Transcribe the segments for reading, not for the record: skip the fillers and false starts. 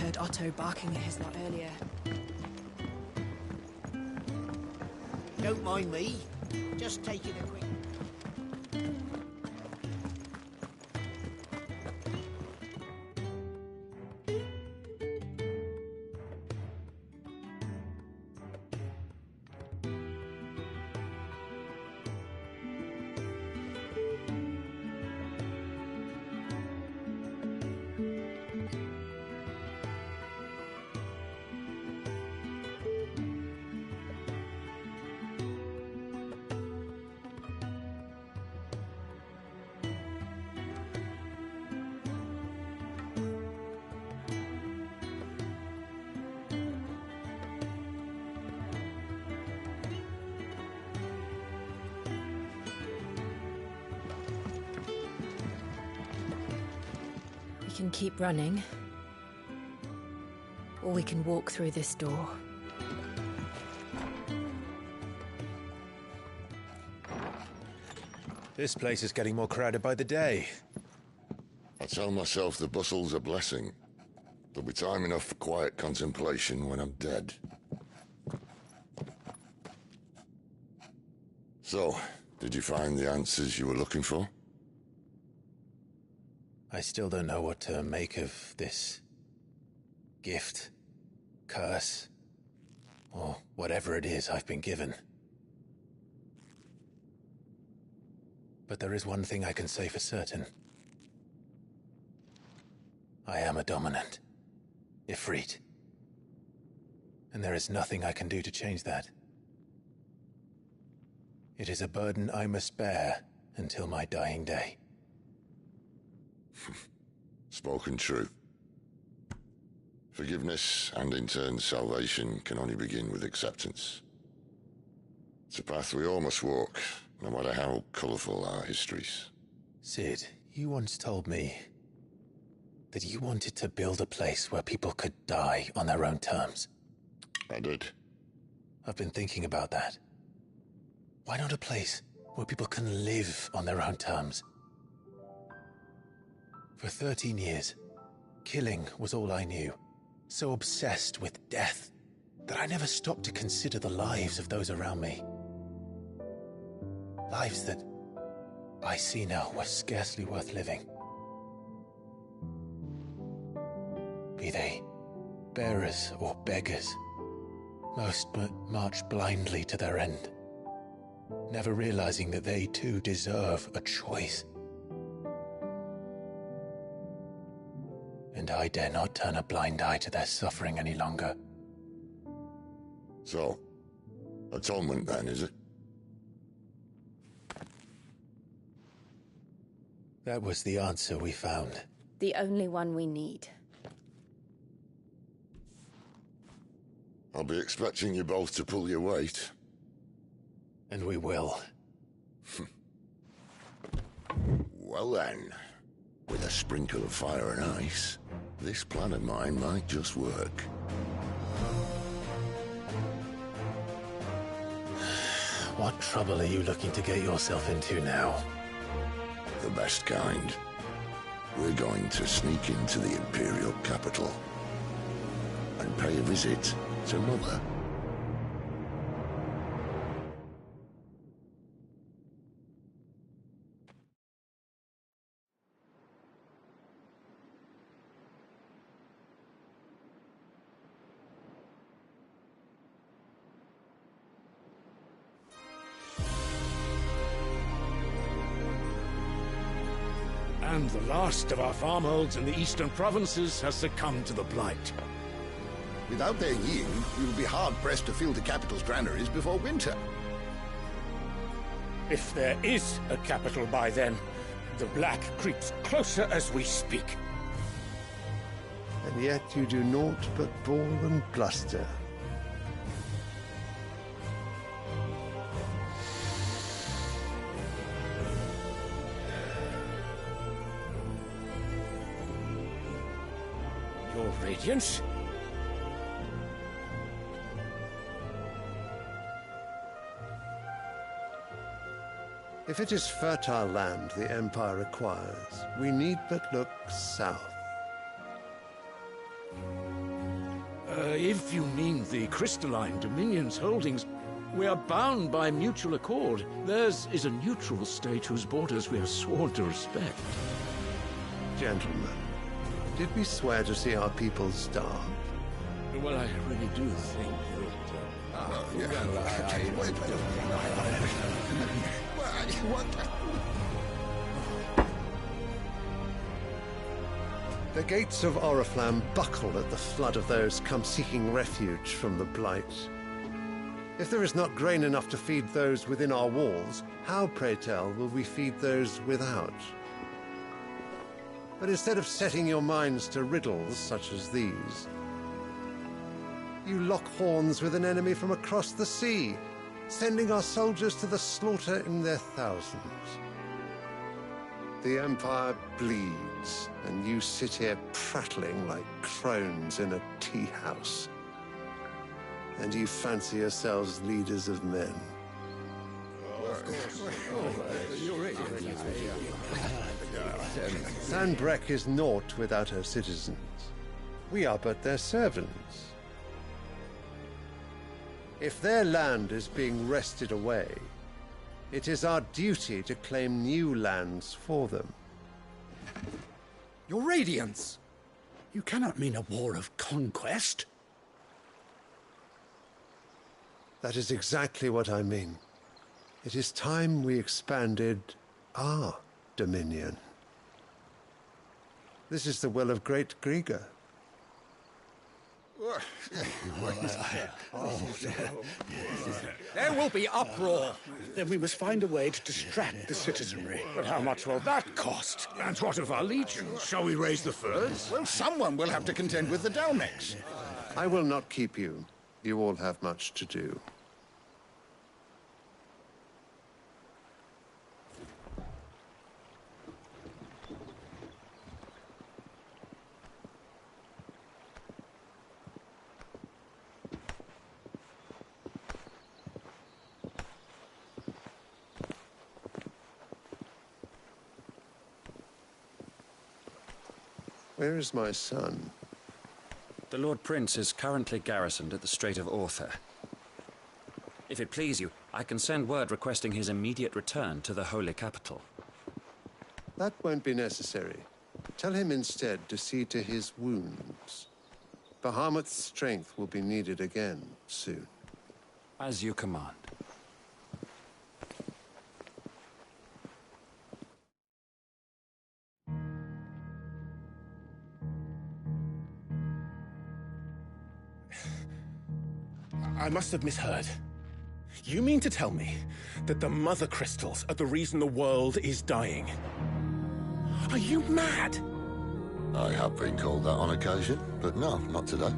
heard Otto barking at his lot earlier. Don't mind me. Just taking a quick... We can keep running, or we can walk through this door. This place is getting more crowded by the day. I tell myself the bustle's a blessing. There'll be time enough for quiet contemplation when I'm dead. So, did you find the answers you were looking for? I still don't know what to make of this gift, curse, or whatever it is I've been given. But there is one thing I can say for certain. I am a dominant, Ifrit. And there is nothing I can do to change that. It is a burden I must bear until my dying day. Spoken true. Forgiveness and in turn salvation can only begin with acceptance. It's a path we all must walk, no matter how colourful our histories. Sid, you once told me that you wanted to build a place where people could die on their own terms. I did. I've been thinking about that. Why not a place where people can live on their own terms? For 13 years, killing was all I knew. So obsessed with death that I never stopped to consider the lives of those around me. Lives that I see now were scarcely worth living. Be they bearers or beggars, most march blindly to their end, never realizing that they too deserve a choice. And I dare not turn a blind eye to their suffering any longer. So, atonement then, is it? That was the answer we found. The only one we need. I'll be expecting you both to pull your weight. And we will. Well then, with a sprinkle of fire and ice, this plan of mine might just work. What trouble are you looking to get yourself into now? The best kind. We're going to sneak into the Imperial capital and pay a visit to Mother. And the last of our farmholds in the eastern provinces has succumbed to the blight. Without their yield, we will be hard-pressed to fill the capital's granaries before winter. If there is a capital by then, the black creeps closer as we speak. And yet you do naught but bawl and bluster. Your Radiance? If it is fertile land the Empire requires, we need but look south. If you mean the crystalline Dominion's holdings, we are bound by mutual accord. Theirs is a neutral state whose borders we have sworn to respect. Gentlemen, did we swear to see our people starve? Well, I really do think The gates of Oriflamme buckle at the flood of those come seeking refuge from the Blight. If there is not grain enough to feed those within our walls, how, pray tell, will we feed those without? But instead of setting your minds to riddles such as these, you lock horns with an enemy from across the sea, sending our soldiers to the slaughter in their thousands. The Empire bleeds, and you sit here prattling like crones in a tea house. And you fancy yourselves leaders of men. Sanbreque is naught without her citizens. We are but their servants. If their land is being wrested away, it is our duty to claim new lands for them. Your Radiance! You cannot mean a war of conquest. That is exactly what I mean. It is time we expanded our dominion. This is the will of great Grieger. There will be uproar. Then we must find a way to distract the citizenry. But how much will that cost? And what of our legions? Shall we raise the furs? Well, someone will have to contend with the Dalmex. I will not keep you. You all have much to do. Where is my son? The Lord Prince is currently garrisoned at the Strait of Orther. If it please you, I can send word requesting his immediate return to the Holy Capital. That won't be necessary. Tell him instead to see to his wounds. Bahamut's strength will be needed again soon. As you command. I must have misheard. You mean to tell me that the Mother Crystals are the reason the world is dying? Are you mad? I have been called that on occasion, but no, not today.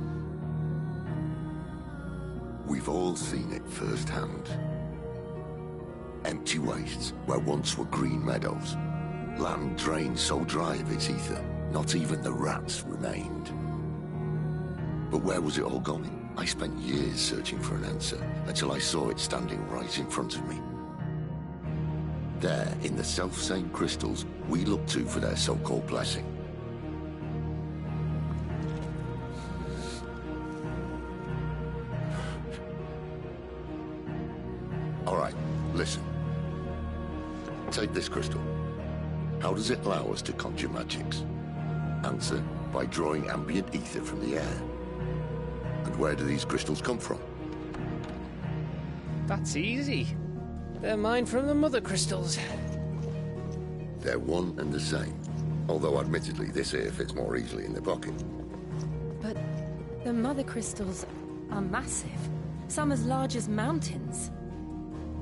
We've all seen it firsthand. Empty wastes where once were green meadows. Land drained so dry of its ether, not even the rats remained. But where was it all going? I spent years searching for an answer, until I saw it standing right in front of me. There, in the self-same crystals we look to for their so-called blessing. All right, listen. Take this crystal. How does it allow us to conjure magics? Answer, by drawing ambient ether from the air. And where do these crystals come from? That's easy. They're mine from the Mother Crystals. They're one and the same. Although admittedly this here fits more easily in the pocket. But the Mother Crystals are massive. Some as large as mountains.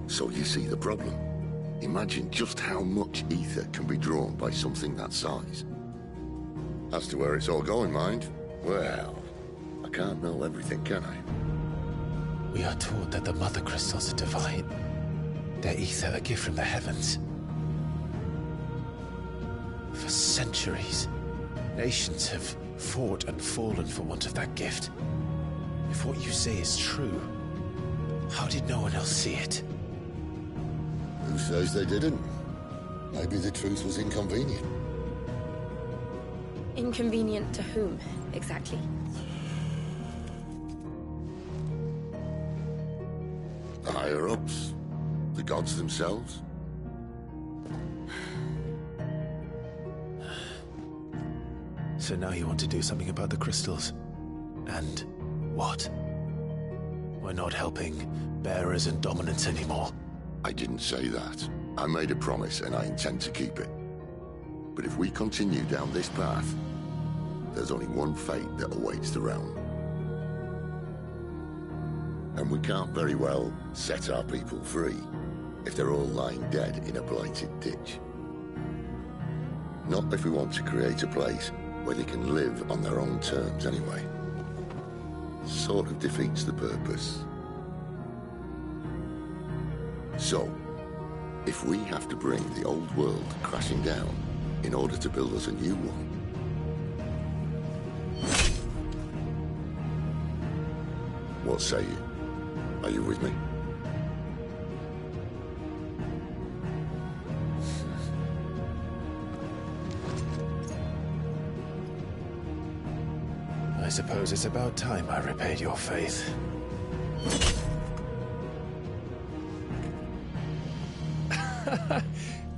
So you see the problem. Imagine just how much ether can be drawn by something that size. As to where it's all going, mind, well, I can't know everything, can I? We are taught that the Mother Crystals are divine. Their ether a gift from the heavens. For centuries, nations have fought and fallen for want of that gift. If what you say is true, how did no one else see it? Who says they didn't? Maybe the truth was inconvenient. Inconvenient to whom, exactly? higher-ups? The gods themselves? So now you want to do something about the crystals. And what? We're not helping bearers and dominants anymore. I didn't say that. I made a promise and I intend to keep it. But if we continue down this path, there's only one fate that awaits the realm. And we can't very well set our people free if they're all lying dead in a blighted ditch. Not if we want to create a place where they can live on their own terms anyway. Sort of defeats the purpose. So, if we have to bring the old world crashing down in order to build us a new one, what say you? Are you with me? I suppose it's about time I repaid your faith.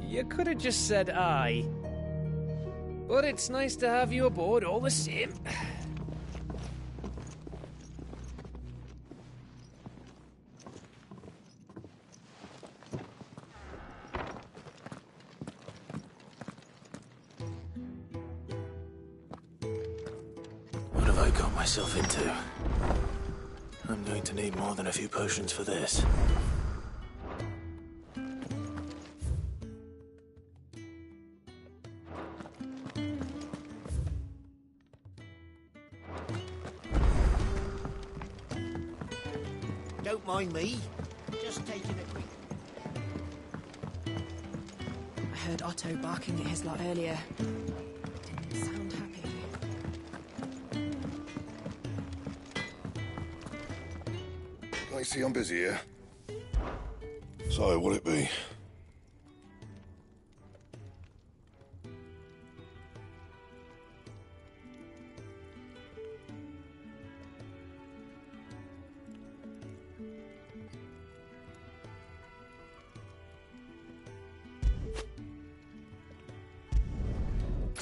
You could have just said aye. But it's nice to have you aboard all the same. What have I got myself into? I'm going to need more than a few potions for this. Don't mind me. Just taking a quick... I heard Otto barking at his lot earlier. Didn't sound happy. I see I'm busy here. So, what'll it be?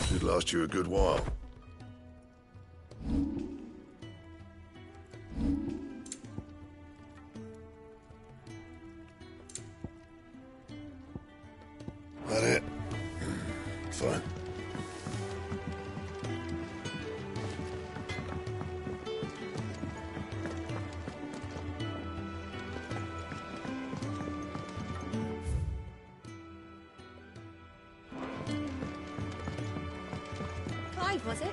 Should last you a good while. That it? Fine. Clive, was it?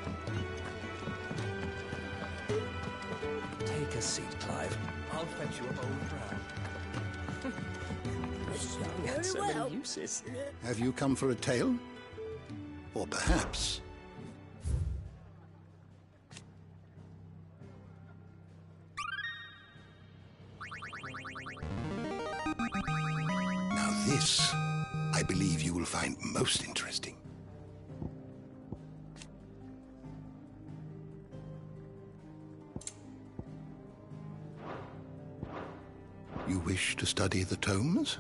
Take a seat, Clive. I'll fetch you a bowl of brown. So many uses. Have you come for a tale? Or perhaps... Now this, I believe you will find most interesting. You wish to study the tomes?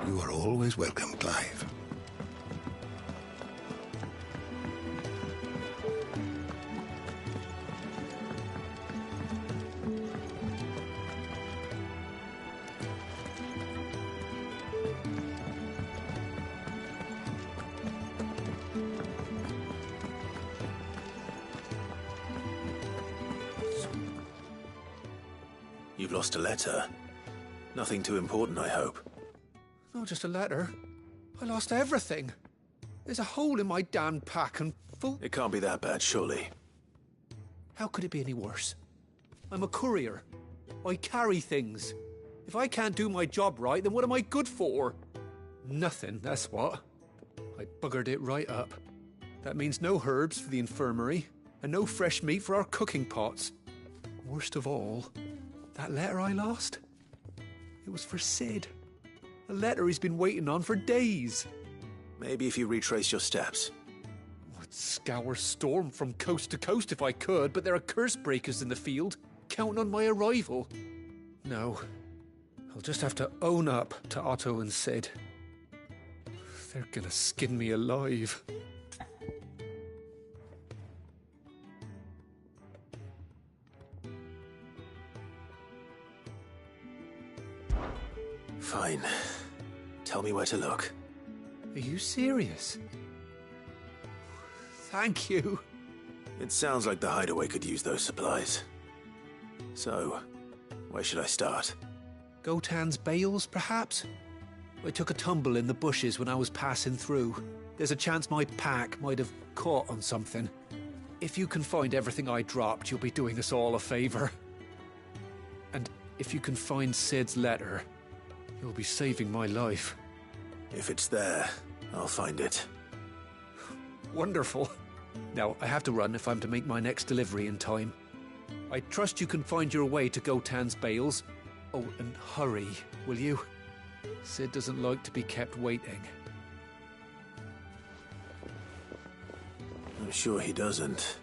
You are always welcome, Clive. You've lost a letter. Nothing too important, I hope. Not just a letter. I lost everything. There's a hole in my damn pack and full... It can't be that bad, surely. How could it be any worse? I'm a courier. I carry things. If I can't do my job right, then what am I good for? Nothing, that's what. I buggered it right up. That means no herbs for the infirmary, and no fresh meat for our cooking pots. Worst of all, that letter I lost? It was for Sid. A letter he's been waiting on for days. Maybe if you retrace your steps. scour Storm from coast to coast if I could, but there are curse breakers in the field, counting on my arrival. No, I'll just have to own up to Otto and Sid. They're gonna skin me alive. Fine. Tell me where to look. Are you serious? Thank you. It sounds like the hideaway could use those supplies. So, where should I start? Gotan's bales, perhaps? I took a tumble in the bushes when I was passing through. There's a chance my pack might have caught on something. If you can find everything I dropped, you'll be doing us all a favor. And if you can find Sid's letter, you'll be saving my life. If it's there, I'll find it. Wonderful. Now, I have to run if I'm to make my next delivery in time. I trust you can find your way to Gotan's bales. Oh, and hurry, will you? Sid doesn't like to be kept waiting. I'm sure he doesn't.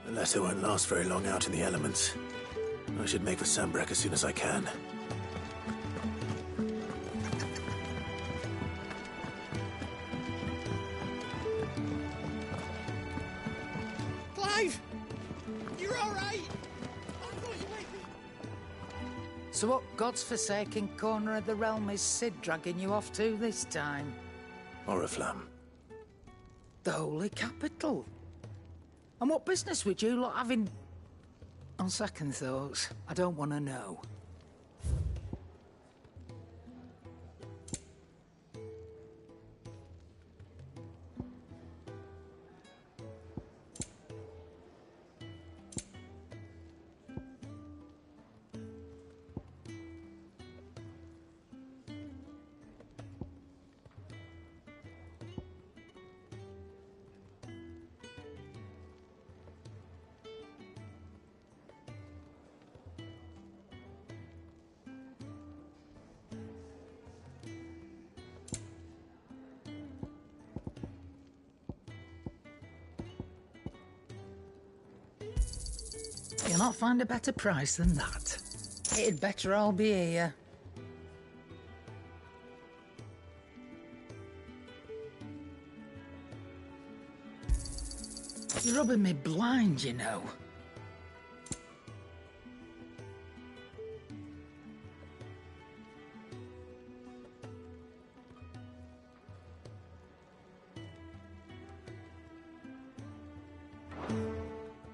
The letter won't last very long out in the elements. I should make for Sandbreck as soon as I can. Clive! You're all right? So what God's forsaken corner of the realm is Sid dragging you off to this time? Oriflamme. The Holy Capital. And what business would you lot having... On second thoughts, I don't want to know. You'll not find a better price than that. It'd better all be here. You're rubbing me blind, you know.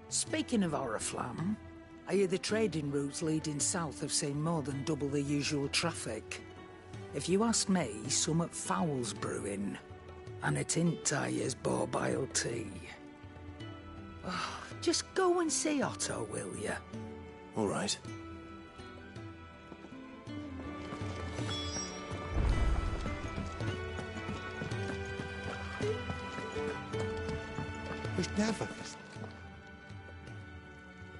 Speaking of Oriflamme, I hear the trading routes leading south have seen more than double the usual traffic. If you ask me, summat foul's brewing, and it ain't Tyre's borbile tea. Oh, just go and see Otto, will you? All right. We've never...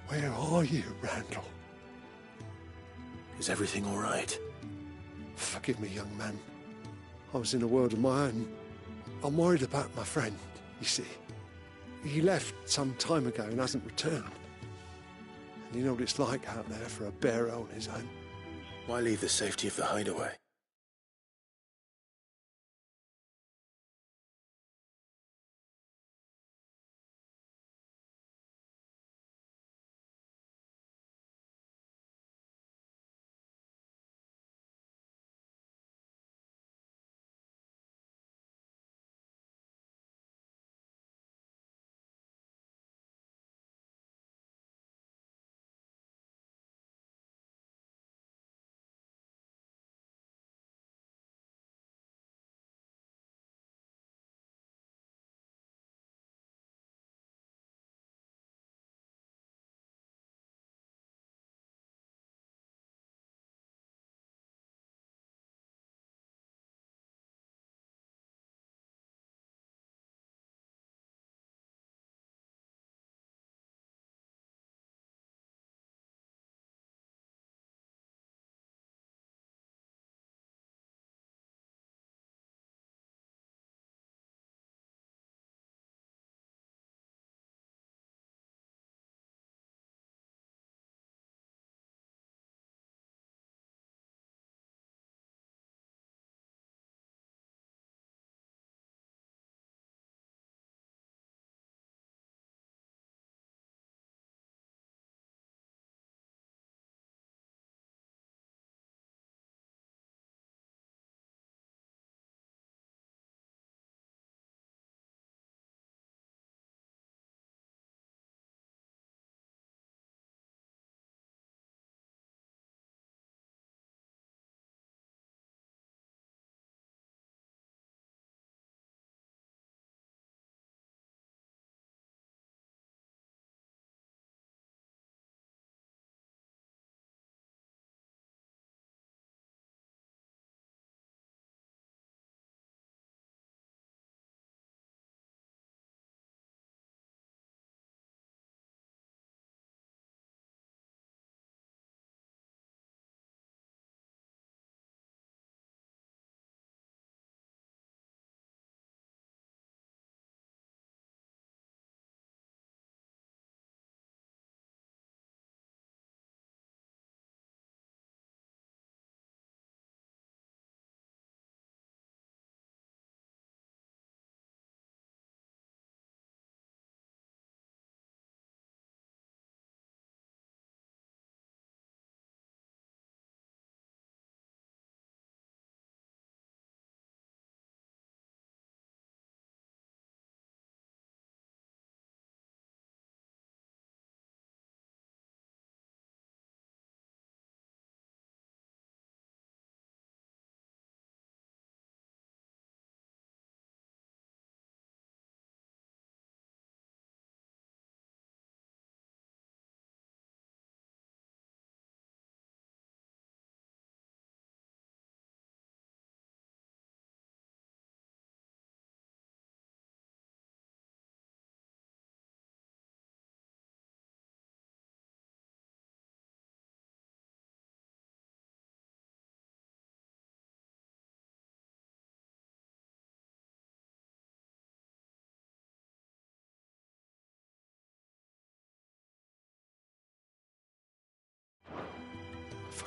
Where are you, Randall? Is everything all right? Forgive me, young man. I was in a world of my own. I'm worried about my friend, you see. He left some time ago and hasn't returned. And you know what it's like out there for a bearer on his own. Why leave the safety of the hideaway?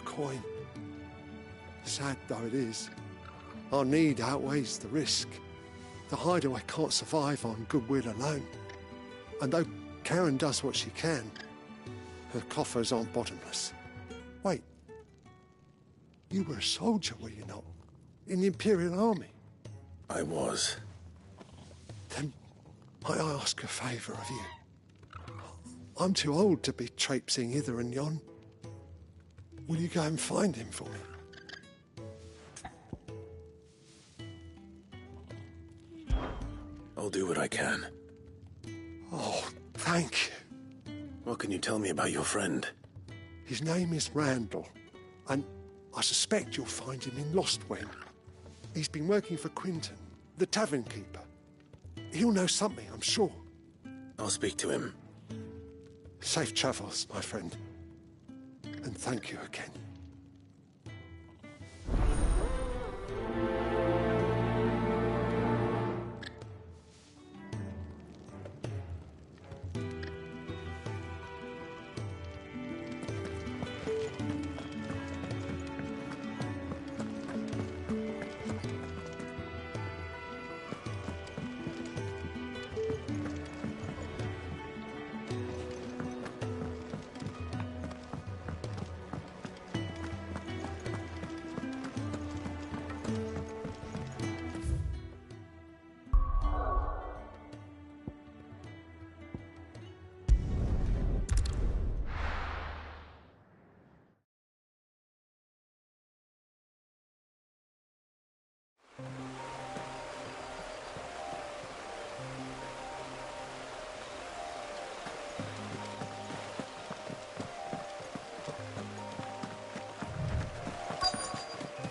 coin. Sad though it is, our need outweighs the risk. The hideaway can't survive on goodwill alone. And though Karen does what she can, her coffers aren't bottomless. Wait. You were a soldier, were you not? In the Imperial Army? I was. Then might I ask a favour of you? I'm too old to be traipsing hither and yon. Will you go and find him for me? I'll do what I can. Oh, thank you. What can you tell me about your friend? His name is Randall, and I suspect you'll find him in Lostwing. He's been working for Quinton, the tavern keeper. He'll know something, I'm sure. I'll speak to him. Safe travels, my friend. And thank you again.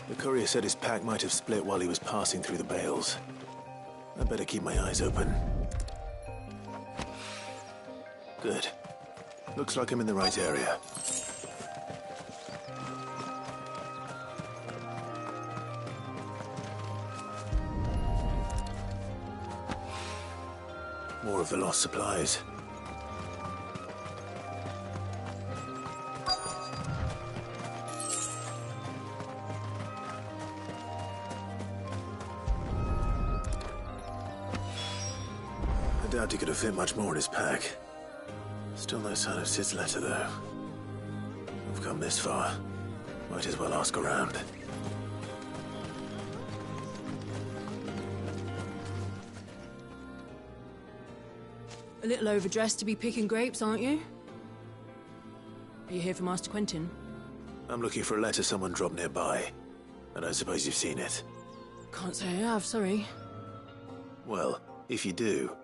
The courier said his pack might have split while he was passing through the bales. I better keep my eyes open. Good. Looks like I'm in the right area. More of the lost supplies. I doubt he could have fit much more in his pack. Still no sign of Sid's letter, though. We've come this far. Might as well ask around. A little overdressed to be picking grapes, aren't you? Are you here for Master Quentin? I'm looking for a letter someone dropped nearby. I don't suppose you've seen it. Can't say I have, sorry. Well, if you do...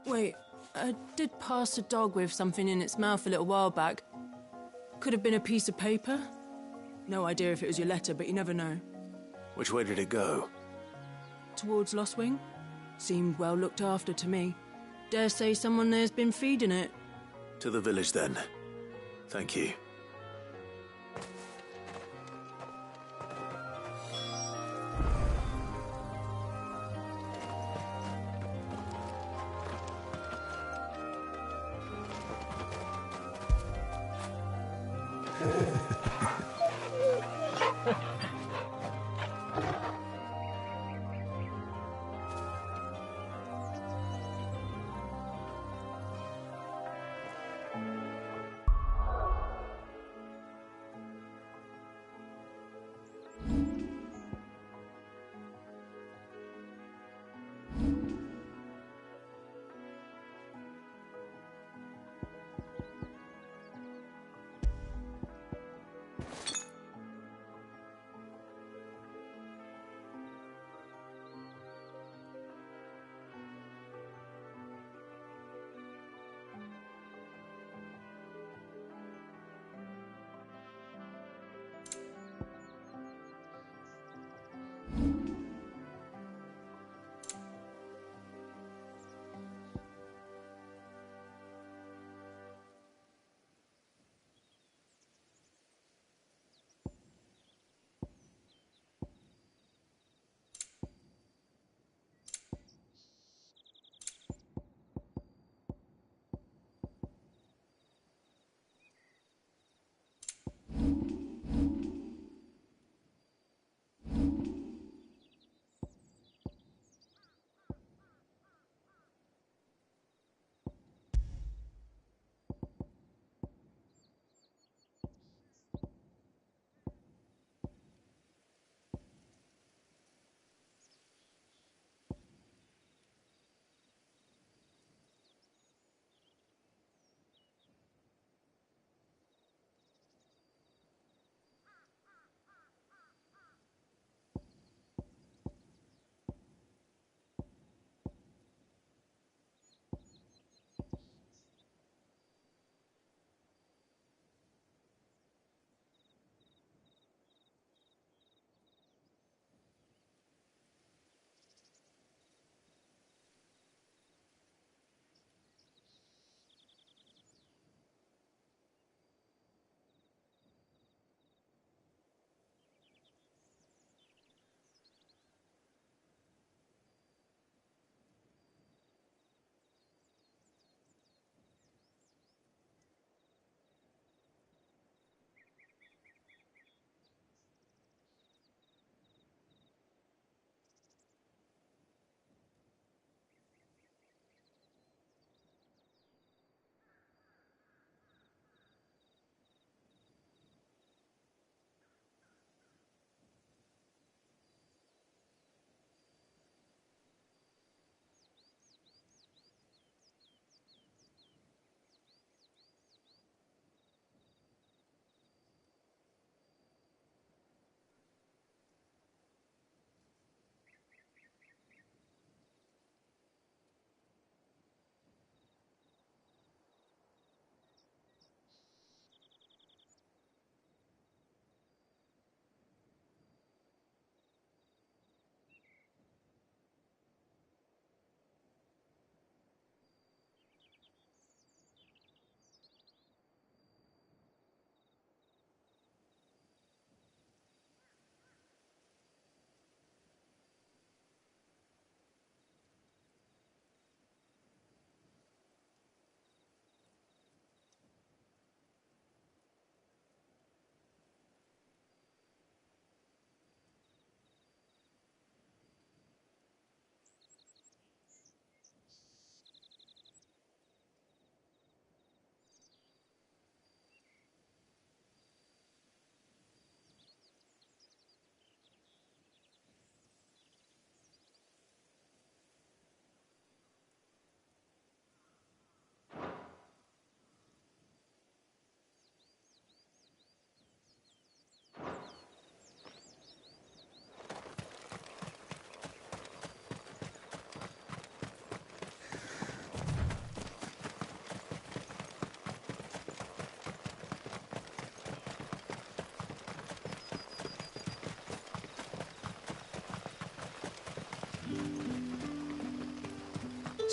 Wait, I did pass a dog with something in its mouth a little while back. Could have been a piece of paper. No idea if it was your letter, but you never know. Which way did it go? Towards Lostwing. Seemed well looked after to me. Dare say someone there's been feeding it. To the village, then. Thank you.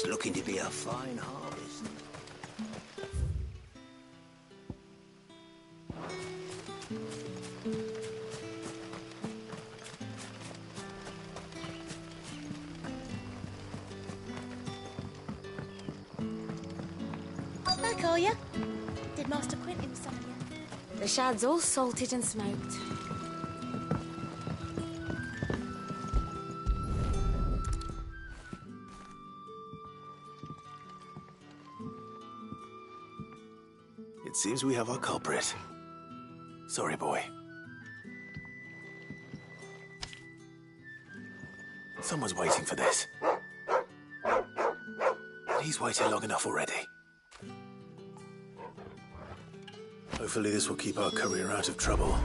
It's looking to be a fine harvest. Back, are you? Did Master Quentin summon you? The shad's all salted and smoked. It seems we have our culprit. Sorry, boy. Someone's waiting for this. He's waited long enough already. Hopefully this will keep our courier out of trouble.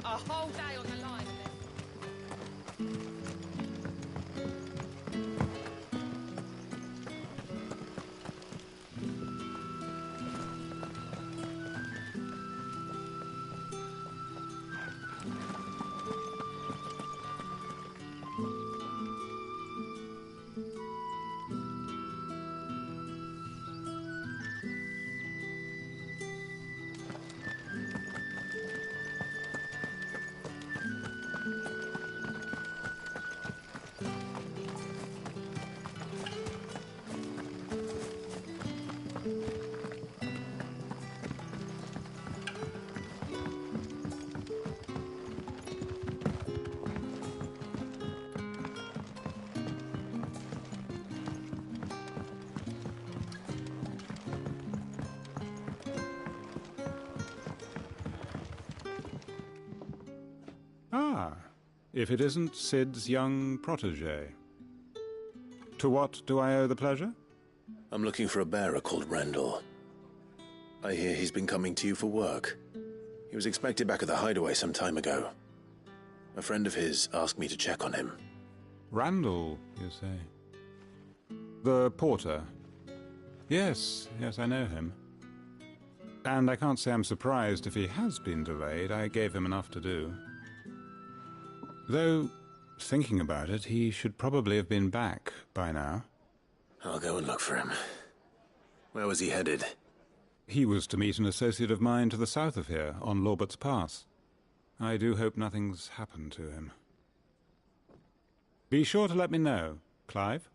A whole day on the line. Ah, if it isn't Sid's young protege. To what do I owe the pleasure? I'm looking for a bearer called Randall. I hear he's been coming to you for work. He was expected back at the hideaway some time ago. A friend of his asked me to check on him. Randall, you say? The porter? Yes, I know him. And I can't say I'm surprised if he has been delayed. I gave him enough to do. Though, thinking about it, he should probably have been back by now. I'll go and look for him. Where was he headed? He was to meet an associate of mine to the south of here, on Lorbert's Pass. I do hope nothing's happened to him. Be sure to let me know, Clive.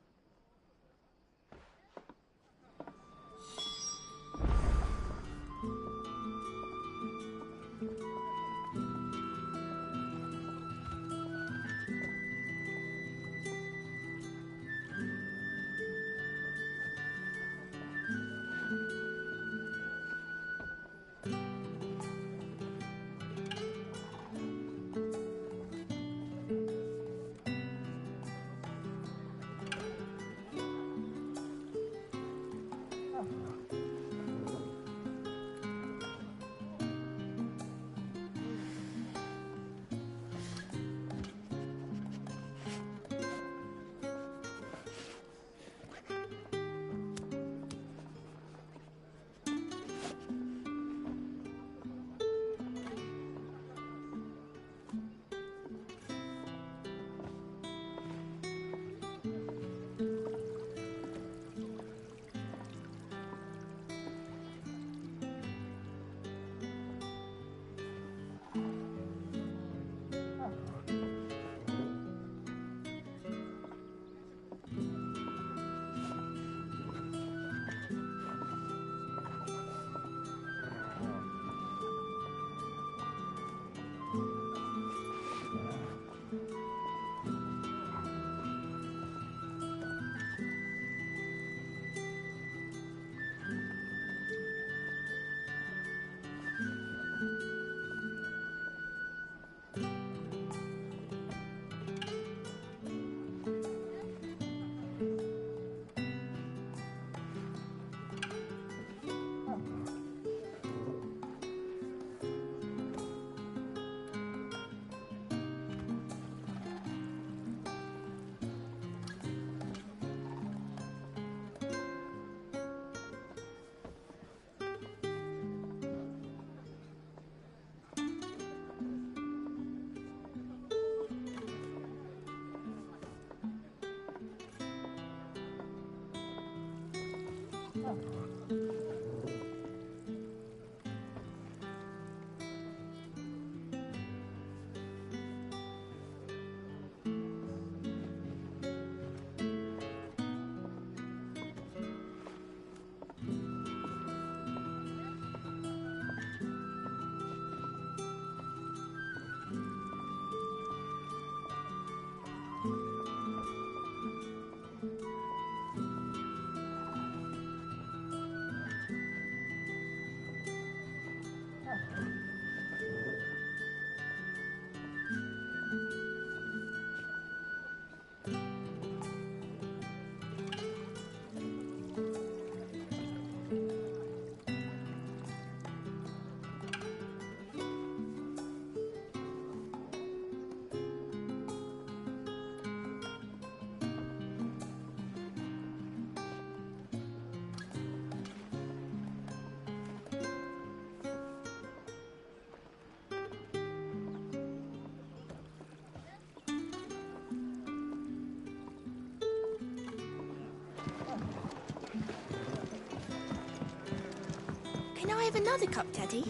Can I have another cup, Teddy?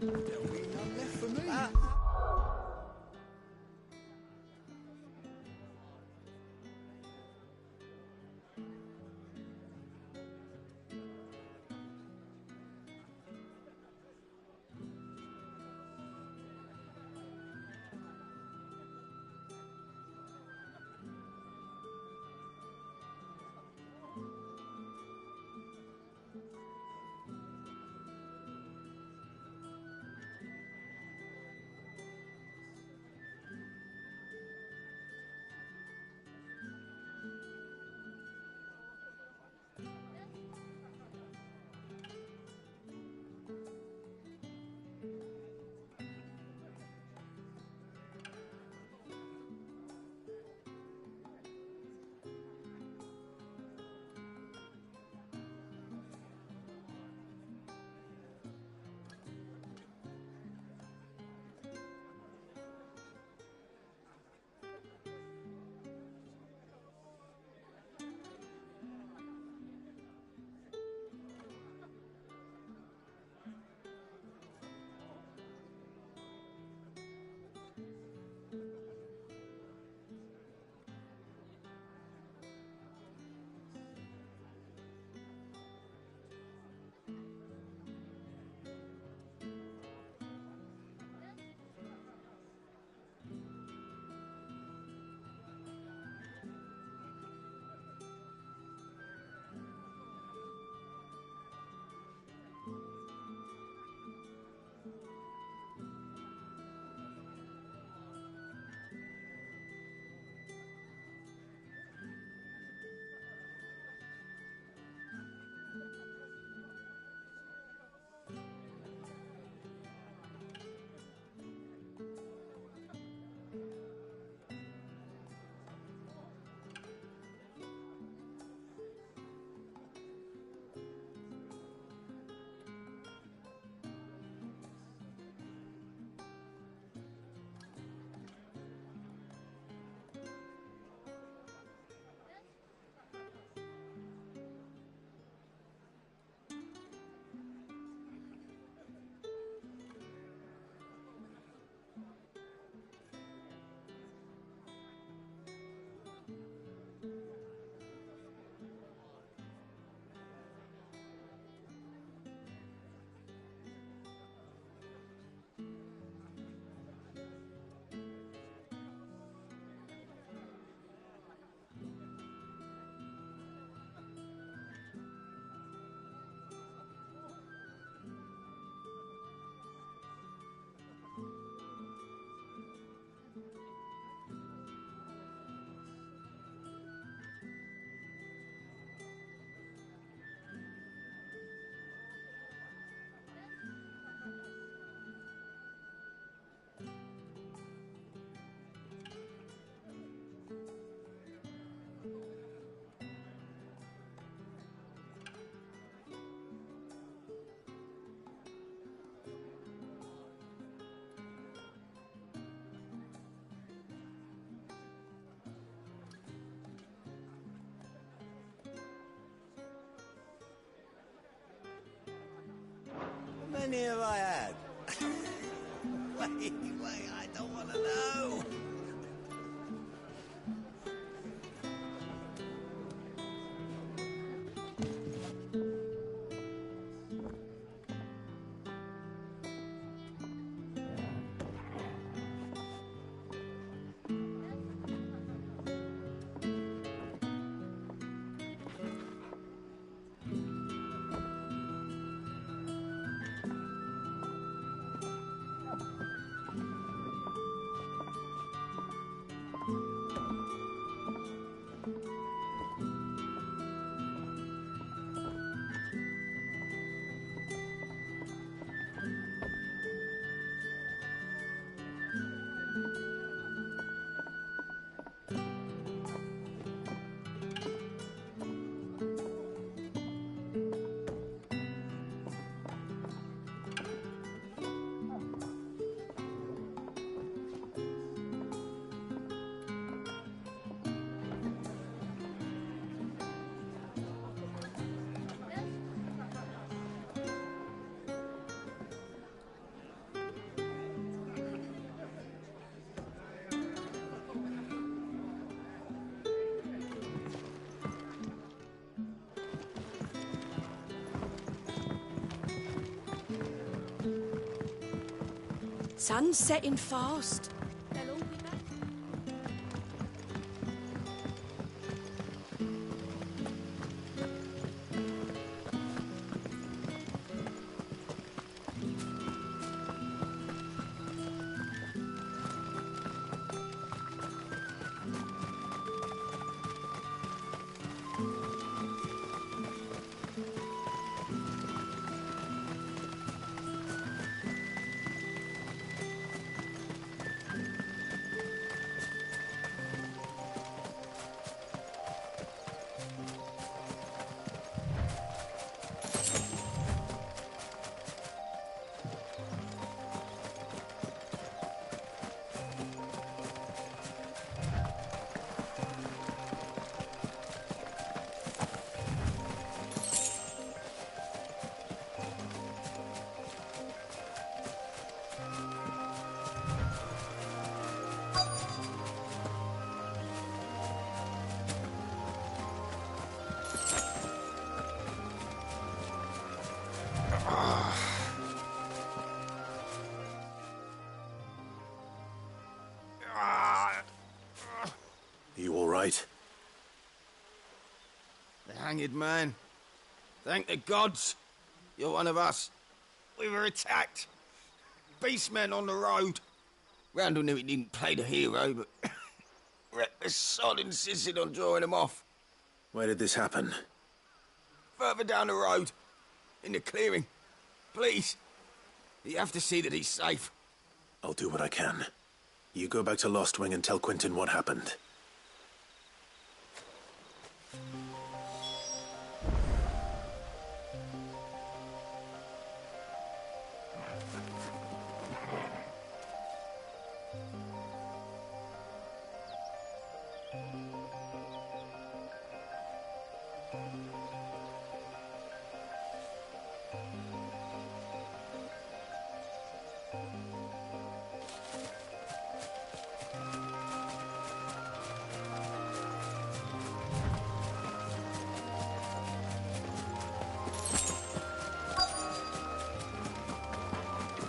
There'll be none left for me. many have I had? Wait, I don't want to know. Sun's setting fast. They'll all be back. You all right? The hanged man. Thank the gods. You're one of us. We were attacked. Beastmen on the road. Randall knew he didn't play the hero, but the sod insisted on drawing him off. Where did this happen? Further down the road. In the clearing. Please. You have to see that he's safe. I'll do what I can. You go back to Lost Wing and tell Quentin what happened.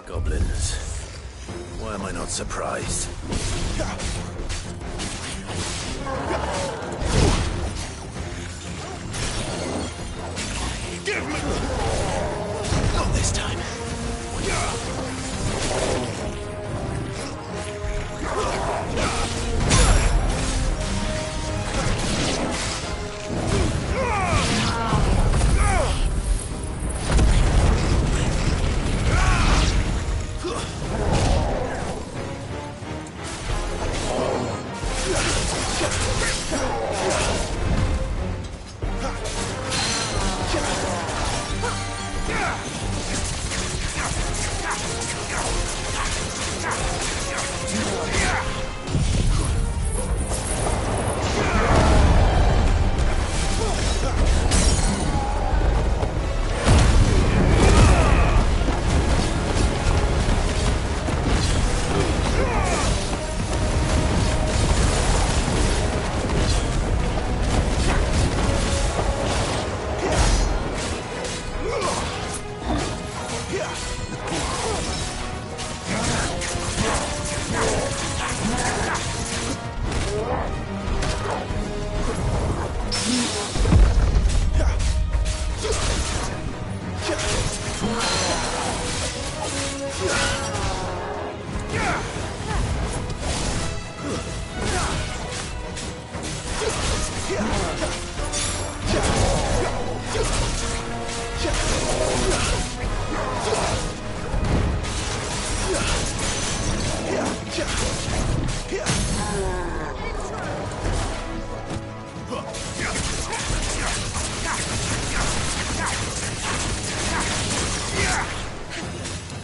Goblins. Why am I not surprised? Give me! Not this time.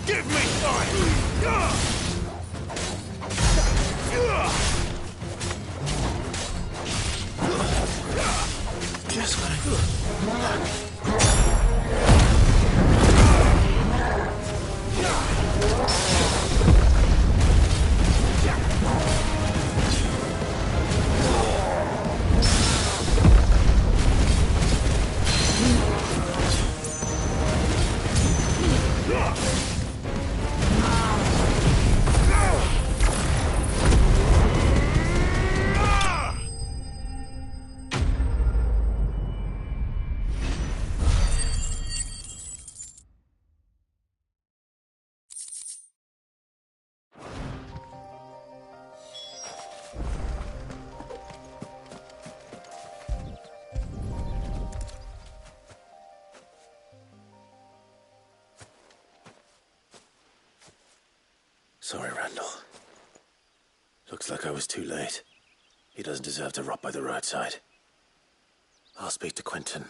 Give me time! Just like... Sorry, Randall. Looks like I was too late. He doesn't deserve to rot by the roadside. I'll speak to Quentin.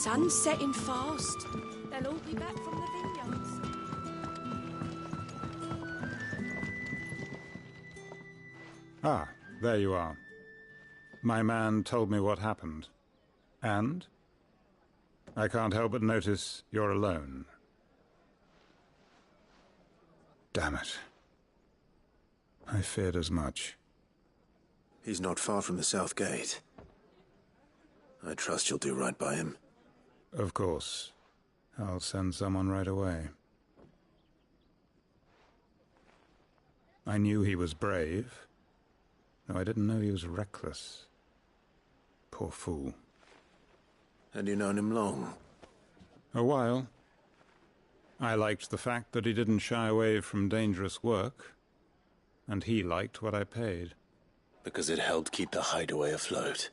Sun's setting fast. They'll all be back from the vineyards. Ah, there you are. My man told me what happened. And? I can't help but notice you're alone. Damn it. I feared as much. He's not far from the South Gate. I trust you'll do right by him. Of course. I'll send someone right away. I knew he was brave, though I didn't know he was reckless. Poor fool. Had you known him long? A while. I liked the fact that he didn't shy away from dangerous work, and he liked what I paid. Because it helped keep the hideaway afloat.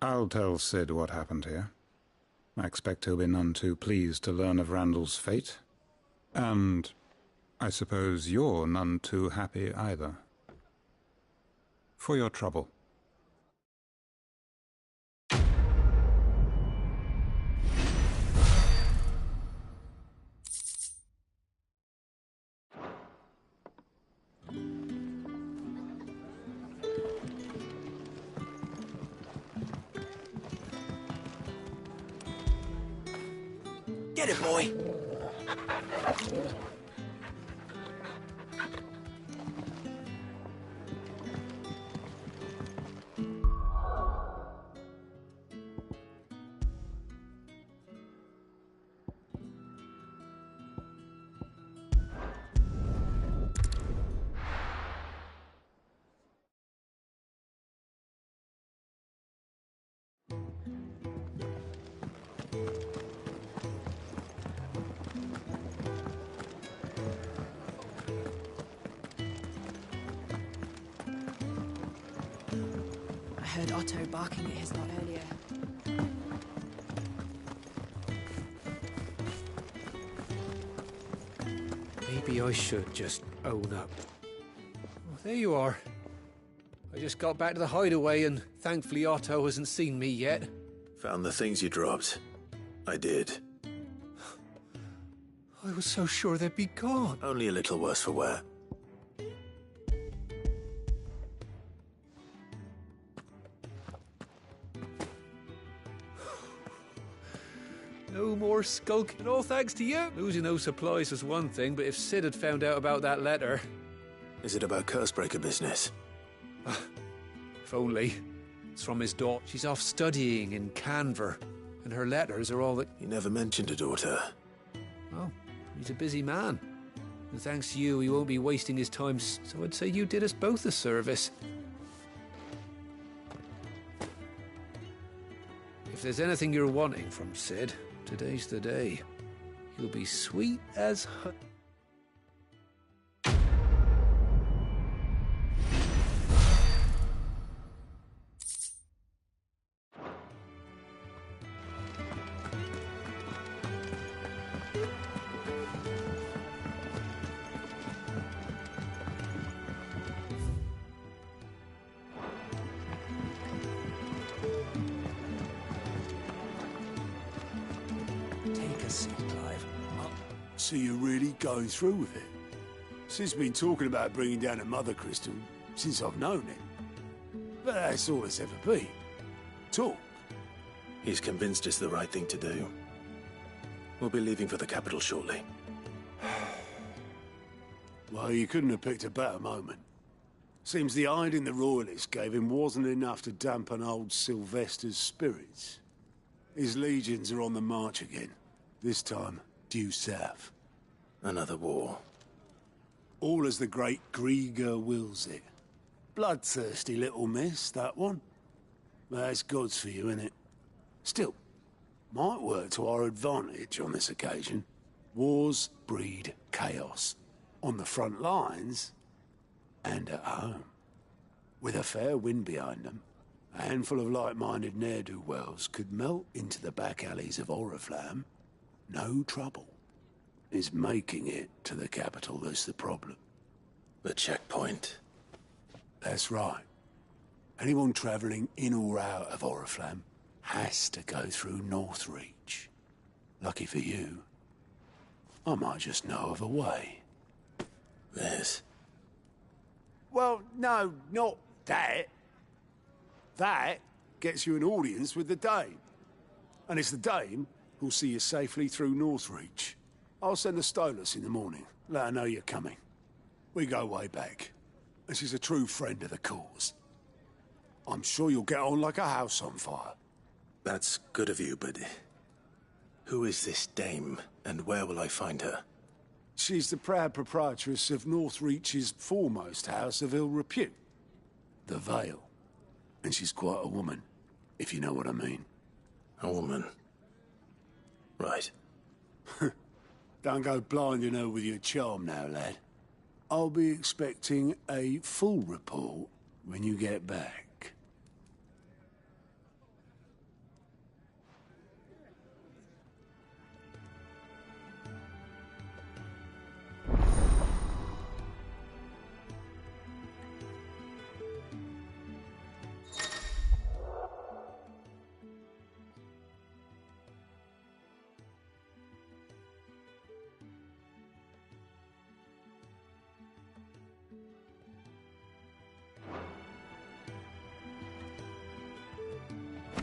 I'll tell Sid what happened here. I expect he'll be none too pleased to learn of Randall's fate. And I suppose you're none too happy either. for your trouble. Get it, boy! I heard Otto barking at his lot earlier. Maybe I should just own up. Oh, there you are. I just got back to the hideaway and thankfully Otto hasn't seen me yet. Found the things you dropped. I did. I was so sure they'd be gone. Only a little worse for wear. No more skulking, all thanks to you. Losing those supplies was one thing, but if Sid had found out about that letter... Is it about Cursebreaker business? If only. It's from his daughter. She's off studying in Canver, and her letters are all that... He never mentioned a daughter. Oh, he's a busy man. And thanks to you, he won't be wasting his time, so I'd say you did us both a service. If there's anything you're wanting from Sid, today's the day. He'll be sweet as honey. Take a seat, Clive. So you're really going through with it? Sid's been talking about bringing down a mother crystal since I've known it. But that's all it's ever been. Talk. He's convinced it's the right thing to do. We'll be leaving for the capital shortly. Well, you couldn't have picked a better moment. Seems the hiding the Royalists gave him wasn't enough to dampen old Sylvester's spirits. His legions are on the march again. This time, due south. Another war. All as the great Grieger wills it. Bloodthirsty little miss, that one. But that's God's for you, innit? Still, might work to our advantage on this occasion. Wars breed chaos. On the front lines, and at home. With a fair wind behind them, a handful of like-minded ne'er-do-wells could melt into the back alleys of Oriflamme. No trouble. It's making it to the capital that's the problem. The checkpoint. That's right. Anyone travelling in or out of Oriflamme has to go through Northreach. Lucky for you, I might just know of a way. This? Well, no, not that. That gets you an audience with the Dame. And it's the Dame who'll see you safely through Northreach. I'll send the Stolas in the morning. Let her know you're coming. We go way back. And she's a true friend of the cause. I'm sure you'll get on like a house on fire. That's good of you, but... who is this Dame, and where will I find her? She's the proud proprietress of Northreach's foremost house of ill repute. The Vale. And she's quite a woman, if you know what I mean. A woman? Right. Don't go blinding her with your charm now, lad. I'll be expecting a full report when you get back.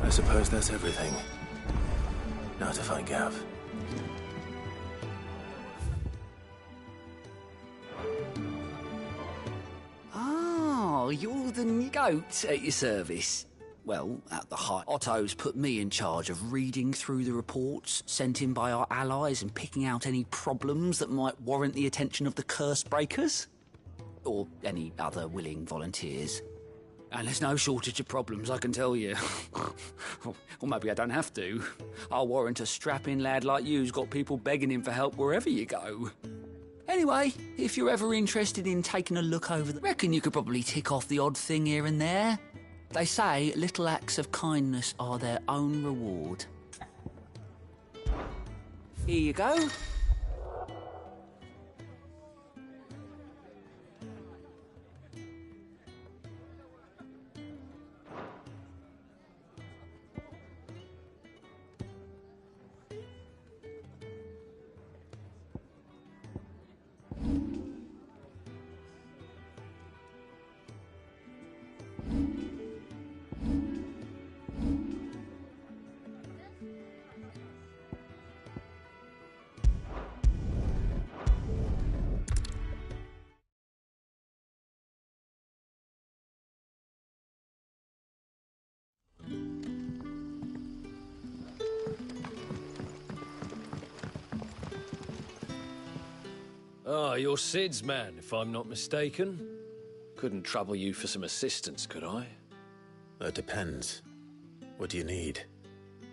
I suppose that's everything. Now to find Gav. Oh, you're the goat at your service. Well, at the height, Otto's put me in charge of reading through the reports sent in by our allies and picking out any problems that might warrant the attention of the curse breakers. Or any other willing volunteers. And there's no shortage of problems, I can tell you. Or maybe I don't have to. I'll warrant a strapping lad like you's got people begging him for help wherever you go. Anyway, if you're ever interested in taking a look over the... reckon you could probably tick off the odd thing here and there. They say little acts of kindness are their own reward. Here you go. Ah, you're Sid's man, if I'm not mistaken. Couldn't trouble you for some assistance, could I? That depends. What do you need?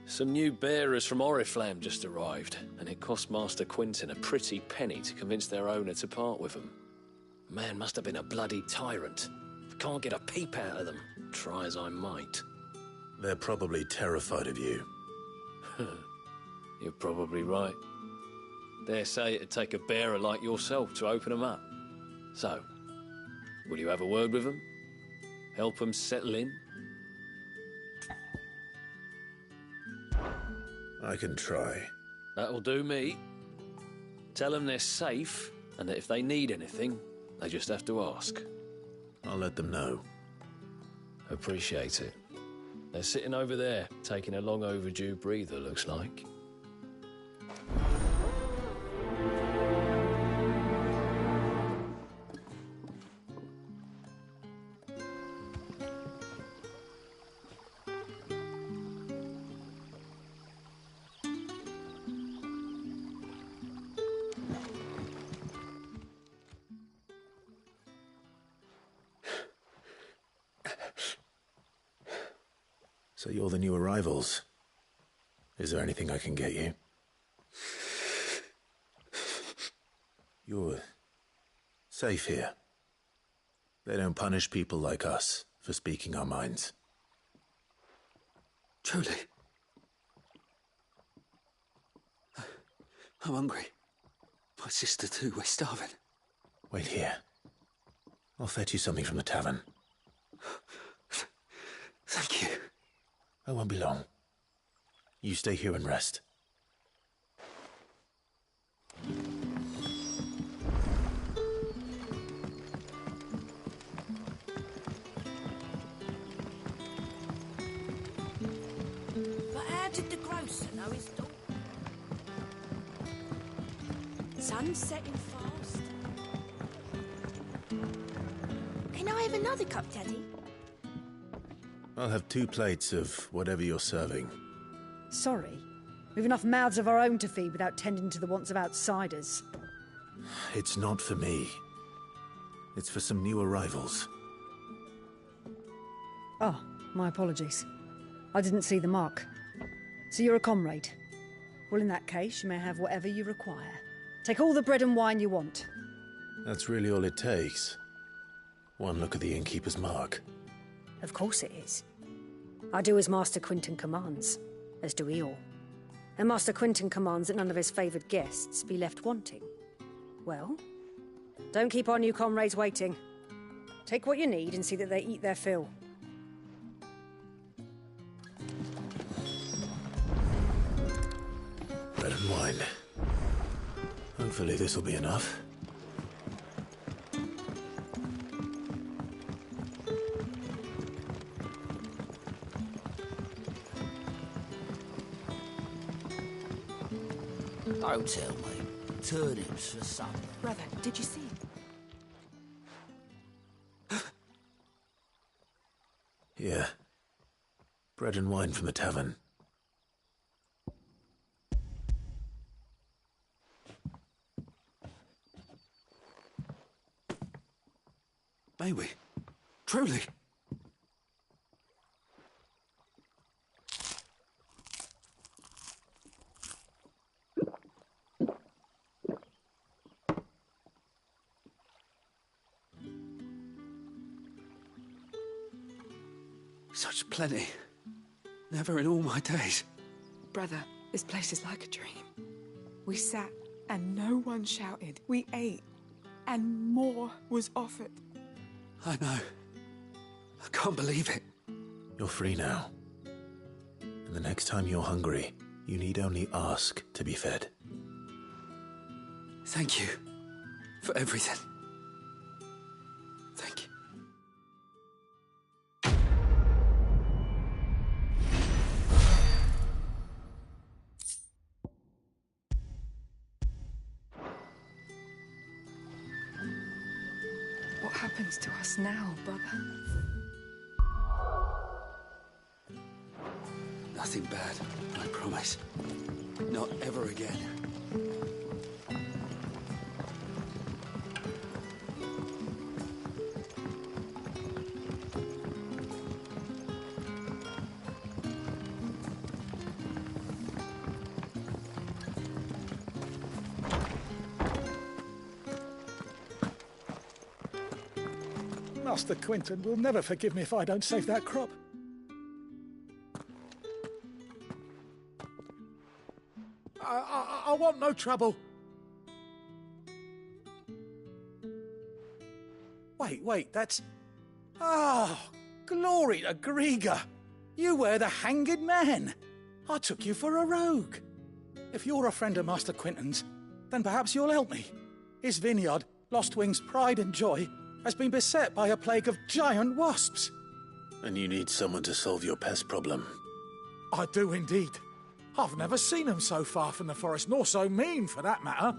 Some new bearers from Oriflamme just arrived, and it cost Master Quinton a pretty penny to convince their owner to part with them. Man must have been a bloody tyrant. Can't get a peep out of them, try as I might. They're probably terrified of you. You're probably right. Dare say it'd take a bearer like yourself to open them up. So, will you have a word with them? Help them settle in? I can try. That'll do me. Tell them they're safe, and that if they need anything, they just have to ask. I'll let them know. Appreciate it. They're sitting over there, taking a long overdue breather, looks like. So you're the new arrivals. Is there anything I can get you? You're safe here. They don't punish people like us for speaking our minds. Truly. I'm hungry. My sister too, we're starving. Wait here. I'll fetch you something from the tavern. Thank you. I won't be long. You stay here and rest. But how did the grocer know his daughter? Sun's setting fast. Can I have another cup, Daddy? I'll have 2 plates of whatever you're serving. Sorry. We've enough mouths of our own to feed without tending to the wants of outsiders. It's not for me. It's for some new arrivals. Oh, my apologies. I didn't see the mark. So you're a comrade. Well, in that case, you may have whatever you require. Take all the bread and wine you want. That's really all it takes. One look at the innkeeper's mark. Of course it is. I do as Master Quinton commands, as do we all. And Master Quinton commands that none of his favoured guests be left wanting. Well, don't keep our new comrades waiting. Take what you need and see that they eat their fill. Bread and wine. Hopefully this will be enough. Don't tell me. Turnips for supper. Brother, did you see him? Yeah. Bread and wine from the tavern. May we? Truly? Such plenty. Never in all my days. Brother, this place is like a dream. We sat and no one shouted. We ate and more was offered. I know. I can't believe it. You're free now. And the next time you're hungry, you need only ask to be fed. Thank you for everything. Thank you. What happens to us now, brother? Nothing bad, I promise. Not ever again. Master Quinton will never forgive me if I don't save that crop. I want no trouble. Wait, that's... Oh, glory to Griga. You were the hanged man. I took you for a rogue. If you're a friend of Master Quinton's, then perhaps you'll help me. His vineyard, Lostwing's pride and joy, has been beset by a plague of giant wasps. And you need someone to solve your pest problem. I do indeed. I've never seen them so far from the forest, nor so mean, for that matter.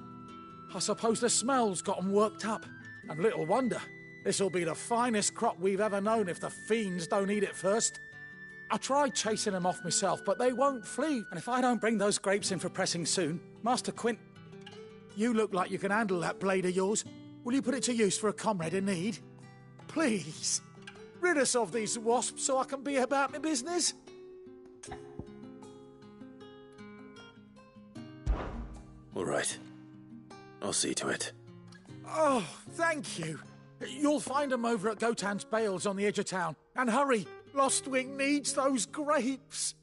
I suppose the smell's got 'em worked up. And little wonder. This'll be the finest crop we've ever known if the fiends don't eat it first. I tried chasing them off myself, but they won't flee. And if I don't bring those grapes in for pressing soon, Master Quint... You look like you can handle that blade of yours. Will you put it to use for a comrade in need? Please, rid us of these wasps so I can be about my business. All right. I'll see to it. Oh, thank you. You'll find them over at Gotan's Bales on the edge of town. And hurry, Lostwing needs those grapes.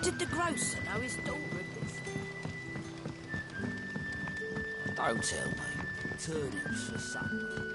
Did the grocer know his daughter had been... Don't tell me. Turnips for supper.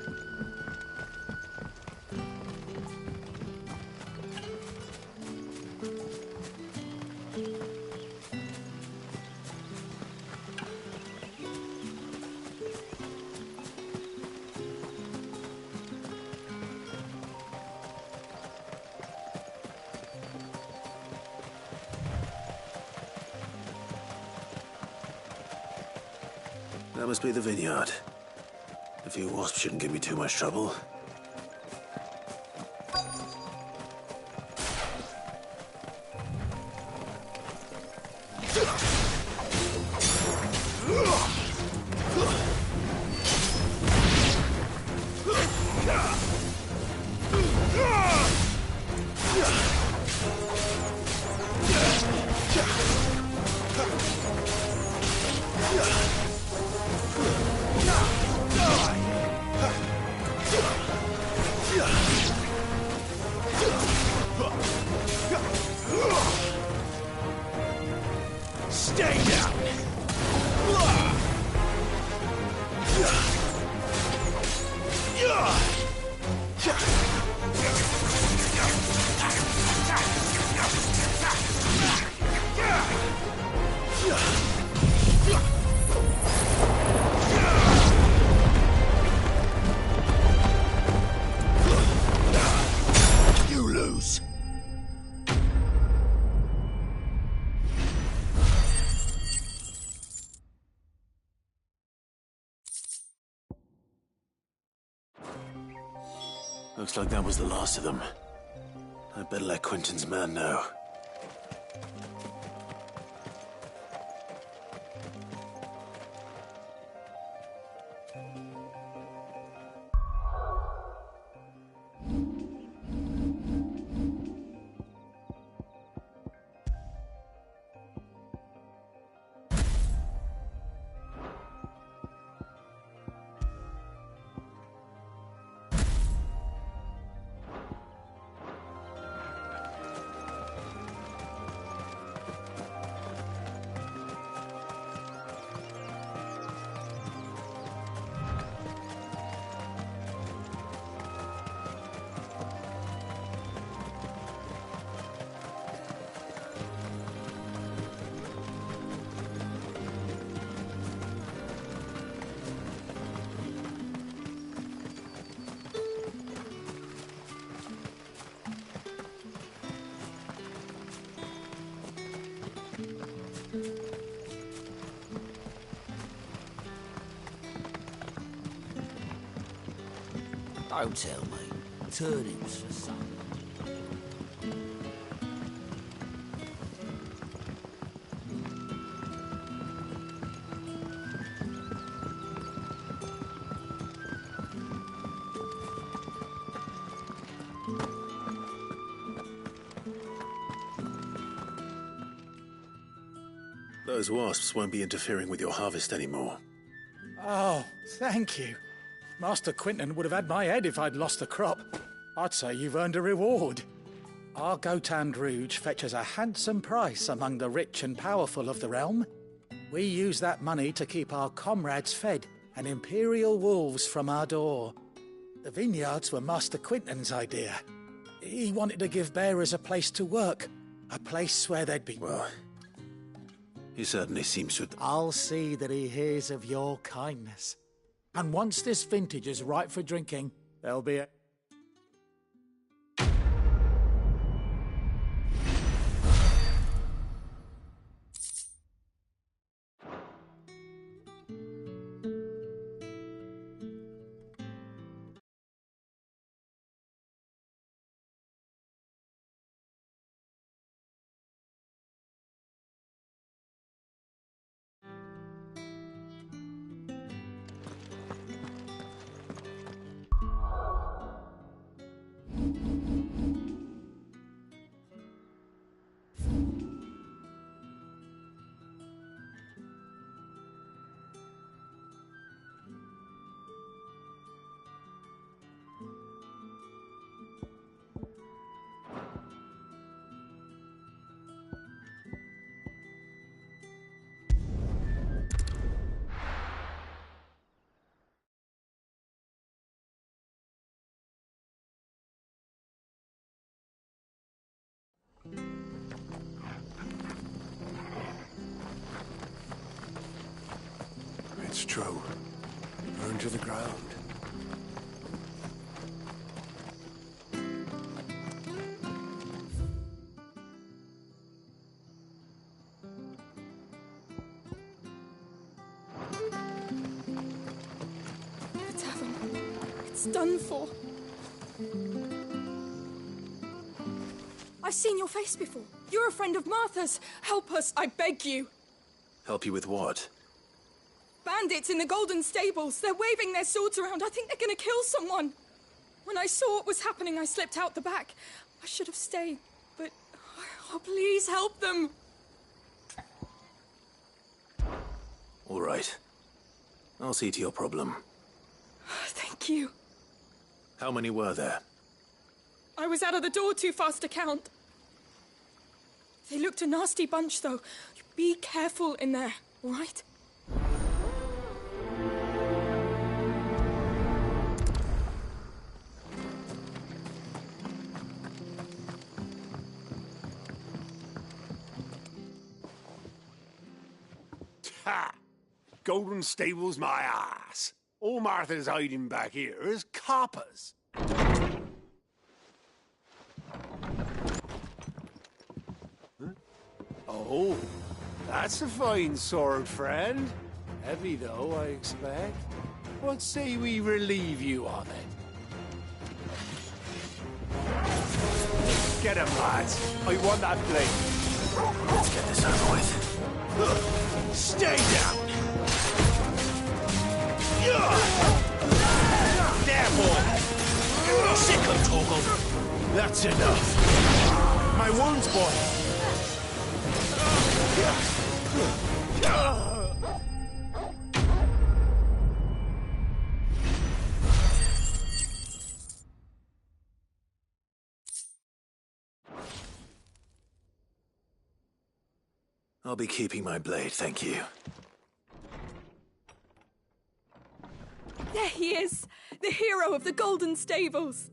That must be the vineyard. A few wasps shouldn't give me too much trouble. Stay down! You lose. Looks like that was the last of them. I'd better let Quentin's man know. Don't tell me. Turnips for some. Those wasps won't be interfering with your harvest anymore. Oh, thank you. Master Quentin would have had my head if I'd lost the crop. I'd say you've earned a reward. Our Gotand Rouge fetches a handsome price among the rich and powerful of the realm. We use that money to keep our comrades fed and imperial wolves from our door. The vineyards were Master Quentin's idea. He wanted to give bearers a place to work, a place where they'd be... Well, he certainly seems to... I'll see that he hears of your kindness. And once this vintage is ripe for drinking, there'll be a... It's true. Burned to the ground. The tavern. It's done for. I've seen your face before. You're a friend of Martha's. Help us, I beg you. Help you with what? Bandits in the Golden Stables. They're waving their swords around. I think they're going to kill someone. When I saw what was happening, I slipped out the back. I should have stayed, but... Oh, please help them. All right. I'll see to your problem. Thank you. How many were there? I was out of the door too fast to count. They looked a nasty bunch, though. Be careful in there, all right? Ha! Golden Stable's my ass. All Martha's hiding back here is coppers. Huh? Oh, that's a fine sword, friend. Heavy, though, I expect. What say we relieve you of it? Get him, lads. I want that blade. Let's get this over with. Stay down! There, boy! Sick of Torgal! That's enough! My wounds, boy! I'll be keeping my blade, thank you. There he is! The hero of the Golden Stables!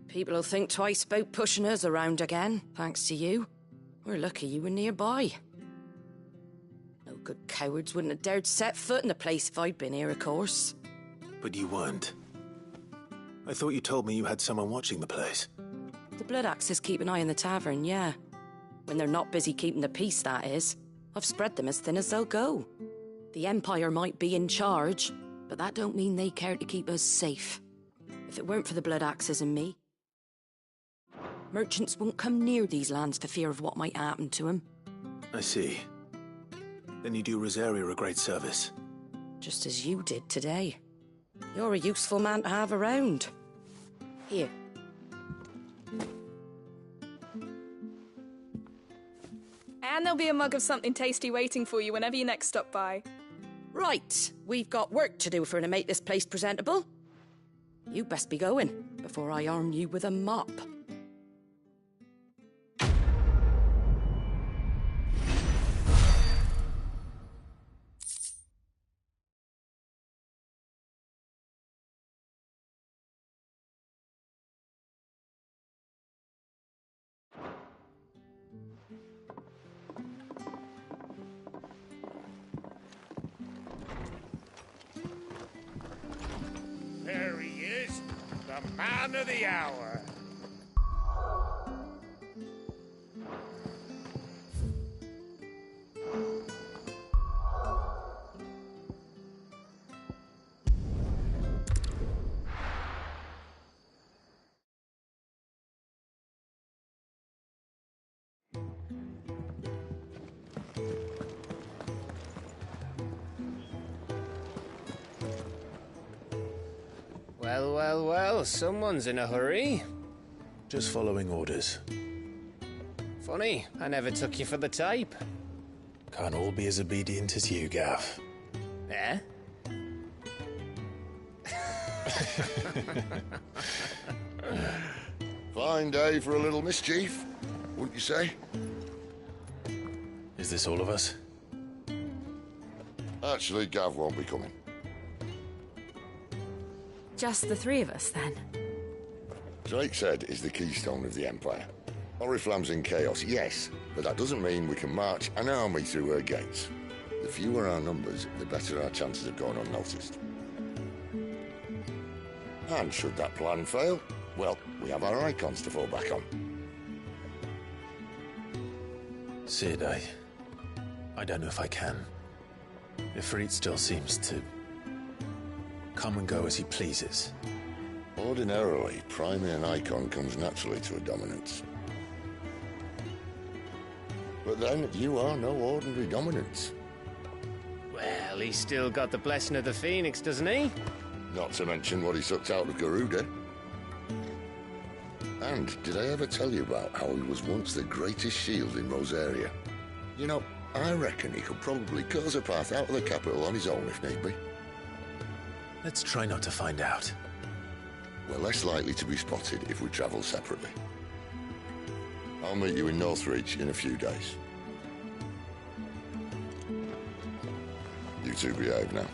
People will think twice about pushing us around again, thanks to you. We're lucky you were nearby. No good cowards wouldn't have dared set foot in the place if I'd been here, of course. But you weren't. I thought you told me you had someone watching the place. The Blood Axes keep an eye on the tavern, yeah. When they're not busy keeping the peace, that is. I've spread them as thin as they'll go. The Empire might be in charge, but that don't mean they care to keep us safe. If it weren't for the Blood Axes and me, merchants won't come near these lands for fear of what might happen to them. I see. Then you do Rosaria a great service. Just as you did today. You're a useful man to have around. Here. And there'll be a mug of something tasty waiting for you whenever you next stop by. Right, we've got work to do for to make this place presentable. You best be going, before I arm you with a mop. There he is, the man of the hour. Well, well, well, someone's in a hurry. Just following orders. Funny, I never took you for the type. Can't all be as obedient as you, Gav. Eh? Fine day for a little mischief, wouldn't you say? Is this all of us? Actually, Gav won't be coming. Just the three of us, then? Drake's Head is the keystone of the Empire. Oriflamme's in chaos, yes, but that doesn't mean we can march an army through her gates. The fewer our numbers, the better our chances of going unnoticed. And should that plan fail, well, we have our icons to fall back on. Sid, I don't know if I can. Ifrit still seems to come and go as he pleases. Ordinarily, priming an icon comes naturally to a dominance. But then, you are no ordinary dominance. Well, he's still got the blessing of the Phoenix, doesn't he? Not to mention what he sucked out of Garuda. And did I ever tell you about how he was once the greatest shield in Rosaria? You know, I reckon he could probably cause a path out of the capital on his own if need be. Let's try not to find out. We're less likely to be spotted if we travel separately. I'll meet you in Northreach in a few days. two behave now.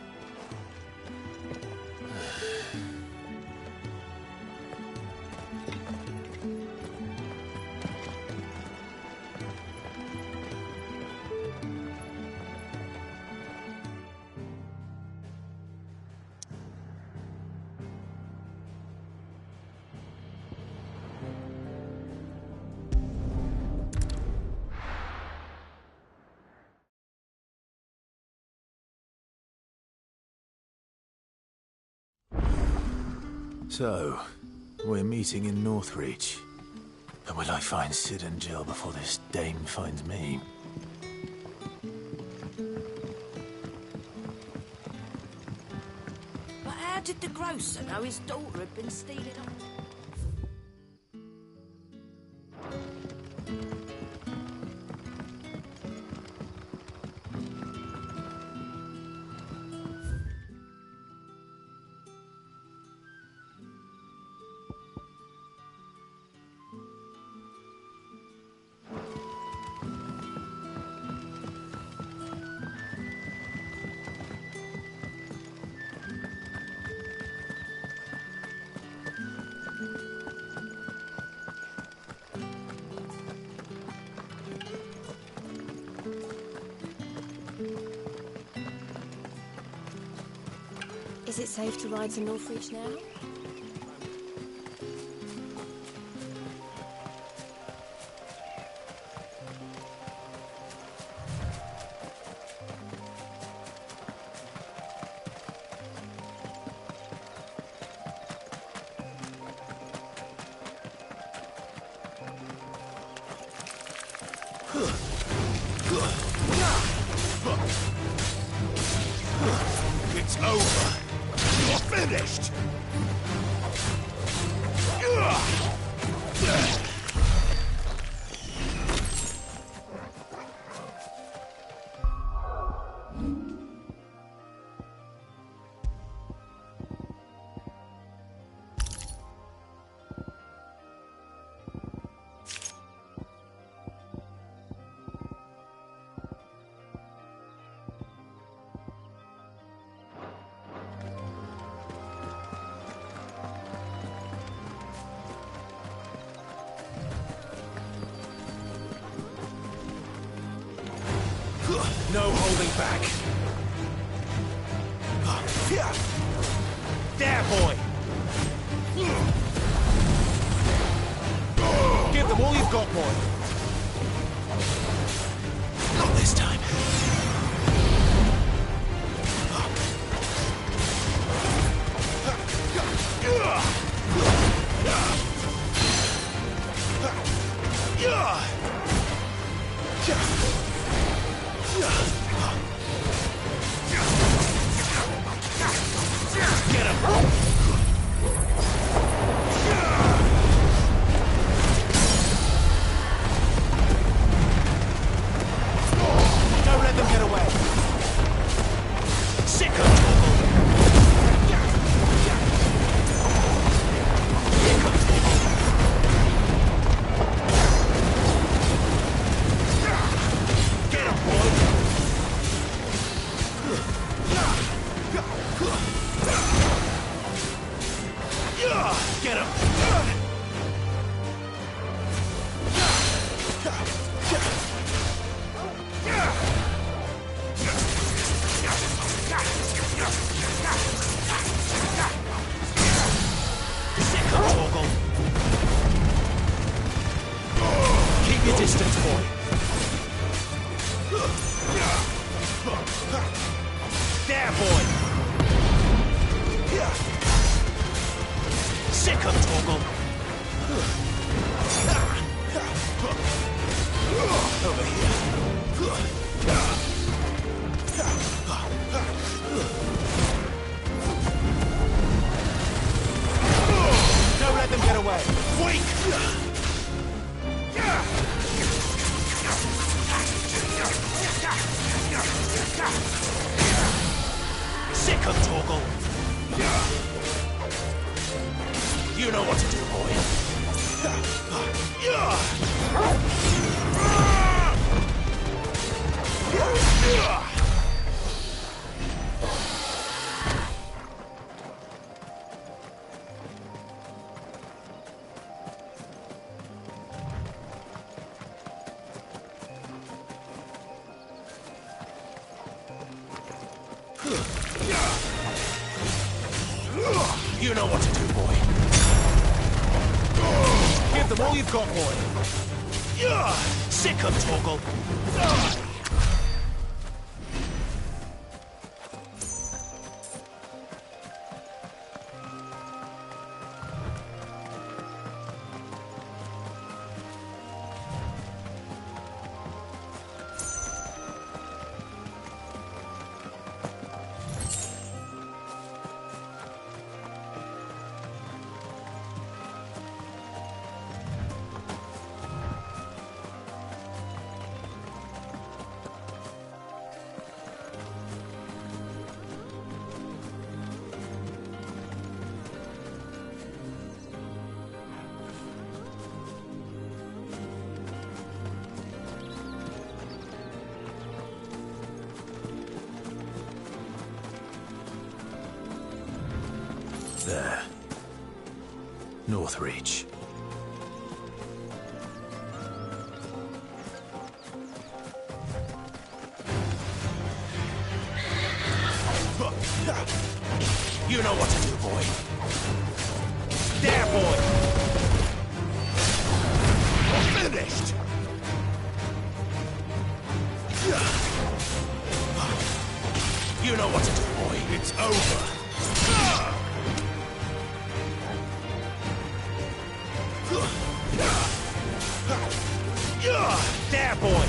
So, we're meeting in Northreach. And will I find Sid and Jill before this dame finds me? But how did the grocer know his daughter had been stealing up? Is it safe to ride to Northreach now? It's over. You're finished! No holding back. There, boy. Give them all you've got, boy. Not this time. Get him! Don't let them get away. Sicko! Get him, boy! Get him! Keep your distance, boy. There, boy. Sick of Torgal. Over here. Don't let them get away. Weak. Sick of Torgal. You know what to do, boy. You know what to do, boy. Give them all you've got, boy. Sick 'em, Torgal. There. Northreach. You know what to do, boy. There, boy! Finished! You know what to do, boy. It's over. There, boy!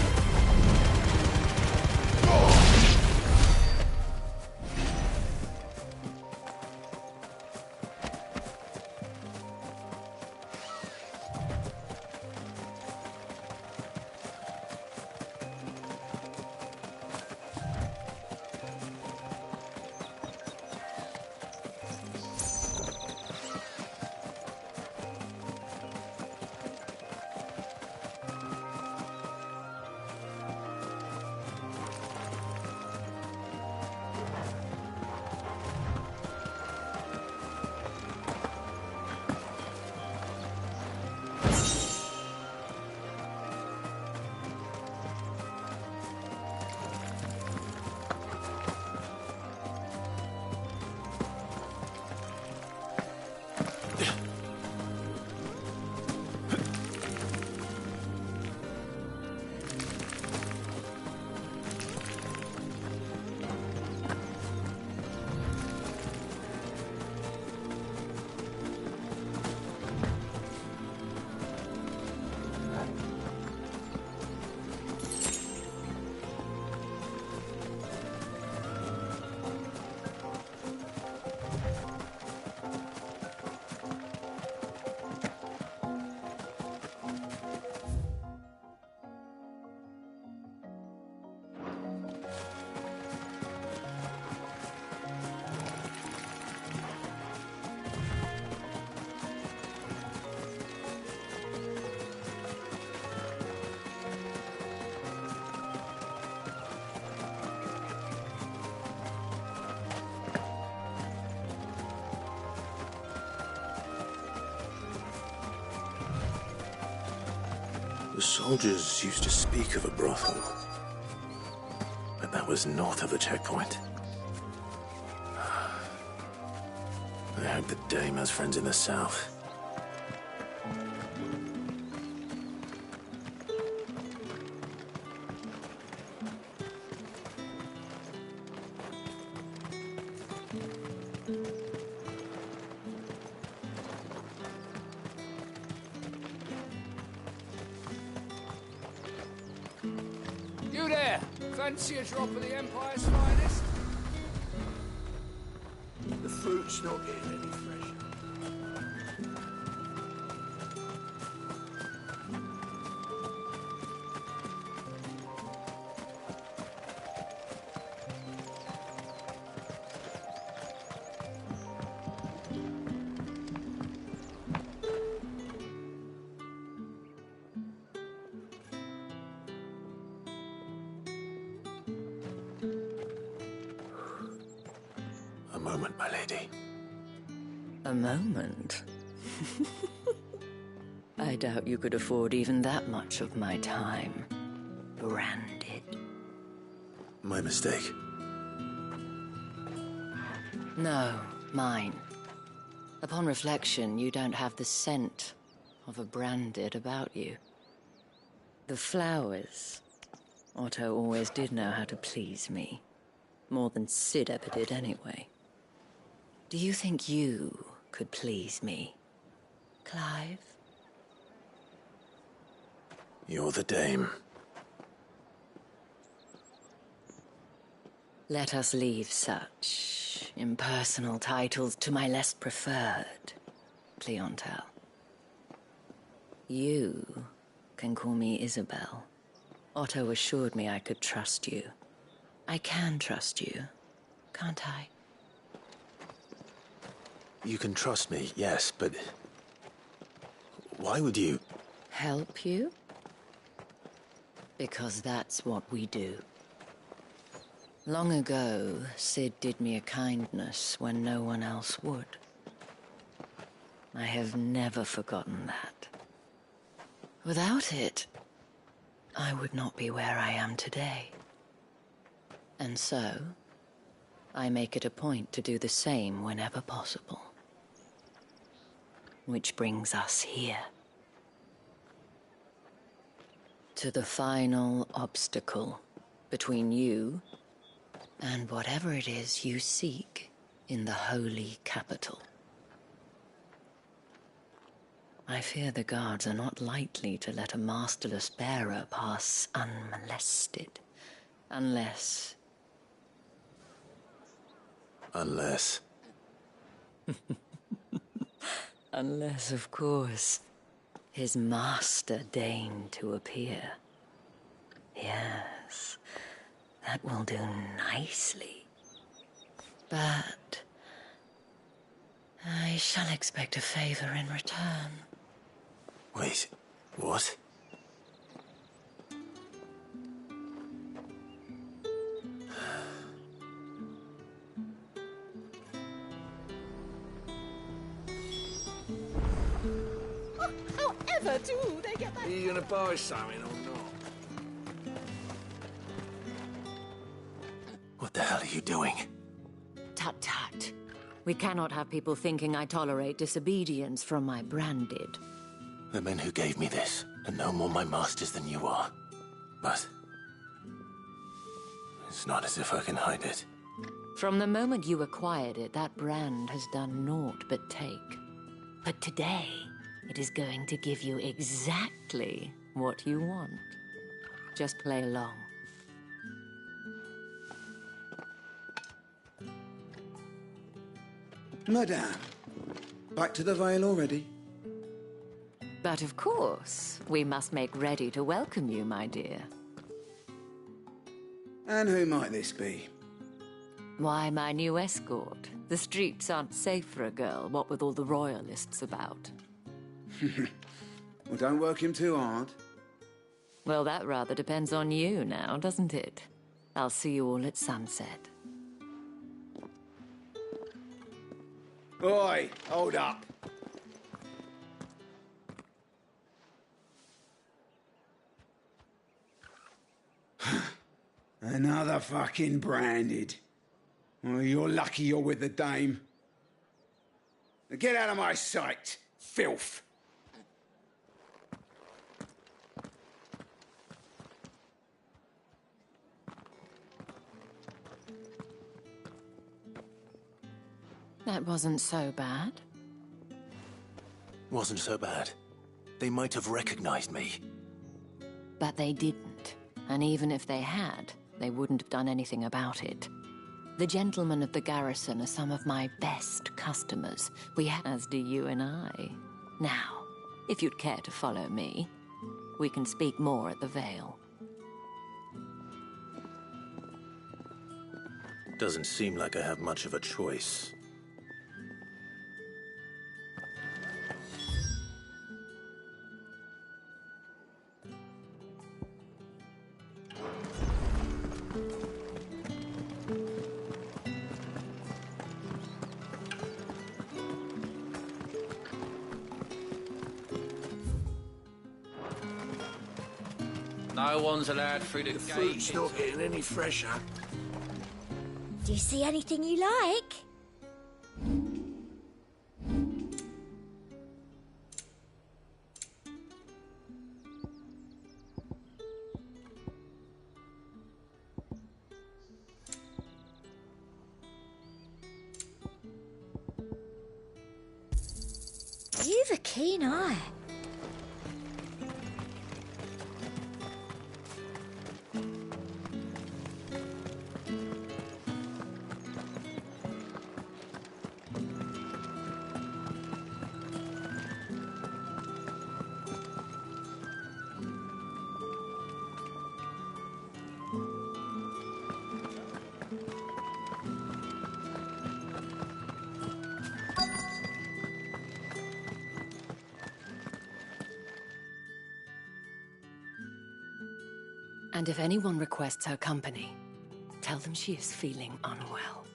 The soldiers used to speak of a brothel, but that was north of the checkpoint. I hope the dame has friends in the south. You there! Fancy a drop of the Empire's finest? The fruit's not getting any fresher. A moment, my lady. A moment? I doubt you could afford even that much of my time. Branded. My mistake. No, mine. Upon reflection, you don't have the scent of a branded about you. The flowers. Otto always did know how to please me. More than Sid ever did anyway. Do you think you could please me, Clive? You're the dame. Let us leave such impersonal titles to my less preferred clientele. You can call me Isabel. Otto assured me I could trust you. I can trust you, can't I? You can trust me, yes, but... why would you... Help you? Because that's what we do. Long ago, Sid did me a kindness when no one else would. I have never forgotten that. Without it, I would not be where I am today. And so, I make it a point to do the same whenever possible. Which brings us here. To the final obstacle between you and whatever it is you seek in the holy capital. I fear the guards are not likely to let a masterless bearer pass unmolested, unless... Unless... Unless, of course, his master deigned to appear. Yes, that will do nicely. But I shall expect a favor in return. Wait, what? However do they get that? Are you gonna buy something or not? What the hell are you doing? Tut tut. We cannot have people thinking I tolerate disobedience from my branded. The men who gave me this are no more my masters than you are. But... it's not as if I can hide it. From the moment you acquired it, that brand has done naught but take. But today, it is going to give you exactly what you want. Just play along. Madame, back to the Vale already? But of course, we must make ready to welcome you, my dear. And who might this be? Why, my new escort. The streets aren't safe for a girl, what with all the royalists about. Well, don't work him too hard. Well, that rather depends on you now, doesn't it? I'll see you all at sunset. Oi, hold up. Another fucking branded. Well, you're lucky you're with the dame. Now get out of my sight, filth. That wasn't so bad. Wasn't so bad. They might have recognized me. But they didn't. And even if they had, they wouldn't have done anything about it. The gentlemen of the garrison are some of my best customers. As do you and I. Now, if you'd care to follow me, we can speak more at the Vale. Doesn't seem like I have much of a choice. No one's allowed through the gate. Fruit's not getting any fresher. Do you see anything you like? keen eye. And if anyone requests her company, tell them she is feeling unwell.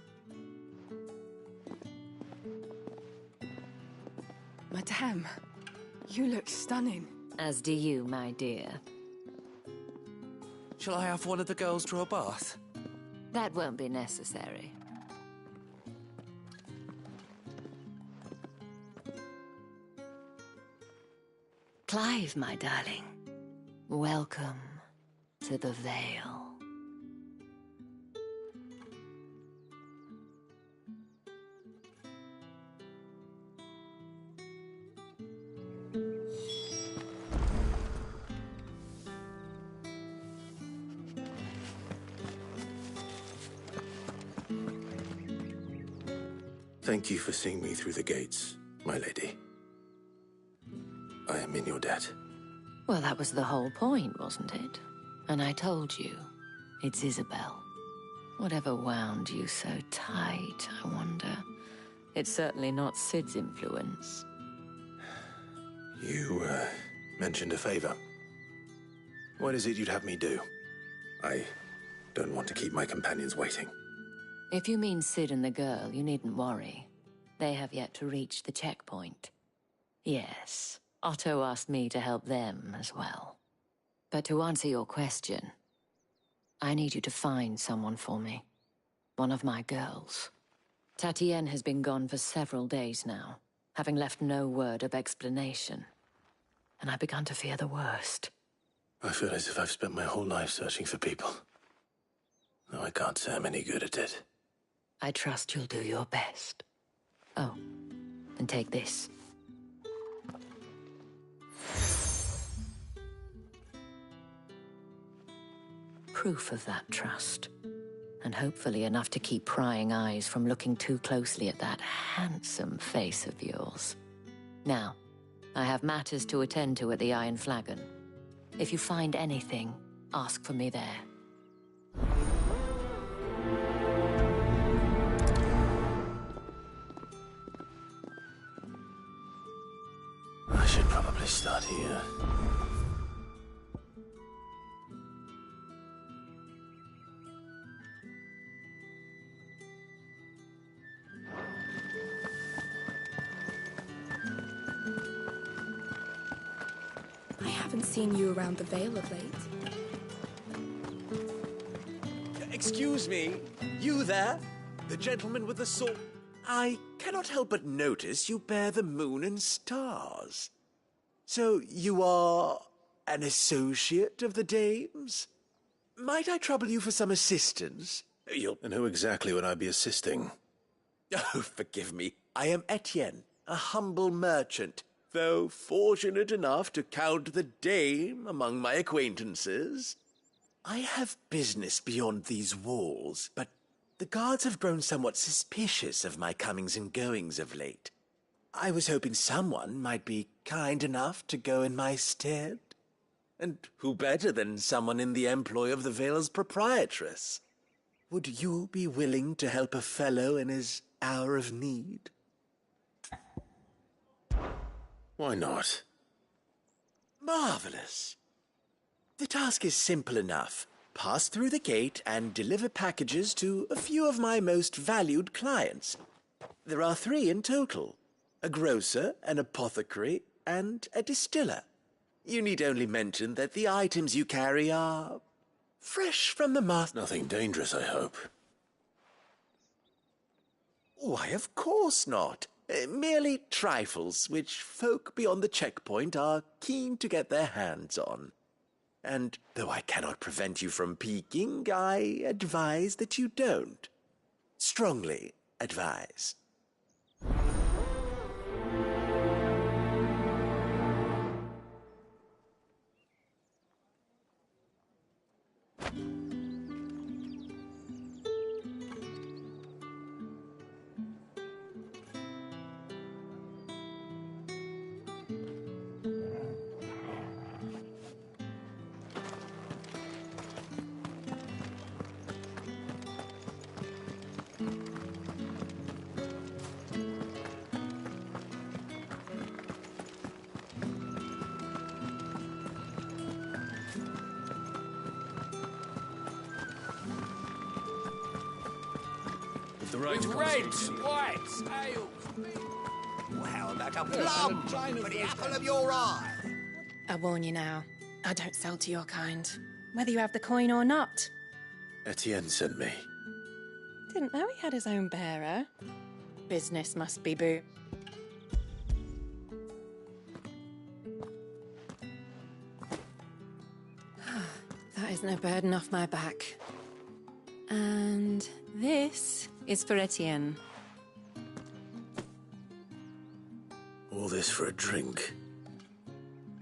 Madame, you look stunning. As do you, my dear. Shall I have one of the girls draw a bath? That won't be necessary. Clive, my darling. Welcome to the Vale. Thank you for seeing me through the gates, my lady. I am in your debt. Well, that was the whole point, wasn't it? And I told you, it's Isabel. Whatever wound you so tight, I wonder. It's certainly not Sid's influence. You, mentioned a favor. What is it you'd have me do? I don't want to keep my companions waiting. If you mean Sid and the girl, you needn't worry. They have yet to reach the checkpoint. Yes, Otto asked me to help them as well. But to answer your question, I need you to find someone for me. One of my girls. Tatienne has been gone for several days now, having left no word of explanation. And I began to fear the worst. I feel as if I've spent my whole life searching for people. Though I can't say I'm any good at it. I trust you'll do your best. Oh, and take this. Proof of that trust. And hopefully enough to keep prying eyes from looking too closely at that handsome face of yours. Now, I have matters to attend to at the Iron Flagon. If you find anything, ask for me there. I should probably start here. I haven't seen you around the Vale of late. Excuse me, you there? The gentleman with the sword? I cannot help but notice you bear the moon and stars. So you are an associate of the dames? Might I trouble you for some assistance? And who exactly would I be assisting? Oh, forgive me. I am Etienne, a humble merchant, though fortunate enough to count the dame among my acquaintances. I have business beyond these walls, but the guards have grown somewhat suspicious of my comings and goings of late. I was hoping someone might be kind enough to go in my stead. And who better than someone in the employ of the Vale's proprietress? Would you be willing to help a fellow in his hour of need? Why not? Marvelous. The task is simple enough. Pass through the gate and deliver packages to a few of my most valued clients. There are 3 in total. A grocer, an apothecary, and a distiller. You need only mention that the items you carry are fresh from the master. Nothing dangerous, I hope. Why, of course not. Merely trifles which folk beyond the checkpoint are keen to get their hands on. And though I cannot prevent you from peeking, I advise that you don't. Strongly advise. with the right With reds, whites, ales. Well, like a plum for the apple of your eye. I warn you now, I don't sell to your kind, whether you have the coin or not. Etienne sent me. Didn't know he had his own bearer. Business must be boo. That is no burden off my back. And this is for Etienne. All this for a drink.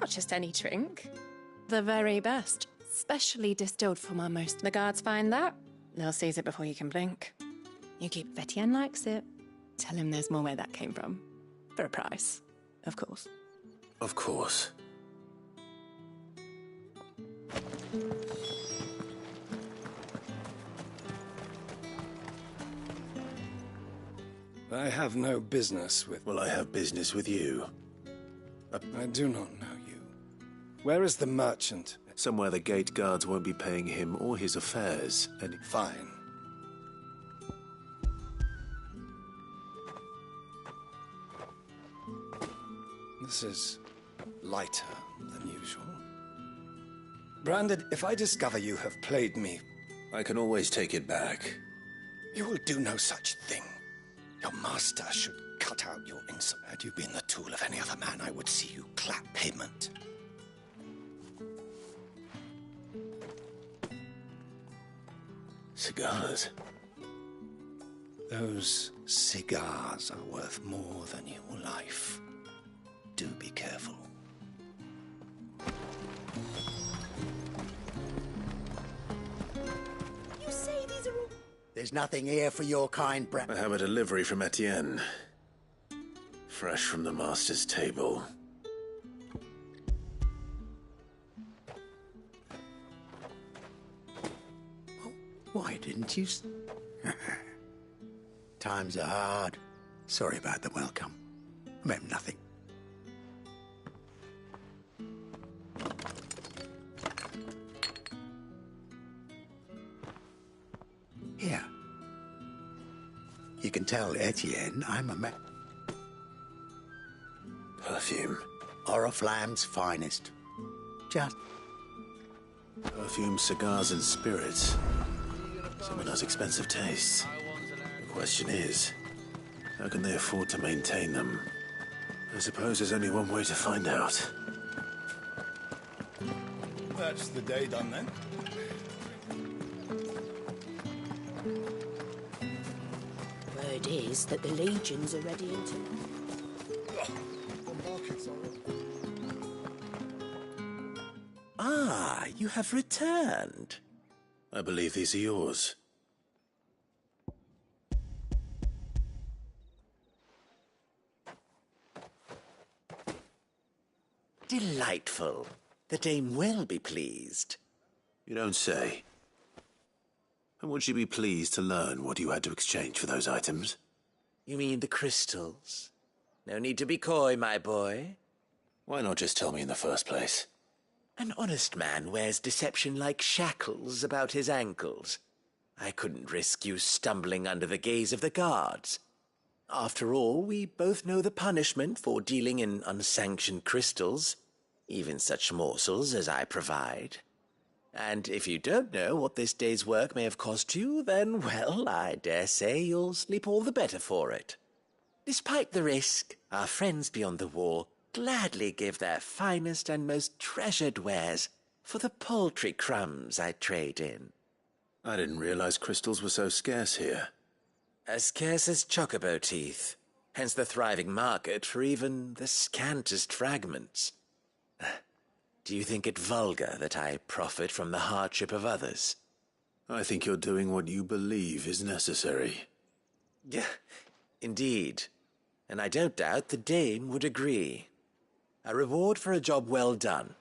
Not just any drink. The very best. Specially distilled from our most. The guards find that, they'll seize it before you can blink. You keep if Etienne likes it. Tell him there's more where that came from. For a price, of course. Of course. I have no business with... Well, I have business with you. I do not know you. Where is the merchant? Somewhere the gate guards won't be paying him or his affairs any... Fine. This is lighter than usual. Branded, if I discover you have played me... I can always take it back. You will do no such thing. Your master should cut out your insult. Had you been the tool of any other man, I would see you clap payment. Cigars. Those cigars are worth more than your life. Do be careful. You say these are all... There's nothing here for your kind, I have a delivery from Etienne. Fresh from the master's table. Why didn't you... Times are hard. Sorry about the welcome. I meant nothing. Here. You can tell Etienne I'm a Perfume. Oriflamme's finest. Just... Perfume, cigars, and spirits. Someone has expensive tastes. The question is, how can they afford to maintain them? I suppose there's only one way to find out. That's the day done then. Word is that the legions are ready into... Ah, you have returned. I believe these are yours. Delightful. The dame will be pleased. You don't say. And would she be pleased to learn what you had to exchange for those items? You mean the crystals? No need to be coy, my boy. Why not just tell me in the first place? An honest man wears deception like shackles about his ankles. I couldn't risk you stumbling under the gaze of the guards. After all, we both know the punishment for dealing in unsanctioned crystals, even such morsels as I provide. And if you don't know what this day's work may have cost you, then, well, I dare say you'll sleep all the better for it. Despite the risk, our friends beyond the wall gladly give their finest and most treasured wares for the paltry crumbs I trade in. I didn't realize crystals were so scarce here. As scarce as chocobo teeth, hence the thriving market for even the scantest fragments. Do you think it vulgar that I profit from the hardship of others? I think you're doing what you believe is necessary. Yeah, indeed. And I don't doubt the dame would agree. A reward for a job well done.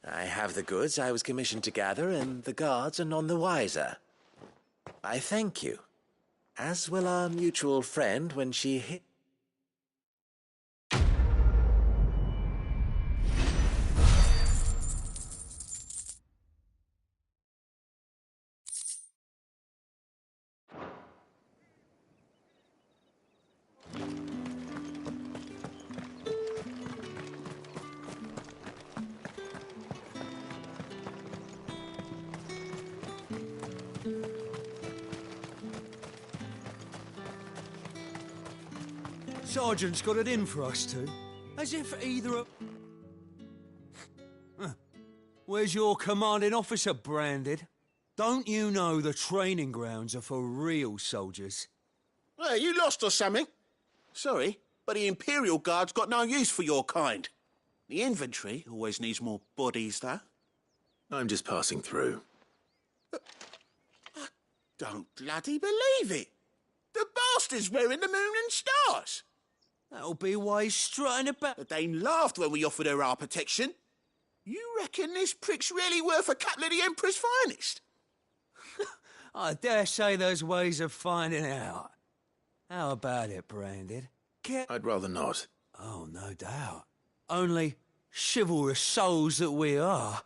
I have the goods I was commissioned to gather, and the guards are none the wiser. I thank you, as will our mutual friend when she hit... Sergeant's got it in for us two. As if either of... Where's your commanding officer, Branded? Don't you know the training grounds are for real soldiers? Hey, you lost or something? Sorry, but the Imperial Guard's got no use for your kind. The infantry always needs more bodies, though. I'm just passing through. I don't bloody believe it. The bastard's wearing the moon and stars. That'll be why he's strutting about. The Dane laughed when we offered her our protection. You reckon this prick's really worth a couple of the Emperor's finest? I dare say there's ways of finding out. How about it, Branded? I'd rather not. Oh, no doubt. Only, chivalrous souls that we are,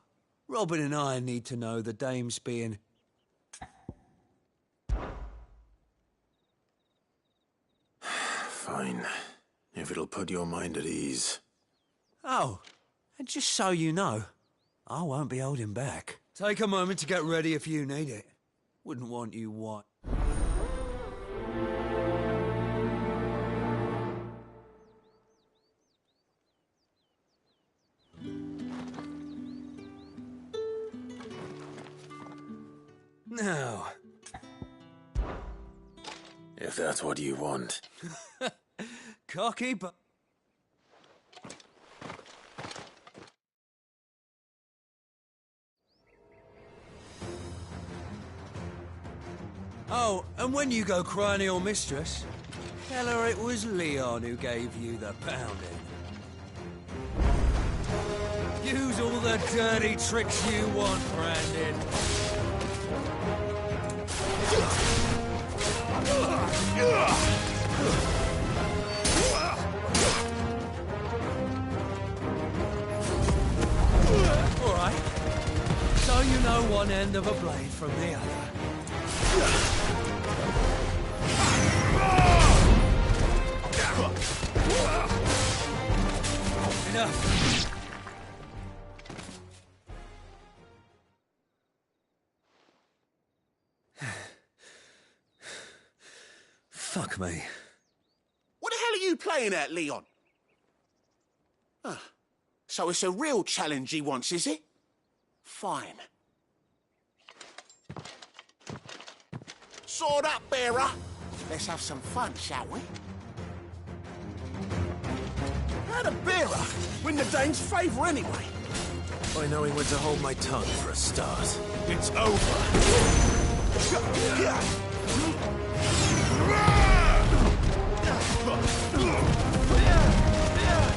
Robin and I need to know the dame's being... Fine. If it'll put your mind at ease. Oh, and just so you know, I won't be holding back. Take a moment to get ready if you need it. Wouldn't want you what? Now. If that's what you want. Cocky, but... Oh, and when you go crying to your mistress, tell her it was Leon who gave you the pounding. Use all the dirty tricks you want, Brandon. All right. So you know one end of a blade from the other. Enough. Fuck me. What the hell are you playing at, Leon? So it's a real challenge he wants, is it? Fine. Sword up, bearer. Let's have some fun, shall we? How'd a bearer win the Dane's favour anyway? By knowing when to hold my tongue for a start. It's over.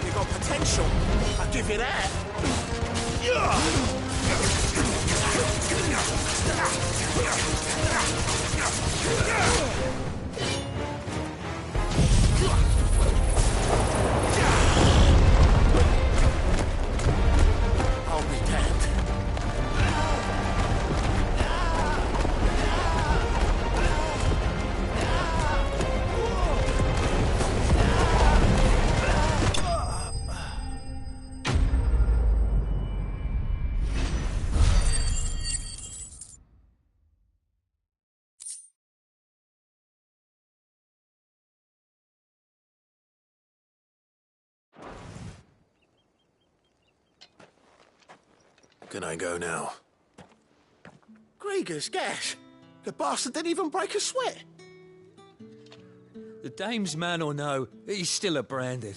You got potential. I'll give you that. I'll be damned. Can I go now? Grieger's gas. The bastard didn't even break a sweat. The dame's man or no, he's still a Branded.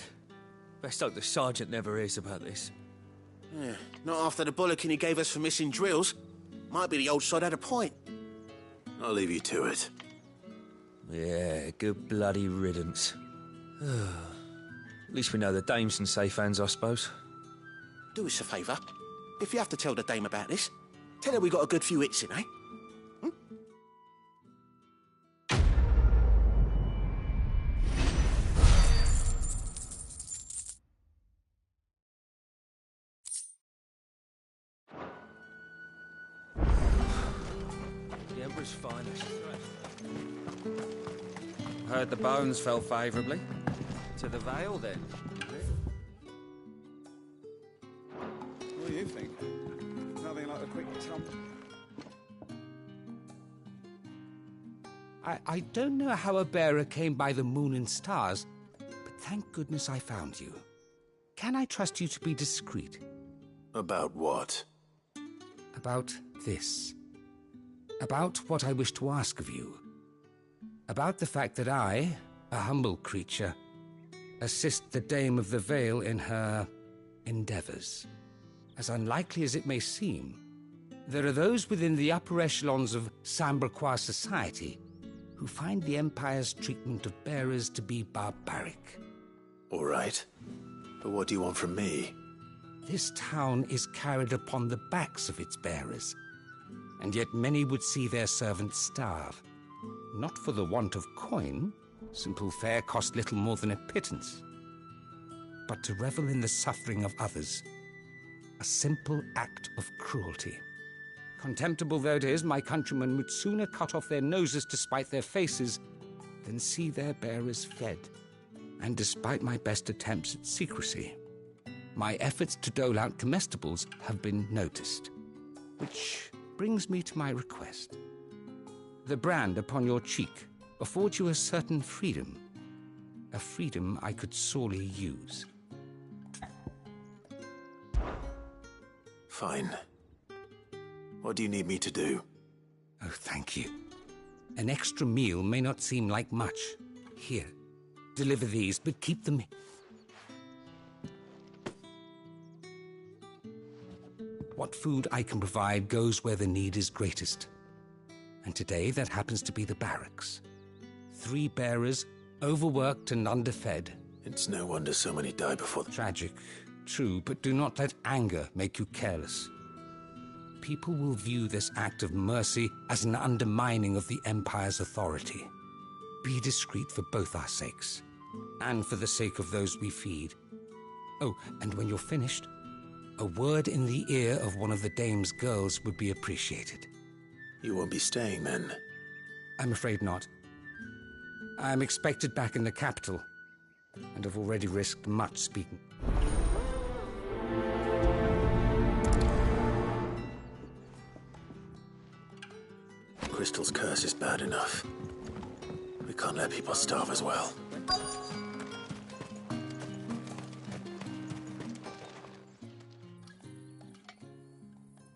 Best hope the sergeant never hears about this. Yeah, not after the bollocking he gave us for missing drills. Might be the old sod had a point. I'll leave you to it. Yeah, good bloody riddance. At least we know the dame's in safe hands, I suppose. Do us a favour. If you have to tell the dame about this, tell her we got a good few hits in, eh? The Emperor's finest. Heard the bones fell favourably. To the Vale, then. What do you think? Nothing like a quick tump. I don't know how a bearer came by the moon and stars, but Thank goodness I found you. Can I trust you to be discreet? About what? About this. About what I wish to ask of you. About the fact that I, a humble creature, assist the Dame of the Vale in her endeavors. As unlikely as it may seem, there are those within the upper echelons of Samberquois society who find the Empire's treatment of bearers to be barbaric. All right. But what do you want from me? This town is carried upon the backs of its bearers, and yet many would see their servants starve. Not for the want of coin, simple fare cost little more than a pittance, but to revel in the suffering of others, a simple act of cruelty. Contemptible though it is, my countrymen would sooner cut off their noses to spite their faces than see their bearers fed. And despite my best attempts at secrecy, my efforts to dole out comestibles have been noticed. Which brings me to my request. The brand upon your cheek affords you a certain freedom. A freedom I could sorely use. Fine. What do you need me to do? Oh, thank you. An extra meal may not seem like much. Here, deliver these, but keep them. What food I can provide goes where the need is greatest. And today, that happens to be the barracks. 3 bearers, overworked and underfed. It's no wonder so many die before the... Tragic, true, but do not let anger make you careless. People will view this act of mercy as an undermining of the Empire's authority. Be discreet for both our sakes, and for the sake of those we feed. Oh, and when you're finished, a word in the ear of one of the Dame's girls would be appreciated. You won't be staying, then? I'm afraid not. I'm expected back in the capital, and have already risked much speaking. Crystal's curse is bad enough. We can't let people starve as well.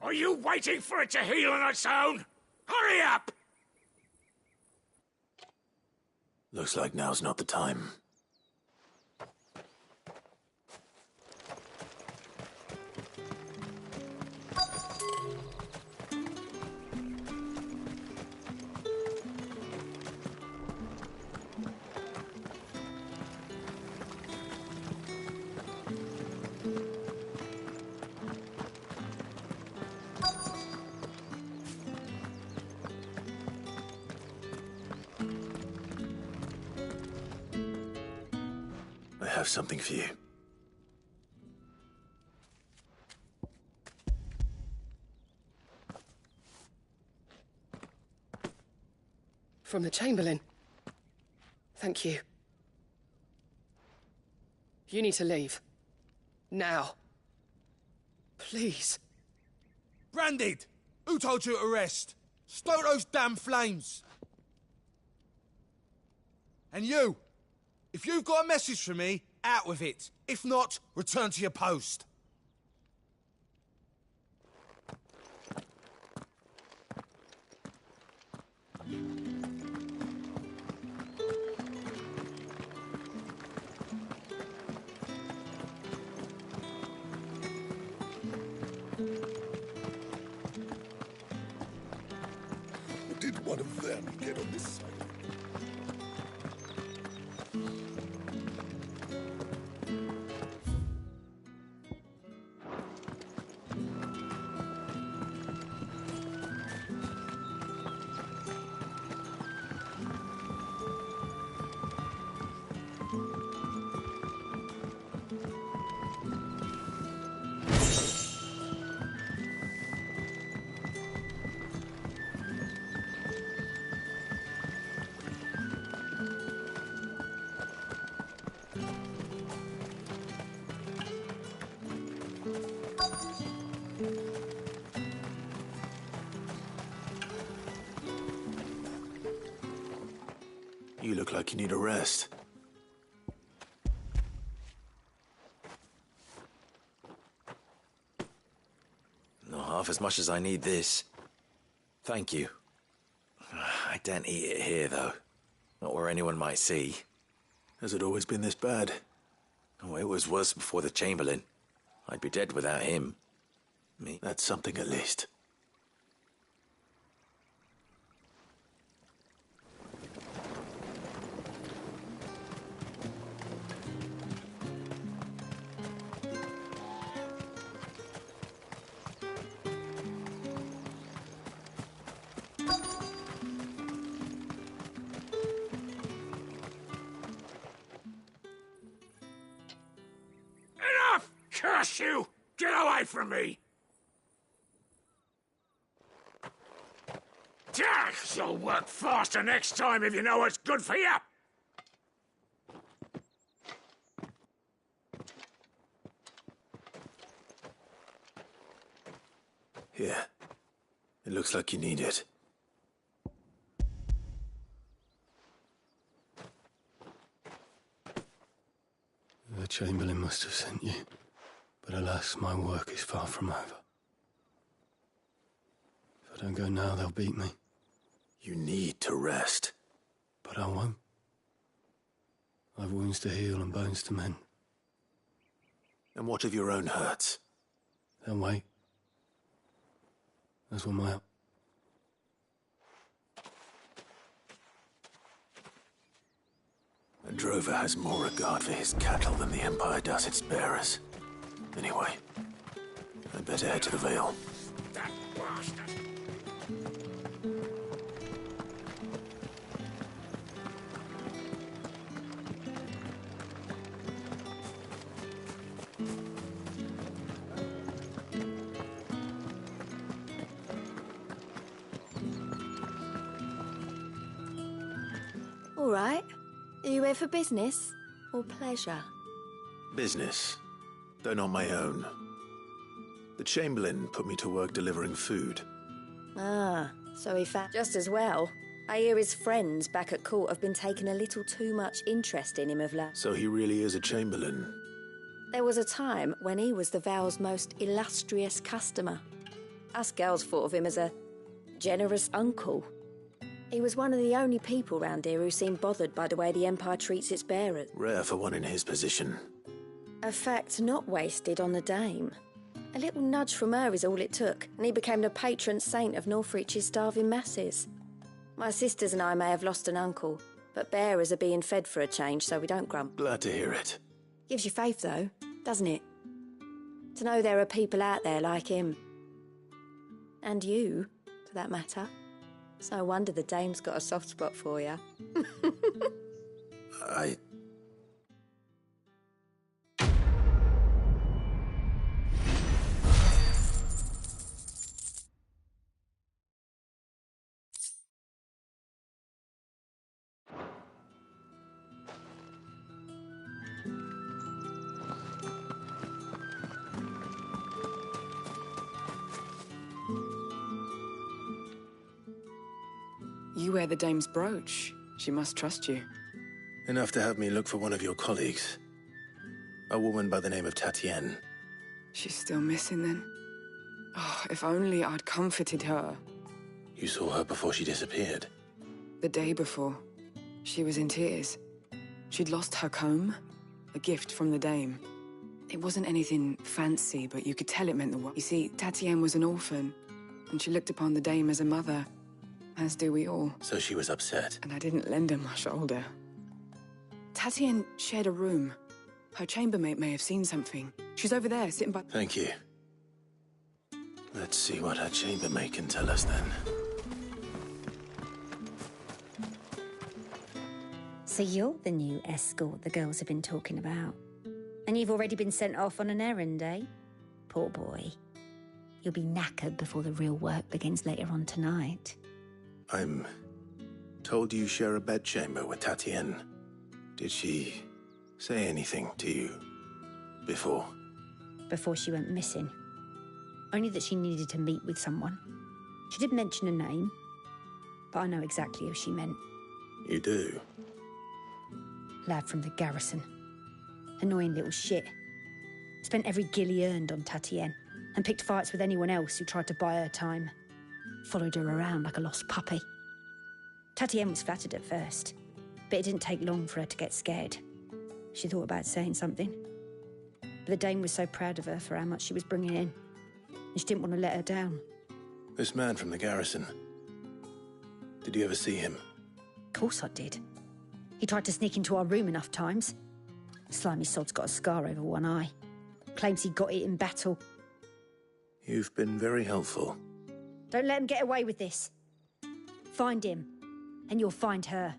Are you waiting for it to heal on its own? Hurry up! Looks like now's not the time. I have something for you. From the Chamberlain. Thank you. You need to leave. Now. Please. Branded! Who told you to rest? Stoke those damn flames! And you! If you've got a message for me, out with it. If not, return to your post. Did one of them get on this side? You look like you need a rest. half as much as I need this. Thank you. I daren't eat it here, though. Not where anyone might see. Has it always been this bad? Oh, it was worse before the Chamberlain. I'd be dead without him. Me. That's something at least. Enough! Curse you! Get away from me! You'll work faster next time if you know what's good for you! Here. It looks like you need it. The Chamberlain must have sent you. But alas, my work is far from over. If I don't go now, they'll beat me. You need to rest. But I won't. I've wounds to heal and bones to mend. And what of your own hurts? They'll wait. As will my... A drover has more regard for his cattle than the Empire does its bearers. Anyway, I'd better head to the Vale. That bastard! All right. Are you here for business or pleasure? Business, though not my own. The Chamberlain put me to work delivering food. Ah, so he found... Just as well. I hear his friends back at court have been taking a little too much interest in him of late. So he really is a Chamberlain? There was a time when he was the Vale's most illustrious customer. Us girls thought of him as a generous uncle. He was one of the only people round here who seemed bothered by the way the Empire treats its bearers. Rare for one in his position. A fact not wasted on the Dame. A little nudge from her is all it took, and he became the patron saint of Northreach's starving masses. My sisters and I may have lost an uncle, but bearers are being fed for a change, so we don't grumble. Glad to hear it. Gives you faith, though, doesn't it? To know there are people out there like him. And you, for that matter. It's no wonder the Dame's got a soft spot for you. You wear the Dame's brooch. She must trust you. Enough to have me look for one of your colleagues. A woman by the name of Tatienne. She's still missing then. Oh, if only I'd comforted her. You saw her before she disappeared? The day before. She was in tears. She'd lost her comb, a gift from the Dame. It wasn't anything fancy, but you could tell it meant the world. You see, Tatienne was an orphan, and she looked upon the Dame as a mother. As do we all. So she was upset. And I didn't lend her my shoulder. Tatienne shared a room. Her chambermaid may have seen something. She's over there, sitting by... Thank you. Let's see what her chambermaid can tell us then. So you're the new escort the girls have been talking about. And you've already been sent off on an errand, eh? Poor boy. You'll be knackered before the real work begins later on tonight. I'm told you share a bedchamber with Tatienne. Did she say anything to you before? Before she went missing. Only that she needed to meet with someone. She did mention a name, but I know exactly who she meant. You do? Lad from the garrison. Annoying little shit. Spent every guil he earned on Tatienne. and picked fights with anyone else who tried to buy her time. Followed her around like a lost puppy. Tatienne was flattered at first, but it didn't take long for her to get scared. She thought about saying something, but the Dame was so proud of her for how much she was bringing in, and she didn't want to let her down. This man from the garrison. Did you ever see him? Of course I did. He tried to sneak into our room enough times. Slimy sod's got a scar over one eye. Claims he got it in battle. You've been very helpful. Don't let him get away with this. Find him, and you'll find her.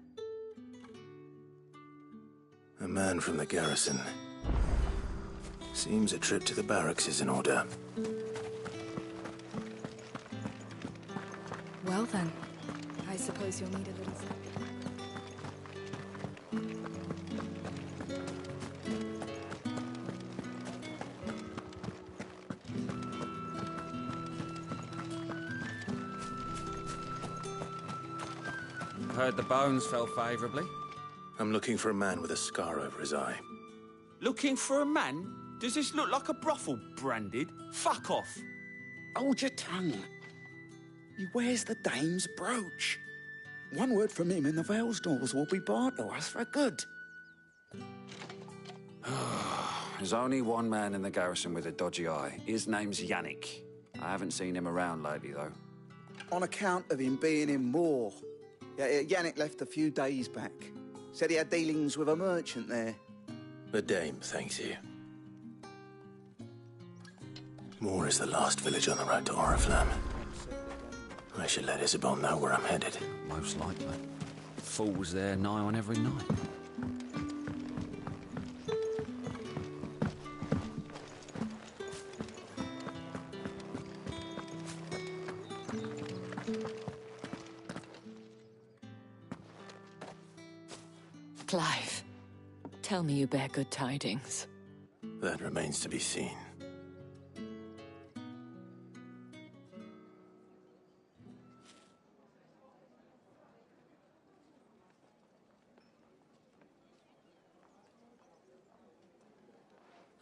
A man from the garrison. Seems a trip to the barracks is in order. Well then, I suppose you'll need a little sleep. Heard the bones fell favourably. I'm looking for a man with a scar over his eye. Looking for a man? Does this look like a brothel, Branded? Fuck off. Hold your tongue. He wears the Dame's brooch. One word from him and the Vale's doors will be barred to us for good. There's only one man in the garrison with a dodgy eye. His name's Yannick. I haven't seen him around lately, though. On account of him being in Moor. Yeah, Yannick left a few days back. Said he had dealings with a merchant there. The Dame thanks you. Moor is the last village on the road to Oriflamme. I should let Isabel know where I'm headed. Most likely. Fools there nigh on every night. Clive, tell me you bear good tidings. That remains to be seen.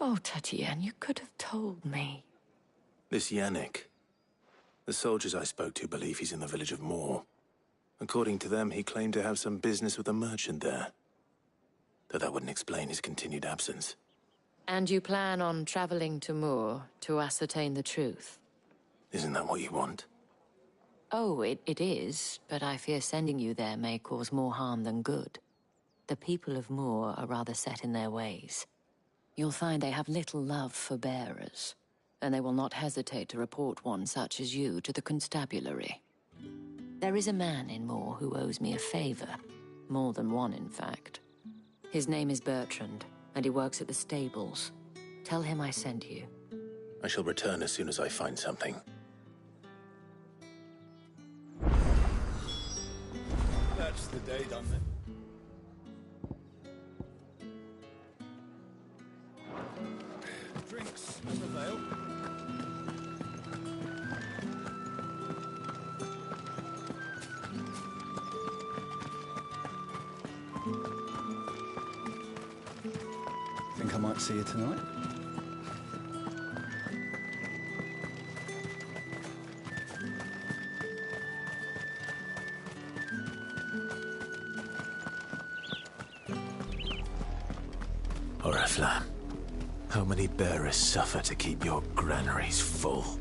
Oh, Tatienne, you could have told me. This Yannick. The soldiers I spoke to believe he's in the village of Moor. According to them, he claimed to have some business with a merchant there. Though that wouldn't explain his continued absence. And you plan on traveling to Moor to ascertain the truth? Isn't that what you want? Oh, it is, but I fear sending you there may cause more harm than good. The people of Moor are rather set in their ways. You'll find they have little love for bearers, and they will not hesitate to report one such as you to the constabulary. There is a man in Moor who owes me a favor. More than one, in fact. His name is Bertrand, and he works at the stables. Tell him I sent you. I shall return as soon as I find something. That's the day done then. Drinks in the Vale. Think I might see you tonight? Oriflamme, how many bearers suffer to keep your granaries full?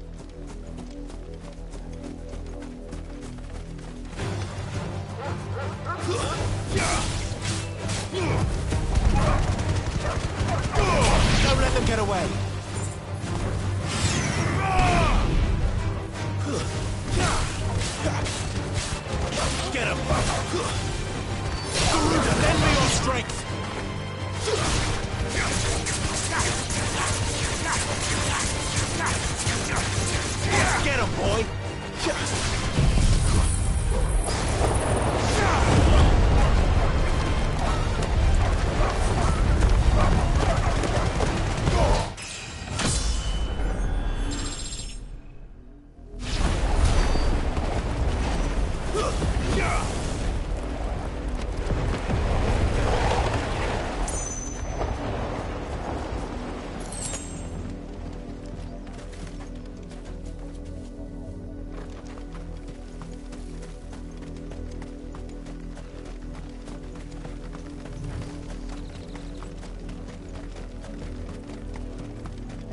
Don't let them get away! Get him! Garuda, lend me your strength! Get him, boy!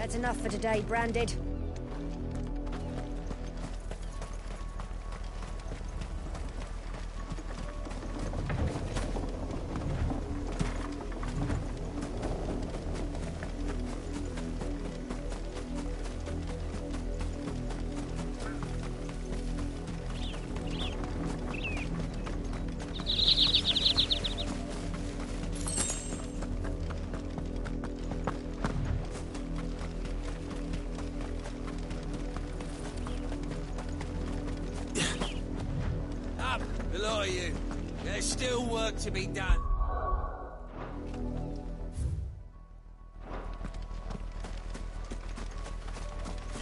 That's enough for today, Branded. Below you. There's still work to be done.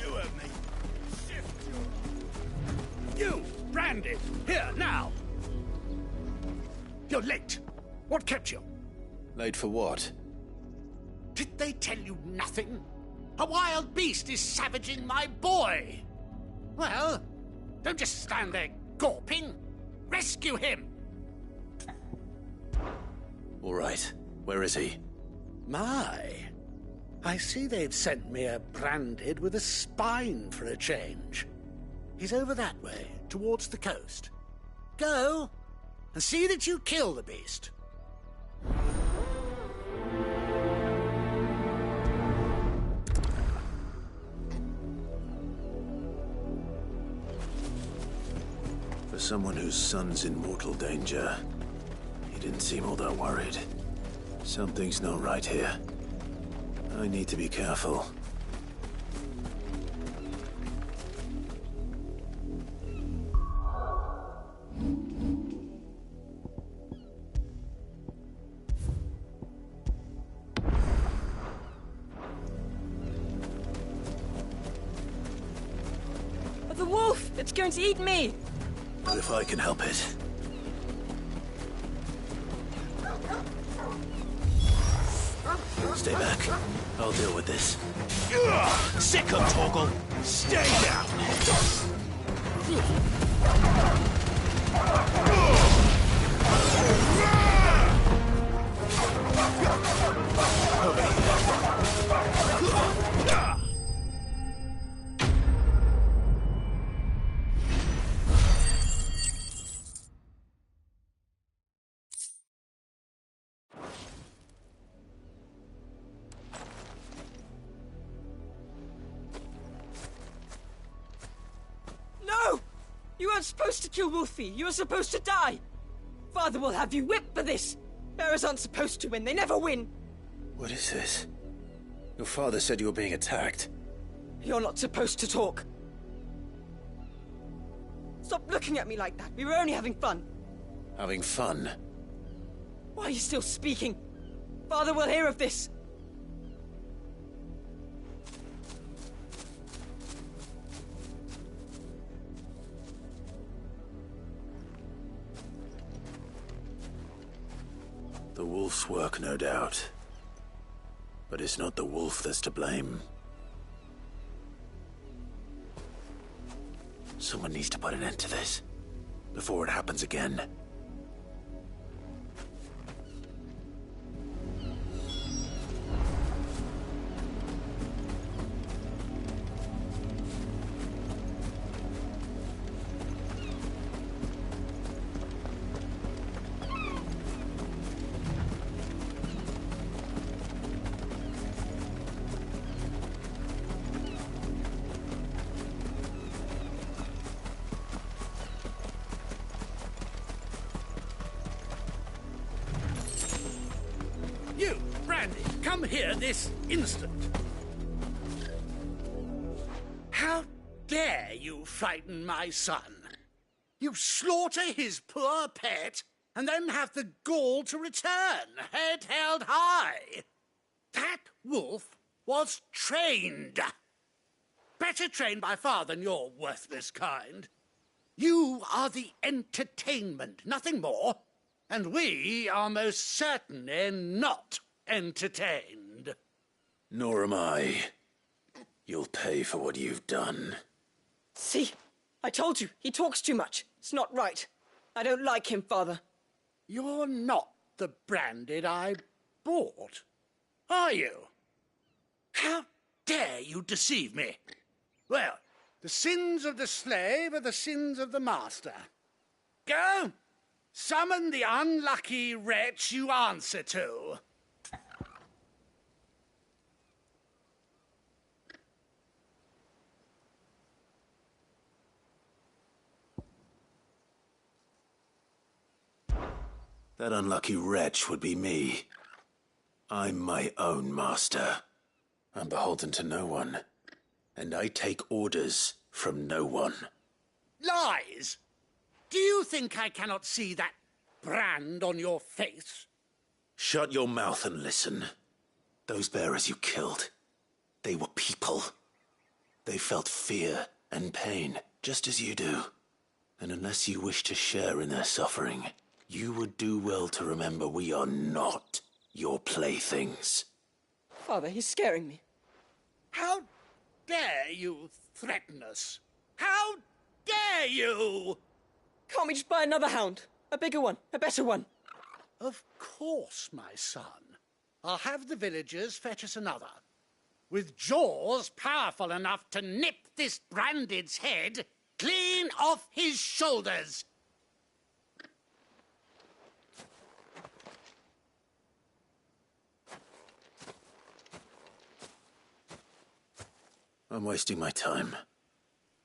You heard me. Shift You, Branded, here, now. You're late. What kept you? Late for what? Did they tell you nothing? A wild beast is savaging my boy. Well, don't just stand there gawping. Rescue him! All right. Where is he? My. I see they've sent me a Branded with a spine for a change. He's over that way, towards the coast. Go, and see that you kill the beast. For someone whose son's in mortal danger, he didn't seem all that worried. Something's not right here. I need to be careful. The wolf! It's going to eat me! But if I can help it. Stay back. I'll deal with this. Sick of Torgal! Stay down! No! You weren't supposed to kill Wolfie. You were supposed to die. Father will have you whipped for this. Bearers aren't supposed to win. They never win. What is this? Your father said you were being attacked. You're not supposed to talk. Stop looking at me like that. We were only having fun. Having fun? Why are you still speaking? Father will hear of this. The wolf's work, no doubt. But it's not the wolf that's to blame. Someone needs to put an end to this, before it happens again. You, Brandy, come here this instant. How dare you frighten my son? You slaughter his poor pet, and then have the gall to return, head held high. That wolf was trained. Better trained by far than your worthless kind. You are the entertainment, nothing more. And we are most certainly not entertained. Nor am I. You'll pay for what you've done. See? I told you, he talks too much. It's not right. I don't like him, Father. You're not the Branded I bought, are you? How dare you deceive me? Well, the sins of the slave are the sins of the master. Go, summon the unlucky wretch you answer to. That unlucky wretch would be me. I'm my own master. I'm beholden to no one. And I take orders from no one. Lies! Do you think I cannot see that brand on your face? Shut your mouth and listen. Those bearers you killed, they were people. They felt fear and pain, just as you do. And unless you wish to share in their suffering, you would do well to remember we are not your playthings. Father, he's scaring me. How dare you threaten us? How dare you? Can't we just buy another hound? A bigger one, a better one. Of course, my son. I'll have the villagers fetch us another. With jaws powerful enough to nip this branded's head clean off his shoulders. I'm wasting my time.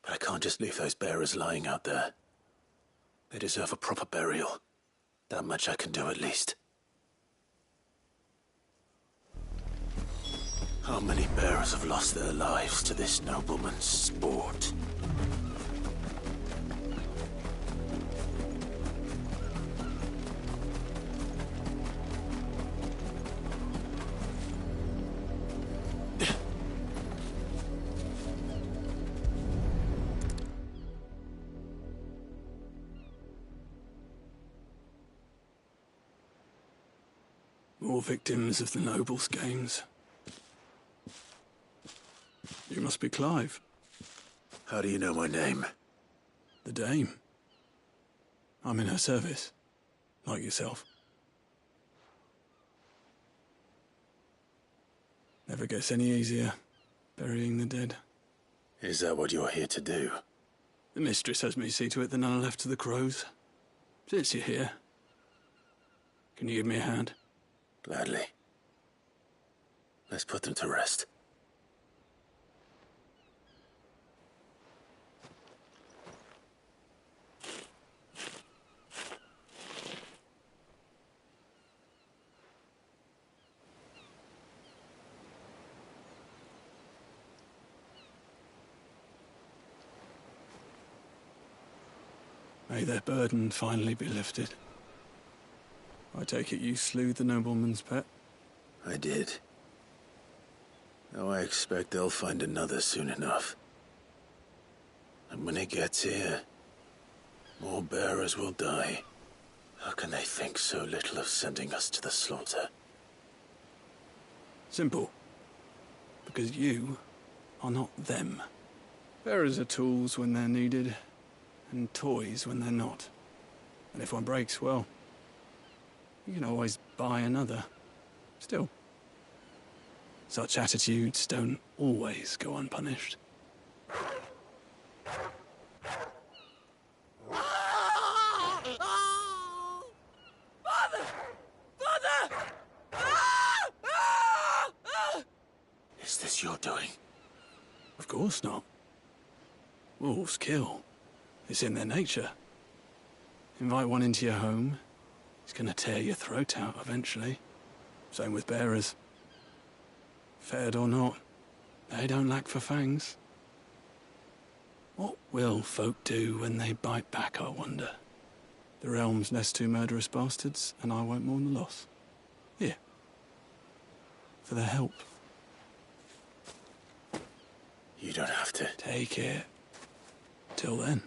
But I can't just leave those bearers lying out there. They deserve a proper burial. That much I can do at least. How many bearers have lost their lives to this nobleman's sport? More victims of the nobles' games. You must be Clive. How do you know my name? The Dame. I'm in her service, like yourself. Never gets any easier, burying the dead. Is that what you're here to do? The mistress has me see to it that none are left to the crows. Since you're here, can you give me a hand? Gladly. Let's put them to rest. May their burden finally be lifted. I take it you slew the nobleman's pet? I did. Now I expect they'll find another soon enough. And when it gets here, more bearers will die. How can they think so little of sending us to the slaughter? Simple. Because you are not them. Bearers are tools when they're needed, and toys when they're not. And if one breaks, well, you can always buy another. Still, such attitudes don't always go unpunished. Father! Father! Is this your doing? Of course not. Wolves kill. It's in their nature. Invite one into your home, he's gonna tear your throat out eventually. Same with bearers. Fed or not, they don't lack for fangs. What will folk do when they bite back, I wonder? The realm's less two murderous bastards, and I won't mourn the loss. Here. For their help. You don't have to. Take it. Till then.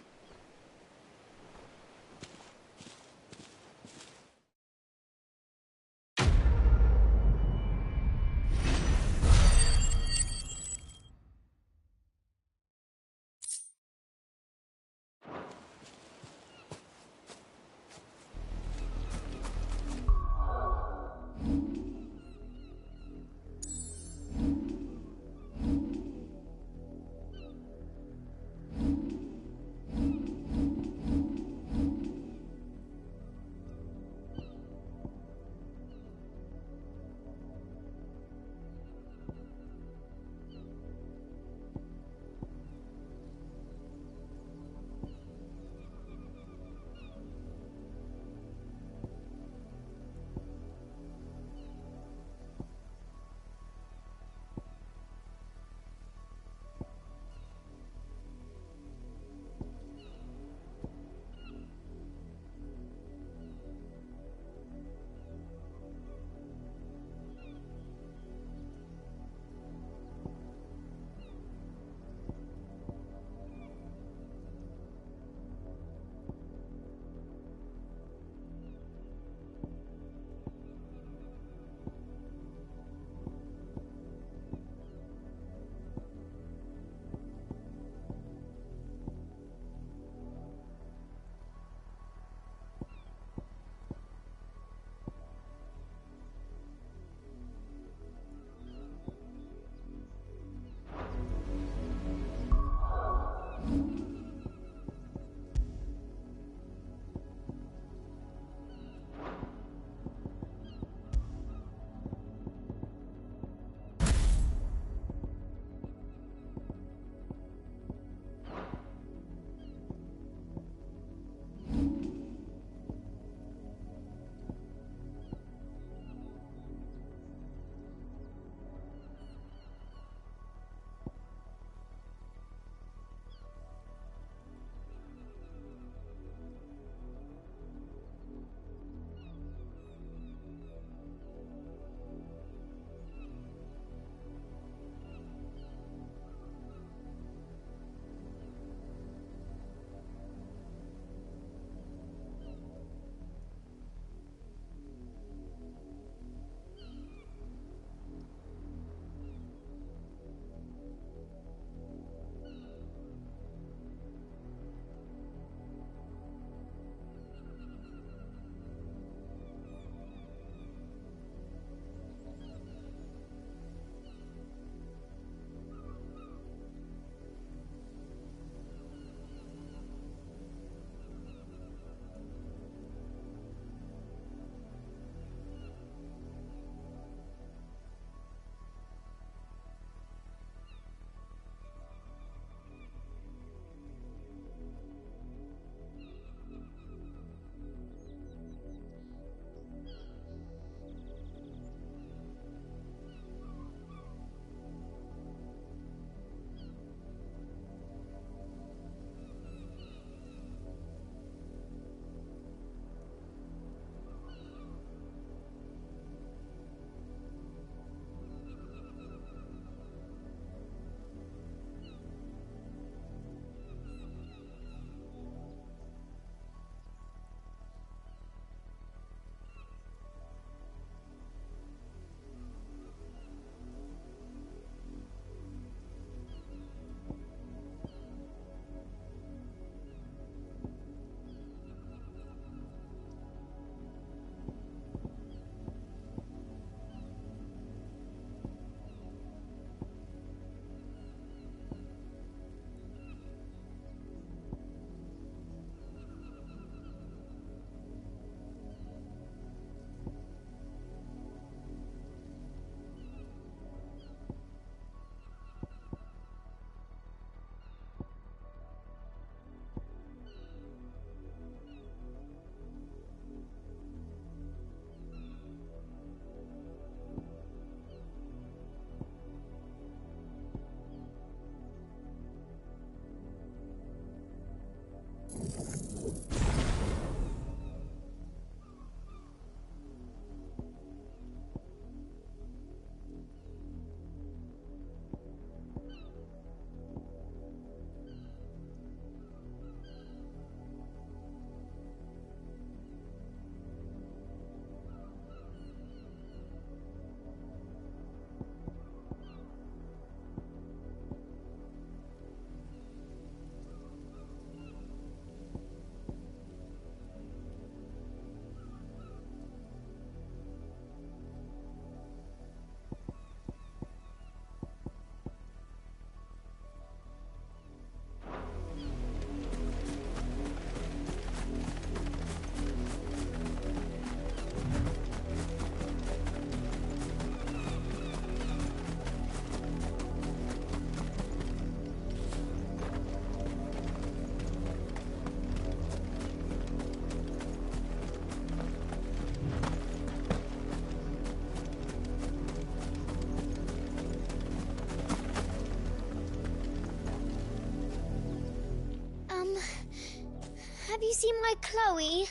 you seen my Chloe?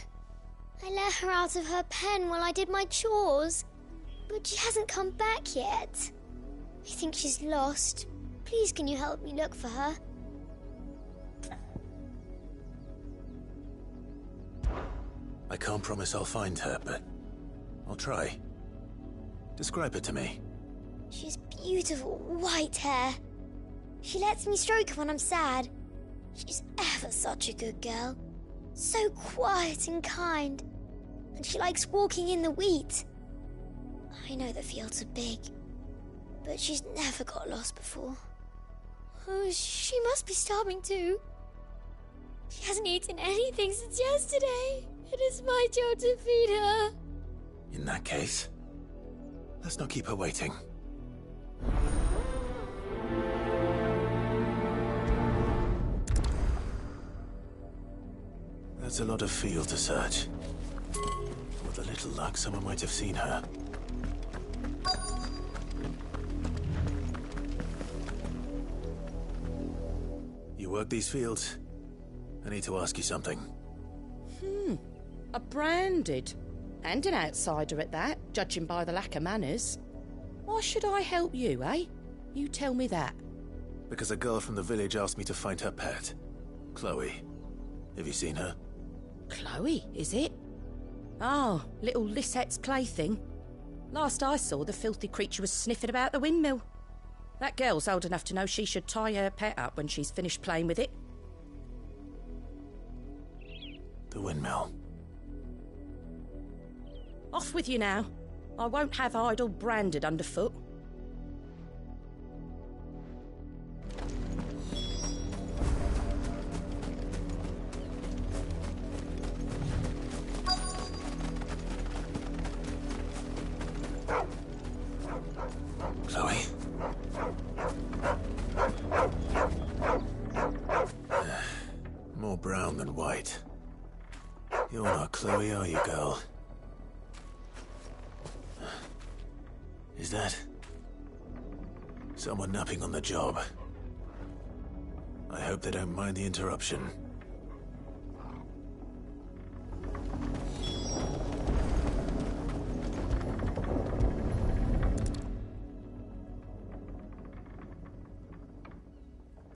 I let her out of her pen while I did my chores. But she hasn't come back yet. I think she's lost. Please, can you help me look for her? I can't promise I'll find her, but I'll try. Describe her to me. She has beautiful white hair. She lets me stroke her when I'm sad. She's ever such a good girl. So quiet and kind. And she likes walking in the wheat. I know the fields are big, but she's never got lost before. Oh, she must be starving too. She hasn't eaten anything since yesterday. It is my job to feed her. In that case, let's not keep her waiting. That's a lot of field to search. With a little luck, someone might have seen her. You work these fields? I need to ask you something. A branded. And an outsider at that, judging by the lack of manners. Why should I help you, eh? You tell me that. Because a girl from the village asked me to find her pet. Chloe. Have you seen her? Chloe, is it? Oh, little Lisette's plaything. Last I saw, the filthy creature was sniffing about the windmill. That girl's old enough to know she should tie her pet up when she's finished playing with it. The windmill. Off with you now. I won't have idle branded underfoot. Chloe? More brown than white. You're not Chloe, are you, girl? Is that someone napping on the job? I hope they don't mind the interruption.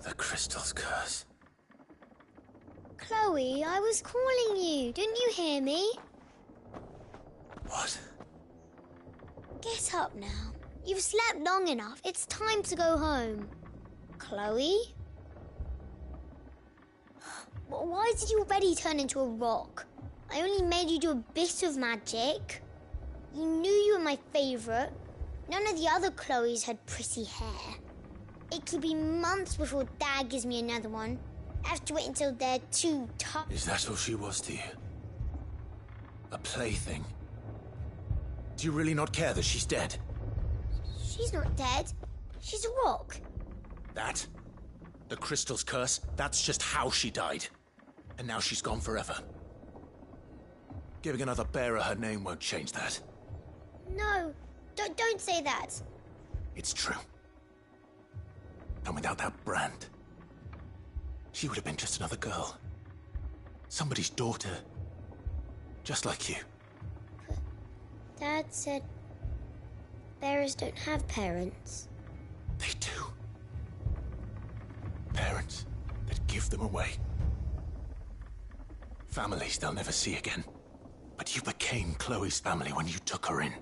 The crystal's curse. Chloe, I was calling you. Didn't you hear me? What? Get up now. You've slept long enough. It's time to go home. Chloe? Why did you already turn into a rock? I only made you do a bit of magic. You knew you were my favourite. None of the other Chloes had pretty hair. It could be months before Dad gives me another one. I have to wait until they're too tough. Is that all she was to you? A plaything? Do you really not care that she's dead? She's not dead. She's a rock. That? The crystal's curse? That's just how she died. And now she's gone forever. Giving another bearer her name won't change that. No, don't say that. It's true. And without that brand, she would have been just another girl. Somebody's daughter. Just like you. Dad said bearers don't have parents. They do. Parents that give them away. Families they'll never see again. But you became Chloe's family when you took her in.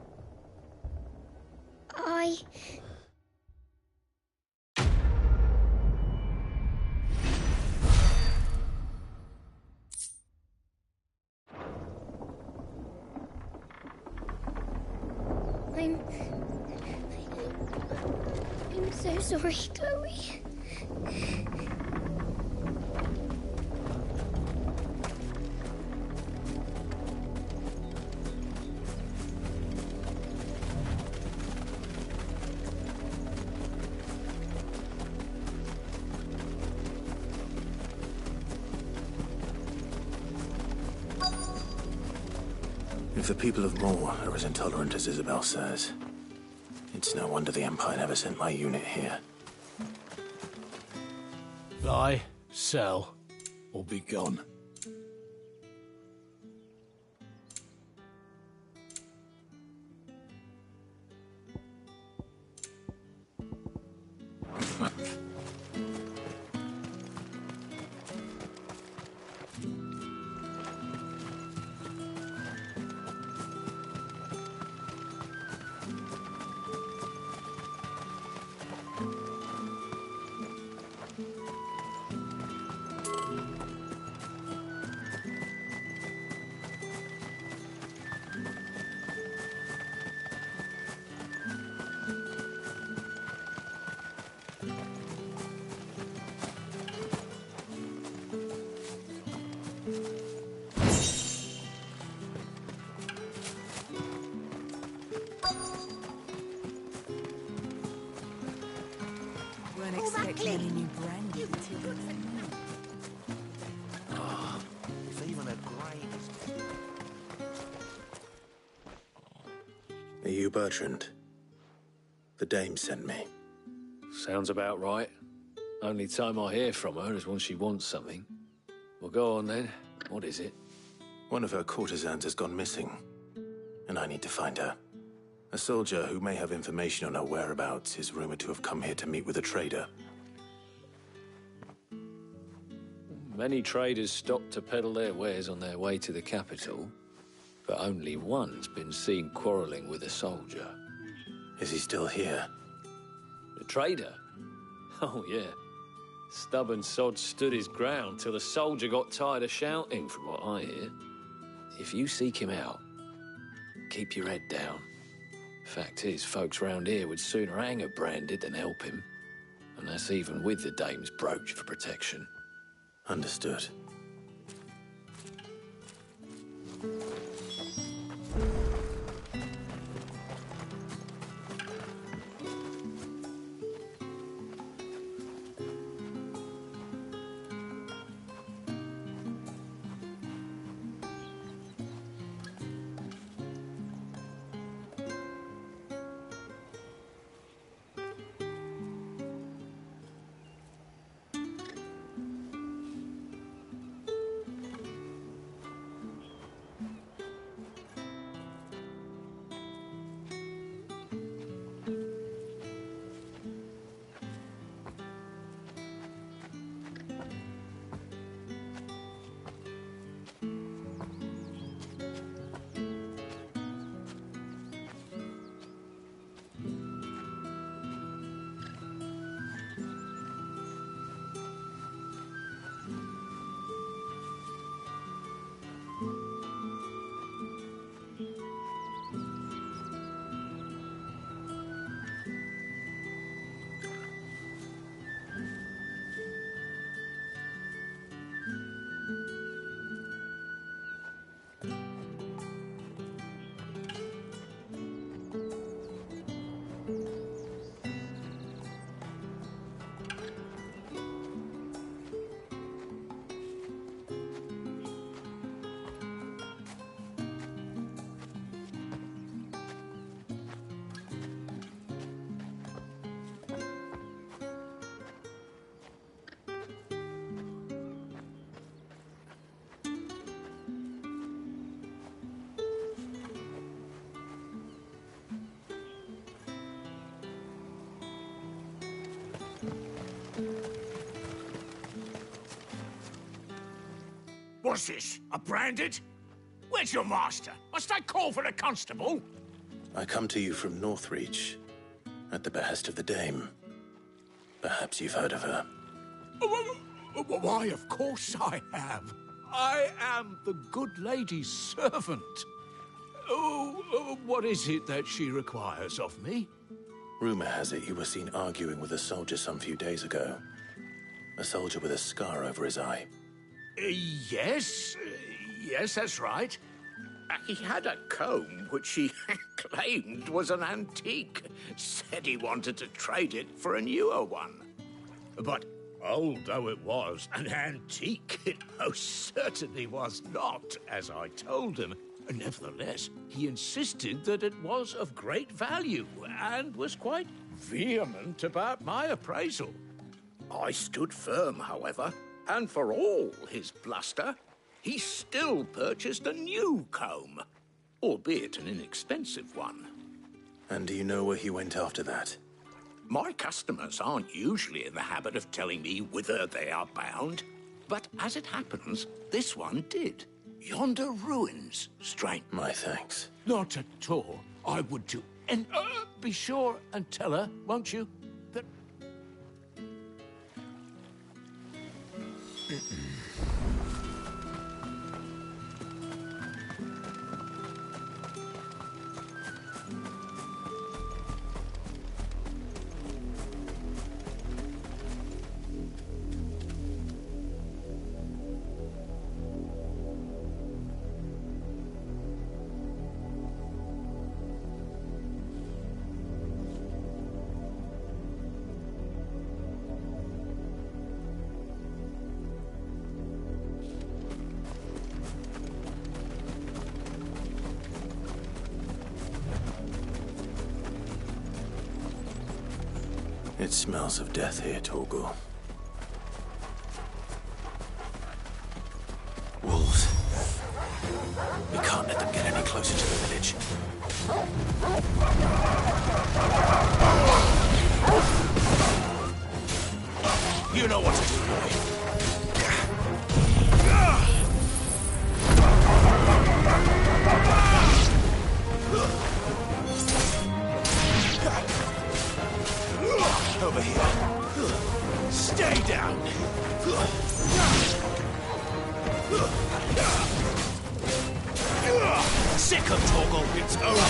I'm so sorry, Chloe. If the people of Moor are as intolerant as Isabel says, it's no wonder the Empire never sent my unit here. Buy, sell, or be gone. Weren't expecting any new brandy until It's even a grain. Are you Bertrand? The dame sent me. Sounds about right. Only time I hear from her is when she wants something. Well, go on then. What is it? One of her courtesans has gone missing, and I need to find her. A soldier who may have information on her whereabouts is rumored to have come here to meet with a trader. Many traders stop to peddle their wares on their way to the capital, but only one's been seen quarrelling with a soldier. Is he still here? The trader? Oh, yeah. Stubborn sod stood his ground till the soldier got tired of shouting, from what I hear. If you seek him out, keep your head down. Fact is, folks round here would sooner hang a branded than help him. And that's even with the dame's brooch for protection. Understood. What's this? A branded? Where's your master? Must I call for the constable? I come to you from Northreach, at the behest of the dame. Perhaps you've heard of her. Why, of course I have. I am the good lady's servant. What is it that she requires of me? Rumor has it you were seen arguing with a soldier some few days ago. A soldier with a scar over his eye. Yes, that's right. He had a comb which he claimed was an antique. Said he wanted to trade it for a newer one. But old though it was, an antique it most certainly was not, as I told him. Nevertheless, he insisted that it was of great value and was quite vehement about my appraisal. I stood firm, however, and for all his bluster, he still purchased a new comb, albeit an inexpensive one. And do you know where he went after that? My customers aren't usually in the habit of telling me whither they are bound, but as it happens, this one did. Yonder ruins, strange. My thanks. Not at all. I would do. And be sure and tell her, won't you, that... It smells of death here, Torgal. Wolves. We can't let them get any closer to the village. You know what to do, boy. Over here. Stay down. Sick of Torgal, it's over.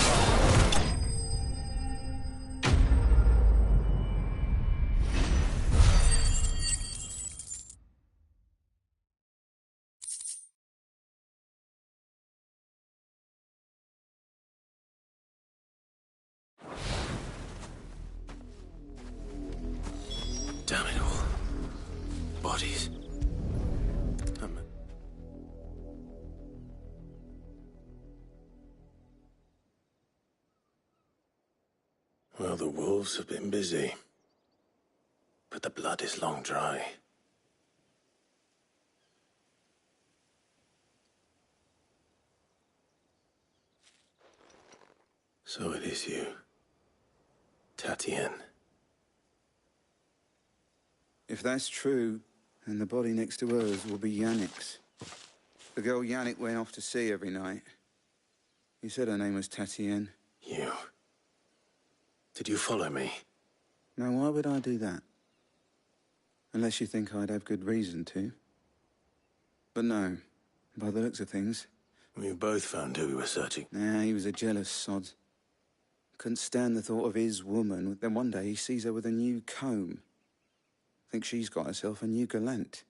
Damn it all. Bodies. Well, the wolves have been busy. But the blood is long dry. So it is you, Tatienne. If that's true, then the body next to hers will be Yannick's. The girl Yannick went off to see every night. You said her name was Tatienne. You. Did you follow me? Now, why would I do that? Unless you think I'd have good reason to. But no, by the looks of things... We both found who we were searching. Nah, he was a jealous sod. Couldn't stand the thought of his woman. Then one day he sees her with a new comb. Thinks she's got herself a new gallant.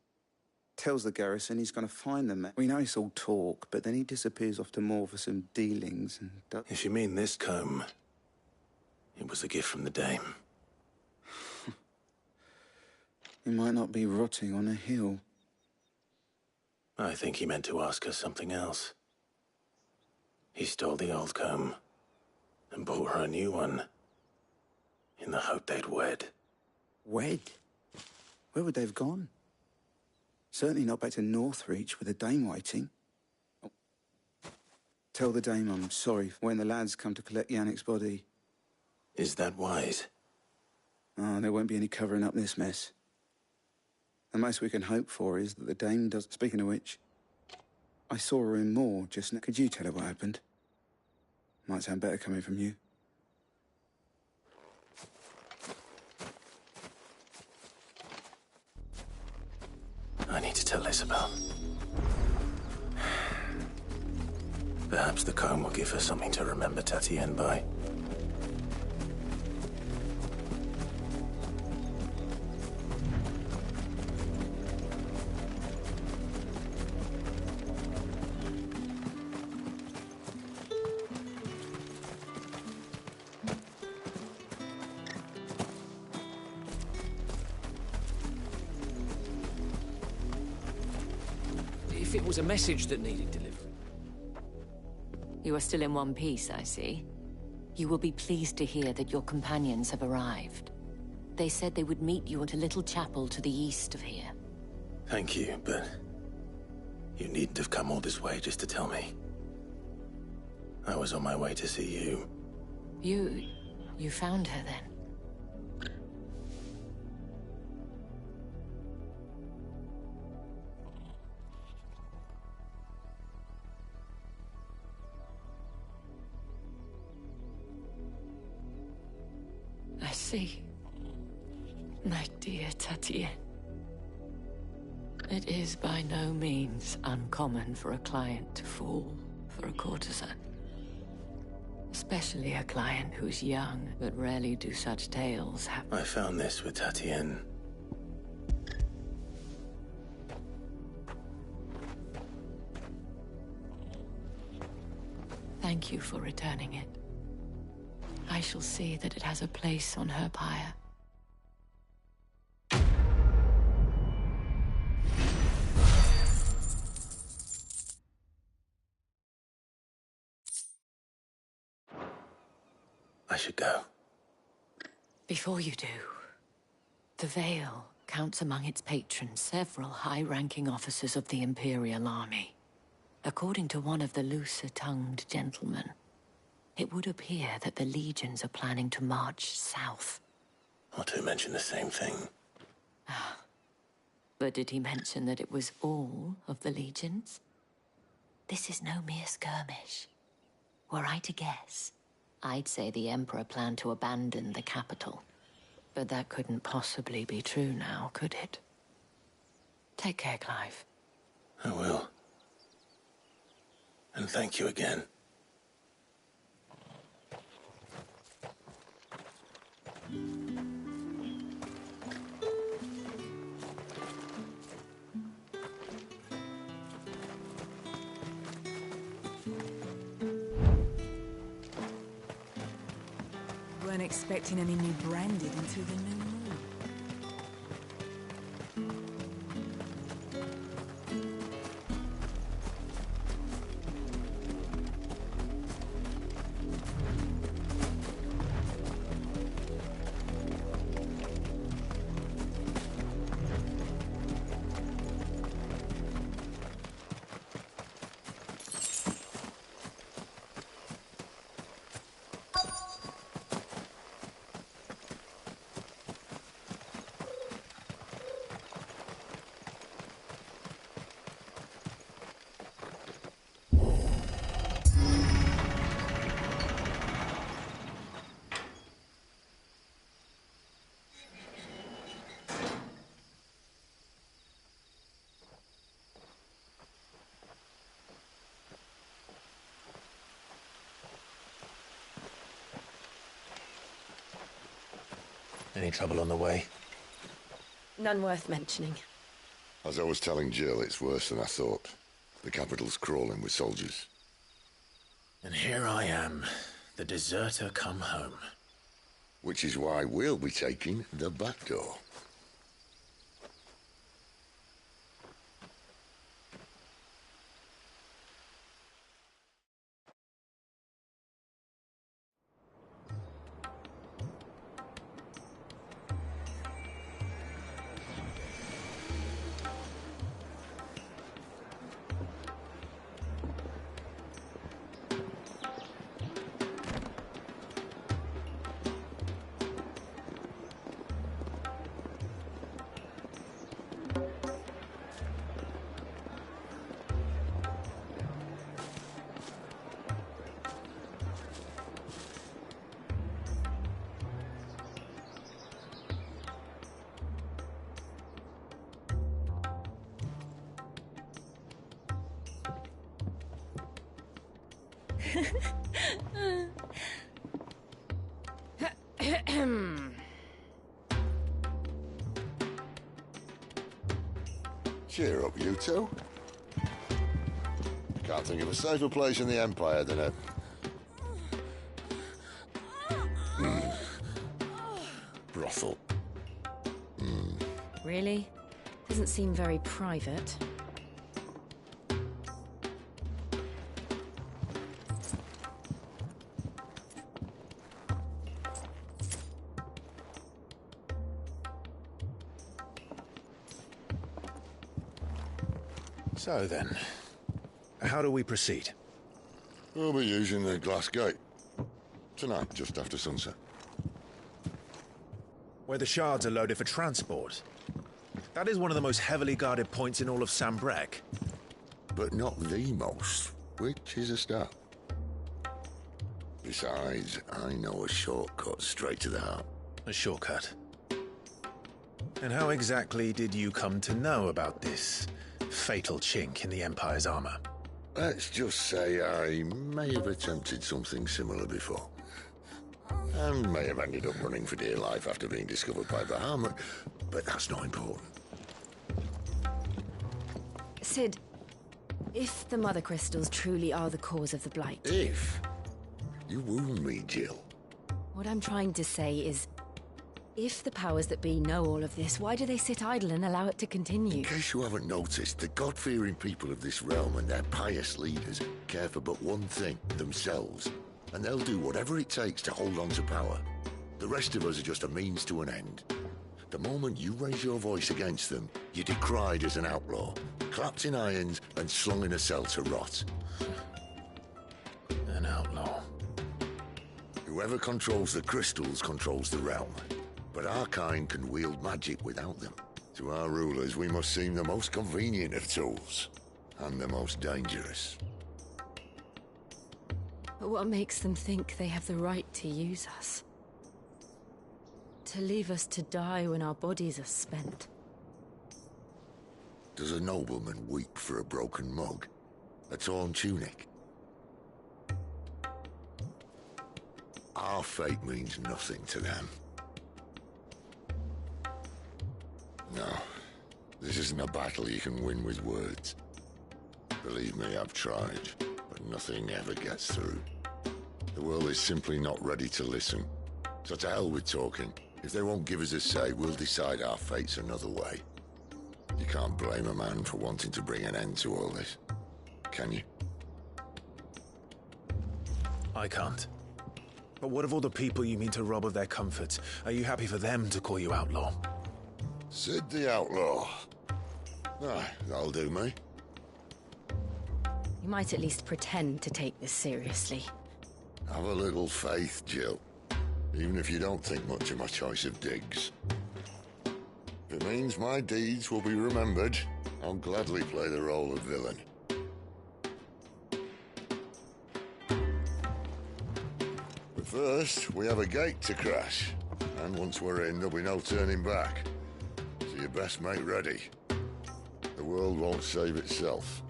Tells the garrison he's going to find them. We know it's all talk, but then he disappears off to Moor for some dealings and... If you mean this comb, it was a gift from the dame. He might not be rotting on a hill. I think he meant to ask her something else. He stole the old comb and bought her a new one in the hope they'd wed. Wed? Where would they have gone? Certainly not back to Northreach with the dame waiting. Oh. Tell the dame I'm sorry when the lads come to collect Yannick's body. Is that wise? Oh, there won't be any covering up this mess. The most we can hope for is that the dame does... Speaking of which, I saw her in Moor just now. Could you tell her what happened? Might sound better coming from you. I need to tell Isabel. Perhaps the comb will give her something to remember Tatienne by. If it was a message that needed delivering. You are still in one piece, I see. You will be pleased to hear that your companions have arrived. They said they would meet you at a little chapel to the east of here. Thank you, but you needn't have come all this way just to tell me. I was on my way to see you. You found her then? see, my dear Tatienne, it is by no means uncommon for a client to fall for a courtesan. Especially a client who's young, but rarely do such tales happen. I found this with Tatienne. Thank you for returning it. I shall see that it has a place on her pyre. I should go. Before you do, the Vale counts among its patrons several high-ranking officers of the Imperial Army. According to one of the looser-tongued gentlemen, it would appear that the legions are planning to march south. Or to mention the same thing. But did he mention that it was all of the legions? This is no mere skirmish. Were I to guess, I'd say the Emperor planned to abandon the capital. But that couldn't possibly be true now, could it? Take care, Clive. I will. And thank you again. Weren't expecting any new branded until the new moon. Any trouble on the way? None worth mentioning. As I was telling Jill, it's worse than I thought. The capital's crawling with soldiers. And here I am, the deserter come home. Which is why we'll be taking the back door. Cheer up, you two. Can't think of a safer place in the Empire than a... brothel. Really? Doesn't seem very private. So then, how do we proceed? We'll be using the glass gate. Tonight, just after sunset. Where the shards are loaded for transport. That is one of the most heavily guarded points in all of Sambrec. But not the most, which is a start. Besides, I know a shortcut straight to the heart. A shortcut. And how exactly did you come to know about this fatal chink in the Empire's armor? Let's just say I may have attempted something similar before. And may have ended up running for dear life after being discovered by Bahamut, but that's not important. Sid, if the Mother Crystals truly are the cause of the Blight... If? You wound me, Jill. What I'm trying to say is, if the powers that be know all of this, why do they sit idle and allow it to continue? In case you haven't noticed, the God-fearing people of this realm and their pious leaders care for but one thing, themselves. And they'll do whatever it takes to hold on to power. The rest of us are just a means to an end. The moment you raise your voice against them, you're decried as an outlaw, clapped in irons and slung in a cell to rot. An outlaw. Whoever controls the crystals controls the realm. But our kind can wield magic without them. To our rulers, we must seem the most convenient of tools. And the most dangerous. But what makes them think they have the right to use us? To leave us to die when our bodies are spent? Does a nobleman weep for a broken mug? A torn tunic? Our fate means nothing to them. No, this isn't a battle you can win with words. Believe me, I've tried, but nothing ever gets through. The world is simply not ready to listen. So to hell with talking. If they won't give us a say, we'll decide our fates another way. You can't blame a man for wanting to bring an end to all this, can you? I can't. But what of all the people you mean to rob of their comforts? Are you happy for them to call you outlaw? Sid the Outlaw. Ah, that'll do me. You might at least pretend to take this seriously. Have a little faith, Jill. Even if you don't think much of my choice of digs. If it means my deeds will be remembered, I'll gladly play the role of villain. But first, we have a gate to crash. And once we're in, there'll be no turning back. So you best make ready. The world won't save itself.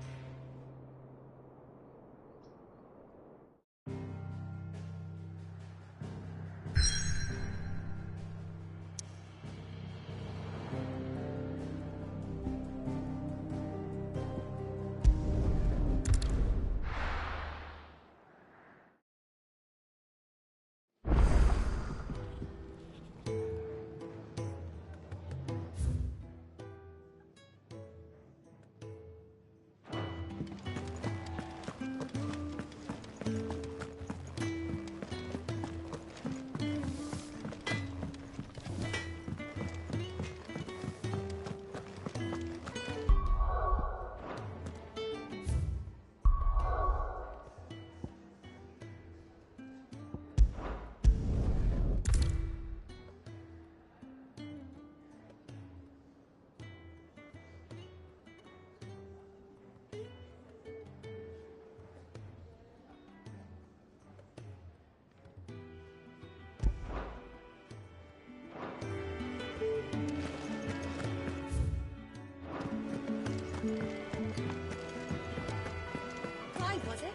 Clive, was it?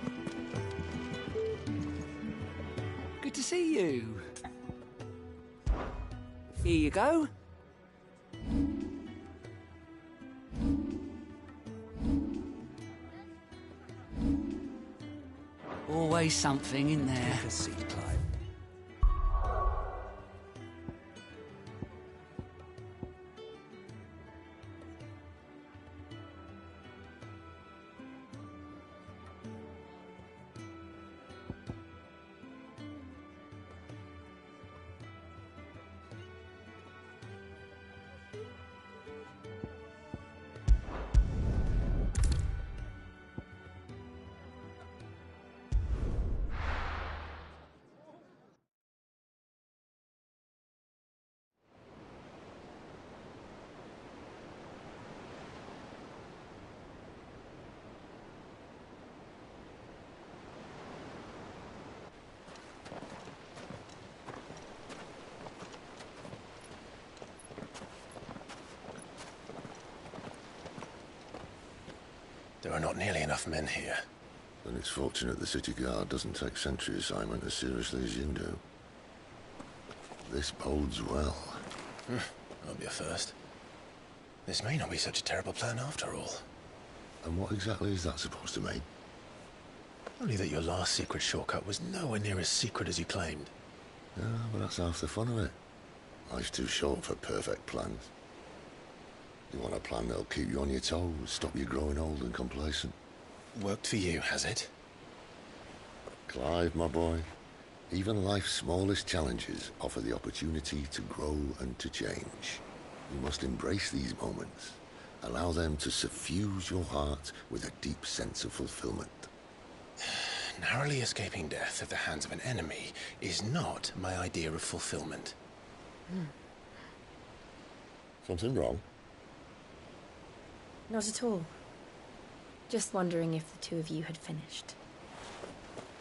Good to see you. Here you go. Always something in there. Have a seat, Clive. There are not nearly enough men here. And it's fortunate the city guard doesn't take sentry assignment as seriously as you do. This bodes well. That'll be a first. This may not be such a terrible plan after all. And what exactly is that supposed to mean? Only that your last secret shortcut was nowhere near as secret as you claimed. Yeah, but that's half the fun of it. Life's too short for perfect plans. You want a plan that'll keep you on your toes, stop you growing old and complacent. Worked for you, has it? Clive, my boy, even life's smallest challenges offer the opportunity to grow and to change. You must embrace these moments. Allow them to suffuse your heart with a deep sense of fulfillment. Narrowly escaping death at the hands of an enemy is not my idea of fulfillment. Something wrong? Not at all. Just wondering if the two of you had finished.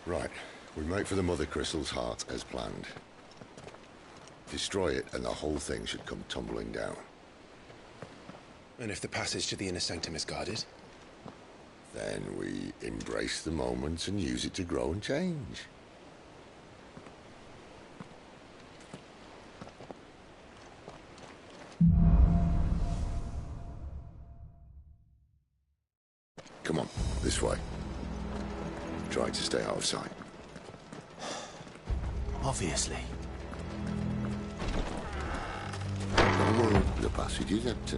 Right. We make for the Mother Crystal's heart as planned. Destroy it and the whole thing should come tumbling down. And if the passage to the inner sanctum is guarded? Then we embrace the moment and use it to grow and change. Come on, this way. Try to stay out of sight. Obviously. Oh, the passage is empty.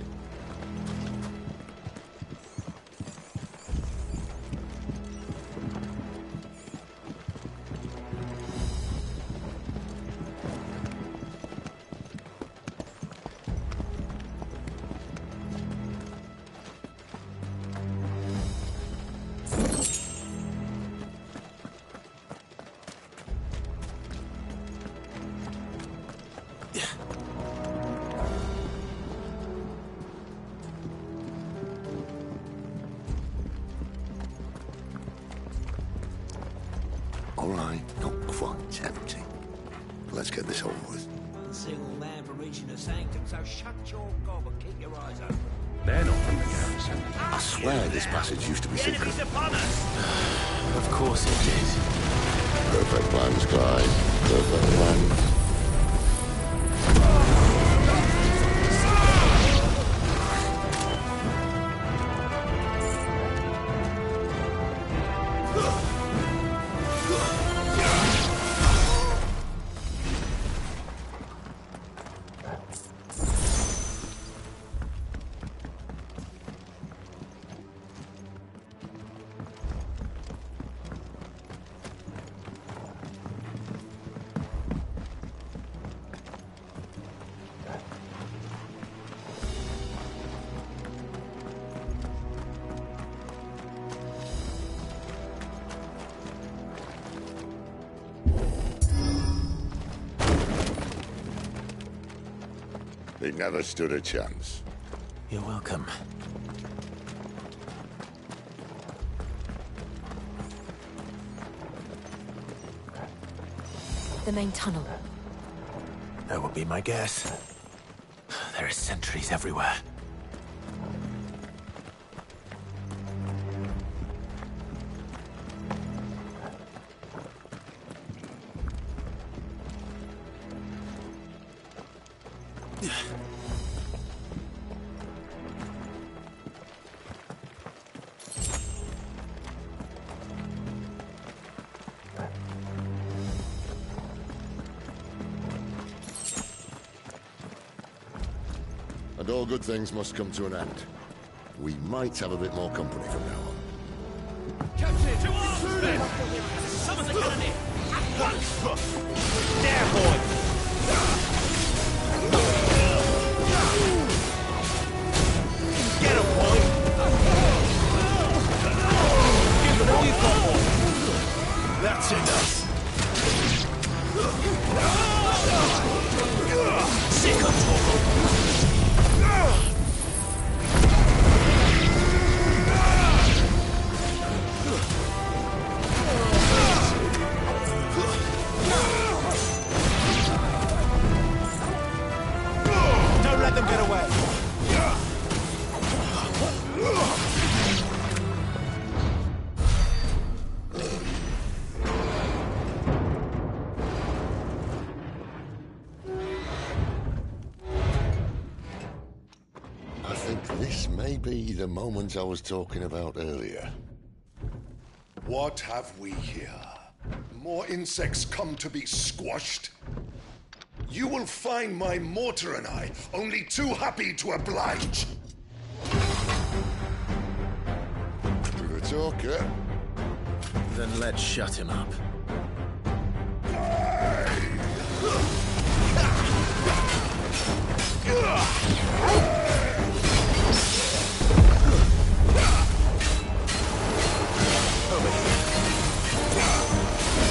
All right, not quite empty. Let's get this over with. Single man for reaching the sanctum, so shut your gob and keep your eyes open. They're not from the garrison. I swear this passage used to be secret. Enemies upon us! Of course it did. Perfect plans, Clive. Perfect plans. They never stood a chance. You're welcome. The main tunnel. That would be my guess. There are sentries everywhere. And all good things must come to an end. We might have a bit more company from now on. Captain! To arms! Summon the cannoneer! At once! There, boy! Get him, boy! Give them all you've got, boy! That's enough. Sick of talk! Maybe the moment I was talking about earlier. What have we here? More insects come to be squashed? You will find my mortar and I only too happy to oblige. To the talker. Then let's shut him up.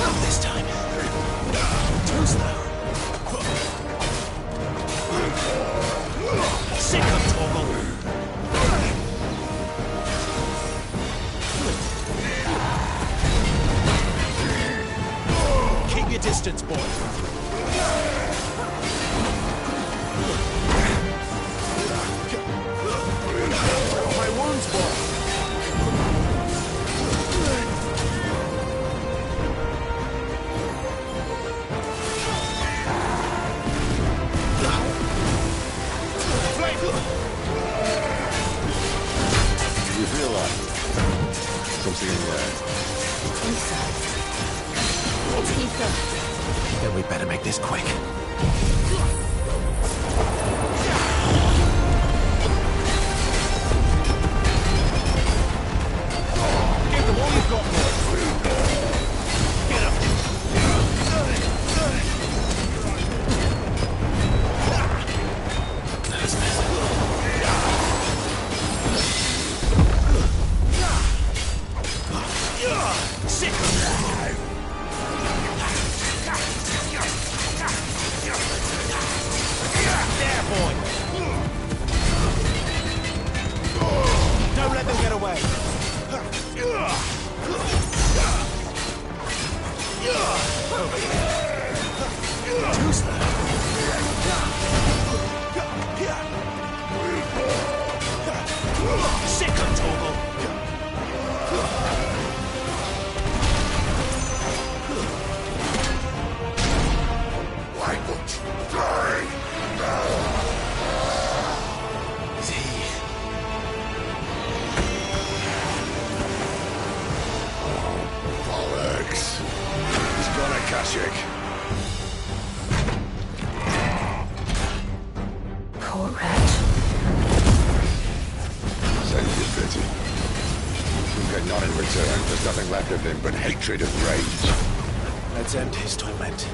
Not this time. Too slow. Sick of Torgal. Keep your distance, boy. My wounds, boy. You feel that? Something in the air. It's ether. Then we better make this quick. Give them all you've got, boy. Get up. Sick. There, boy. Don't let them get away. Too slow. Sick of Torgal. Why don't you die now? Bollocks. He's gone, Akashic. Poor wretch. Send your pity. You get none in return. There's nothing left of him but hatred and rage. Let's end his torment.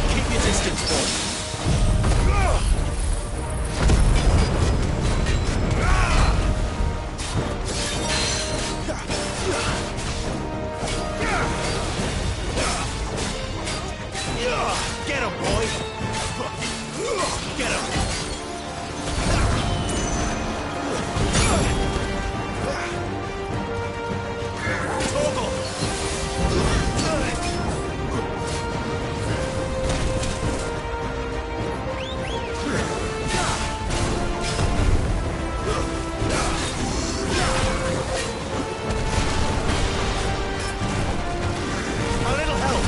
Keep your distance, boy. Get him, boy. Get him. Torgal. A little help.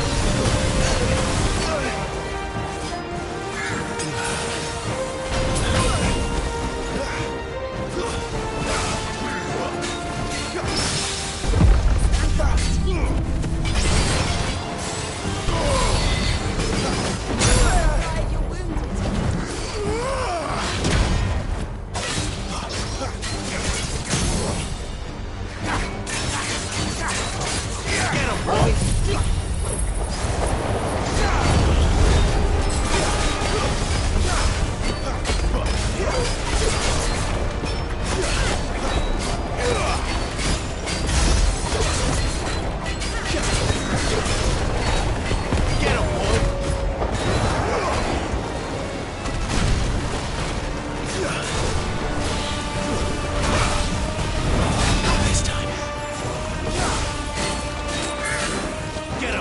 Get him, boy. Get him, boy. Not this time. Get him.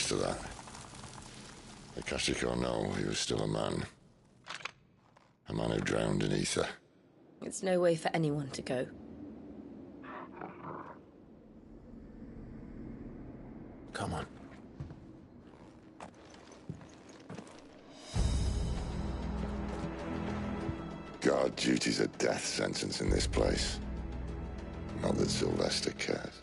rest of that. Akashic or no, he was still a man. A man who drowned in ether. It's no way for anyone to go. Come on. Guard duty's a death sentence in this place. Not that Sylvester cares.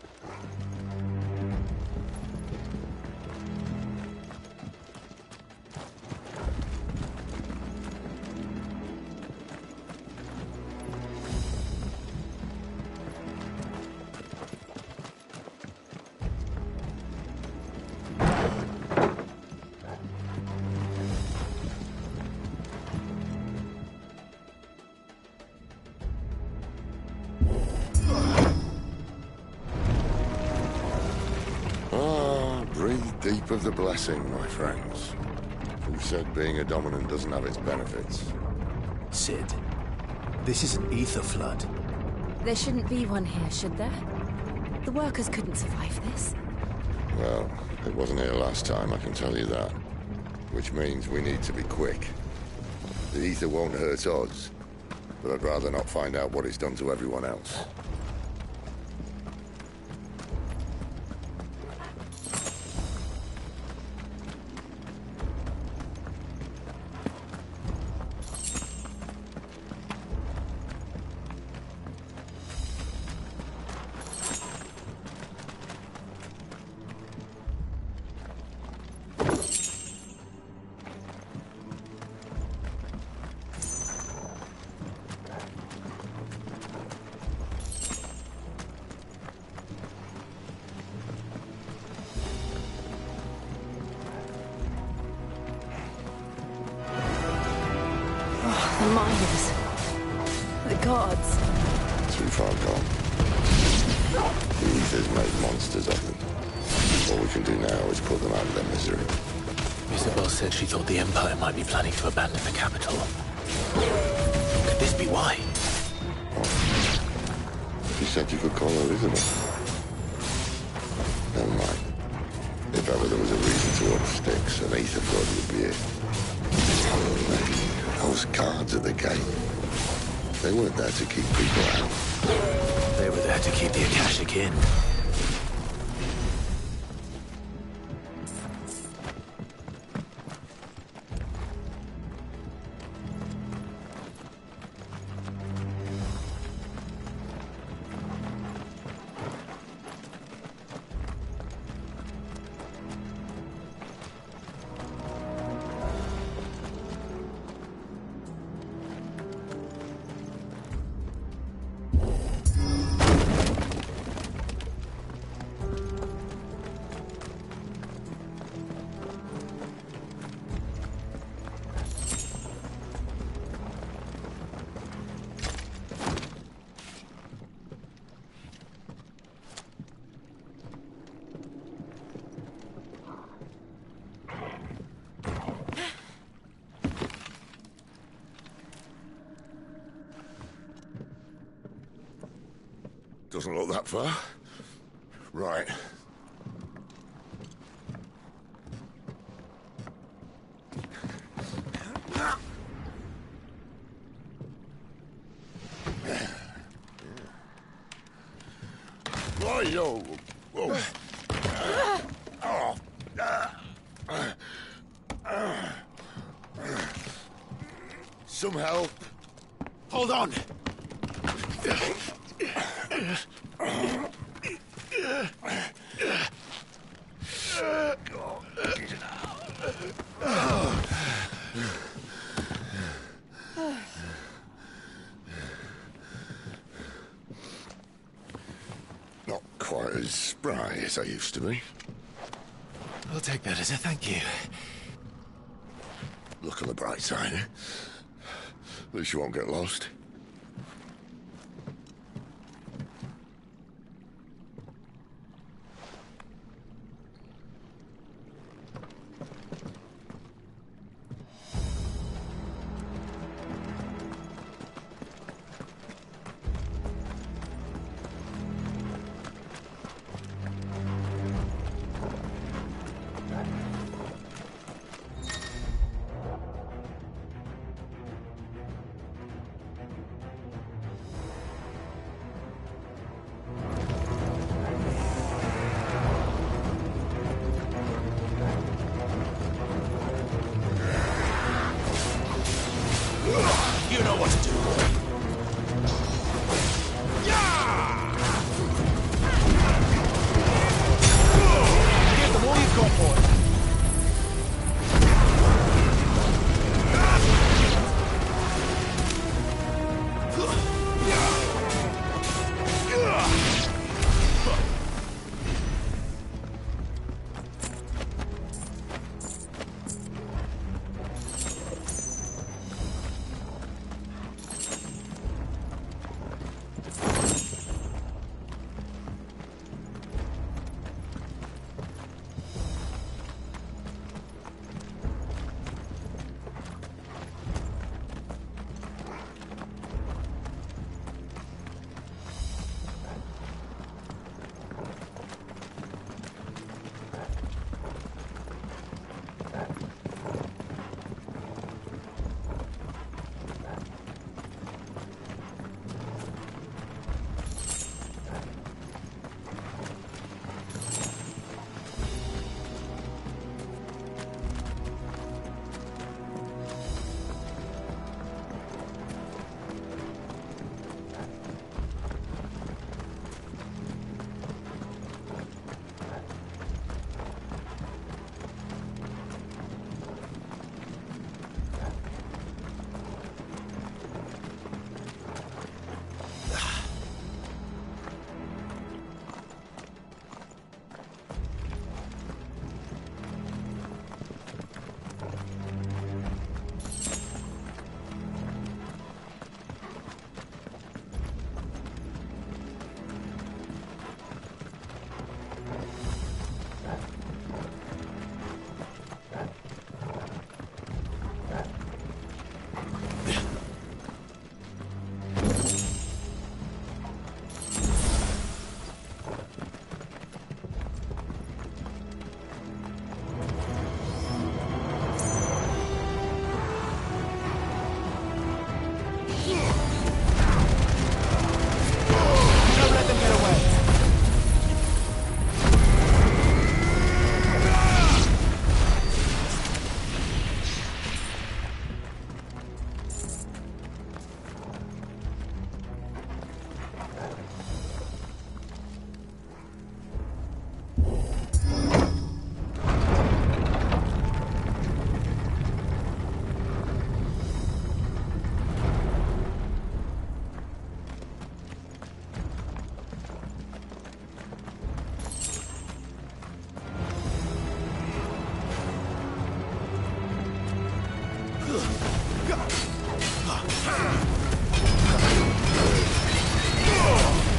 Deep of the blessing, my friends. Who said being a dominant doesn't have its benefits? Sid, this is an ether flood. There shouldn't be one here, should there? The workers couldn't survive this. Well, it wasn't here last time, I can tell you that. Which means we need to be quick. The ether won't hurt us, but I'd rather not find out what it's done to everyone else. The miners. The gods. Too far gone. The ethers make monsters of them. All we can do now is put them out of their misery. Isabel said she thought the Empire might be planning to abandon the capital. Could this be why? She said you could call her Elizabeth. Never mind. If ever there was a reason to up sticks, an ether flood would be it. Those guards at the gate. They weren't there to keep people out. They were there to keep the Akashic in. Doesn't look that far. Right. Yo. Whoa. Some help. Hold on. Not quite as spry as I used to be. I'll take that as a thank you. Look on the bright side, eh? At least you won't get lost. You know what to do, boy. Give them all you've got, boy.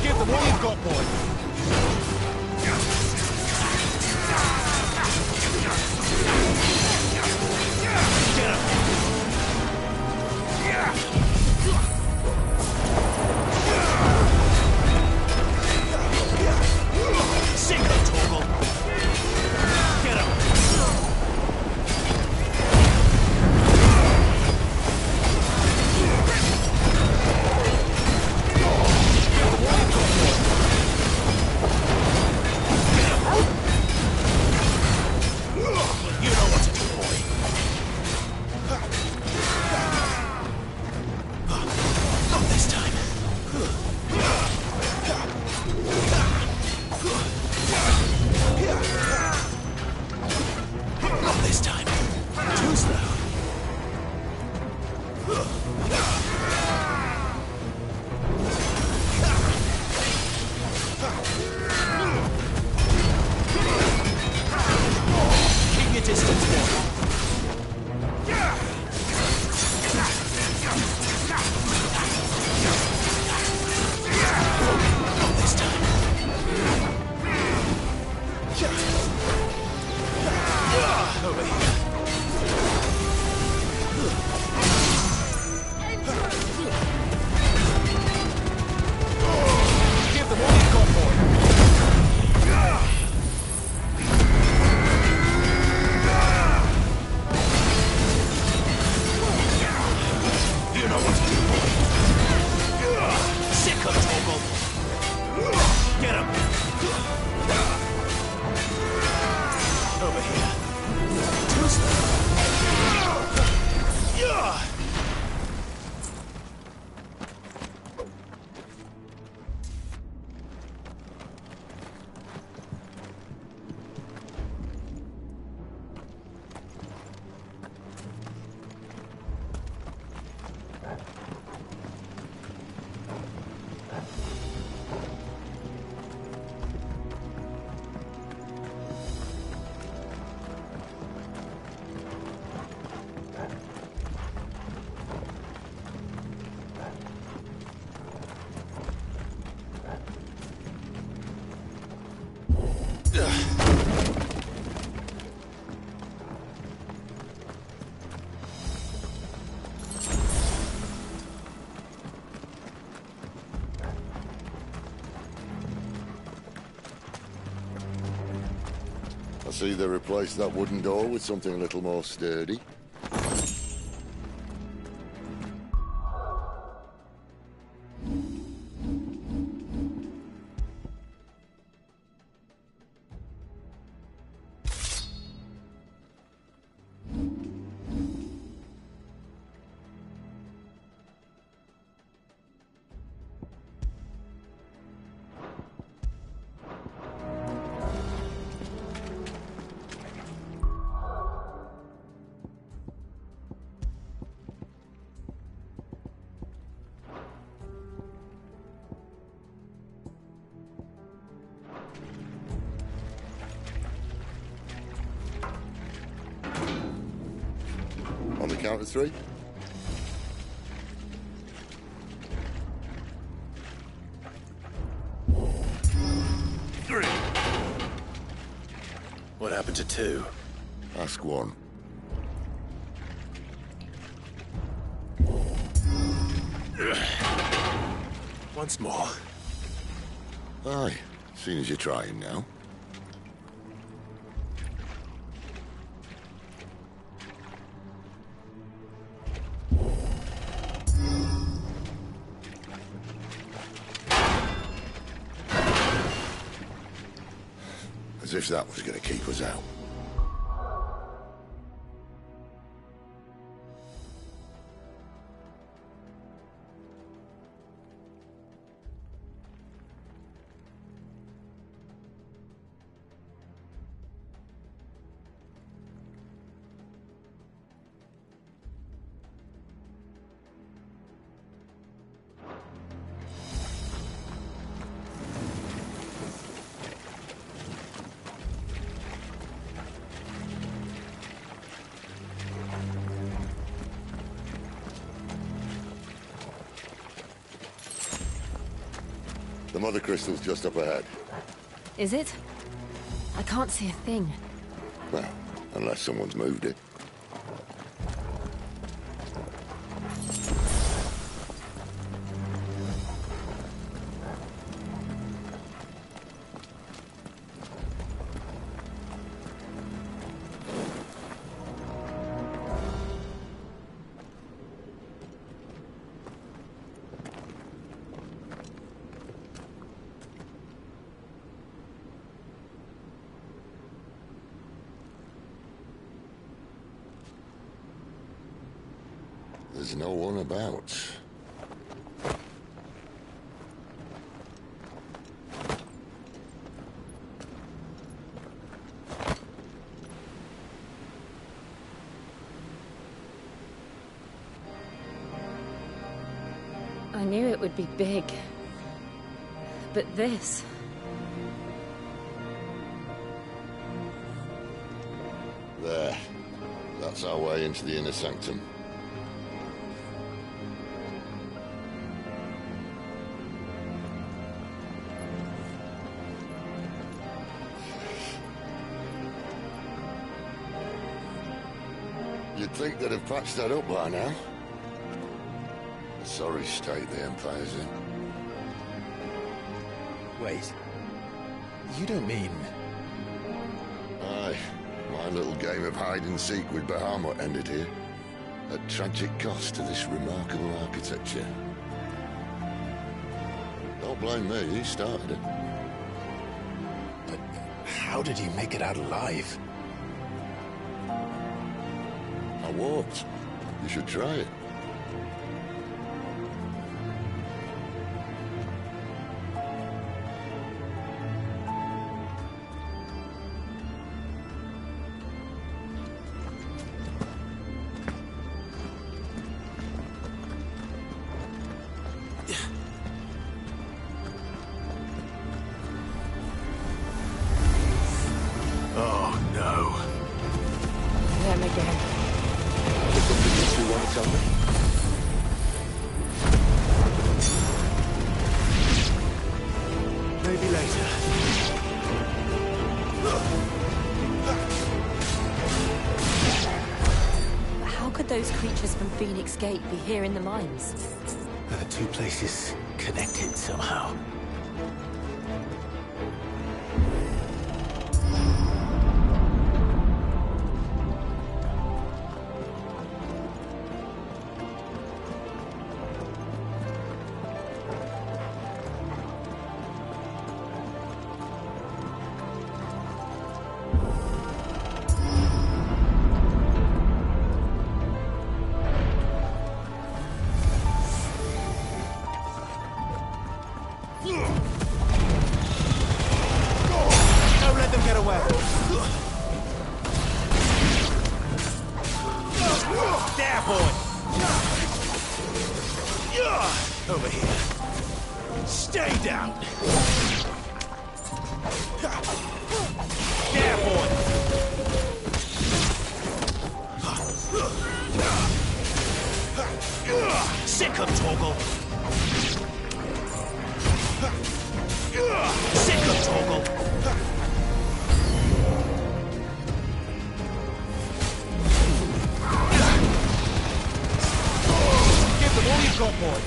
Give them all you've got, boy. see they replaced that wooden door with something a little more sturdy. On the count of 3. What happened to 2? Ask 1. Once more. Aye, seeing as you're trying now. As if that was going to keep us out. The mother crystal's just up ahead. Is it? I can't see a thing. Well, unless someone's moved it. There's no one about. I knew it would be big. But this... There. That's our way into the inner sanctum. You'd think they'd have patched that up by now. A sorry state the Empire's in. Wait. You don't mean... Aye. My little game of hide-and-seek with Bahamut ended here. At tragic cost to this remarkable architecture. Don't blame me, he started it. But how did he make it out alive? I walked. You should try it. Oh, no. Them again. Something you two want to tell me? Maybe later. How could those creatures from Phoenix Gate be here in the mines? Are the two places connected somehow? Over here. Stay down! Yeah, boy! Sick of Torgal! Sick of Torgal! Give them all you've got, boy!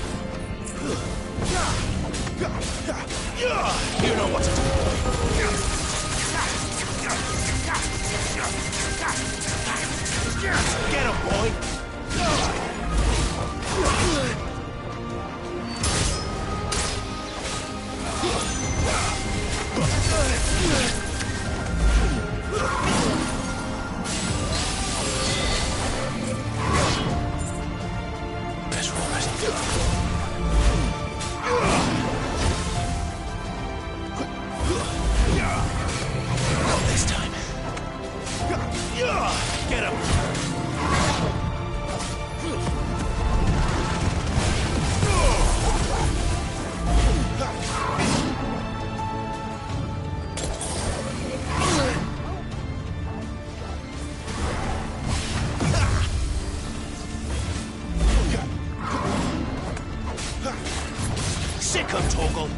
You know what to do, boy! Get him, boy! Better already. Not this time. Get him! Sick of Torgal!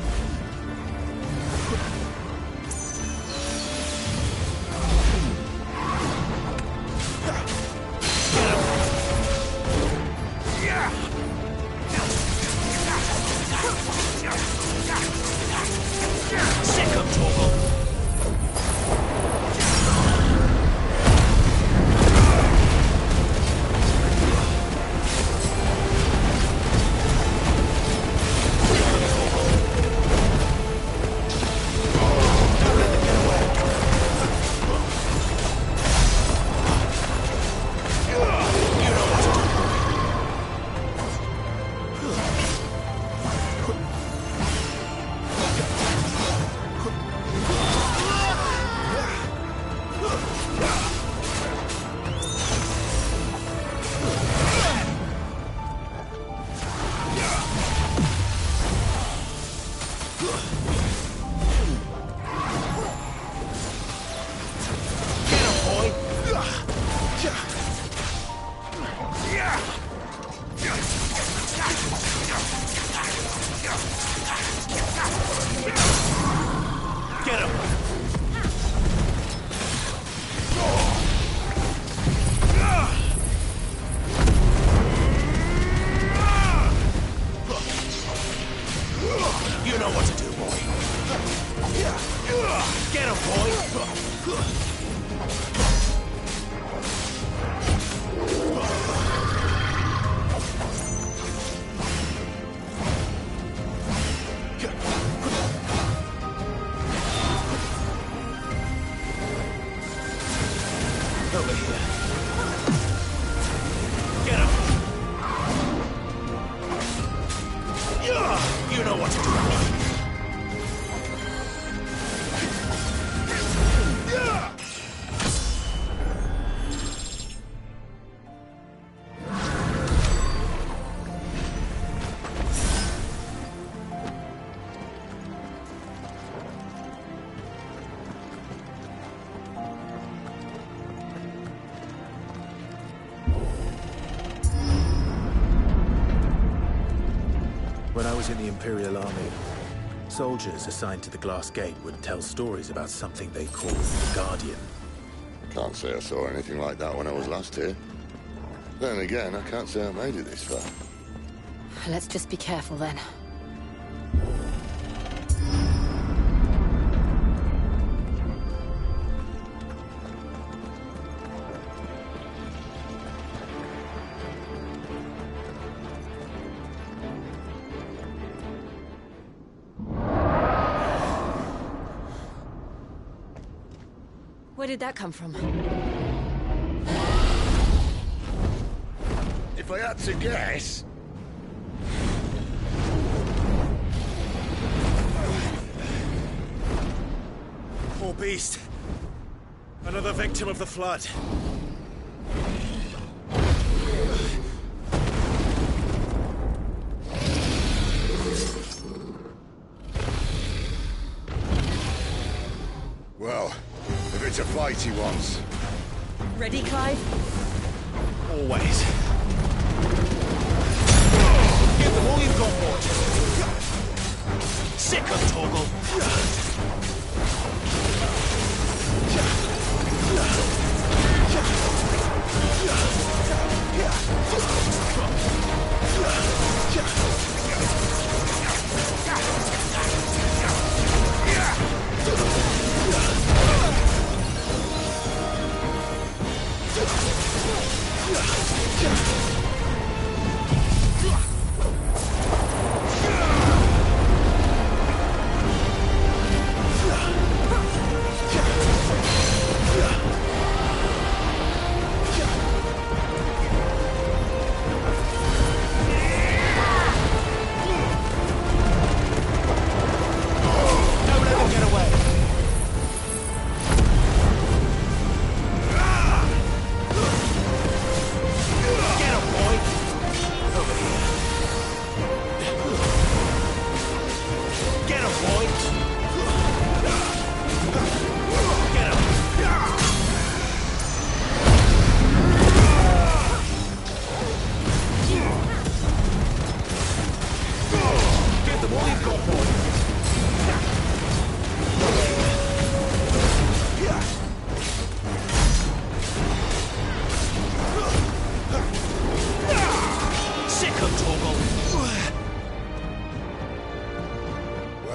Sick of Torgal! Get him! You know what to do, boy. Get him, boy! Over here. Get him! You know what to do. When I was in the Imperial Army, soldiers assigned to the Glass Gate would tell stories about something they called the Guardian. Can't say I saw anything like that when I was last here. Then again, I can't say I made it this far. Let's just be careful then. Where did that come from? If I had to guess... Poor beast. Another victim of the Flood. to fight he wants. Ready, Clive? Always. Give them all you've got, boy. Sick of Torgal.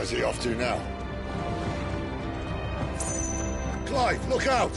Where's he off to now? Clive, look out!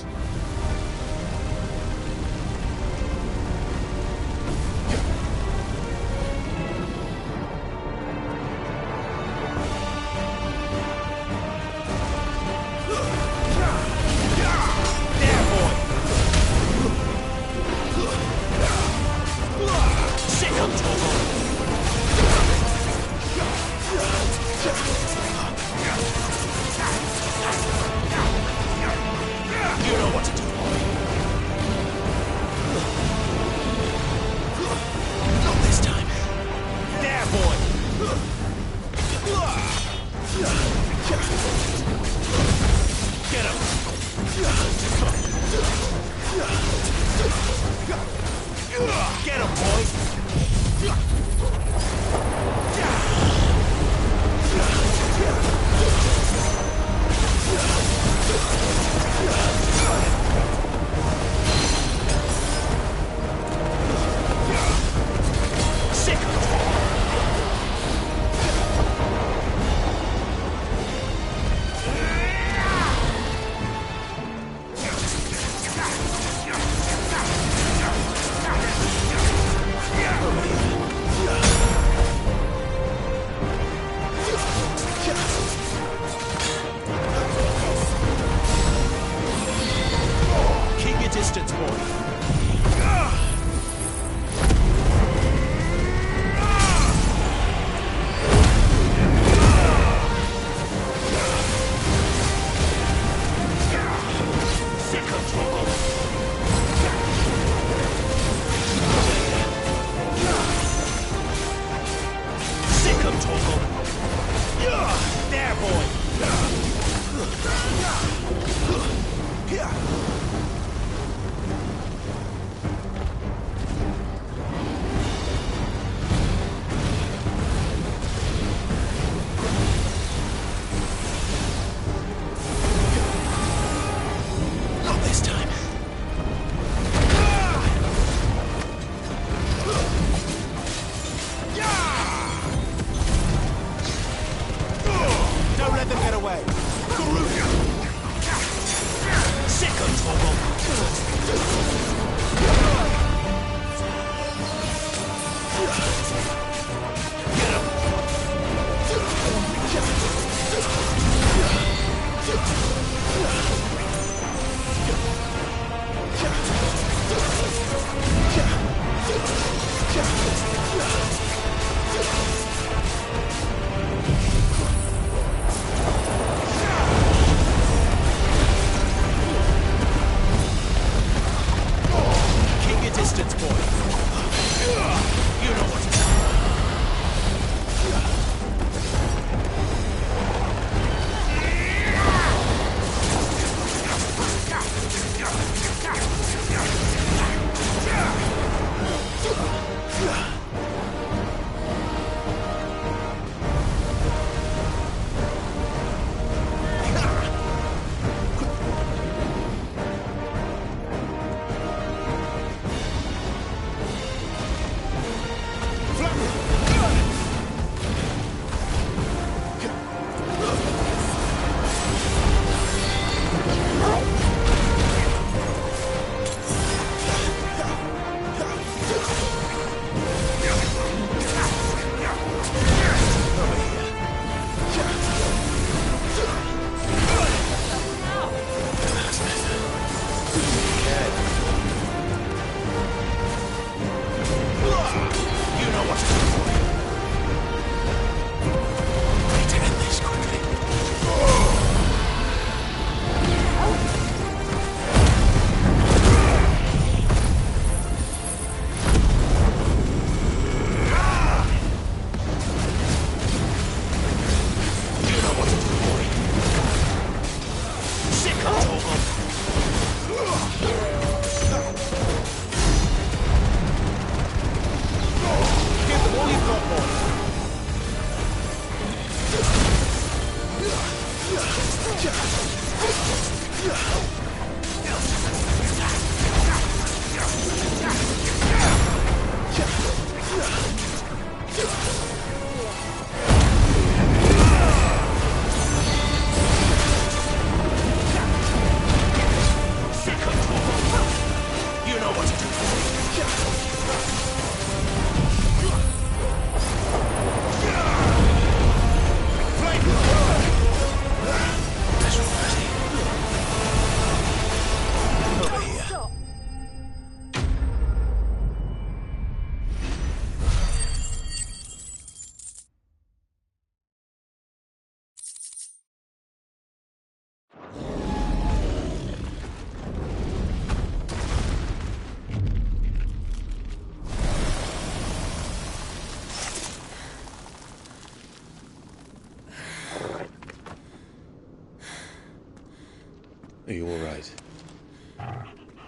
Are you all right?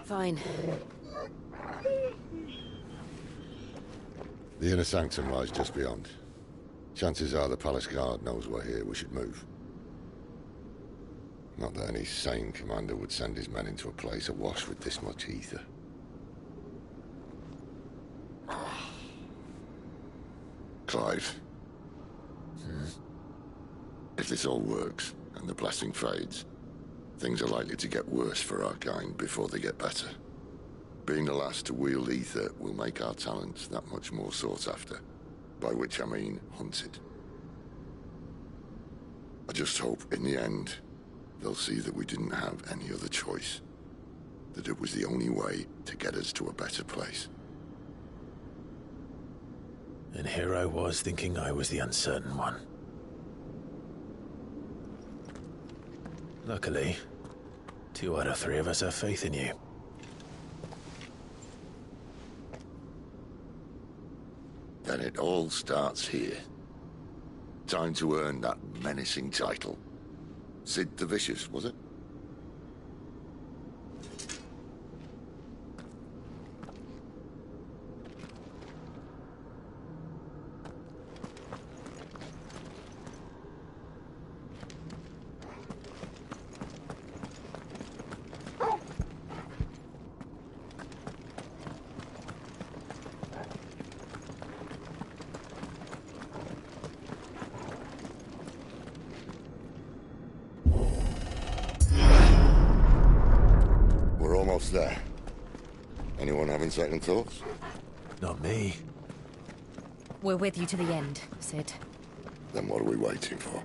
Fine. The inner sanctum lies just beyond. Chances are the palace guard knows we're here. We should move. Not that any sane commander would send his men into a place awash with this much ether. Clive. If this all works, and the blessing fades, things are likely to get worse for our kind before they get better. Being the last to wield ether will make our talents that much more sought after. By which I mean hunted. I just hope, in the end, they'll see that we didn't have any other choice. That it was the only way to get us to a better place. And here I was thinking I was the uncertain one. Luckily, 2 out of 3 of us have faith in you. Then it all starts here. Time to earn that menacing title. Sid the Vicious, was it? There. Anyone having second thoughts? Not me. We're with you to the end, Sid. Then what are we waiting for?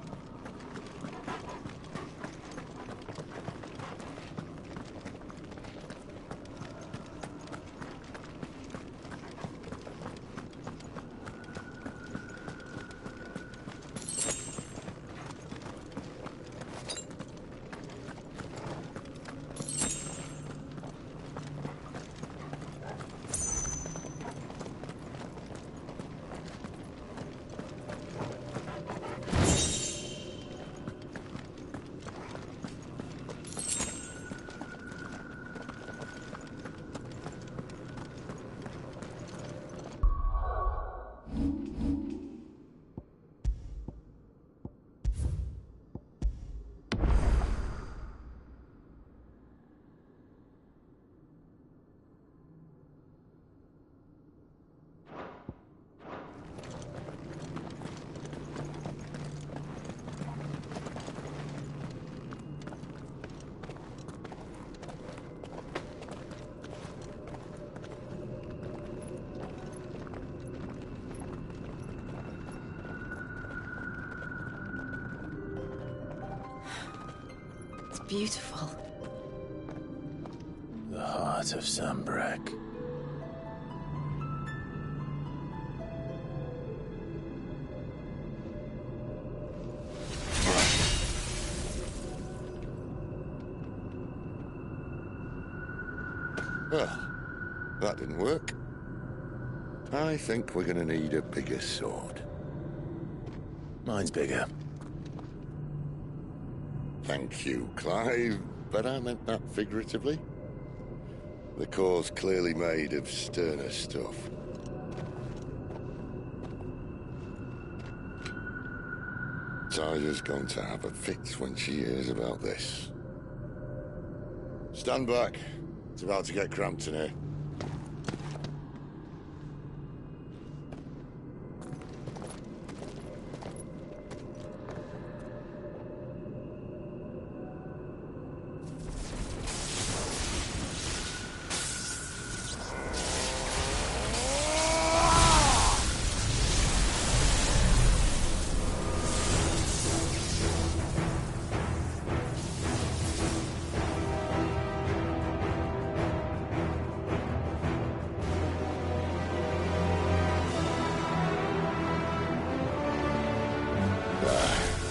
Beautiful. The heart of Sambrek. Well, that didn't work. I think we're gonna need a bigger sword. Mine's bigger. Thank you, Clive, but I meant that figuratively. The core's clearly made of sterner stuff. Tyler's going to have a fit when she hears about this. Stand back. It's about to get cramped in here.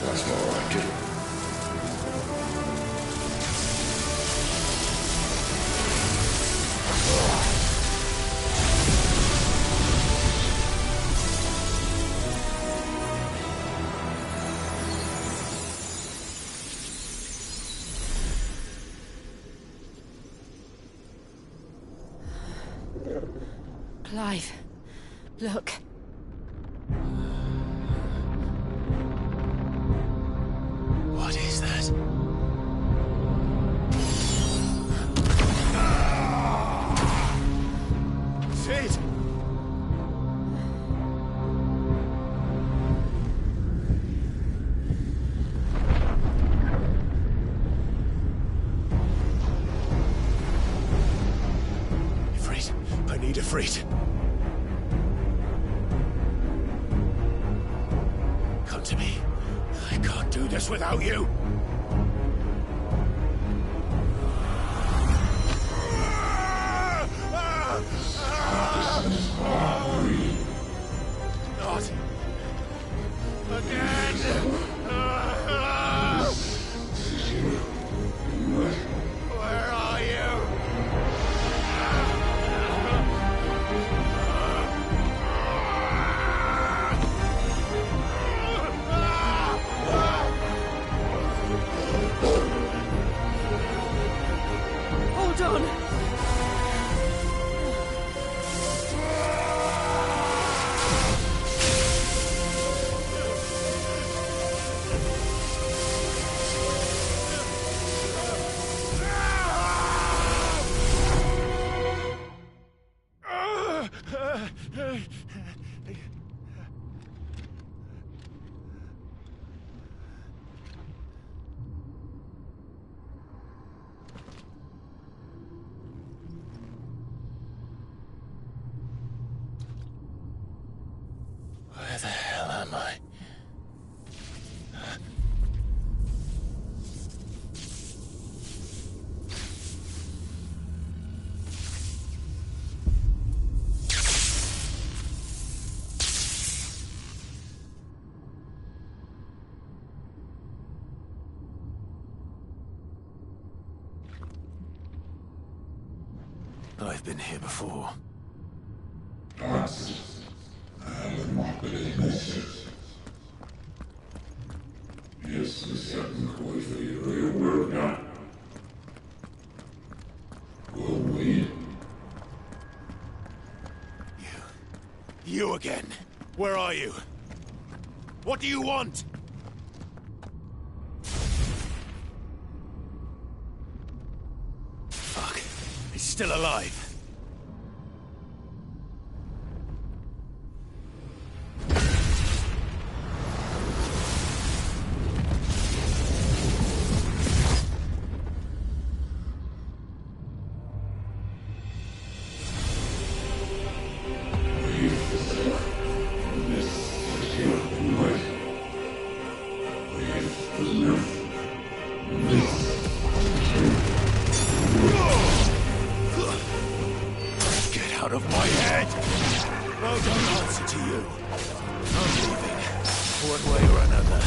That's more like it. alive. Look. What is that? Sid! Ifrit, I need Ifrit. Come to me. I can't do this without you. Not again. Where are you? Hold on. Where the hell am I? I've been here before. You again. Where are you? What do you want? Fuck. He's still alive. Get out of my head! I don't answer to you. I'm leaving, one way or another.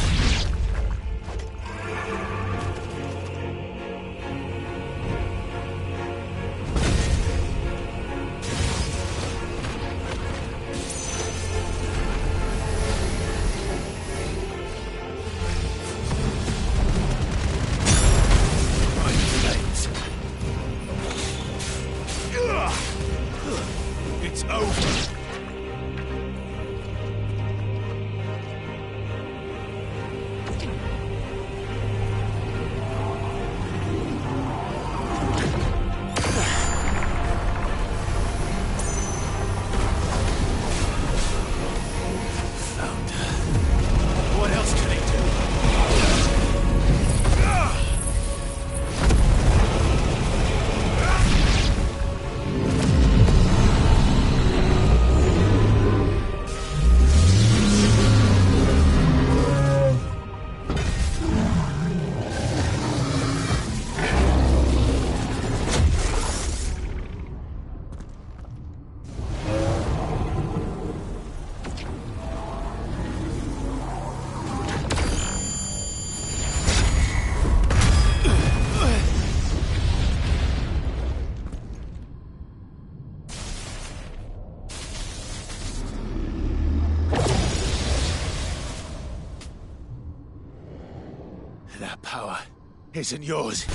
It's over. Found her. What else can I do? That power isn't yours.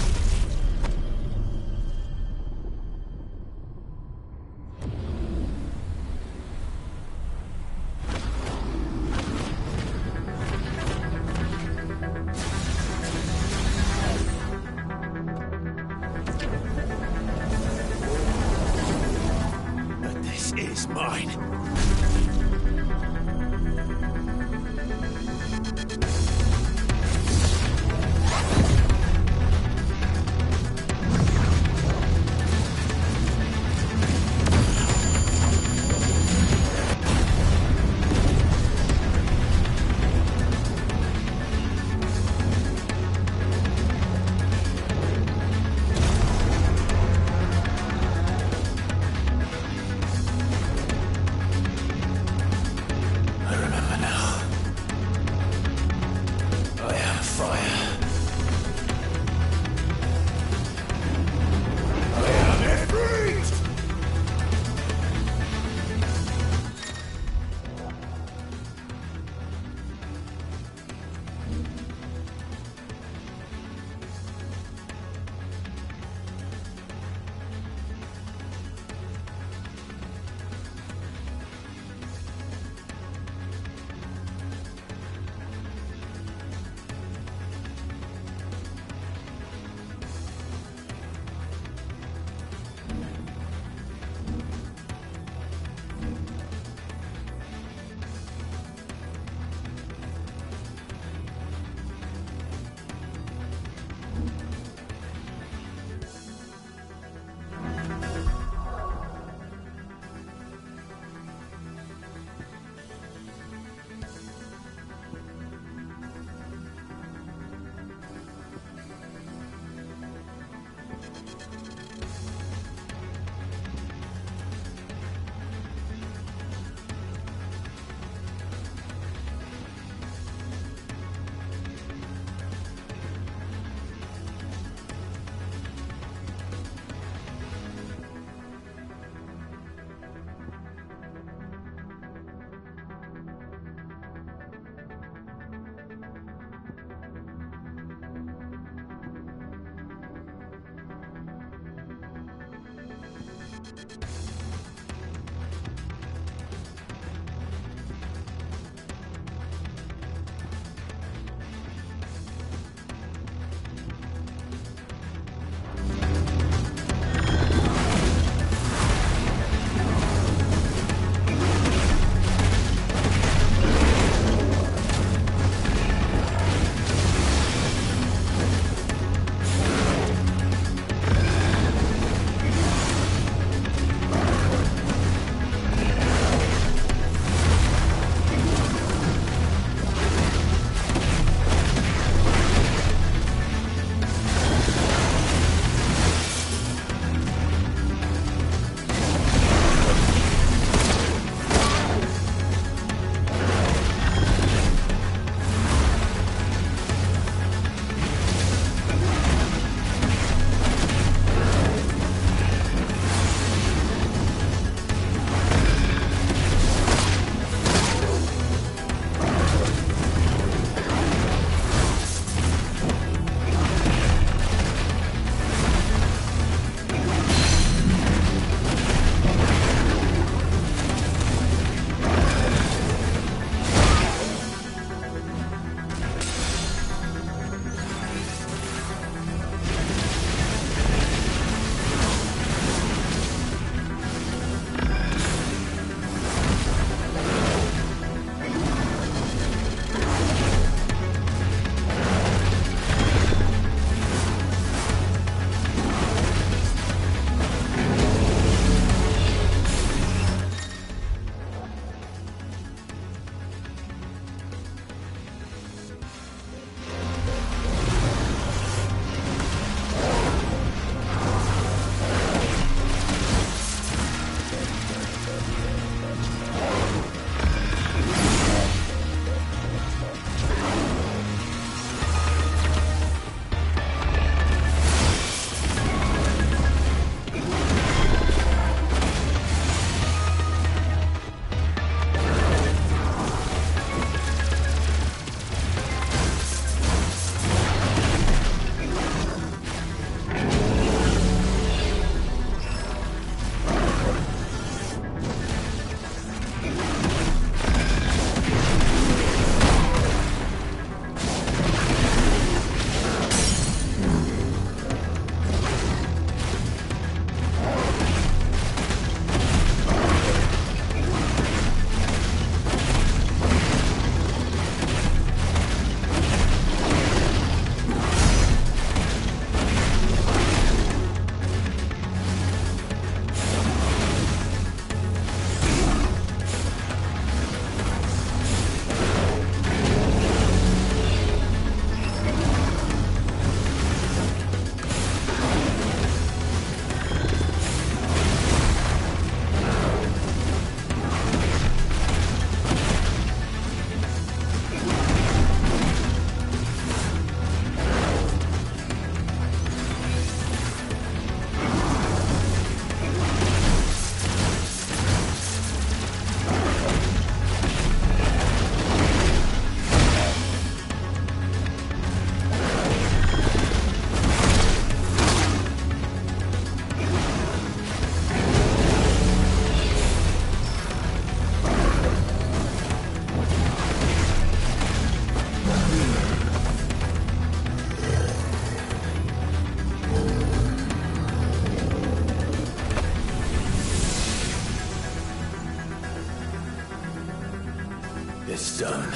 It's done.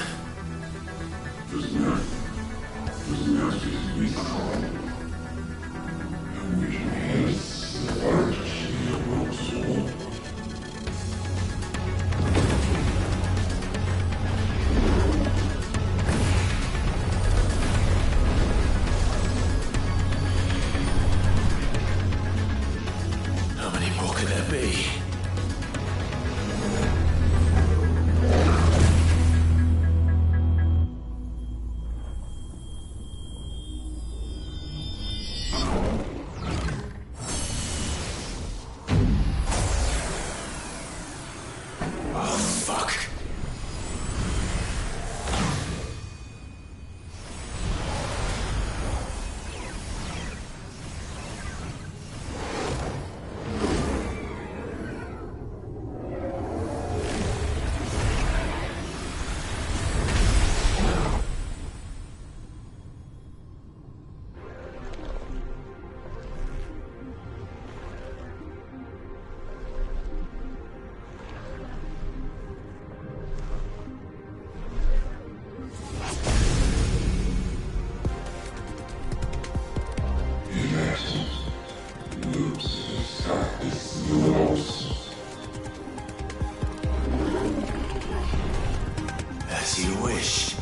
As you wish.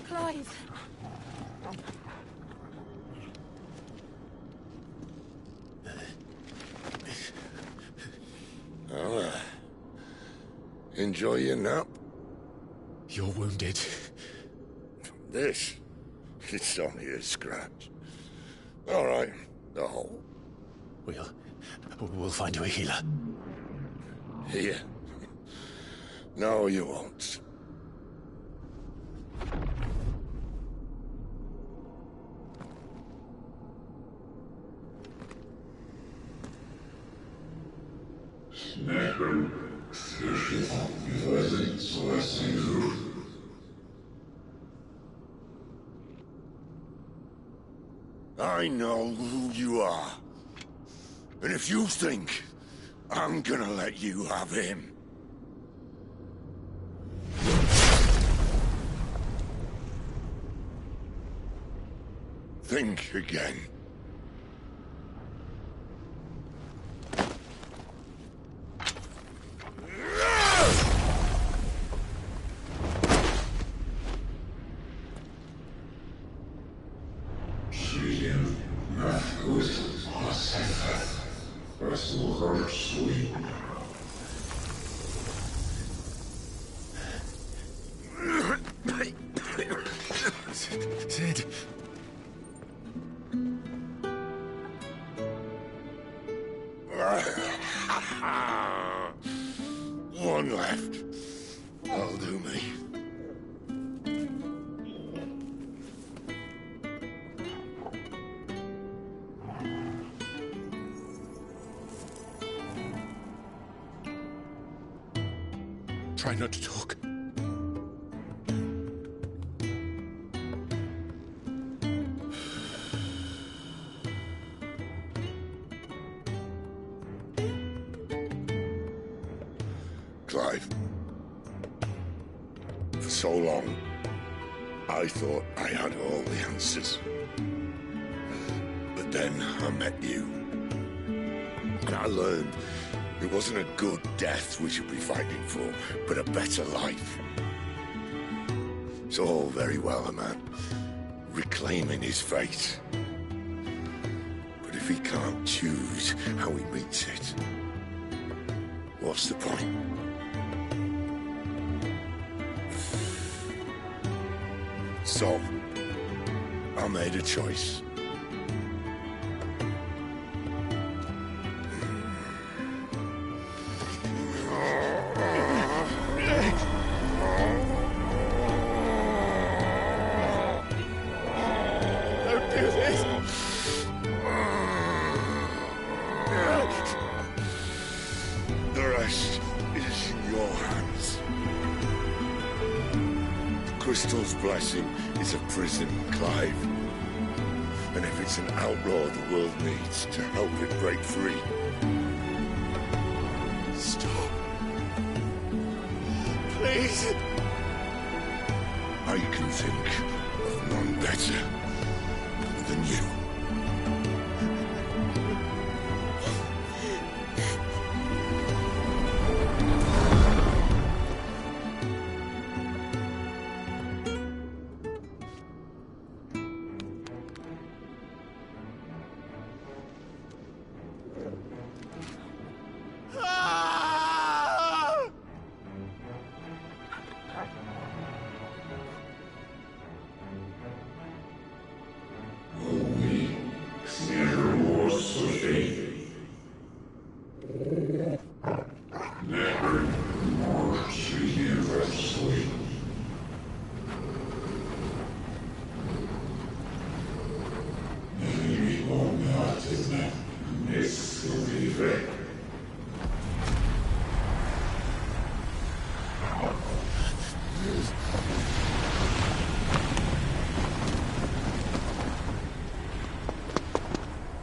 Clive. Well, enjoy your nap. You're wounded. This? It's only a scratch. All right, the hole. We'll find you a healer. Here? No, you won't. I know who you are. And if you think I'm gonna let you have him... think again. Sid. One left. That'll do me. Try not to talk. Clive. For so long, I thought I had all the answers. But then I met you. And I learned it wasn't a good death we should be fighting for, but a better life. It's all very well, a man reclaiming his fate. But if he can't choose how he meets it, what's the point? So, I made a choice. Don't do this! The rest is in your hands. The Crystal's blessing is a prison, Clive. And if it's an outlaw the world needs to help it break free... Stop. Please! I can think of none better than you. Oh,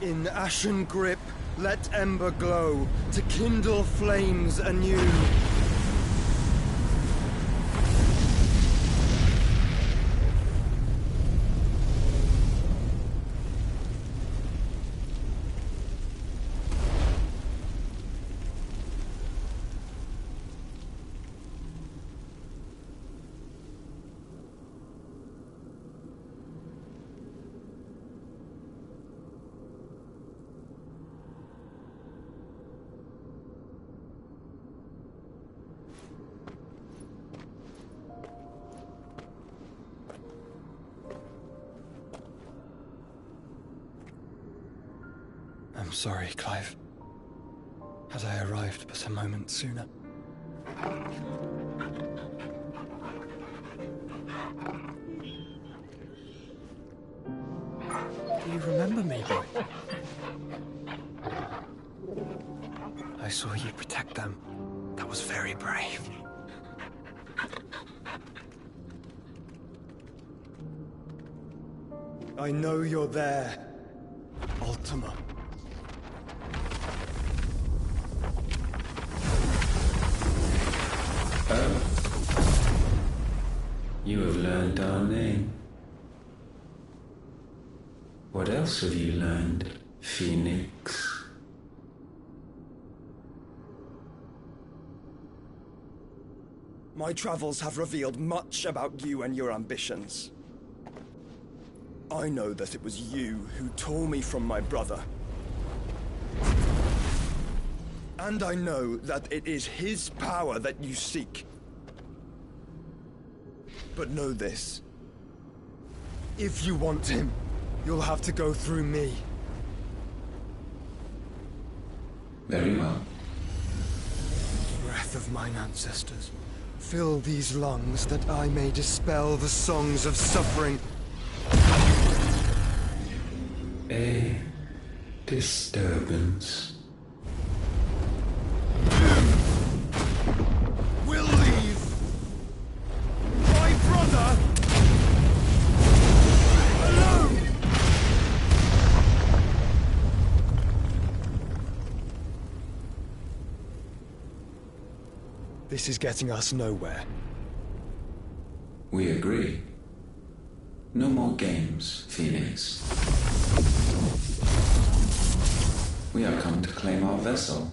In ashen grip, let ember glow, to kindle flames anew. I'm sorry, Clive. Had I arrived but a moment sooner. Do you remember me, boy? I saw you protect them. That was very brave. I know you're there, Ultima. You have learned our name. What else have you learned, Phoenix? My travels have revealed much about you and your ambitions. I know that it was you who tore me from my brother. And I know that it is his power that you seek. But know this. If you want him, you'll have to go through me. Very well. Breath of mine ancestors, fill these lungs that I may dispel the songs of suffering. A disturbance. We'll leave. My brother alone. This is getting us nowhere. We agree. No more games, Phoenix. We are come to claim our vessel.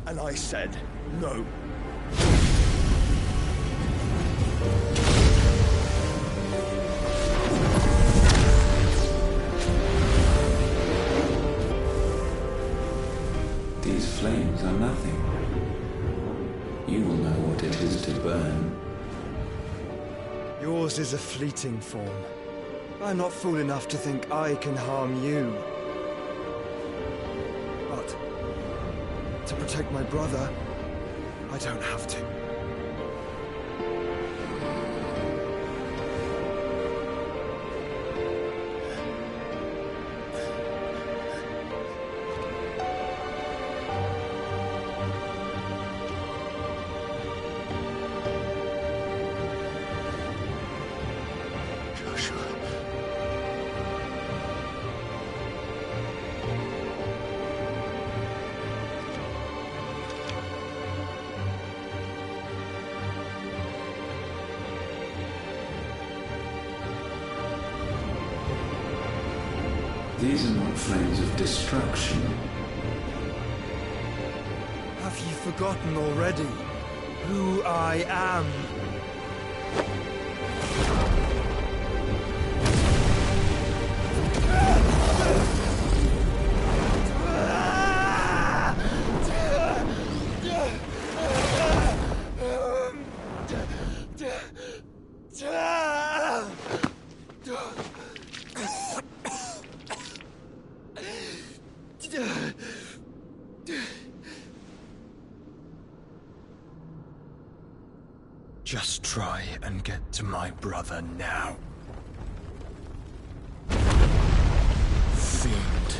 And I said no. These flames are nothing. You will know what it is to burn. Yours is a fleeting form. I'm not fool enough to think I can harm you. But to protect my brother, I don't have to. These are not flames of destruction. Have you forgotten already who I am? Just try and get to my brother now. Fiend.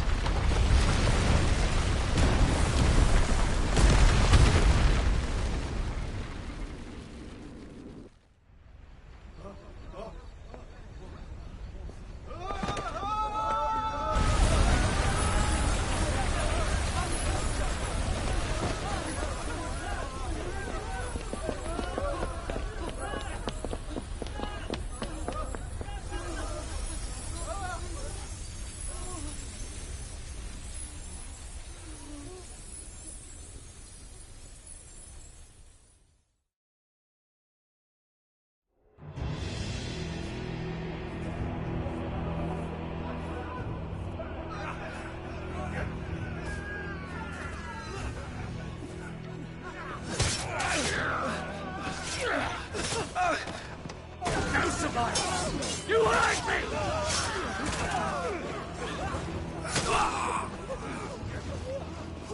No survivors! You hurt me!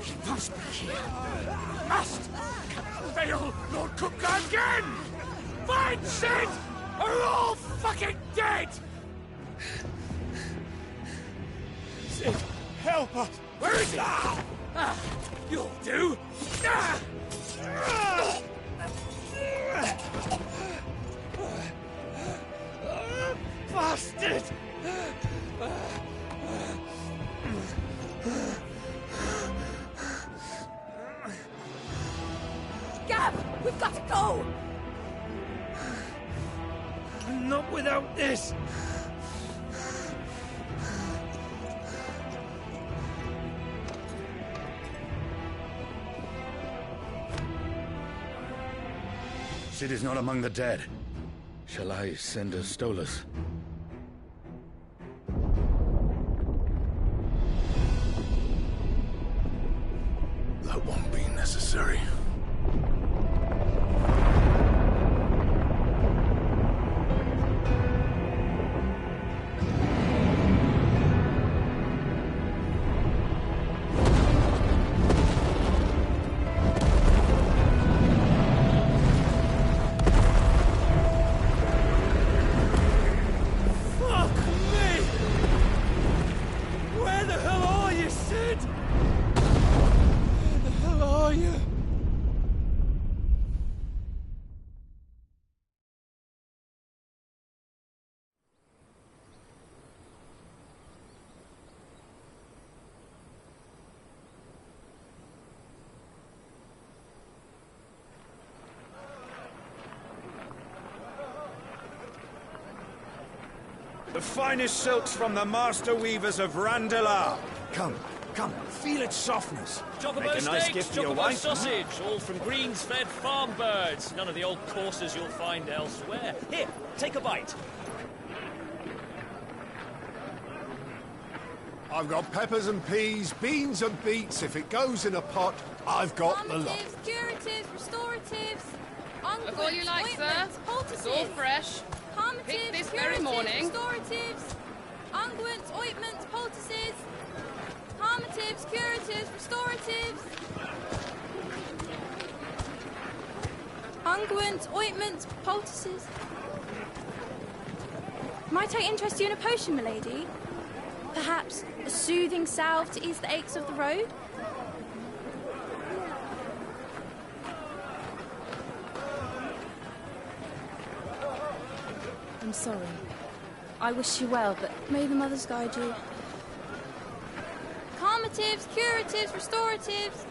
He must be here. Must! Cannot fail Lord Cookman again! Find Sid! Or we're all fucking dead! Sid, help us! Where is he? You'll do! Bastard! Gab, we've got to go! Not without this! Sid is not among the dead. Shall I send a Stolas? That won't be necessary. The finest silks from the master weavers of Randalar. Come, feel its softness. Chocobo Make a nice steaks, gift for your chocobo wife. sausage, all from greens-fed farm birds. None of the old courses you'll find elsewhere. Here, take a bite. I've got peppers and peas, beans and beets. If it goes in a pot, I've got the lot. Curatives, restoratives, Look all you like, sir. It's all fresh. Picked this very morning. Restoratives, unguents, ointments, poultices, harmatives, curatives, restoratives, unguents, ointments, poultices. Might I interest you in a potion, milady? Perhaps a soothing salve to ease the aches of the road? I'm sorry. I wish you well, but may the mothers guide you. Calmatives, curatives, restoratives,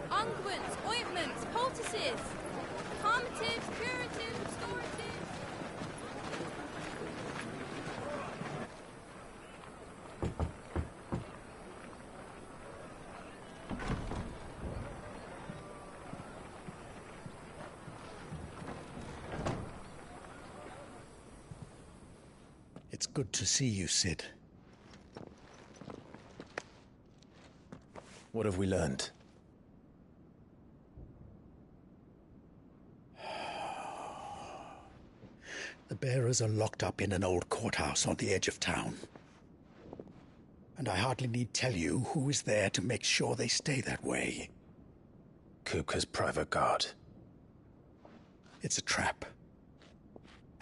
unguents, ointments, poultices. Calmatives, curatives, restoratives. It's good to see you, Sid. What have we learned? The bearers are locked up in an old courthouse on the edge of town. And I hardly need tell you who is there to make sure they stay that way. Kupka's private guard. It's a trap.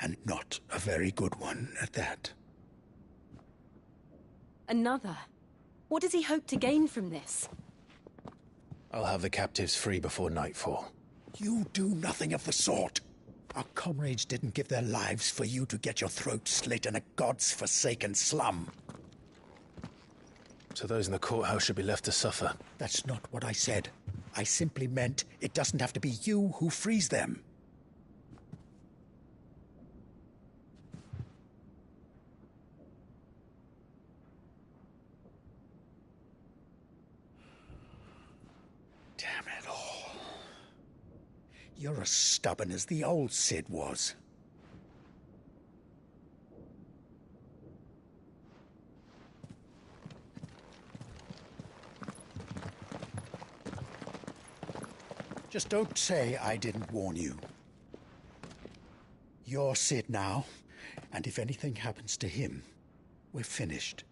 And not a very good one at that. Another? What does he hope to gain from this? I'll have the captives free before nightfall. You do nothing of the sort. Our comrades didn't give their lives for you to get your throat slit in a god's-forsaken slum. So those in the courthouse should be left to suffer. That's not what I said. I simply meant it doesn't have to be you who frees them. Damn it all. You're as stubborn as the old Sid was. Just don't say I didn't warn you. You're Sid now, and if anything happens to him, we're finished.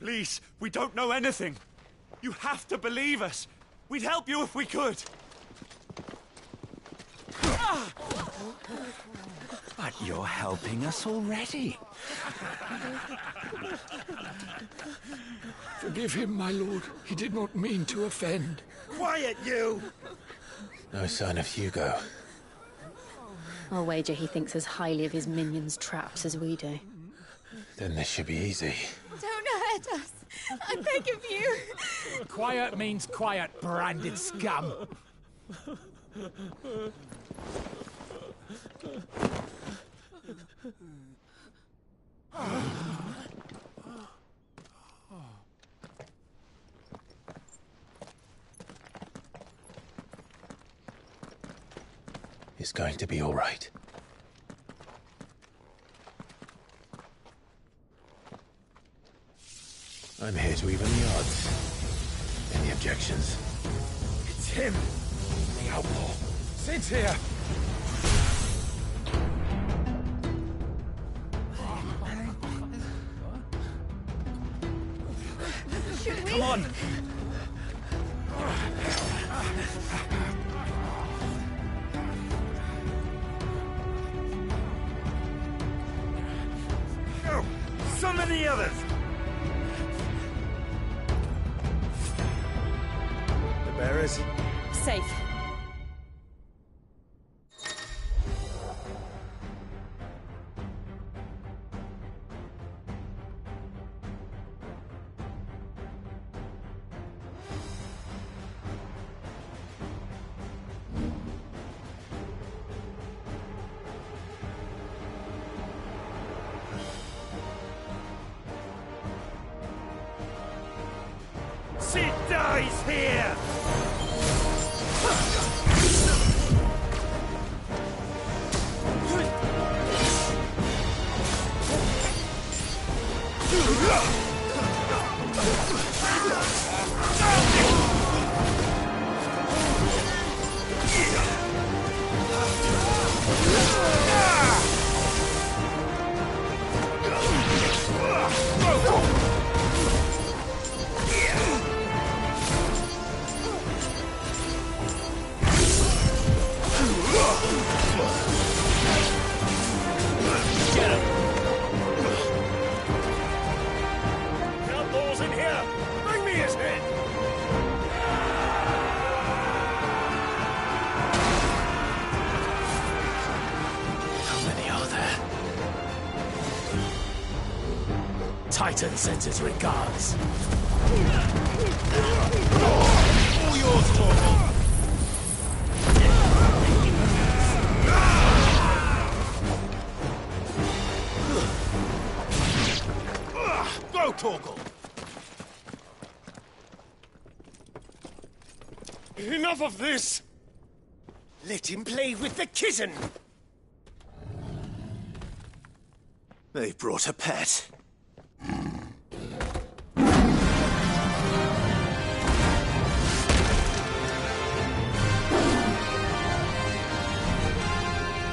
Please, we don't know anything. You have to believe us. We'd help you if we could. But you're helping us already. Forgive him, my lord. He did not mean to offend. Quiet, you! No sign of Hugo. I'll wager he thinks as highly of his minions' traps as we do. Then this should be easy. Don't hurt us. I beg of you. Quiet means quiet, branded scum. It's going to be all right. I'm here to even the odds. Any objections? It's him, the outlaw. Sid's here. Come on! Go! Summon the others! The bearers? Safe. Sid dies here! Get him! Outlaws in here! Bring me his head! How many are there? Titan sends his regards. All yours, Torgal! Go, Torgal! Enough of this! Let him play with the kitten! They've brought a pet.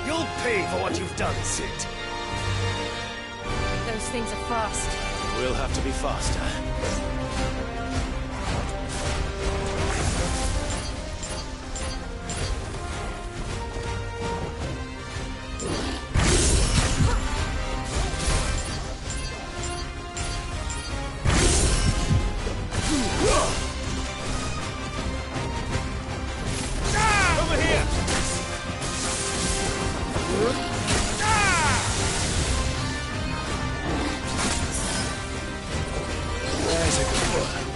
You'll pay for what you've done, Sid. Those things are fast. We'll have to be faster. Over here! There's a good one.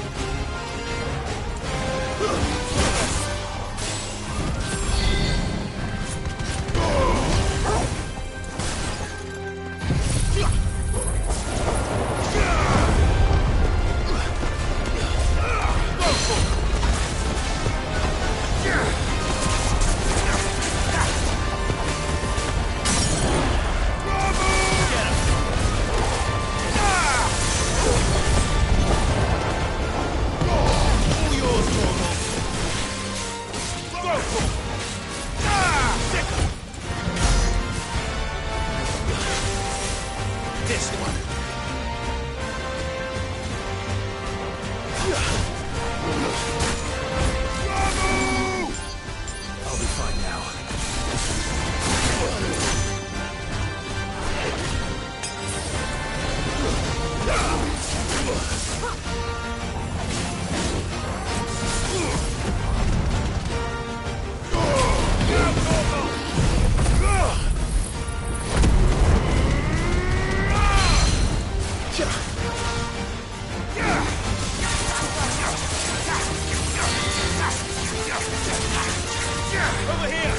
this one. I'll be fine now. Over here!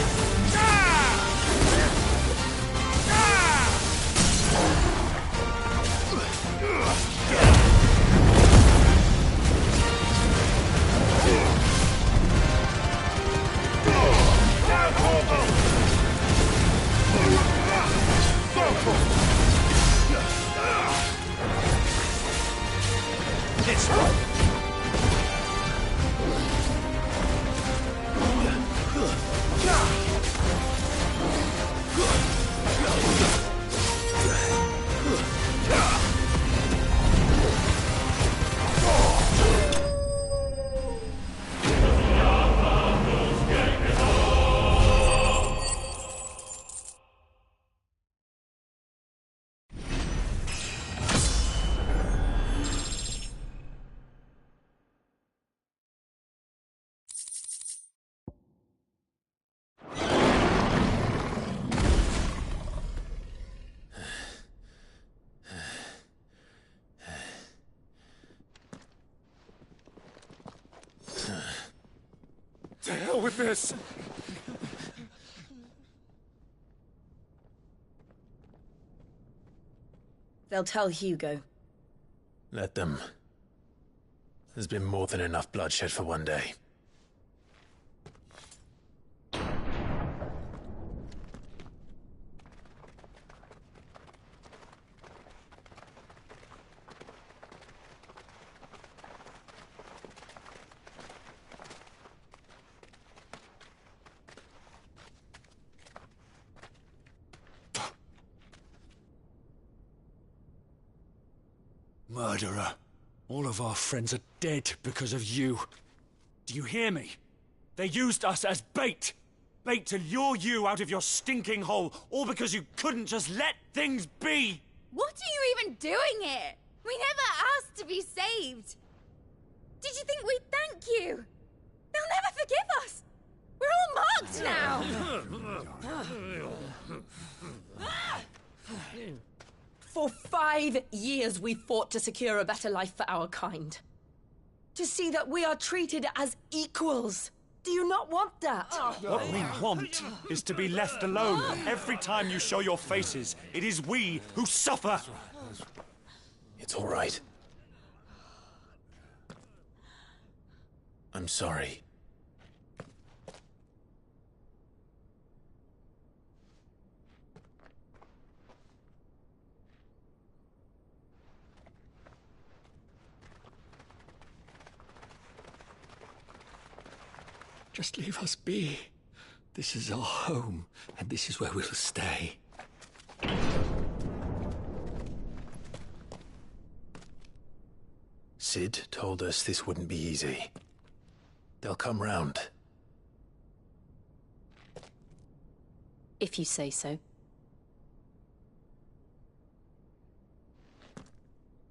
This one. To hell with this! They'll tell Hugo. Let them. There's been more than enough bloodshed for one day. Murderer. All of our friends are dead because of you. Do you hear me? They used us as bait. Bait to lure you out of your stinking hole, all because you couldn't just let things be. What are you even doing here? We never asked to be saved. Did you think we'd thank you? They'll never forgive us. We're all marked now. For 5 years we fought to secure a better life for our kind. To see that we are treated as equals. Do you not want that? What we want is to be left alone. Every time you show your faces, it is we who suffer. It's all right. I'm sorry. Just leave us be. This is our home, and this is where we'll stay. Sid told us this wouldn't be easy. They'll come round. If you say so.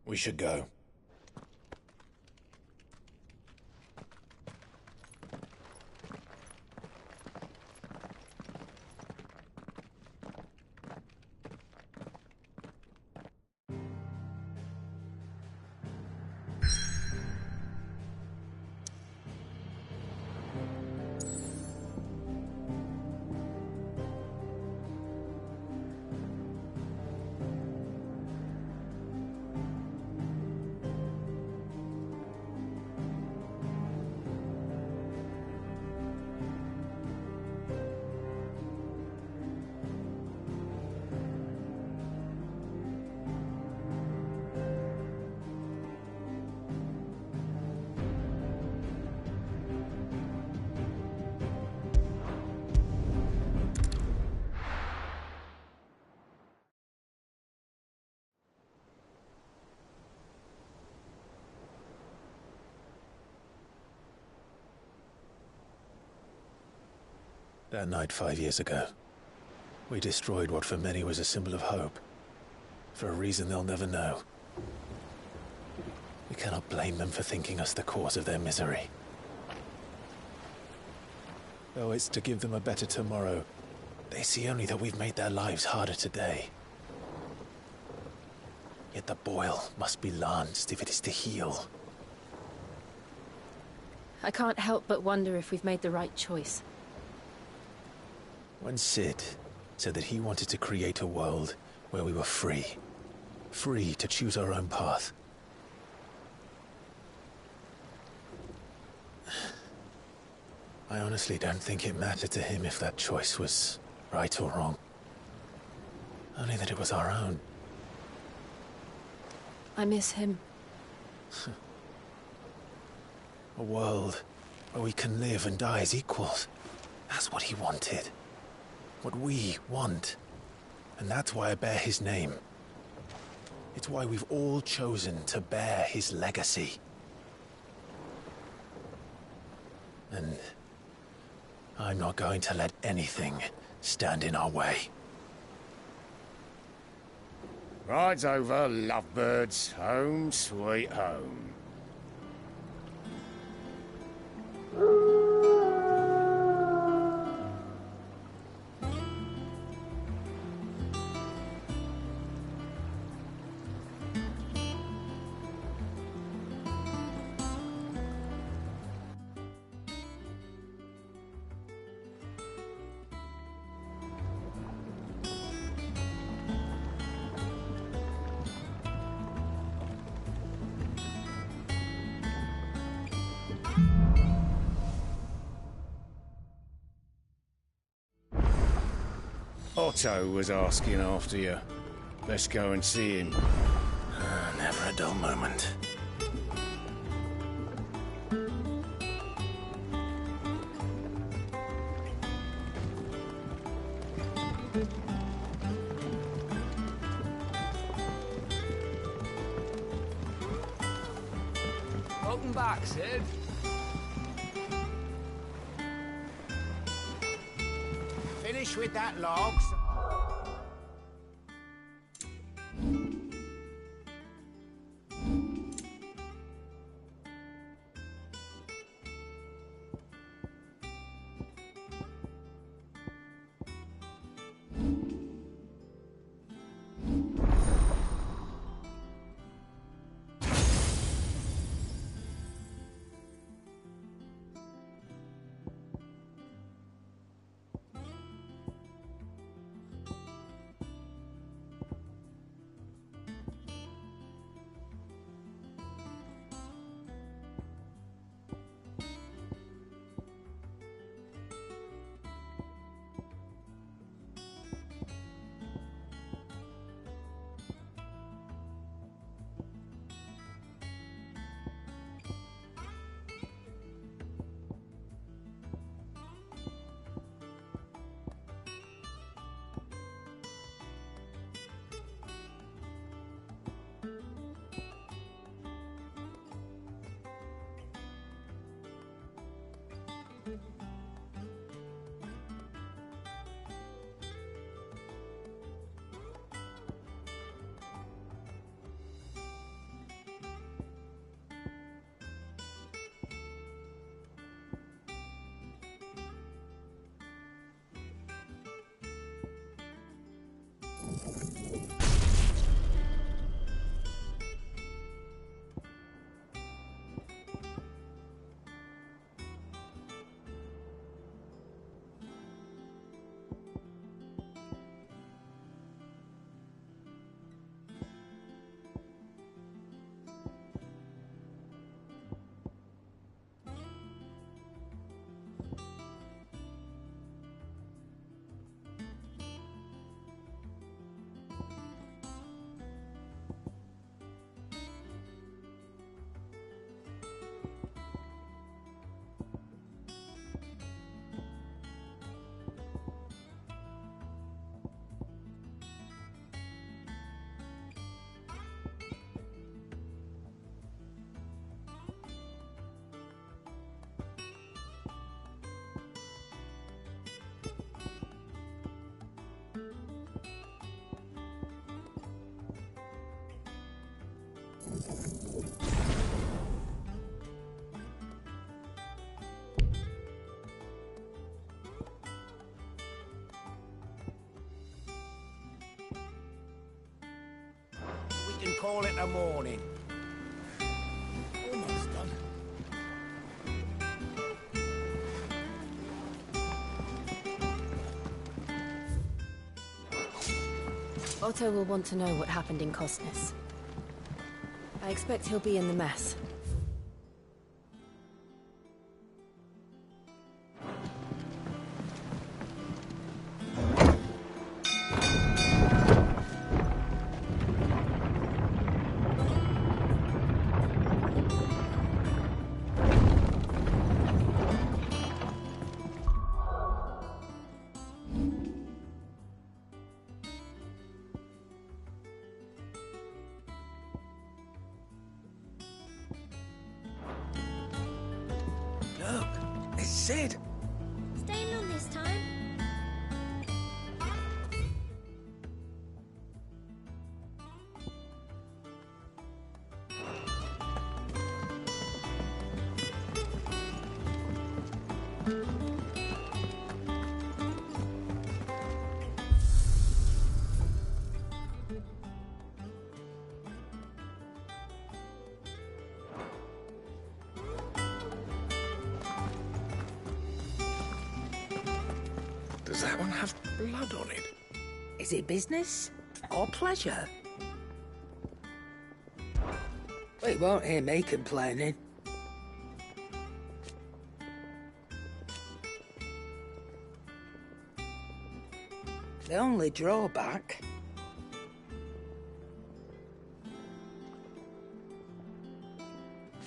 We should go. That night 5 years ago, we destroyed what for many was a symbol of hope. For a reason they'll never know. We cannot blame them for thinking us the cause of their misery. Though it's to give them a better tomorrow, they see only that we've made their lives harder today. Yet the boil must be lanced if it is to heal. I can't help but wonder if we've made the right choice. When Sid said that he wanted to create a world where we were free. Free to choose our own path. I honestly don't think it mattered to him if that choice was right or wrong. Only that it was our own. I miss him. A world where we can live and die as equals. That's what he wanted. What we want. And that's why I bear his name. It's why we've all chosen to bear his legacy. And I'm not going to let anything stand in our way. Rides over, lovebirds. Home sweet home. Otto was asking after you. Let's go and see him. Never a dull moment. Welcome back, Sid. Finish with that log. We can call it a morning. Almost done. Otto will want to know what happened in Cosnes. I expect he'll be in the mess. Look, it's Sid. Staying on this time? Does that one have blood on it? Is it business or pleasure? Well, you won't hear me complaining. The only drawback...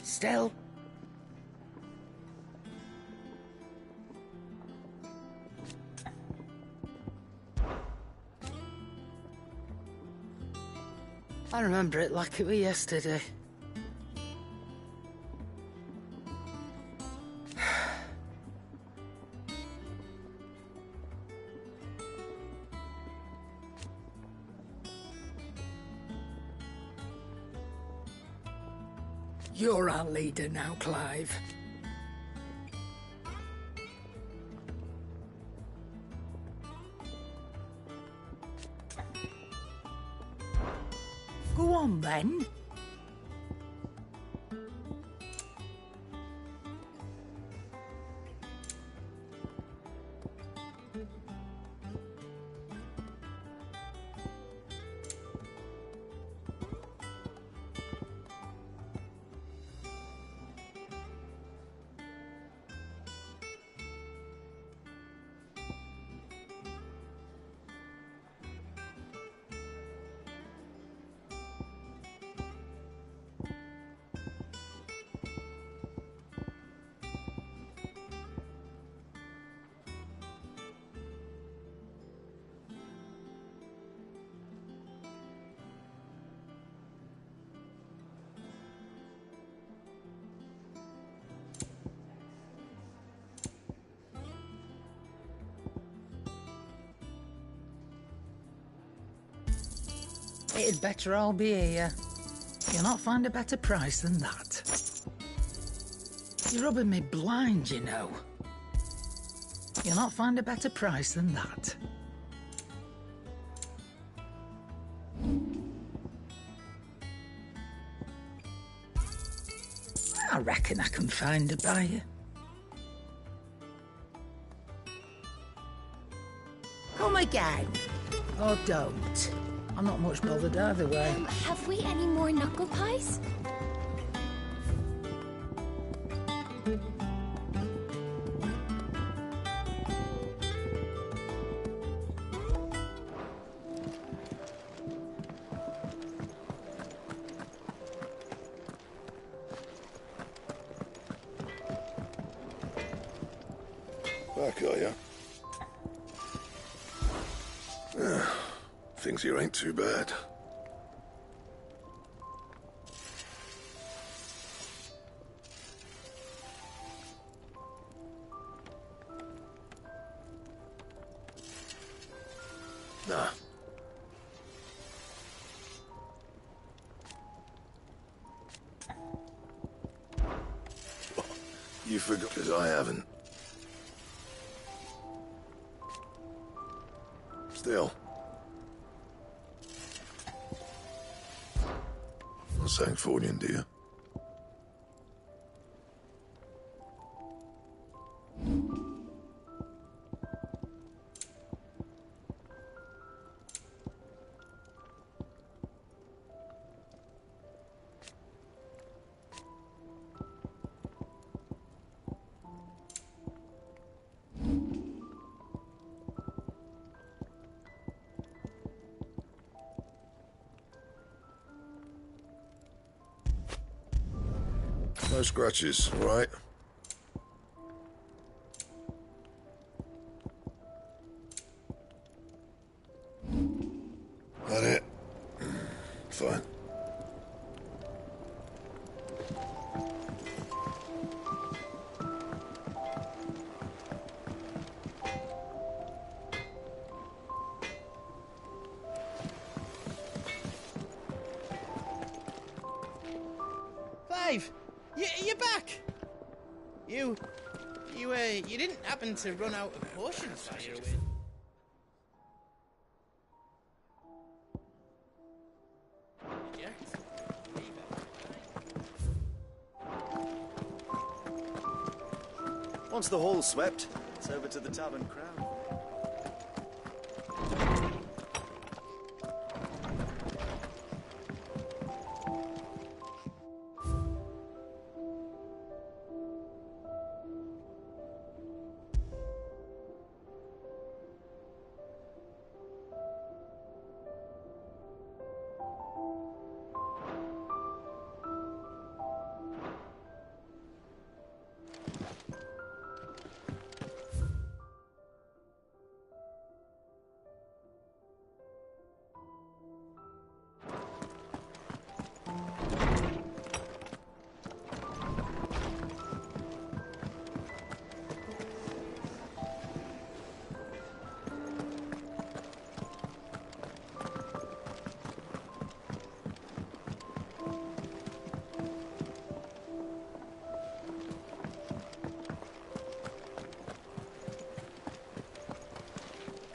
Still... I remember it like it was yesterday. You're our leader now, Clive. Go on, then. It'd better all be here. You'll not find a better price than that. You're rubbing me blind, you know. You'll not find a better price than that. I reckon I can find a buyer. Come again. Or don't. I'm not much bothered either way. Have we any more knuckle pies? Back, are you? Things here ain't too bad. Nah. you forgot, because I haven't. Still. Not saying Fordian, do you? No scratches, right? That it? Fine. Clive! You're back! You didn't happen to run out of potions while you were away? Once the hall's swept, it's over to the Tavern Crown.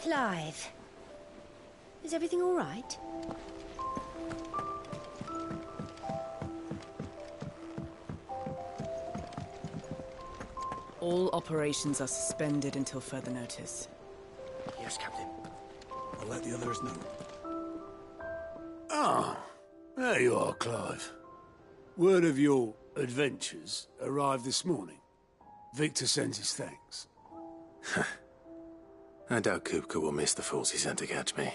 Clive, is everything all right? All operations are suspended until further notice. Yes, Captain. I'll let the others know. Ah, there you are, Clive. Word of your adventures arrived this morning. Victor sends his thanks. I doubt Kupka will miss the fools he sent to catch me.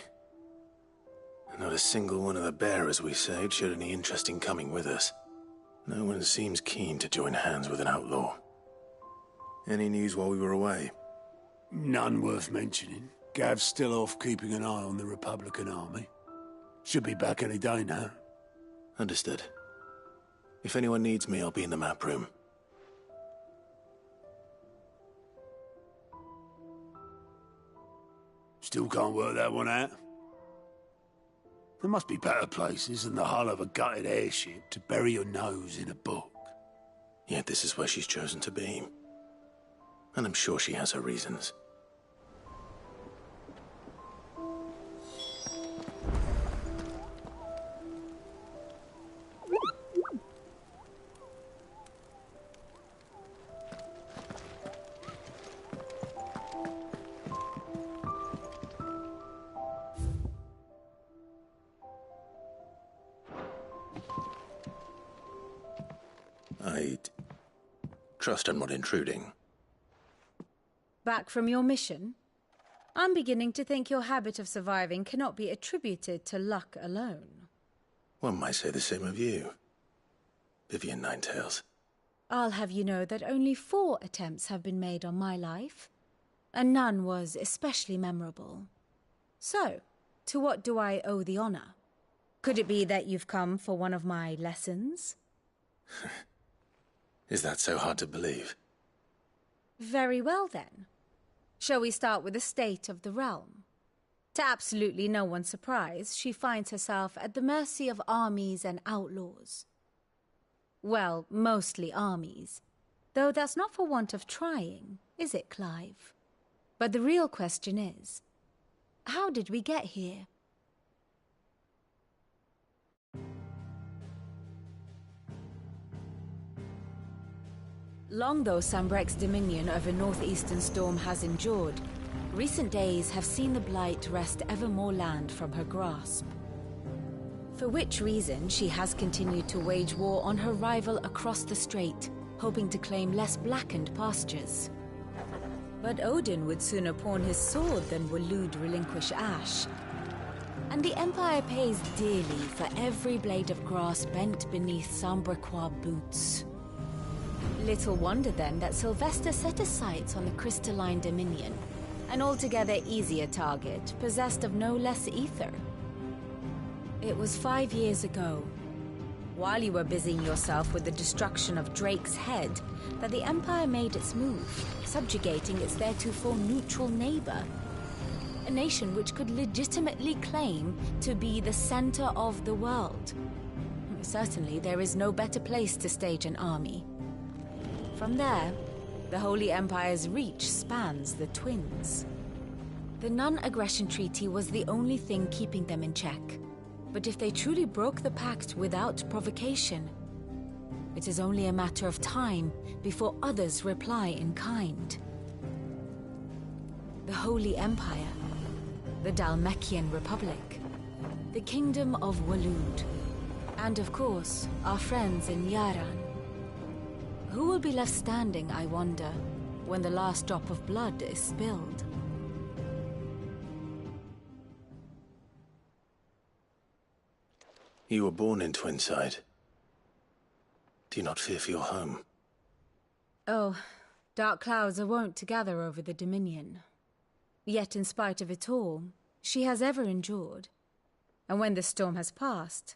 Not a single one of the bearers we saved showed any interest in coming with us. No one seems keen to join hands with an outlaw. Any news while we were away? None worth mentioning. Gav's still off keeping an eye on the Republican army. Should be back any day now. Understood. If anyone needs me, I'll be in the map room. Still can't work that one out. There must be better places than the hull of a gutted airship to bury your nose in a book. Yet this is where she's chosen to be. And I'm sure she has her reasons. I'd trust I'm not intruding. Back from your mission? I'm beginning to think your habit of surviving cannot be attributed to luck alone. One might say the same of you, Vivian Ninetails. I'll have you know that only 4 attempts have been made on my life, and none was especially memorable. So, to what do I owe the honor? Could it be that you've come for one of my lessons? Is that so hard to believe? Very well, then. Shall we start with the state of the realm? To absolutely no one's surprise, she finds herself at the mercy of armies and outlaws. Well, mostly armies. Though that's not for want of trying, is it, Clive? But the real question is, how did we get here? Long though Sambrek's dominion over northeastern Storm has endured, recent days have seen the Blight wrest ever more land from her grasp. For which reason she has continued to wage war on her rival across the strait, hoping to claim less blackened pastures. But Odin would sooner pawn his sword than Waloed relinquish Ash. And the Empire pays dearly for every blade of grass bent beneath Sambrequois boots. Little wonder then that Sylvester set his sights on the Crystalline Dominion, an altogether easier target, possessed of no less ether. It was 5 years ago, while you were busying yourself with the destruction of Drake's head, that the Empire made its move, subjugating its theretofore neutral neighbor. A nation which could legitimately claim to be the center of the world. Certainly, there is no better place to stage an army. From there, the Holy Empire's reach spans the Twins. The non-aggression treaty was the only thing keeping them in check. But if they truly broke the pact without provocation, it is only a matter of time before others reply in kind. The Holy Empire, the Dhalmekian Republic, the Kingdom of Waloed, and of course, our friends in Yaran. Who will be left standing, I wonder, when the last drop of blood is spilled? You were born in Twinside. Do you not fear for your home? Oh, dark clouds are wont to gather over the Dominion. Yet in spite of it all, she has ever endured. And when the storm has passed,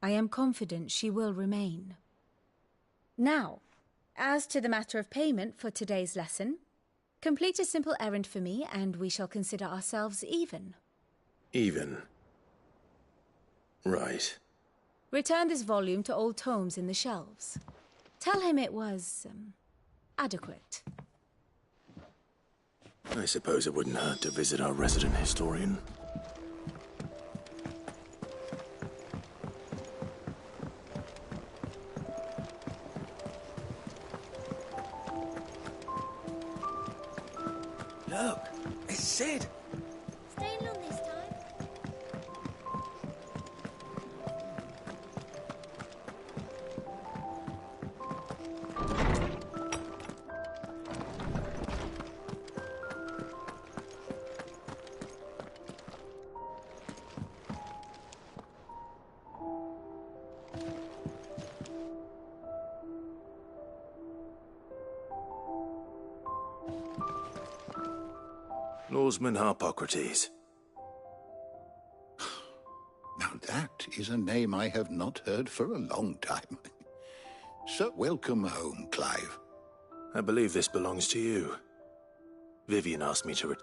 I am confident she will remain. Now, as to the matter of payment for today's lesson, complete a simple errand for me and we shall consider ourselves even. Even? Right. Return this volume to old tomes in the shelves. Tell him it was, adequate. I suppose it wouldn't hurt to visit our resident historian. Look, it's Sid. Staying long this time? Lawsman Harpocrates. Now that is a name I have not heard for a long time. So welcome home, Clive. I believe this belongs to you. Vivian asked me to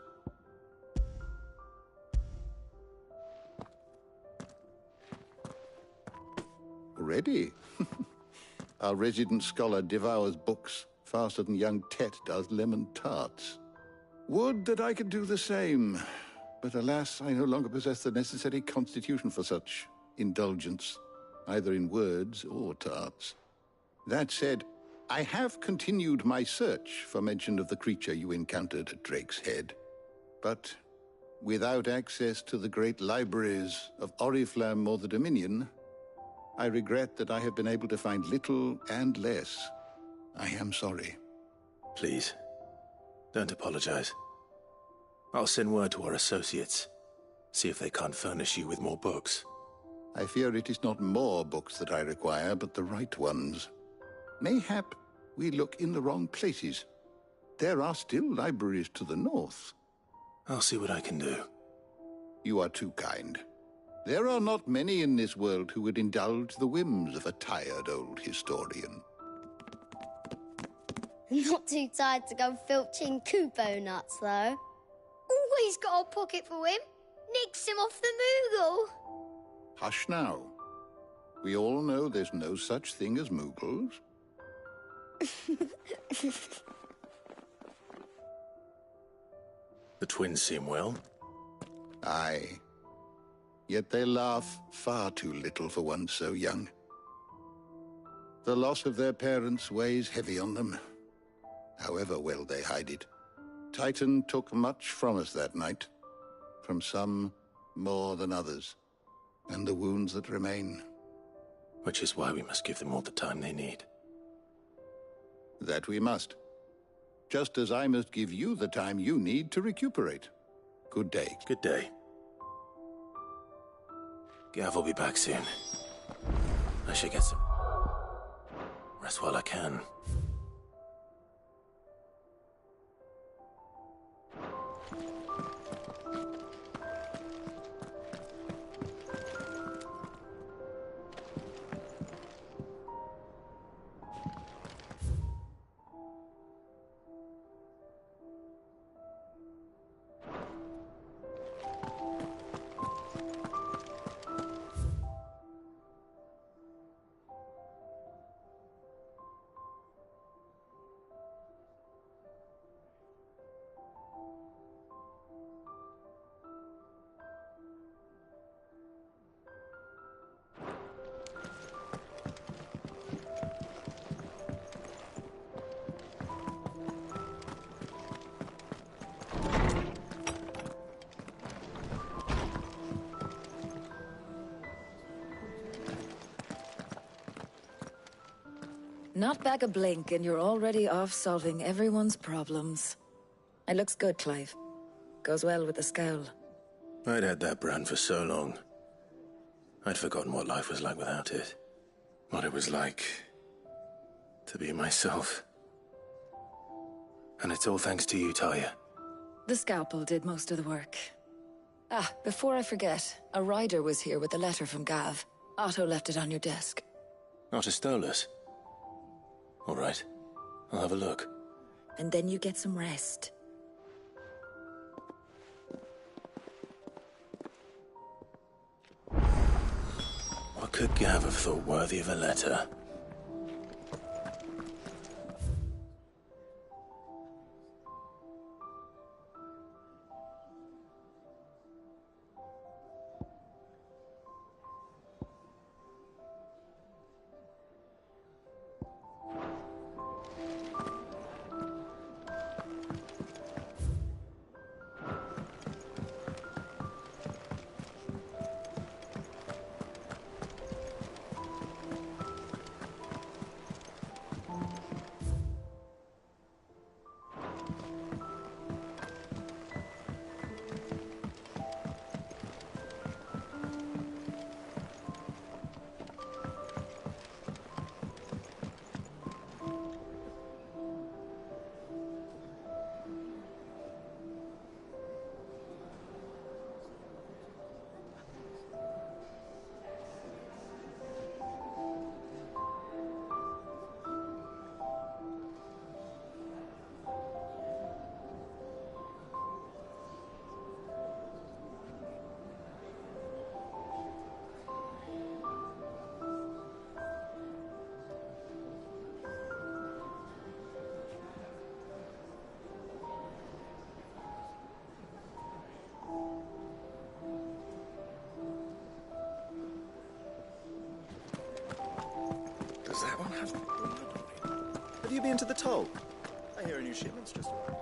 Already? Our resident scholar devours books faster than young Tet does lemon tarts. Would that I could do the same, but alas, I no longer possess the necessary constitution for such indulgence, either in words or tarts. That said, I have continued my search for mention of the creature you encountered at Drake's Head, but without access to the great libraries of Oriflamme or the Dominion, I regret that I have been able to find little and less. I am sorry. Please, don't apologize. I'll send word to our associates. See if they can't furnish you with more books. I fear it is not more books that I require, but the right ones. Mayhap we look in the wrong places. There are still libraries to the north. I'll see what I can do. You are too kind. There are not many in this world who would indulge the whims of a tired old historian. Not too tired to go filching Kupo nuts, though. Always got a pocket for him. Nicks him off the Moogle. Hush now. We all know there's no such thing as Moogles. The twins seem well. Aye. Yet they laugh far too little for one so young. The loss of their parents weighs heavy on them, however well they hide it. Titan took much from us that night, from some more than others, and the wounds that remain. Which is why we must give them all the time they need. That we must. Just as I must give you the time you need to recuperate. Good day. Good day. Gav will be back soon. I should get some rest while I can. Not back a blink and you're already off solving everyone's problems. It looks good, Clive. Goes well with the scowl. I'd had that brand for so long. I'd forgotten what life was like without it. What it was like to be myself. And it's all thanks to you, Talia. The scalpel did most of the work. Ah, before I forget, a rider was here with a letter from Gav. Otto left it on your desk. Otto stole us. All right, I'll have a look. And then you get some rest. What could Gav have thought worthy of a letter? Does that one have blood on it? Have you been to the toll? I hear a new shipment's just arrived.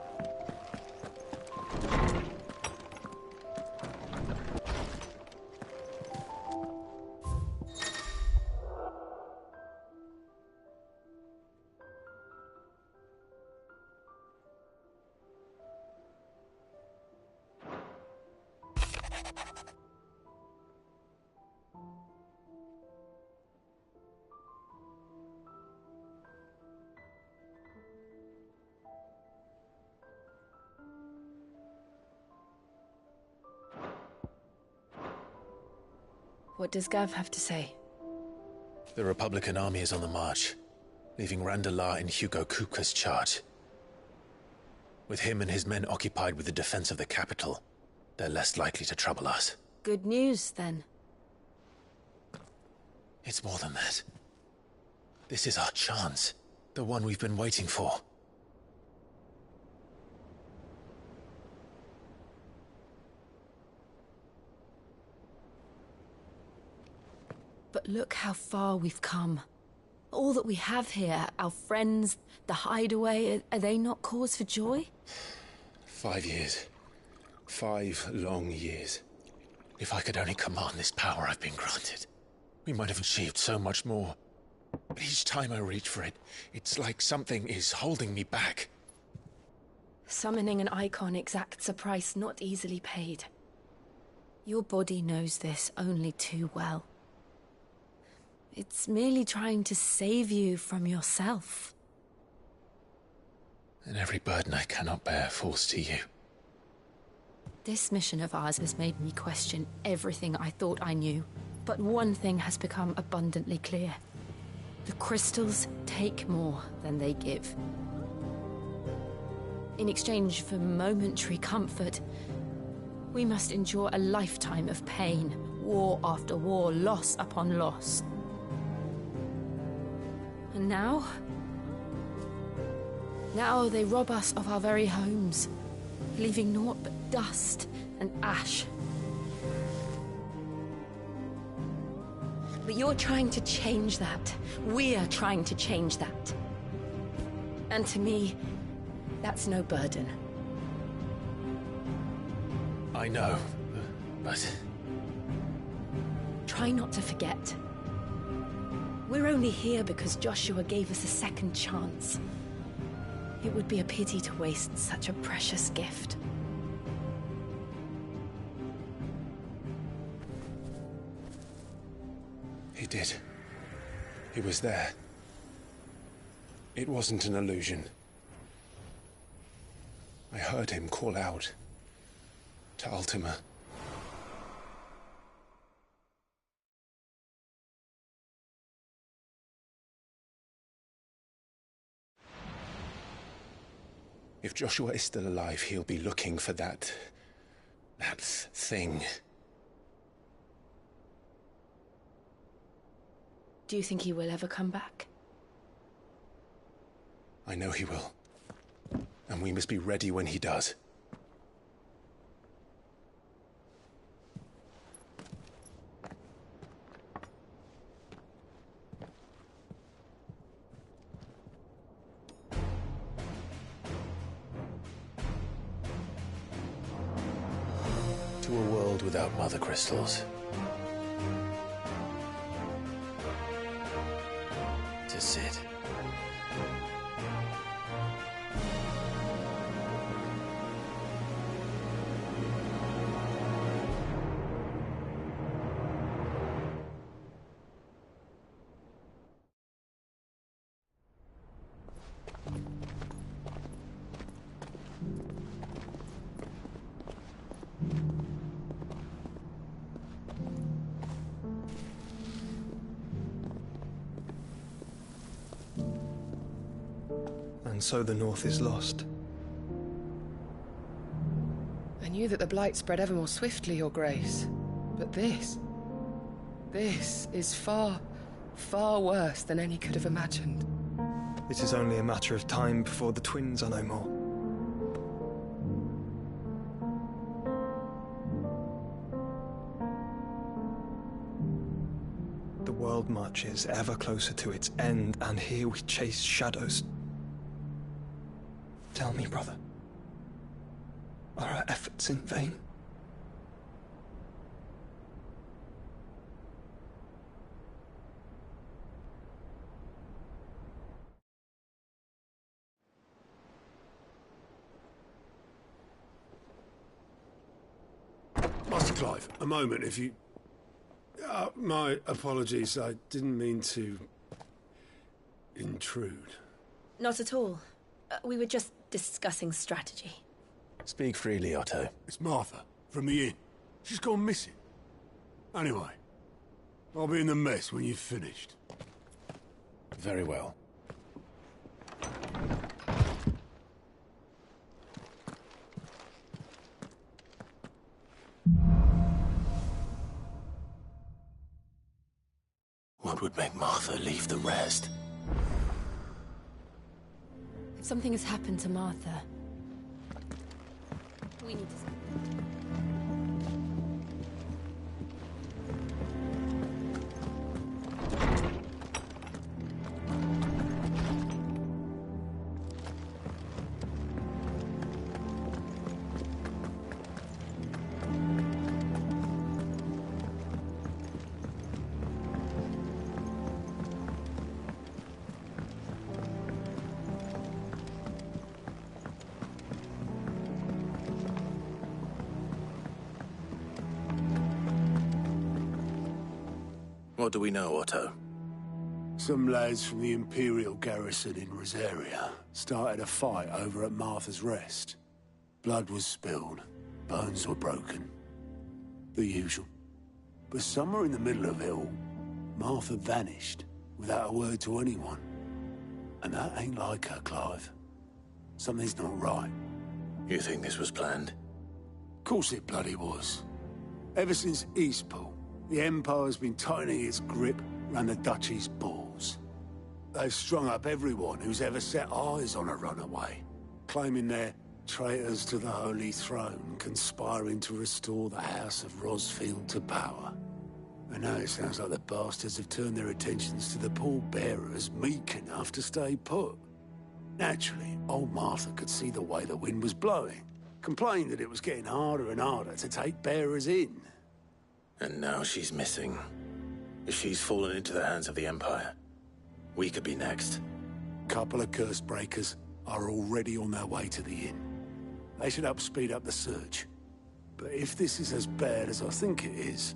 What does Gav have to say? The Republican army is on the march, leaving Randalar in Hugo Kupka's charge. With him and his men occupied with the defense of the capital, they're less likely to trouble us. Good news, then. It's more than that. This is our chance. The one we've been waiting for. But look how far we've come. All that we have here, our friends, the hideaway, are they not cause for joy? 5 years. 5 long years. If I could only command this power I've been granted, we might have achieved so much more. But each time I reach for it, it's like something is holding me back. Summoning an icon exacts a price not easily paid. Your body knows this only too well. It's merely trying to save you from yourself. And every burden I cannot bear falls to you. This mission of ours has made me question everything I thought I knew. But one thing has become abundantly clear. The crystals take more than they give. In exchange for momentary comfort, we must endure a lifetime of pain, war after war, loss upon loss. And now they rob us of our very homes, leaving naught but dust and ash. But you're trying to change that. We're trying to change that. And to me, that's no burden. I know, but... Try not to forget. We're only here because Joshua gave us a second chance. It would be a pity to waste such a precious gift. He did. He was there. It wasn't an illusion. I heard him call out to Ultima. If Joshua is still alive, he'll be looking for that thing. Do you think he will ever come back? I know he will. And we must be ready when he does. To a world without mother crystals. To Sid. And so the North is lost. I knew that the Blight spread ever more swiftly, Your Grace. But this is far, far worse than any could have imagined. It is only a matter of time before the twins are no more. The world marches ever closer to its end, and here we chase shadows. Tell me, brother, are our efforts in vain? Master Clive, a moment, if you... my apologies, I didn't mean to... intrude. Not at all. We were just discussing strategy. Speak freely, Otto. It's Martha, from the inn. She's gone missing. Anyway, I'll be in the mess when you've finished. Very well. What would make Martha leave the rest? Something has happened to Martha. We need to... What do we know, Otto? Some lads from the Imperial garrison in Rosaria started a fight over at Martha's Rest. Blood was spilled, bones were broken. The usual. But somewhere in the middle of it all, Martha vanished without a word to anyone. And that ain't like her, Clive. Something's not right. You think this was planned? Course it bloody was. Ever since Eastpool, the Empire's been tightening its grip round the Duchy's balls. They've strung up everyone who's ever set eyes on a runaway, claiming they're traitors to the Holy Throne, conspiring to restore the House of Rosfield to power. And now it sounds like the bastards have turned their attentions to the pallbearers meek enough to stay put. Naturally, old Martha could see the way the wind was blowing, complained that it was getting harder and harder to take bearers in. And now she's missing. If she's fallen into the hands of the Empire, we could be next. Couple of curse breakers are already on their way to the inn. They should help speed up the search. But if this is as bad as I think it is,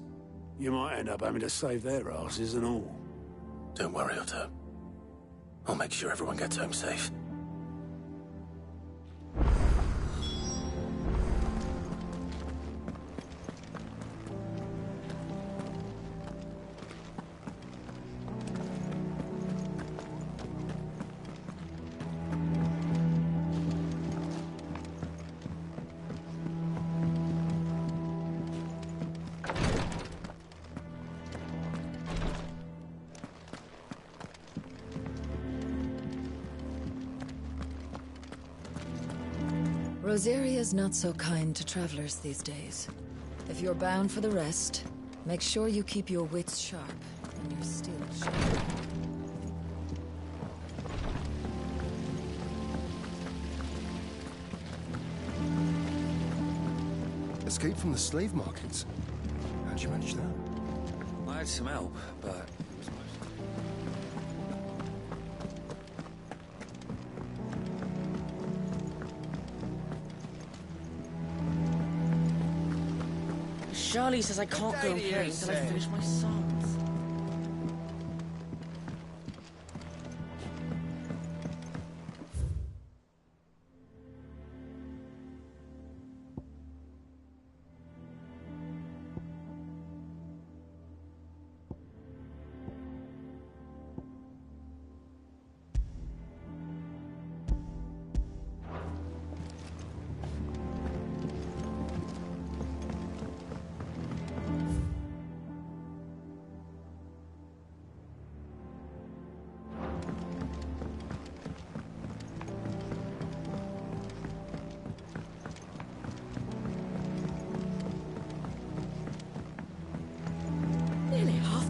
you might end up having to save their asses and all. Don't worry, Otto. I'll make sure everyone gets home safe. Rosaria's not so kind to travelers these days. If you're bound for the rest, make sure you keep your wits sharp and you're still sharp. Escape from the slave markets. How'd you manage that? I had some help, but it was most... Charlie says I can't go home until I finish my songs.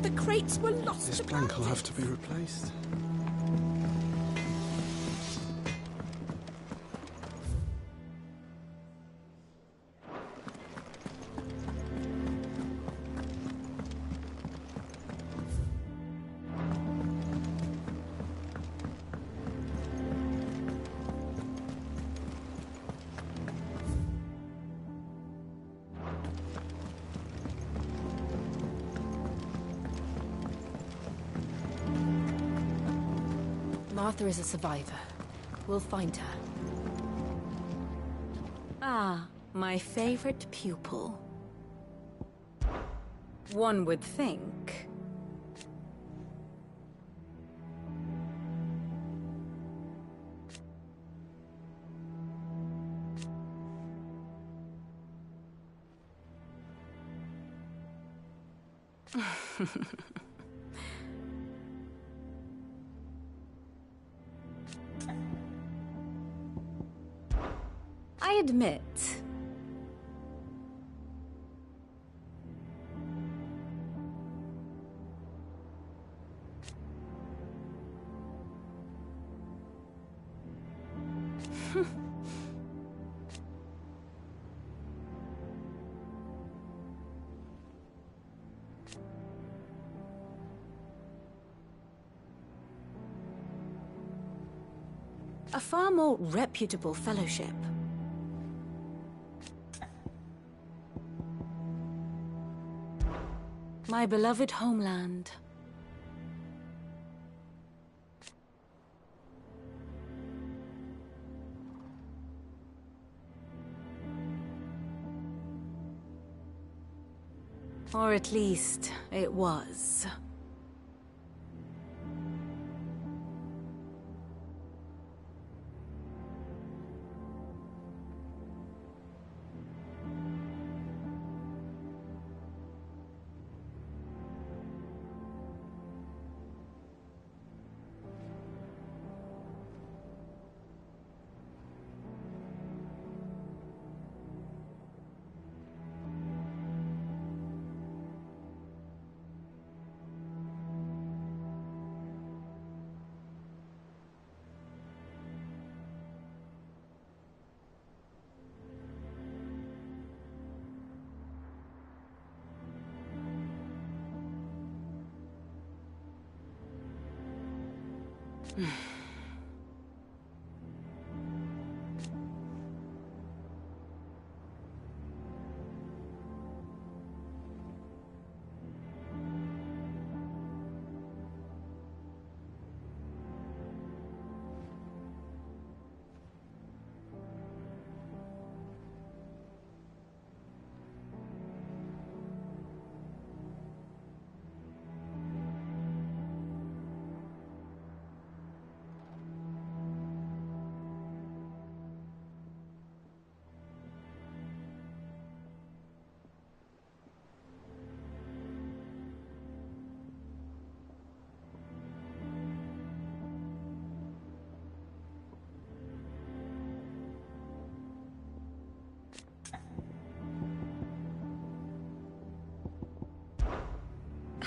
The crates were lost. This plank will have to be replaced. Martha is a survivor. We'll find her. Ah, my favorite pupil. One would think. admit, a far more reputable fellowship. My beloved homeland. Or at least, it was.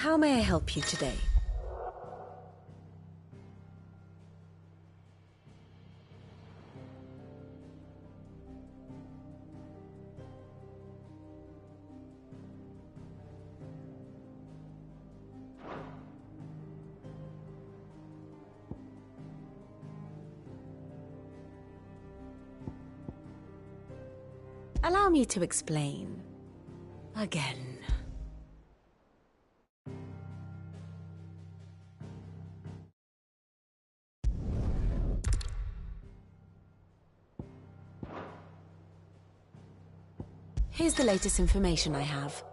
How may I help you today? Allow me to explain. Again. Here's the latest information I have.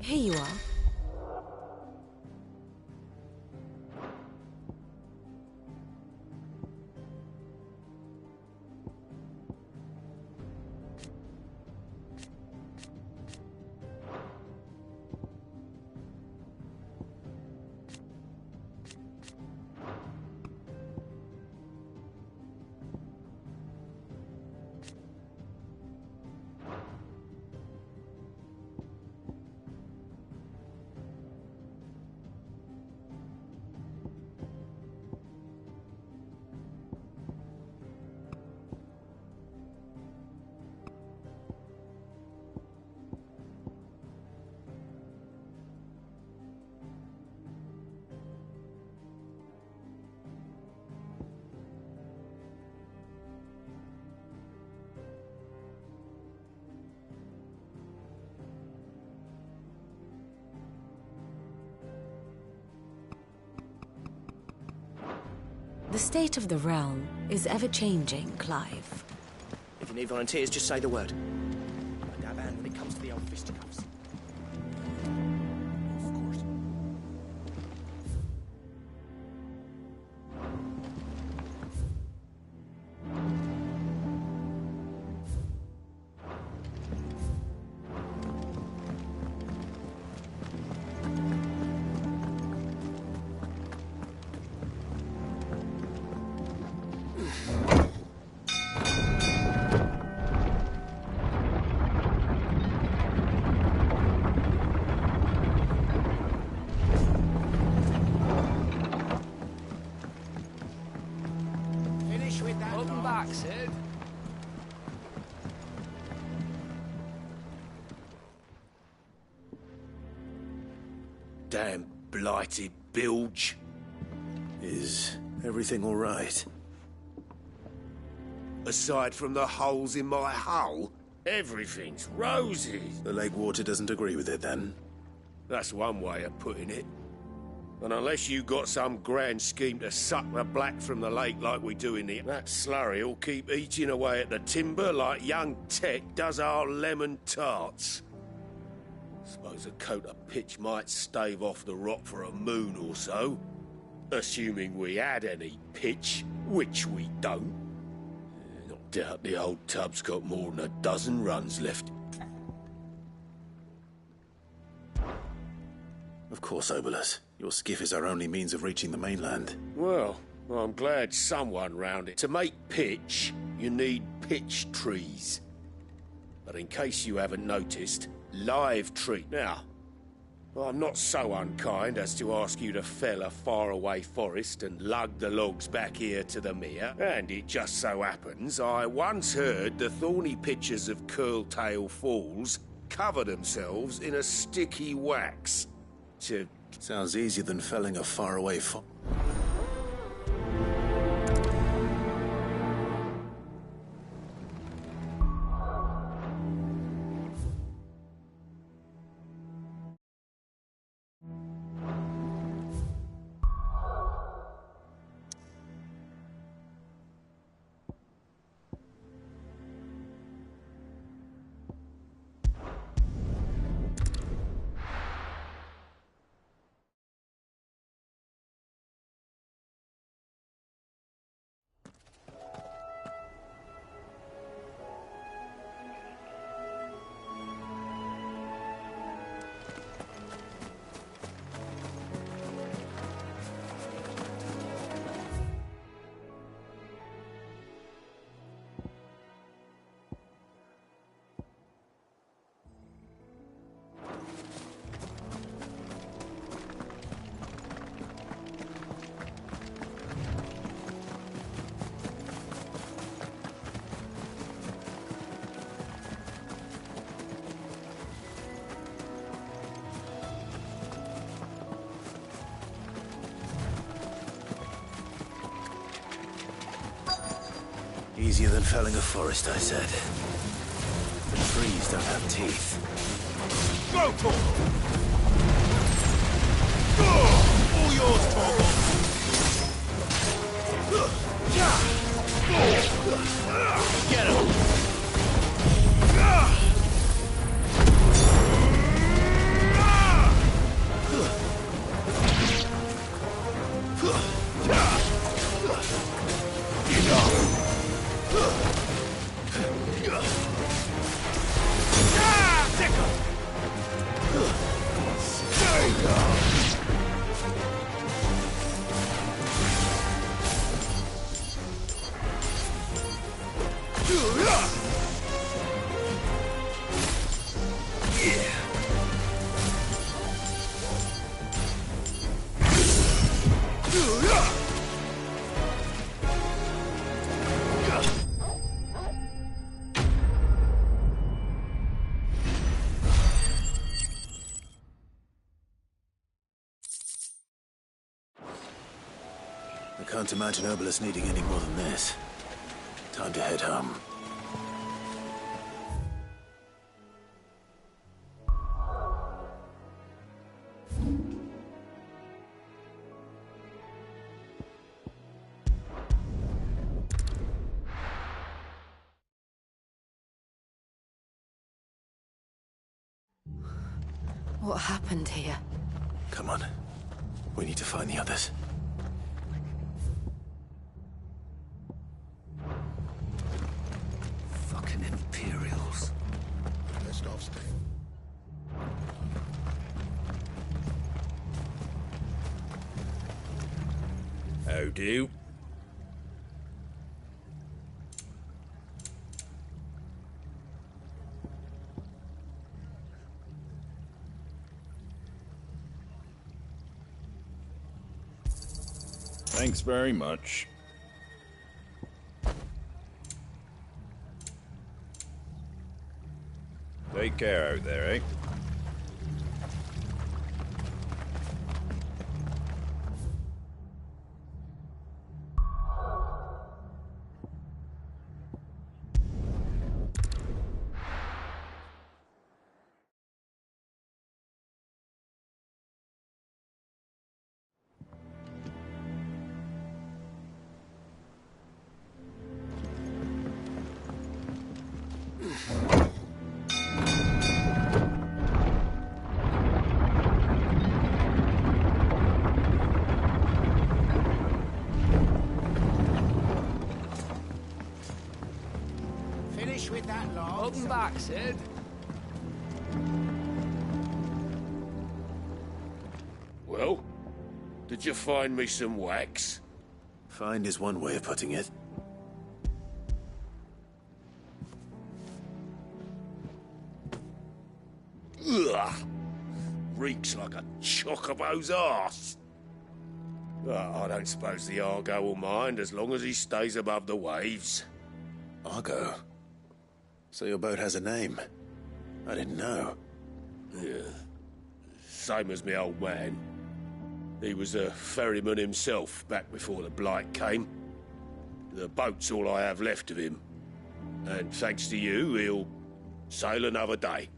Here you are. The state of the realm is ever-changing, Clive. If you need volunteers, just say the word. I dab hand when it comes to the old fisticuffs. Of course. Welcome back, Sid. Damn blighted bilge. Is everything all right? Aside from the holes in my hull, everything's rosy. The lake water doesn't agree with it, then? That's one way of putting it. And unless you got some grand scheme to suck the black from the lake like we do in the... That slurry will keep eating away at the timber like young Tech does our lemon tarts. Suppose a coat of pitch might stave off the rot for a moon or so. Assuming we had any pitch, which we don't. Not doubt the old tub's got more than a dozen runs left. Of course, Obolus. Your skiff is our only means of reaching the mainland. Well, I'm glad someone round it. To make pitch, you need pitch trees. But in case you haven't noticed, live tree. Now, I'm not so unkind as to ask you to fell a faraway forest and lug the logs back here to the mere. And it just so happens I once heard the thorny pitchers of Curltail Falls cover themselves in a sticky wax to... Sounds easier than felling a faraway Easier than felling a forest, I said. The trees don't have teeth. Go, Torgal! All yours, Torgal! Get him! Can't imagine Obelisk needing any more than this. Time to head home. What happened here? Come on. We need to find the others. Fucking Imperials. Best off staying. How do? Thanks very much. Take care out there, eh? Finish with that log. Welcome back, Sid. Well, did you find me some wax? Find is one way of putting it. Ugh! Reeks like a chocobo's arse. I don't suppose the Argo will mind as long as he stays above the waves. Argo? So your boat has a name? I didn't know. Yeah. Same as me old man. He was a ferryman himself back before the Blight came. The boat's all I have left of him. And thanks to you, he'll sail another day.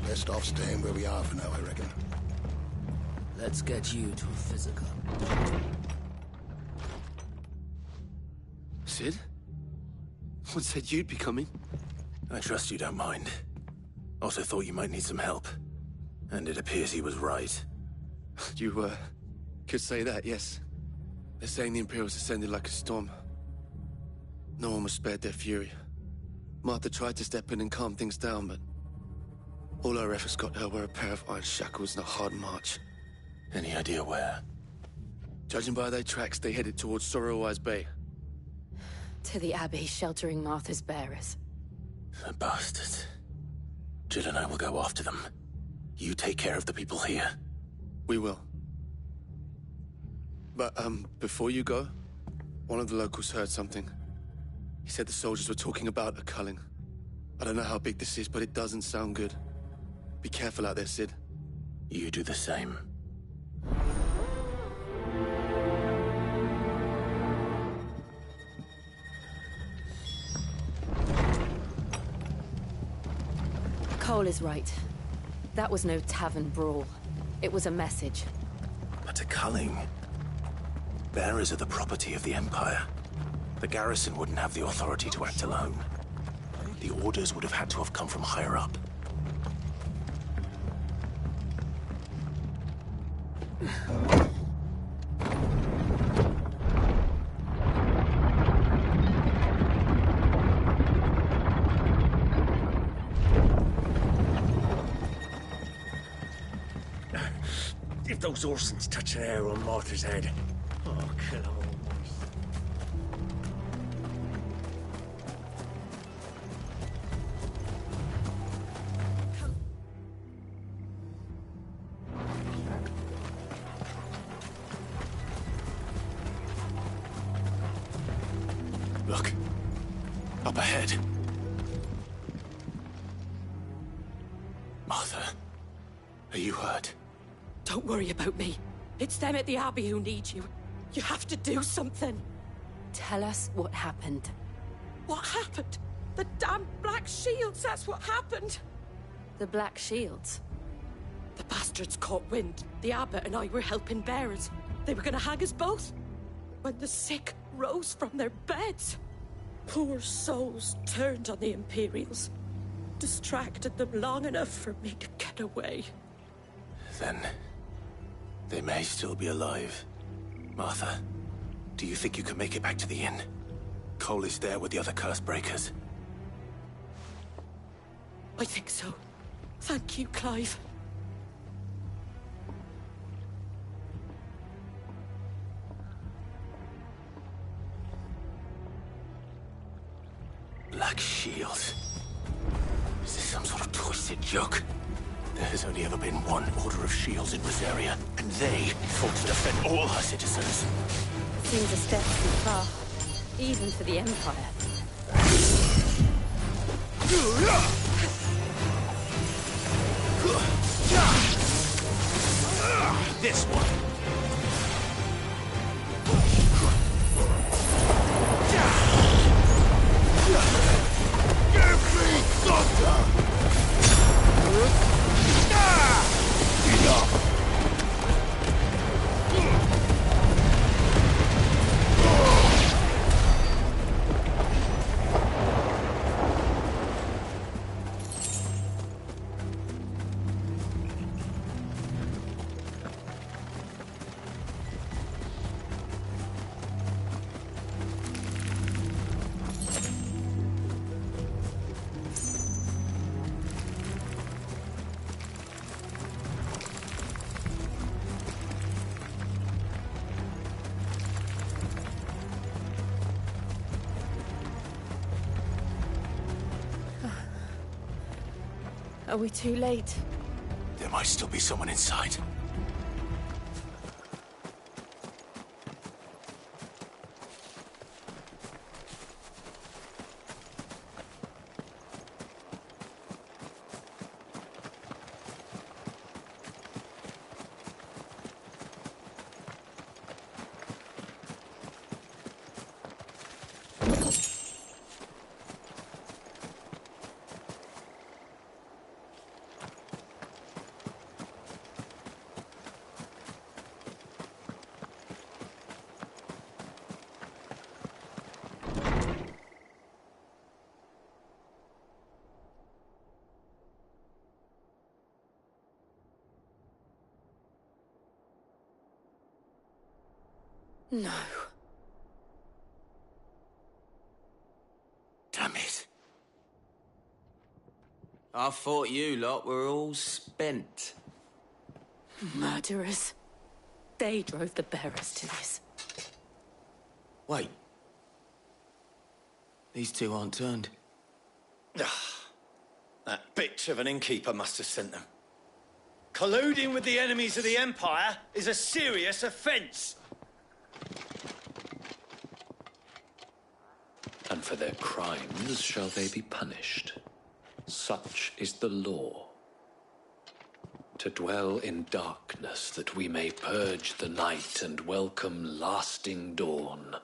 Best off staying where we are for now, I reckon. Let's get you to a physical. Sid? What said you'd be coming? I trust you don't mind. Also thought you might need some help. And it appears he was right. You, Could say that, yes. They're saying the Imperials ascended like a storm. No one was spared their fury. Martha tried to step in and calm things down, but all her efforts got her were a pair of iron shackles and a hard march. Any idea where? Judging by their tracks, they headed towards Sorrowwise Bay. To the Abbey, sheltering Martha's bearers. The bastards. Jill and I will go after them. You take care of the people here. We will. But, before you go, one of the locals heard something. He said the soldiers were talking about a culling. I don't know how big this is, but it doesn't sound good. Be careful out there, Sid. You do the same. Cole is right. That was no tavern brawl. It was a message. But a culling. Bearers are the property of the Empire. The garrison wouldn't have the authority to act alone. The orders would have had to have come from higher up. If those Orsons touch an arrow on Martha's head, oh, kill them all. Look. Up ahead. Martha, are you hurt? Don't worry about me. It's them at the Abbey who need you. You have to do something. Tell us what happened. What happened? The damn Black Shields, that's what happened. The Black Shields? The bastards caught wind. The Abbot and I were helping bearers. They were gonna hang us both. When the sick rose from their beds, poor souls turned on the Imperials. Distracted them long enough for me to get away. Then they may still be alive. Martha, do you think you can make it back to the inn? Cole is there with the other curse breakers. I think so. Thank you, Clive. Black Shield. Is this some sort of twisted joke? There has only ever been one Order of Shields in Rosaria, and they fought to defend all her citizens. Seems a step too far, even for the Empire. This one. Give me thunder! Enough! Are we too late? There might still be someone inside. No. Damn it. I thought you lot were all spent. Murderers. They drove the bearers to this. Wait. These two aren't turned. That bitch of an innkeeper must have sent them. Colluding with the enemies of the Empire is a serious offence. And for their crimes shall they be punished. Such is the law. To dwell in darkness that we may purge the night and welcome lasting dawn.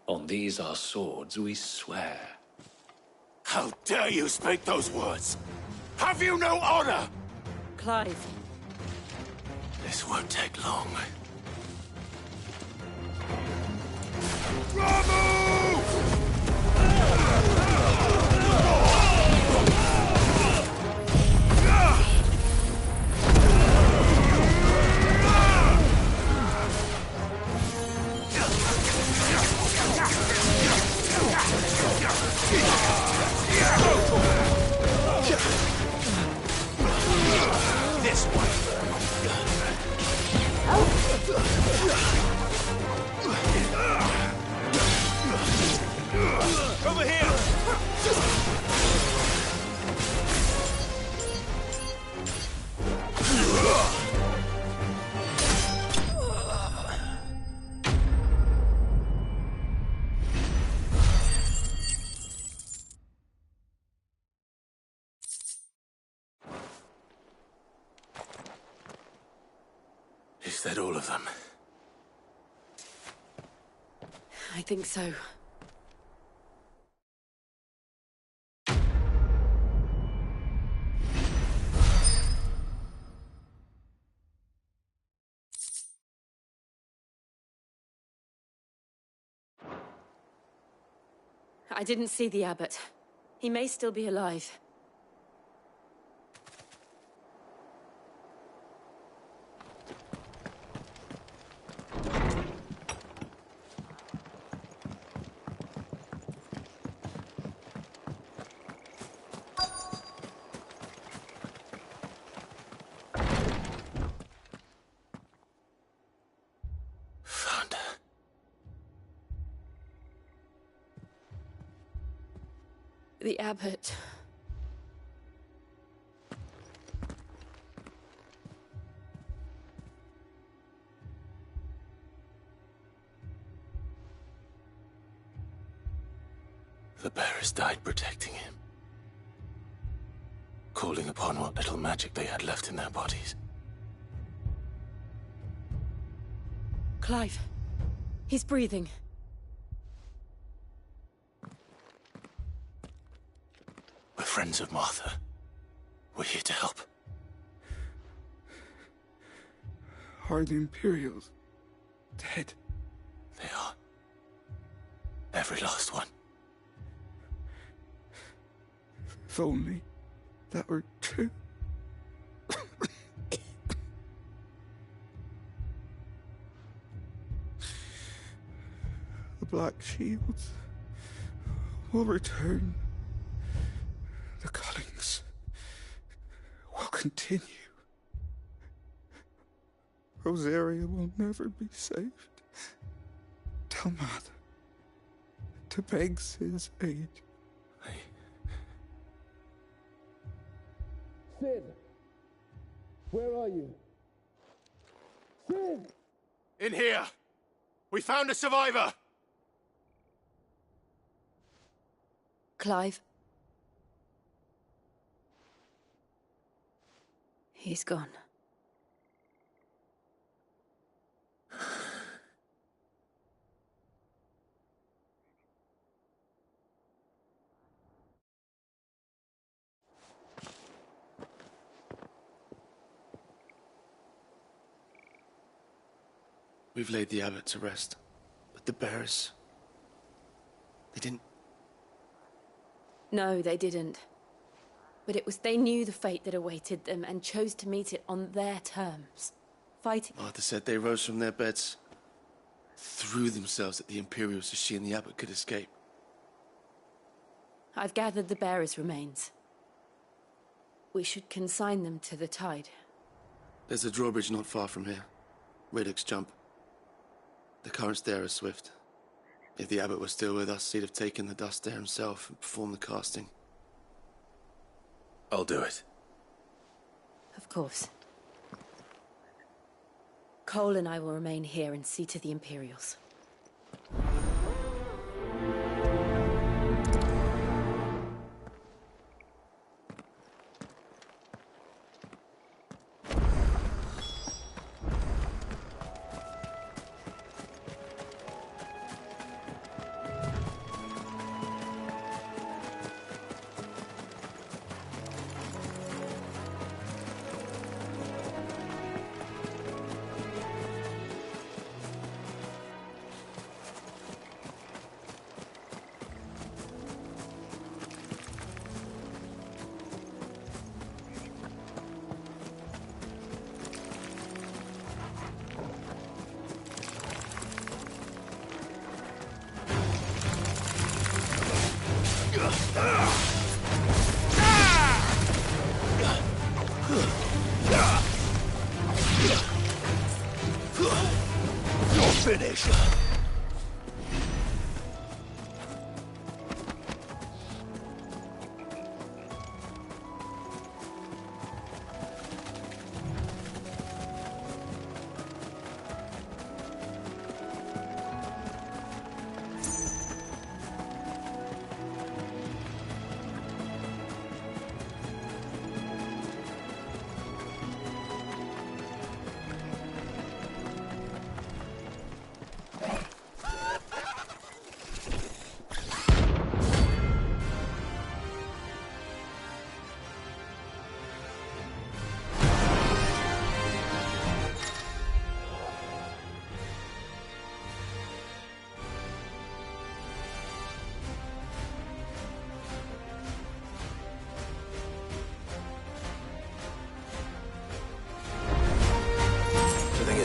On these our swords we swear. How dare you speak those words? Have you no honor? Clive. This won't take long. This way. Over here! Is that all of them? I think so. I didn't see the abbot. He may still be alive. The abbot. The bearers died protecting him. Calling upon what little magic they had left in their bodies. Clive. He's breathing. We're friends of Martha. We're here to help. Are the Imperials dead? They are. Every last one. If only that were true. The Black Shields will return. The cuttings will continue. Rosaria will never be saved. Tell Mother to beg his aid. Sid! Where are you? Sid! In here! We found a survivor! Clive. He's gone. We've laid the abbot to rest, but the bearers... they didn't... No, they didn't. But it was they knew the fate that awaited them and chose to meet it on their terms. Fighting... Martha said they rose from their beds, threw themselves at the Imperials so she and the Abbot could escape. I've gathered the bearers' remains. We should consign them to the tide. There's a drawbridge not far from here. Redux jump. The currents there are swift. If the Abbot was still with us, he'd have taken the dust there himself and performed the casting. I'll do it. Of course. Cole and I will remain here and see to the Imperials. You're finished.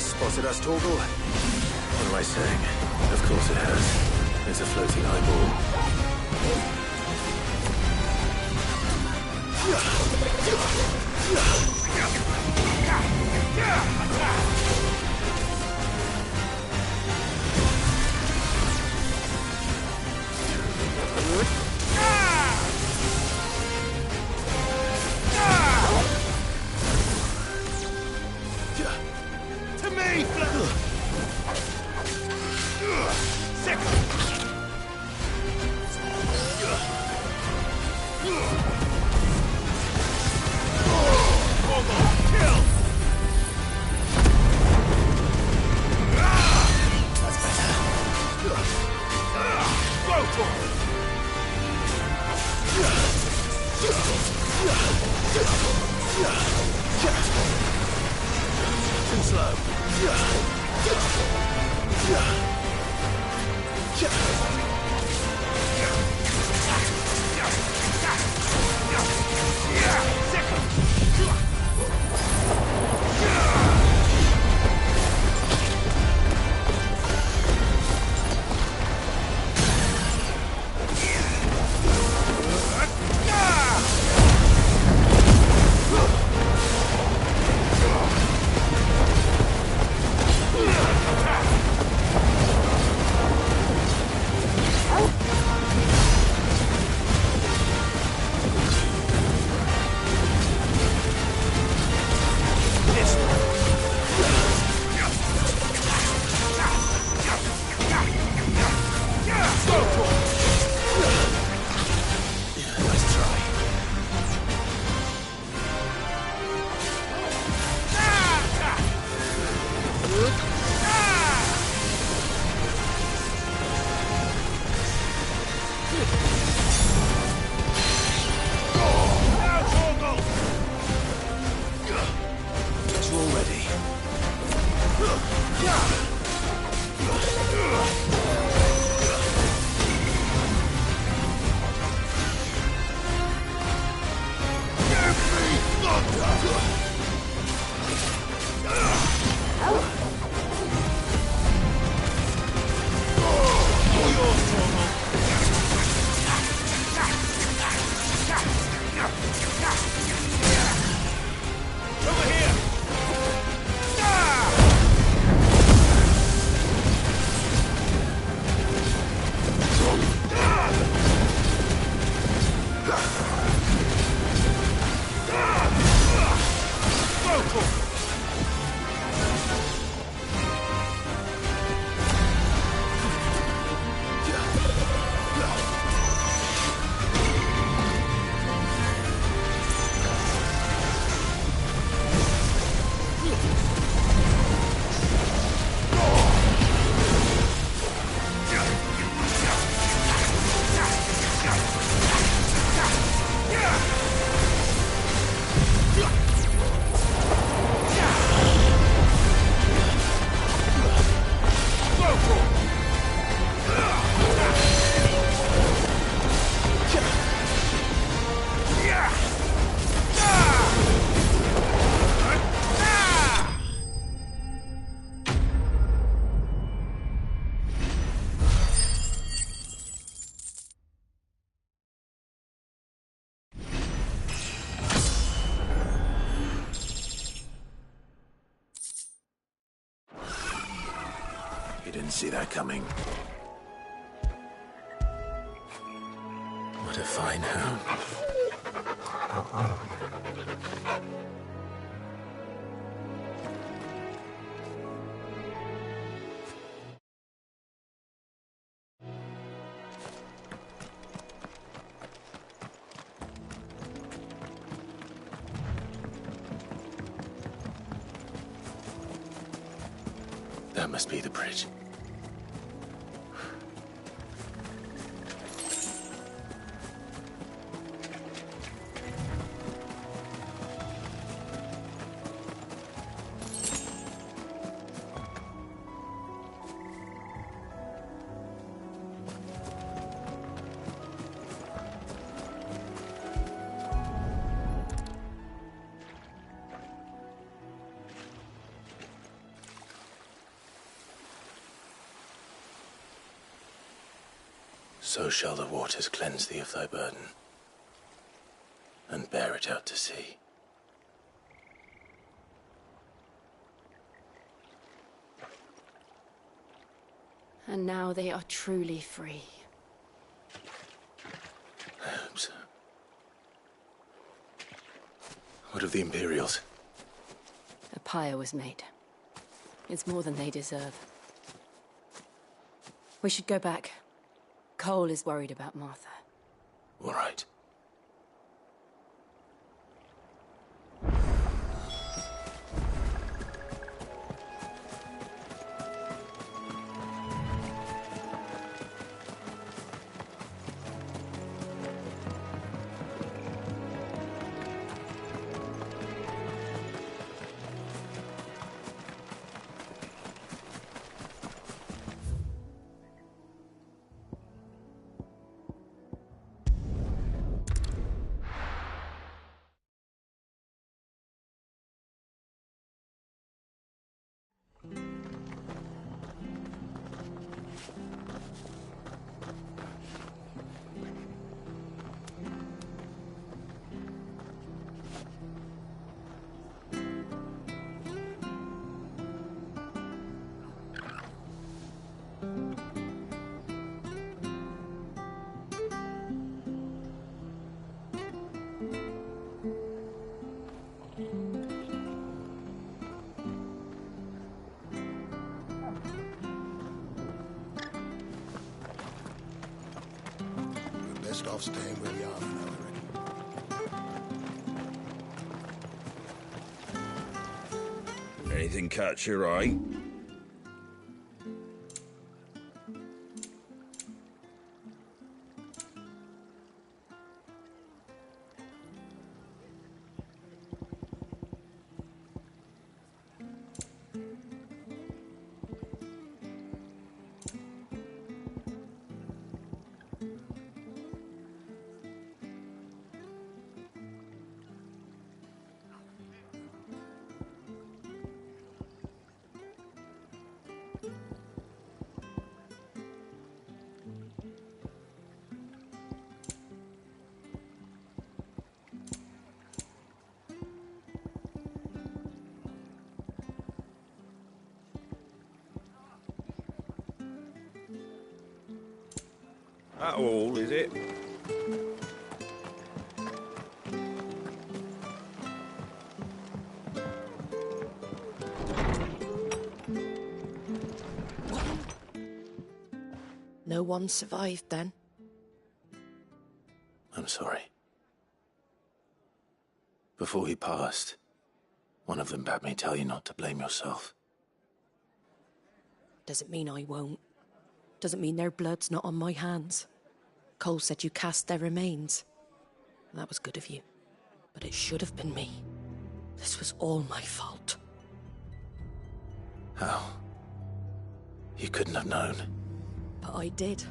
Spotted us, Torgal? What am I saying? Of course it has. It's a floating eyeball. Didn't see that coming. What a fine hound. That must be the bridge. So shall the waters cleanse thee of thy burden, and bear it out to sea. And now they are truly free. I hope so. What of the Imperials? A pyre was made. It's more than they deserve. We should go back. Cole is worried about Martha. All right. Best off staying where we are for now, I reckon. Anything catch your eye? That all, is it? No one survived then. I'm sorry. Before he passed, one of them bade me tell you not to blame yourself. Doesn't mean I won't. Doesn't mean their blood's not on my hands. Cole said you cast their remains. That was good of you. But it should have been me. This was all my fault. How? You couldn't have known. But I did.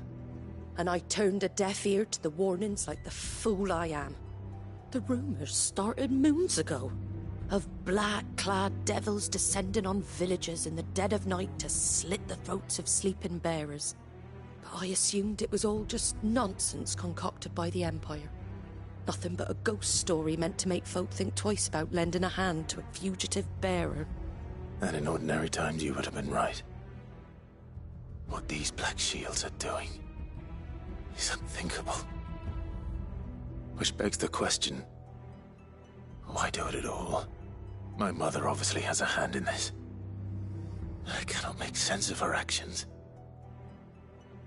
And I turned a deaf ear to the warnings like the fool I am. The rumours started moons ago. Of black-clad devils descending on villages in the dead of night to slit the throats of sleeping bearers. But I assumed it was all just nonsense concocted by the Empire. Nothing but a ghost story meant to make folk think twice about lending a hand to a fugitive bearer. And in ordinary times you would have been right. What these Black Shields are doing is unthinkable. Which begs the question, why do it at all? My mother obviously has a hand in this. I cannot make sense of her actions.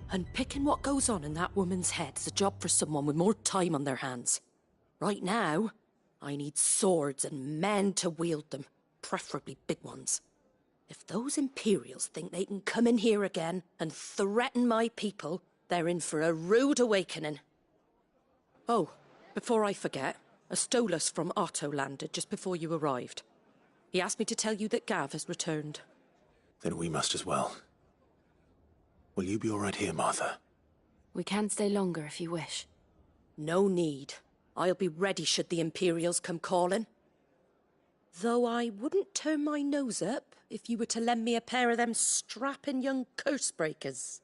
Unpicking what goes on in that woman's head is a job for someone with more time on their hands. Right now, I need swords and men to wield them, preferably big ones. If those Imperials think they can come in here again and threaten my people, they're in for a rude awakening. Oh, before I forget, a Stolas from Otto landed just before you arrived. He asked me to tell you that Gav has returned. Then we must as well. Will you be all right here, Martha? We can stay longer if you wish. No need. I'll be ready should the Imperials come calling. Though I wouldn't turn my nose up if you were to lend me a pair of them strapping young curse breakers.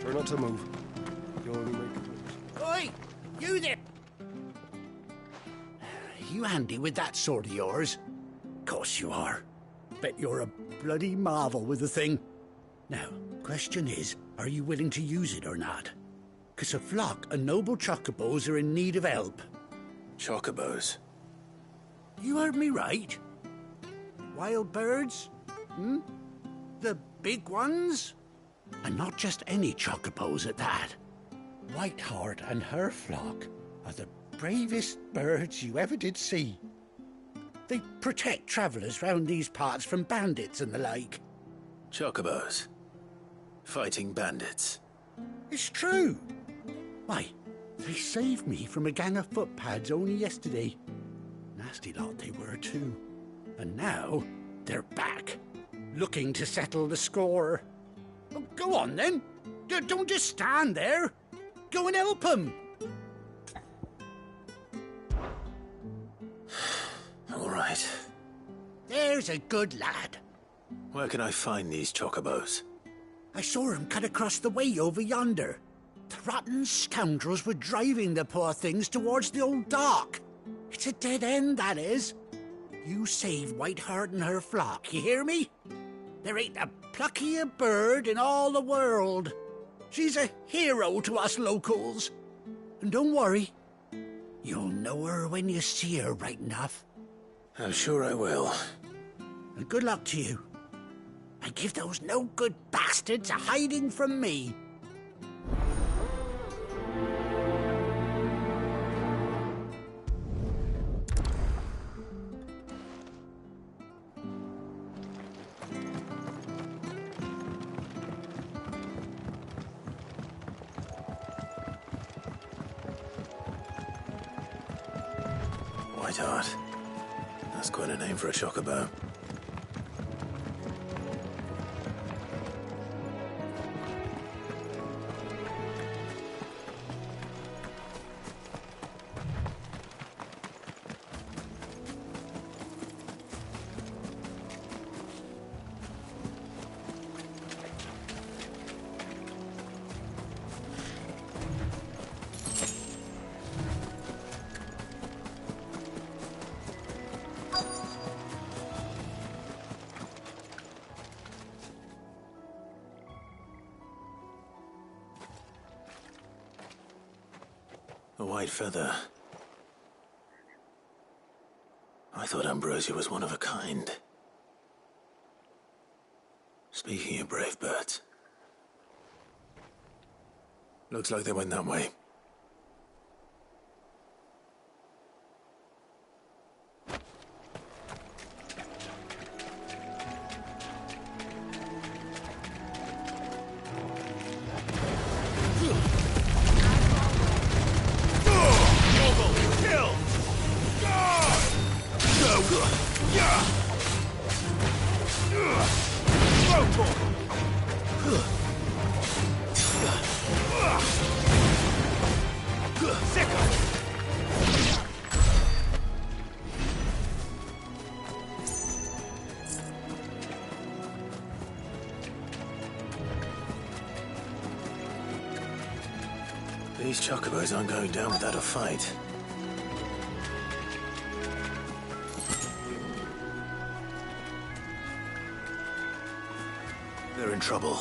Try not to move. You only make it. Oi! You there! You handy with that sword of yours? Course you are. Bet you're a bloody marvel with the thing. Now, question is, are you willing to use it or not? 'Cause a flock of noble chocobos are in need of help. Chocobos? You heard me right. Wild birds? Hmm? The big ones? And not just any chocobos at that. Whiteheart and her flock are the bravest birds you ever did see. They protect travellers round these parts from bandits and the like. Chocobos? Fighting bandits? It's true. Why, they saved me from a gang of footpads only yesterday. Nasty lot they were too. And now they're back, looking to settle the score. Oh, go on then. Don't just stand there. Go and help them. All right. There's a good lad. Where can I find these chocobos? I saw him cut across the way over yonder. The rotten scoundrels were driving the poor things towards the old dock. It's a dead end, that is. You save Whiteheart and her flock, you hear me? There ain't a pluckier bird in all the world. She's a hero to us locals. And don't worry, you'll know her when you see her right enough. I'm sure I will. And good luck to you. And give those no-good bastards a hiding from me. Sweetheart. That's quite a name for a chocobo. A white feather. I thought Ambrosia was one of a kind. Speaking of brave birds. Looks like they went that way. These chocobos aren't going down without a fight. They're in trouble.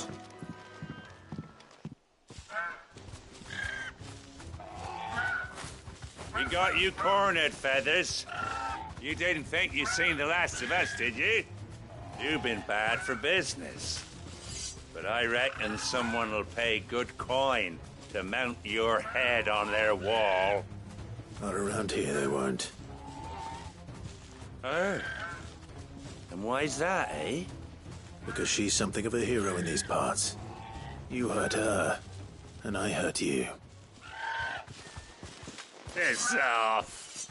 We got you cornered, Feathers. You didn't think you'd seen the last of us, did you? You've been bad for business. But I reckon someone will pay good coin to mount your head on their wall. Not around here, they won't. Oh. And why's that, eh? Because she's something of a hero in these parts. You hurt her, and I hurt you. Piss off.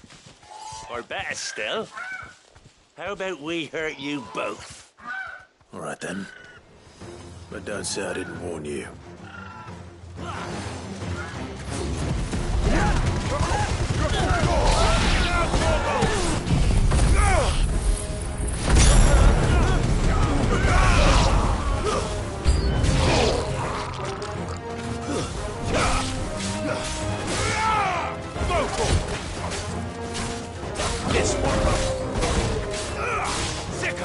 Or better still, how about we hurt you both? All right, then. But don't say I didn't warn you. This one. Sick.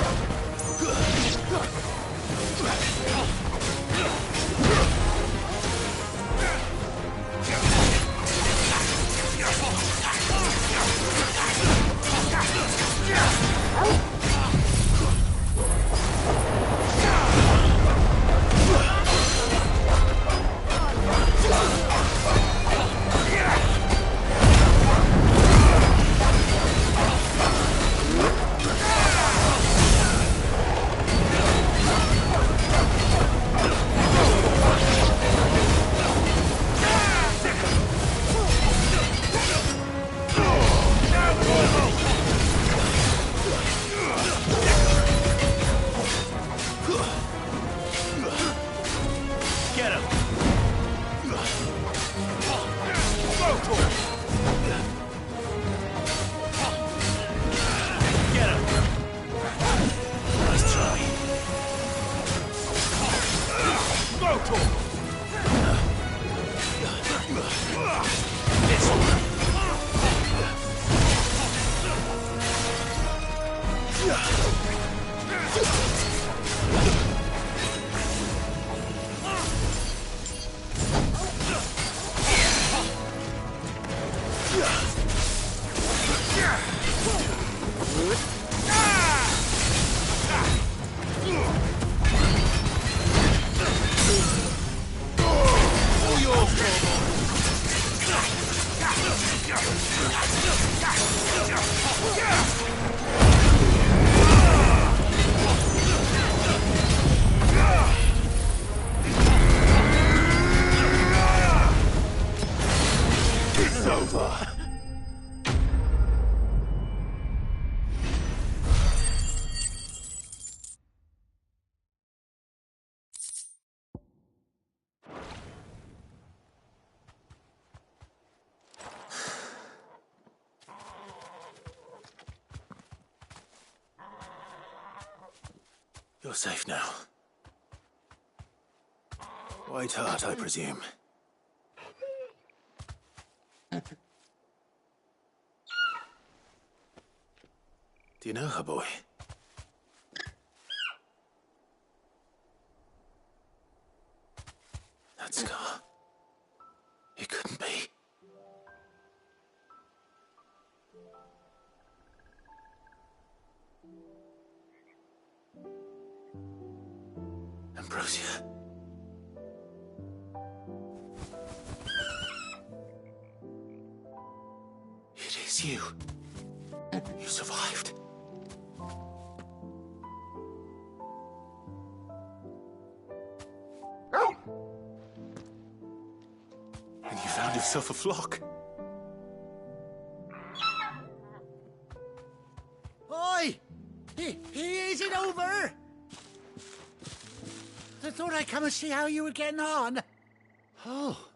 You're safe now. White Hart, I presume. Do you know her, boy? That scar. It couldn't be. Ambrosia. It is you. You survived. And you found yourself a flock. Oi! Is it over? I thought I'd come and see how you were getting on. Oh,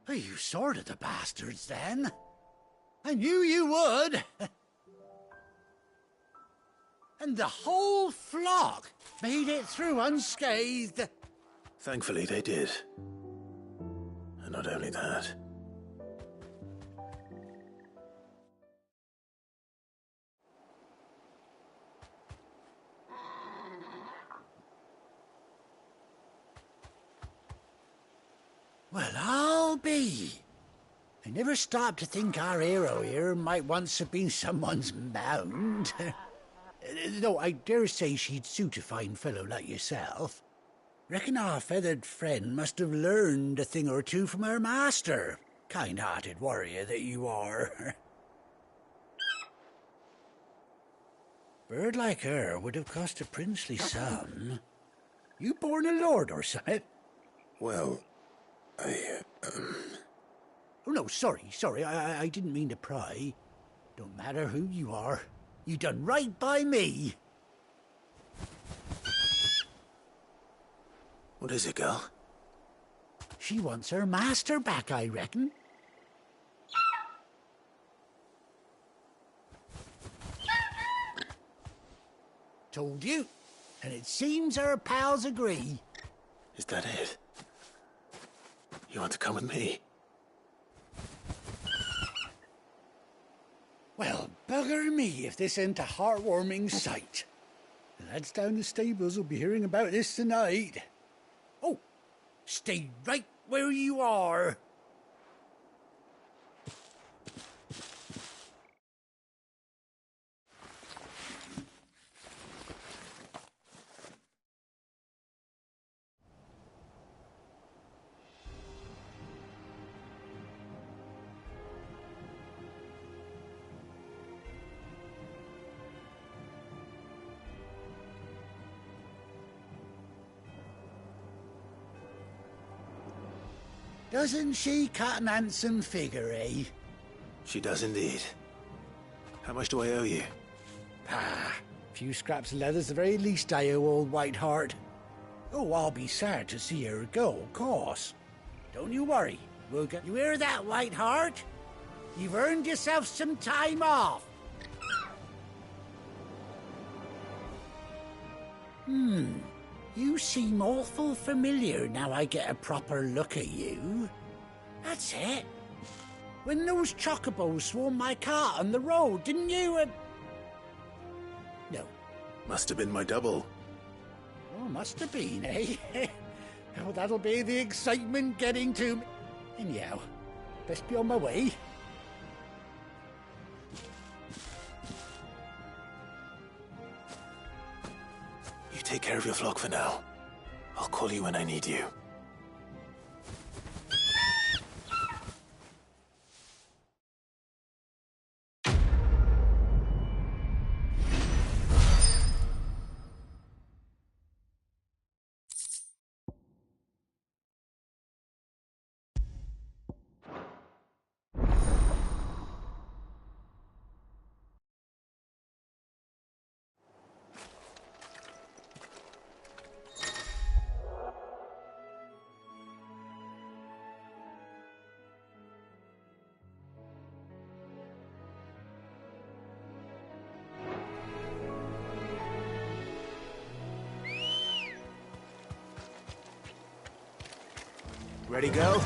you sorted the bastards then. I knew you would. And the whole flock made it through unscathed. Thankfully, they did. And not only that. Well, I'll be. I never stopped to think our hero here might once have been someone's mound. Though I dare say she'd suit a fine fellow like yourself. Reckon our feathered friend must have learned a thing or two from her master. Kind-hearted warrior that you are. Bird like her would have cost a princely sum. You born a lord or something? Well, Oh, no, sorry. I didn't mean to pry. Don't matter who you are. You done right by me. What is it, girl? She wants her master back, I reckon. Told you. And it seems her pals agree. Is that it? You want to come with me? Well, bugger me if this ain't a heartwarming sight. The lads down the stables will be hearing about this tonight. Oh, stay right where you are. Doesn't she cut an handsome figure, eh? She does indeed. How much do I owe you? A few scraps of leather's the very least I owe old White Hart. Oh, I'll be sad to see her go, of course. Don't you worry. We'll get... You hear that, White Hart? You've earned yourself some time off. You seem awful familiar now I get a proper look at you. That's it. When those chocobos swarmed my cart on the road, didn't you? No. Must have been my double. Oh, must have been, eh? Oh, that'll be the excitement getting to me. Anyhow, best be on my way. You take care of your flock for now. I'll call you when I need you. Ready, go?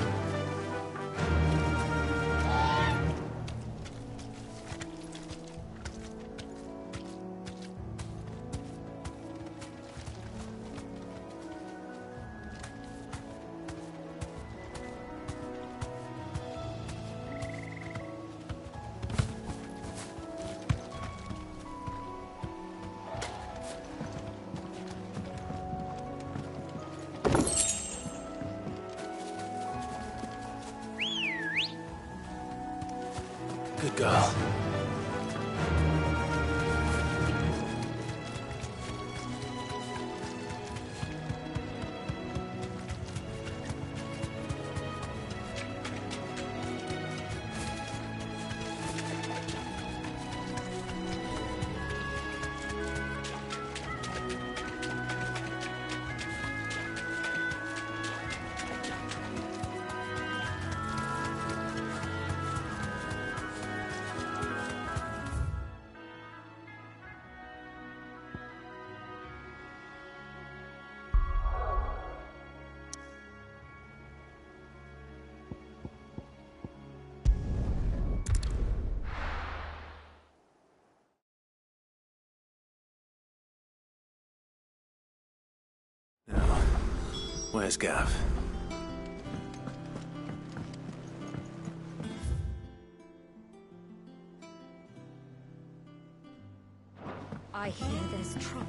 Good girl. Now, where's Gav? I hear there's trouble.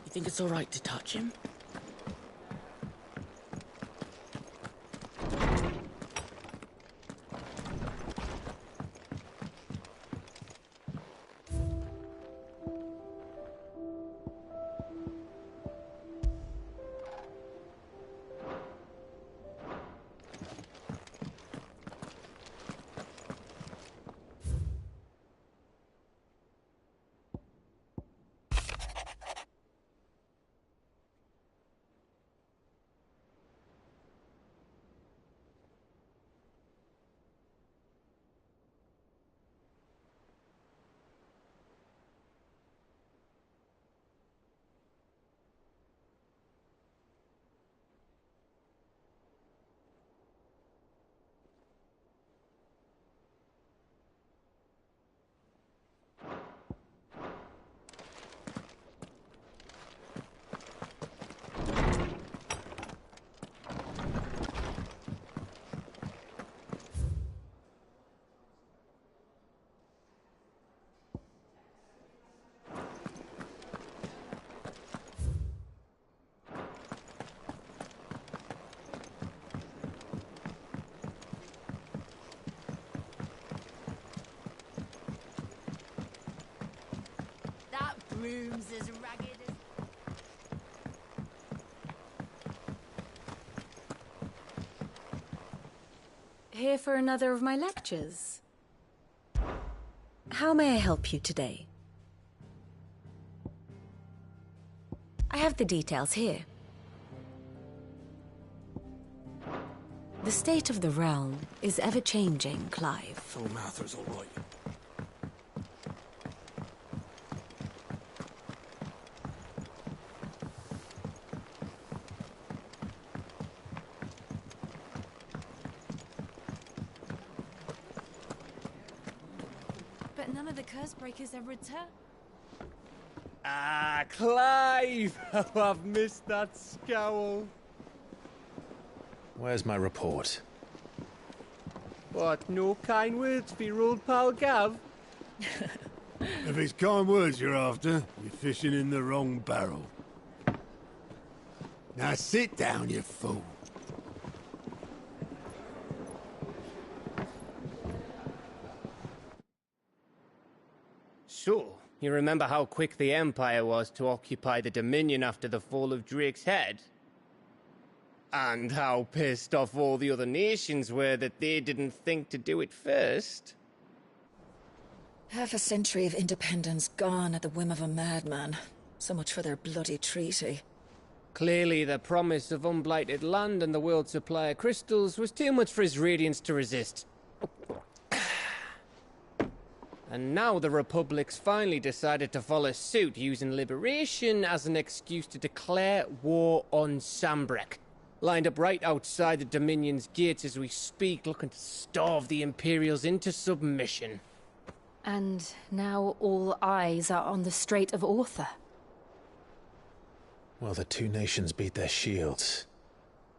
You think it's all right to touch him? Room's as ragged as... Here for another of my lectures. How may I help you today? I have the details here. The state of the realm is ever-changing, Clive. Phil Mather's all right. But none of the curse breakers ever return. Ah, Clive! Oh, I've missed that scowl. Where's my report? What, no kind words for your old pal Gav? If it's kind words you're after, you're fishing in the wrong barrel. Now sit down, you fool. So, You remember how quick the Empire was to occupy the Dominion after the fall of Drake's head? And how pissed off all the other nations were that they didn't think to do it first? Half a century of independence gone at the whim of a madman. So much for their bloody treaty. Clearly, the promise of unblighted land and the world's supply of crystals was too much for his radiance to resist. And now the Republic's finally decided to follow suit, using liberation as an excuse to declare war on Sambrek. Lined up right outside the Dominion's gates as we speak, looking to starve the Imperials into submission. And now all eyes are on the Strait of Author. While the two nations beat their shields,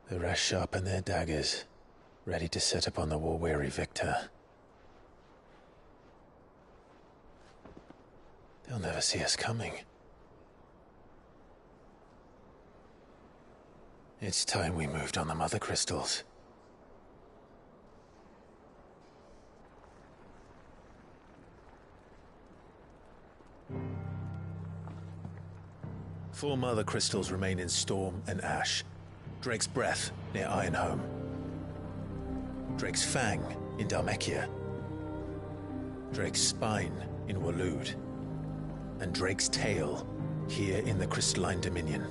the rest sharpen their daggers, ready to set upon the war-weary victor. They'll never see us coming. It's time we moved on the Mother Crystals. Four Mother Crystals remain in Storm and Ash. Drake's Breath near Ironhome. Drake's Fang in Dhalmekia. Drake's Spine in Waloed. And Drake's Tail here in the Crystalline Dominion.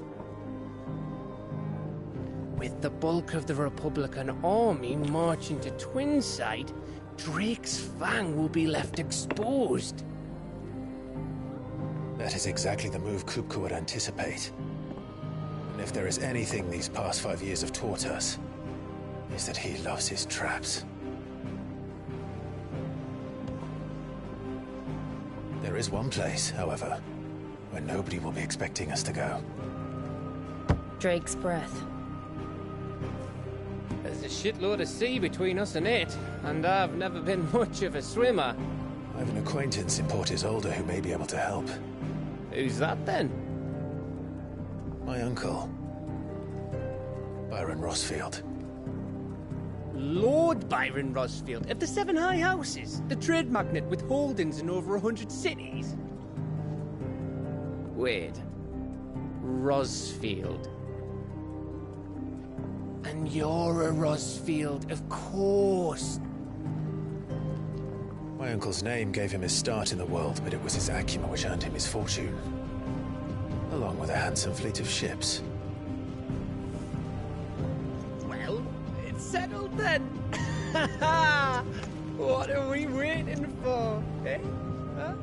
With the bulk of the Republican army marching to Twinside, Drake's Fang will be left exposed. That is exactly the move Kupka would anticipate. And if there is anything these past 5 years have taught us, is that he loves his traps. There is one place, however, where nobody will be expecting us to go. Drake's Breath. There's a shitload of sea between us and it, and I've never been much of a swimmer. I have an acquaintance in Port Isolde who may be able to help. Who's that then? My uncle, Byron Rossfield. Lord Byron Rossfield of the Seven High Houses, the trade magnate with holdings in over 100 cities. Wait, Rossfield. And you're a Rossfield, of course. My uncle's name gave him his start in the world, but it was his acumen which earned him his fortune, along with a handsome fleet of ships. Well, it's settled then. What are we waiting for, eh? Huh?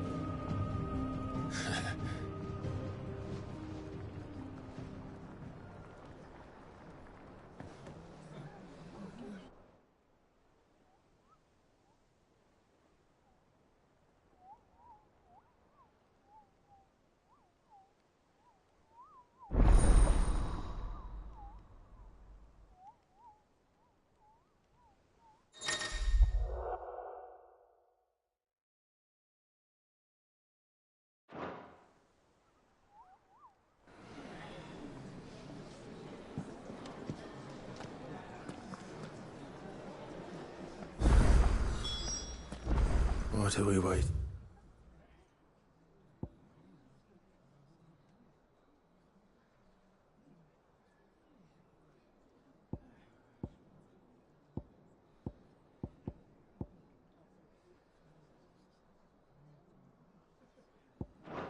What do we wait?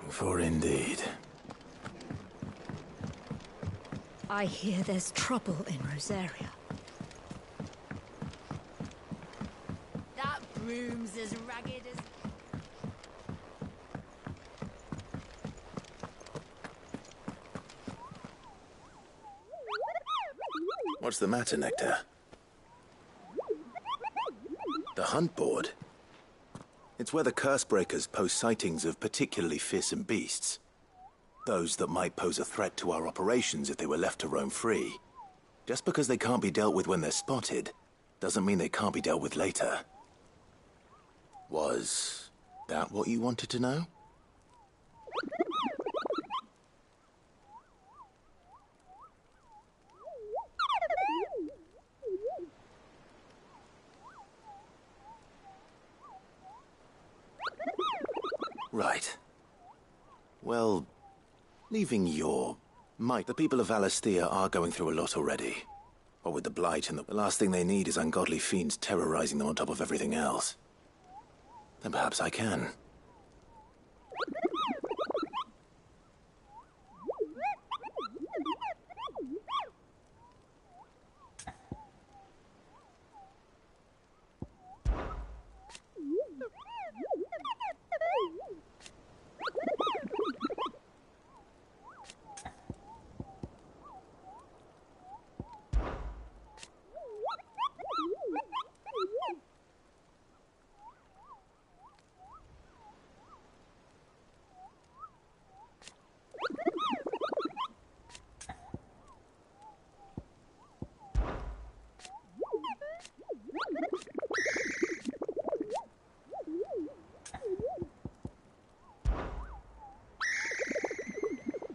For indeed. I hear there's trouble in Rosaria. That broom's as ragged as... What's the matter, Nectar? The hunt board? It's where the Cursebreakers post sightings of particularly fearsome beasts. Those that might pose a threat to our operations if they were left to roam free. Just because they can't be dealt with when they're spotted, doesn't mean they can't be dealt with later. Was that what you wanted to know? Right. Well, leaving your might, the people of Valisthea are going through a lot already. What with the Blight, and the last thing they need is ungodly fiends terrorizing them on top of everything else. Then perhaps I can.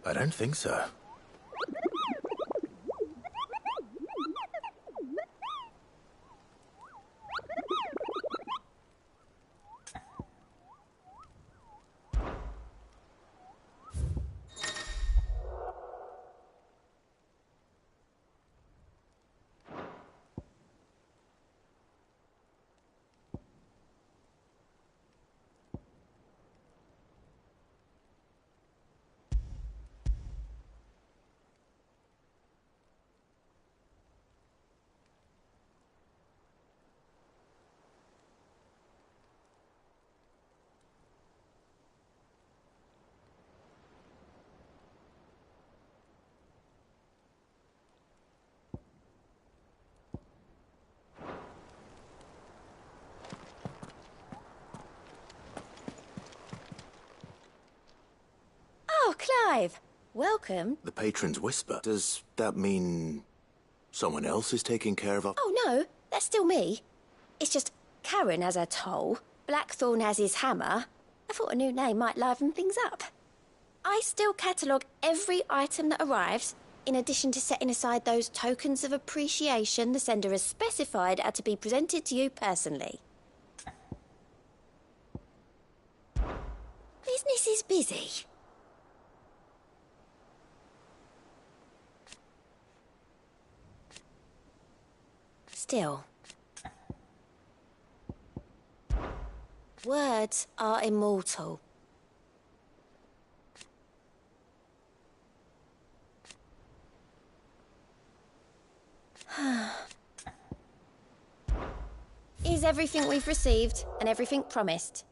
I don't think so. Oh, Clive! Welcome. The patron's whisper. Does that mean someone else is taking care of our... Oh, no, that's still me. It's just Karen has her toll, Blackthorn has his hammer. I thought a new name might liven things up. I still catalogue every item that arrives, in addition to setting aside those tokens of appreciation the sender has specified are to be presented to you personally. Business is busy. Still, words are immortal. Is everything we've received and everything promised?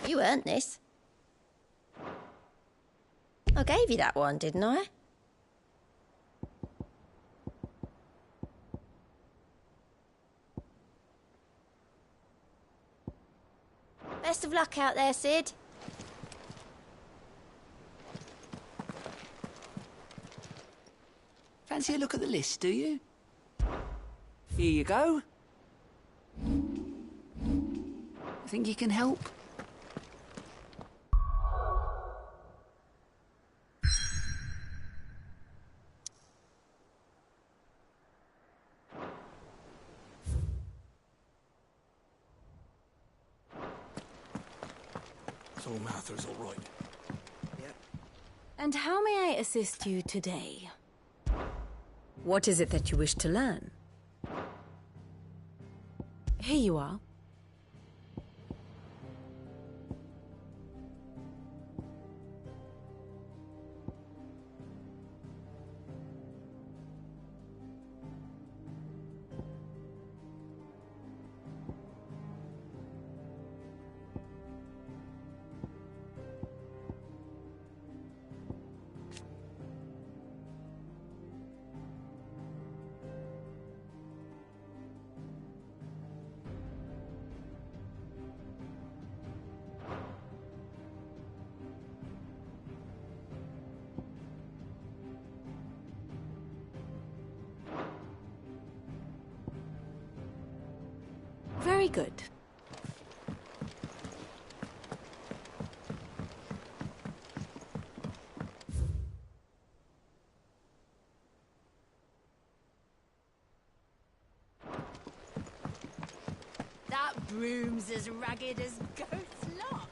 You earned this. I gave you that one, didn't I? Best of luck out there, Sid. Fancy a look at the list, do you? Here you go. Think you can help? So Mather's all right. And how may I assist you today? What is it that you wish to learn? Here you are. Very good. That broom's as ragged as goat's locks.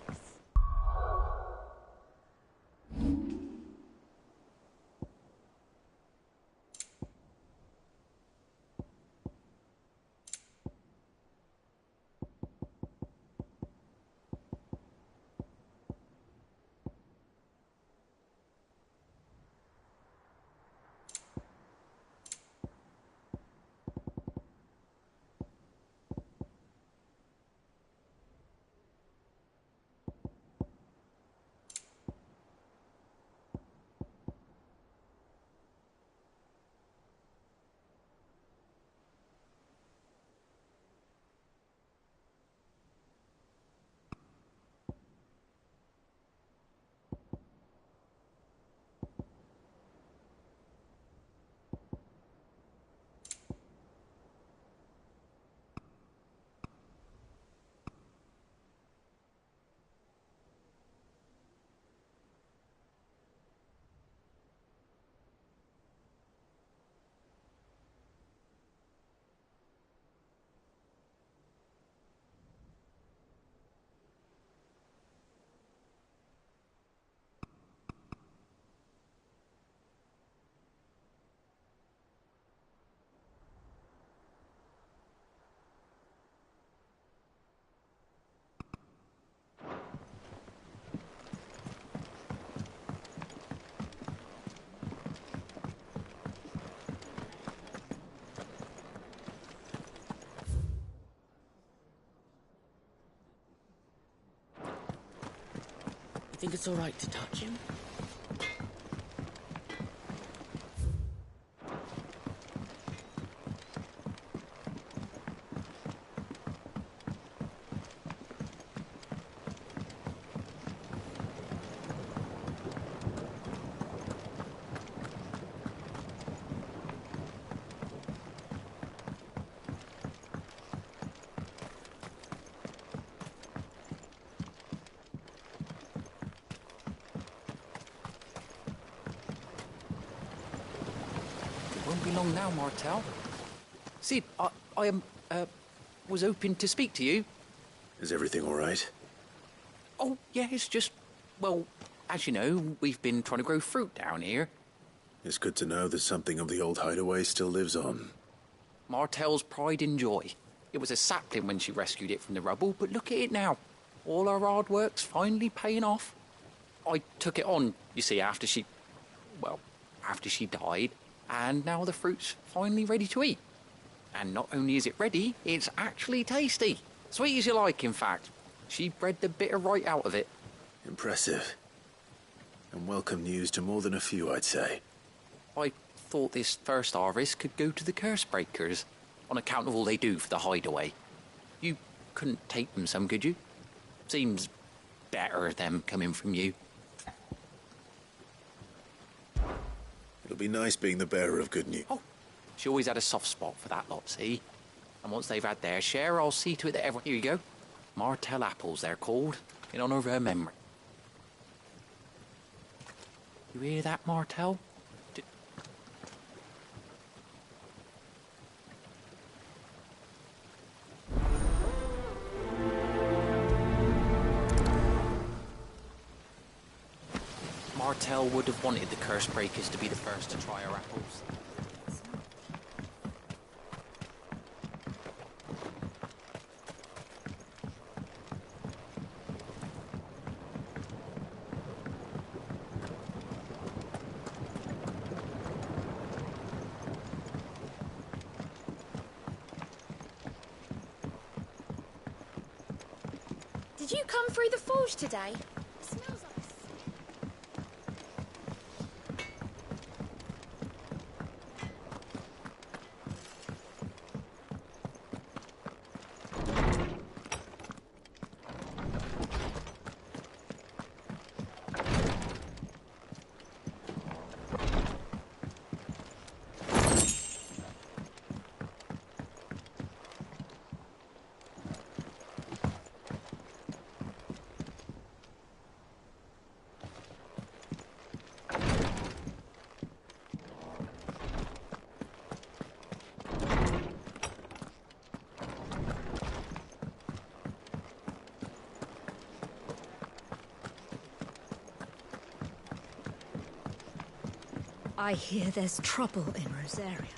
Think it's all right to touch him? Won't be long now, Martel. Sid, I was hoping to speak to you. Is everything all right? Oh, yeah, it's just, well, as you know, we've been trying to grow fruit down here. It's good to know that something of the old hideaway still lives on. Martel's pride and joy. It was a sapling when she rescued it from the rubble, but look at it now. All our hard work's finally paying off. I took it on, you see, after she died, and now the fruit's finally ready to eat. And not only is it ready, it's actually tasty. Sweet as you like, in fact. She bred the bitter right out of it. Impressive. And welcome news to more than a few, I'd say. I thought this first harvest could go to the curse breakers, on account of all they do for the hideaway. You couldn't take them some, could you? Seems better them coming from you. It'll be nice being the bearer of good news. Oh, she always had a soft spot for that lot, see? And once they've had their share, I'll see to it that everyone... Here you go. Martel apples, they're called, in honour of her memory. You hear that, Martel? Martel would have wanted the curse breakers to be the first to try our apples. Did you come through the forge today? It smells like... I hear there's trouble in Rosaria.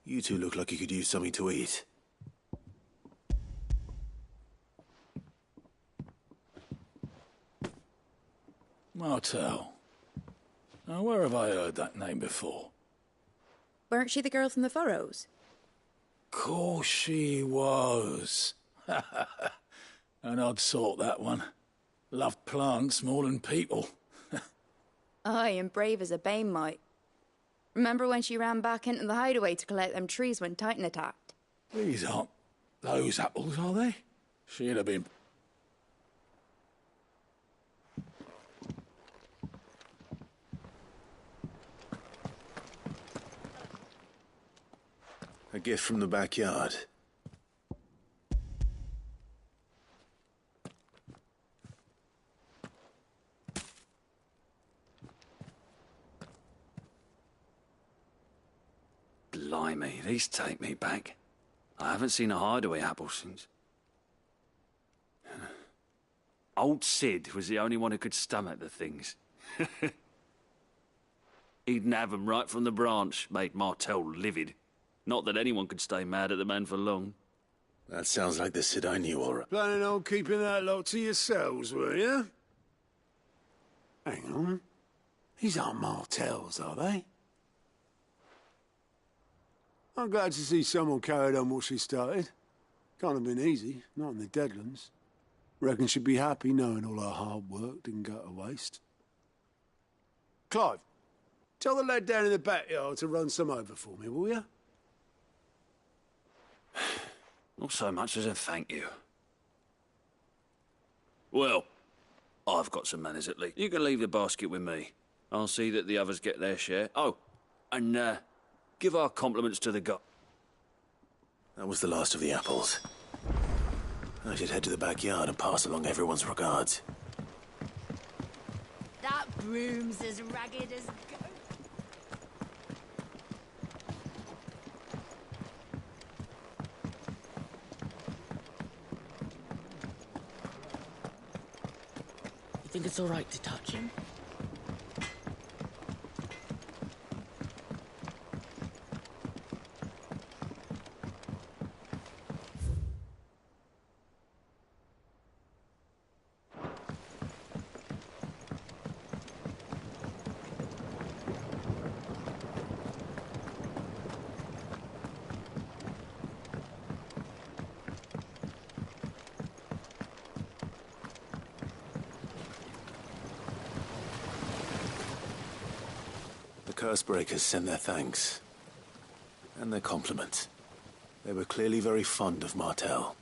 You two look like you could use something to eat. Martel. Now, where have I heard that name before? Weren't she the girl from the Furrows? Course she was. An odd sort, that one. Loved plants more than people. Aye, and brave as a bane might. Remember when she ran back into the hideaway to collect them trees when Titan attacked? These aren't those apples, are they? She'd have been... A gift from the backyard. Blimey, these take me back. I haven't seen a hideaway apple since... Old Sid was the only one who could stomach the things. He'd nab 'em right from the branch, made Martel livid. Not that anyone could stay mad at the man for long. That sounds like the Sid I knew, all right. Planning on keeping that lot to yourselves, were you? Hang on. These aren't Martels, are they? I'm glad to see someone carried on what she started. Can't have been easy, not in the Deadlands. Reckon she'd be happy knowing all her hard work didn't go to waste. Clive, tell the lad down in the backyard to run some over for me, will you? Not so much as a thank you. Well, I've got some manners at least. You can leave the basket with me. I'll see that the others get their share. Oh, and give our compliments to the guy. That was the last of the apples. I should head to the backyard and pass along everyone's regards. That broom's as ragged as ghost. You think it's all right to touch him? Cursebreakers sent their thanks. And their compliments. They were clearly very fond of Martel.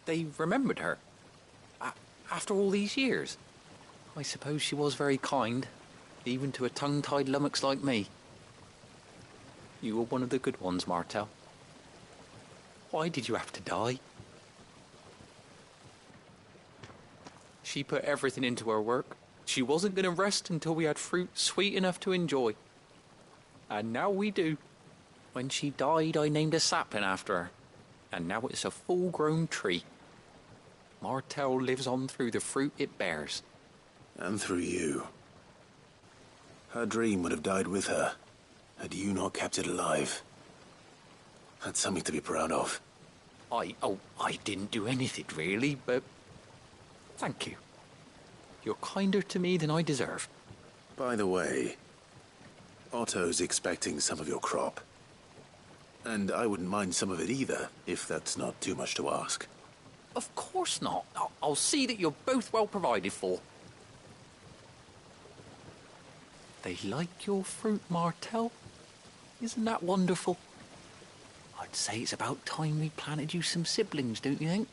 They remembered her. After all these years. I suppose she was very kind, even to a tongue-tied lummox like me. You were one of the good ones, Martel. Why did you have to die? She put everything into her work. She wasn't going to rest until we had fruit sweet enough to enjoy. And now we do. When she died, I named a sapling after her. And now it's a full-grown tree. Martel lives on through the fruit it bears. And through you. Her dream would have died with her, had you not kept it alive. That's something to be proud of. I didn't do anything really, but thank you. You're kinder to me than I deserve. By the way, Otto's expecting some of your crop. And I wouldn't mind some of it either, if that's not too much to ask. Of course not. I'll see that you're both well provided for. They like your fruit, Martel. Isn't that wonderful? I'd say it's about time we planted you some siblings, don't you think?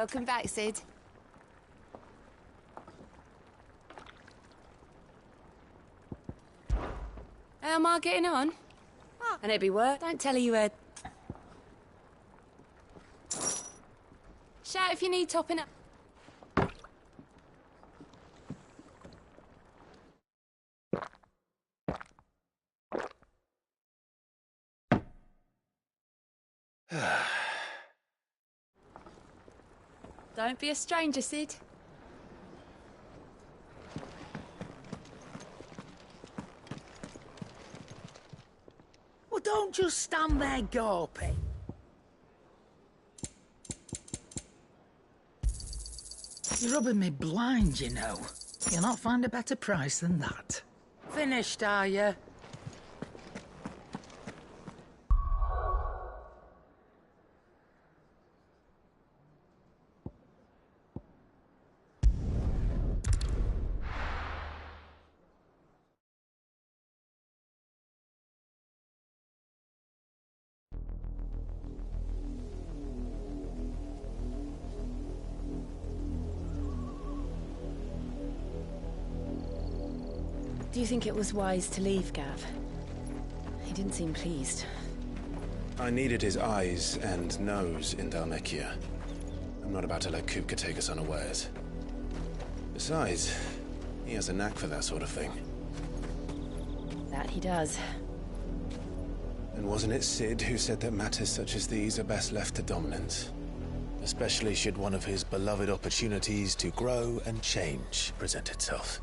Welcome back, Sid. How am I getting on? And it be work? Don't tell her you heard. Shout if you need topping up. Don't be a stranger, Sid. Well, don't just stand there gawping. You're rubbing me blind, you know. You'll not find a better price than that. Finished, are you? Do you think it was wise to leave, Gav? He didn't seem pleased. I needed his eyes and nose in Dalmekia. I'm not about to let Kupka take us unawares. Besides, he has a knack for that sort of thing. That he does. And wasn't it Sid who said that matters such as these are best left to dominance? Especially should one of his beloved opportunities to grow and change present itself.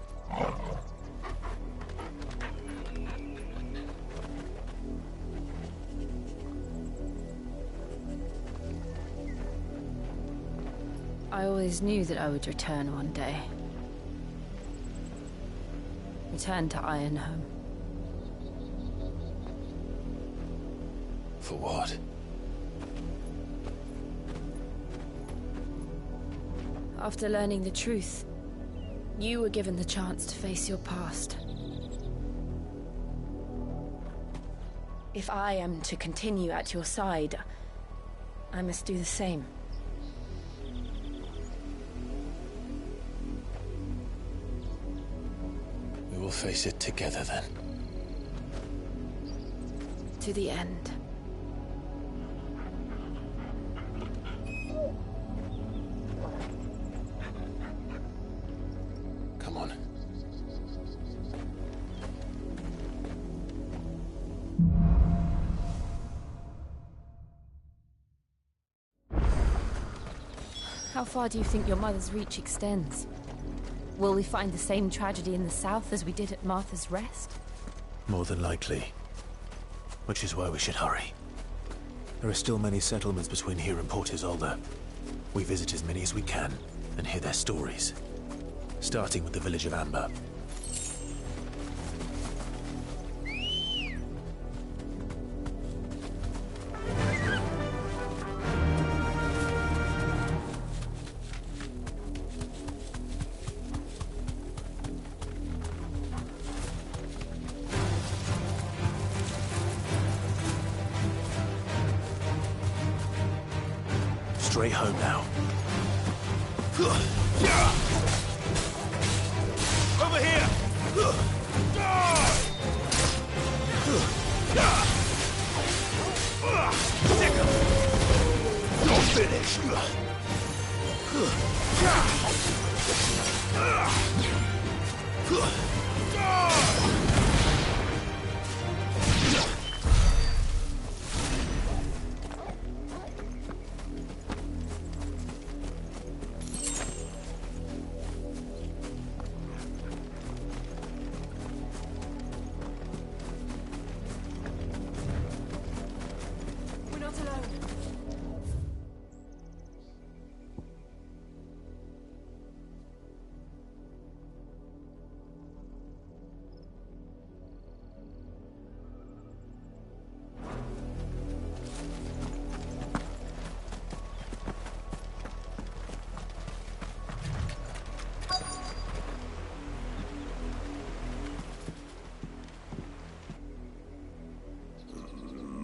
I always knew that I would return one day. Return to Ironhome. For what? After learning the truth, you were given the chance to face your past. If I am to continue at your side, I must do the same. We will face it together then. To the end. Come on. How far do you think your mother's reach extends? Will we find the same tragedy in the south as we did at Martha's Rest? More than likely. Which is why we should hurry. There are still many settlements between here and Port Isolde. We visit as many as we can and hear their stories. Starting with the village of Amber. Straight home now. Over here! You're finished! We're not alone.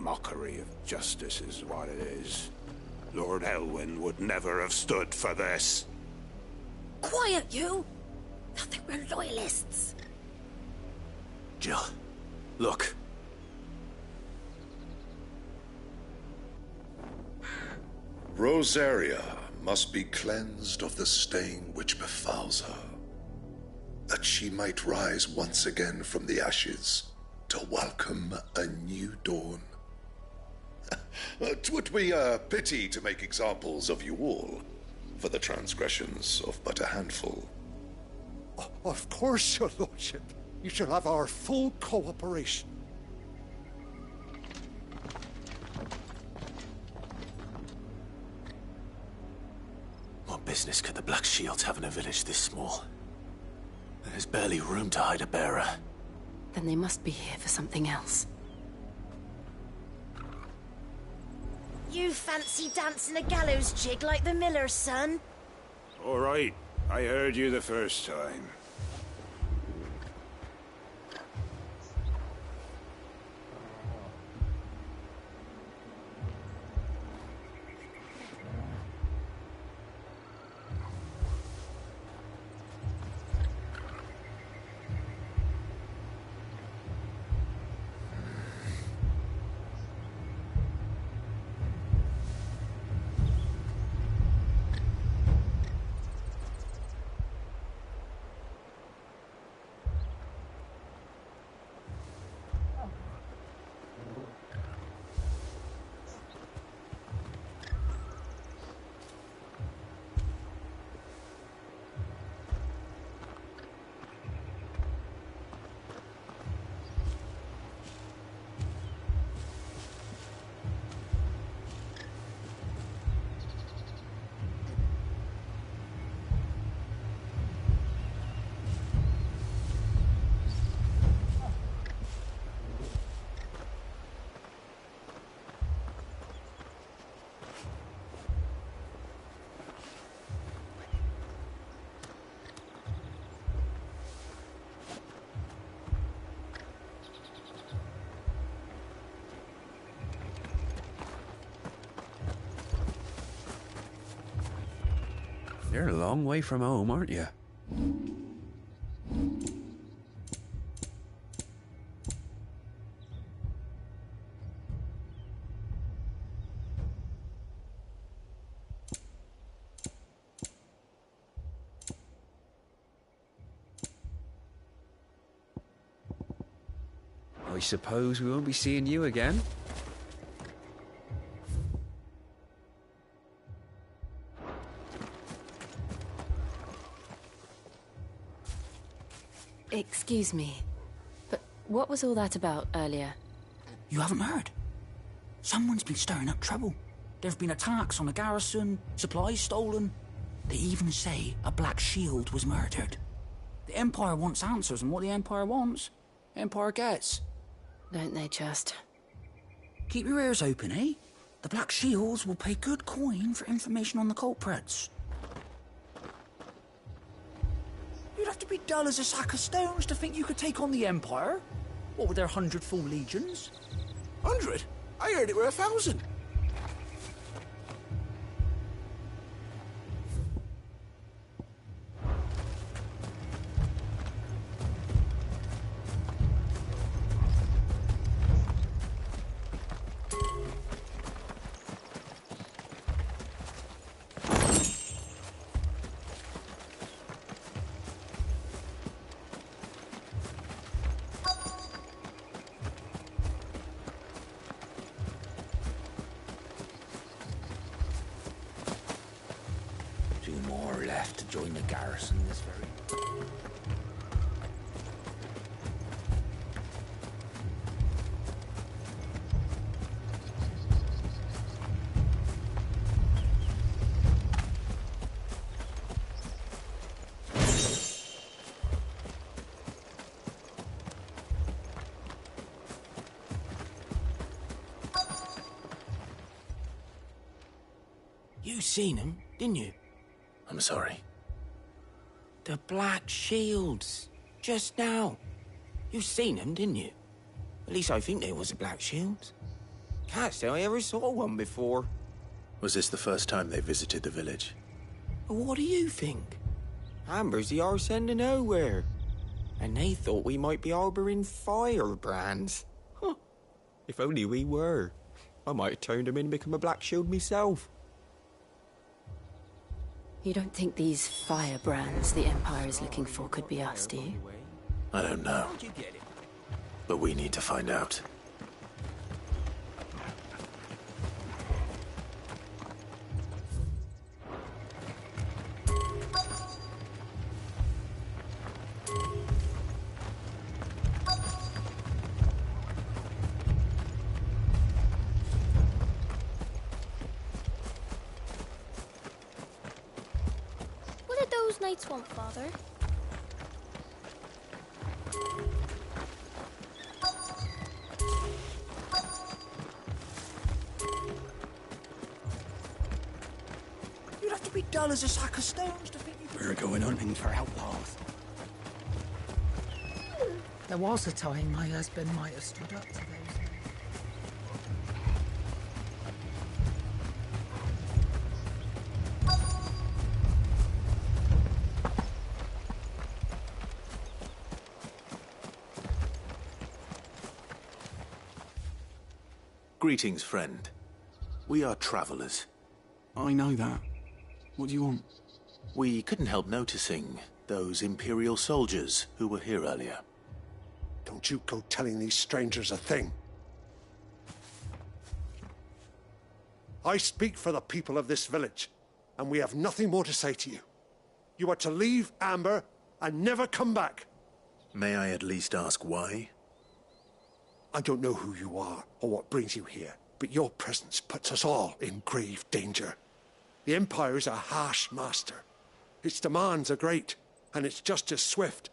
Mockery of justice is what it is. Lord Elwyn would never have stood for this. Quiet, you! They'll think we're loyalists. Jill, look. Rosaria must be cleansed of the stain which befouls her, that she might rise once again from the ashes to welcome a new dawn. 'Twould be a pity to make examples of you all for the transgressions of but a handful. Of course, your lordship. You shall have our full cooperation. What business could the Black Shields have in a village this small? There's barely room to hide a bearer. Then they must be here for something else. You fancy dancing a gallows jig like the miller's son? All right, I heard you the first time. You're a long way from home, aren't you? I suppose we won't be seeing you again. Excuse me, but what was all that about earlier? You haven't heard? Someone's been stirring up trouble. There've been attacks on the garrison, supplies stolen. They even say a Black Shield was murdered. The Empire wants answers, and what the Empire wants, Empire gets. Don't they just? Keep your ears open, eh? The Black Shields will pay good coin for information on the culprits. You'd have to be dull as a sack of stones to think you could take on the Empire. What with their 100 full legions? 100? I heard it were 1,000. Left to join the garrison this very... You seen him, didn't you? I'm sorry. The Black Shields. Just now. You seen them, didn't you? At least I think there was a Black Shield. Can't say I ever saw one before. Was this the first time they visited the village? What do you think? Amber's the arse end of nowhere. And they thought we might be harbouring firebrands. Huh. If only we were. I might have turned them in and become a Black Shield myself. You don't think these firebrands the Empire is looking for could be us, do you? I don't know. But we need to find out. What did those knights want, Father? You'd have to be dull as a sack of stones to think we're going hunting for outlaws. There was a time my husband might have stood up to those. Greetings, friend. We are travelers. I know that. What do you want? We couldn't help noticing those Imperial soldiers who were here earlier. Don't you go telling these strangers a thing. I speak for the people of this village, and we have nothing more to say to you. You are to leave Amber and never come back. May I at least ask why? I don't know who you are or what brings you here, but your presence puts us all in grave danger. The Empire is a harsh master. Its demands are great, and its justice swift.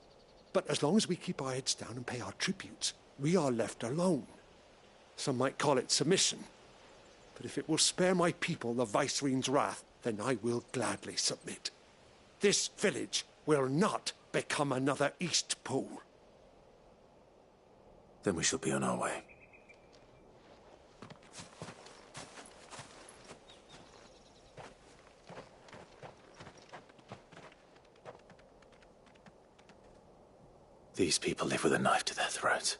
But as long as we keep our heads down and pay our tributes, we are left alone. Some might call it submission. But if it will spare my people the Viceroy's wrath, then I will gladly submit. This village will not become another Eastpool. Then we shall be on our way. These people live with a knife to their throats.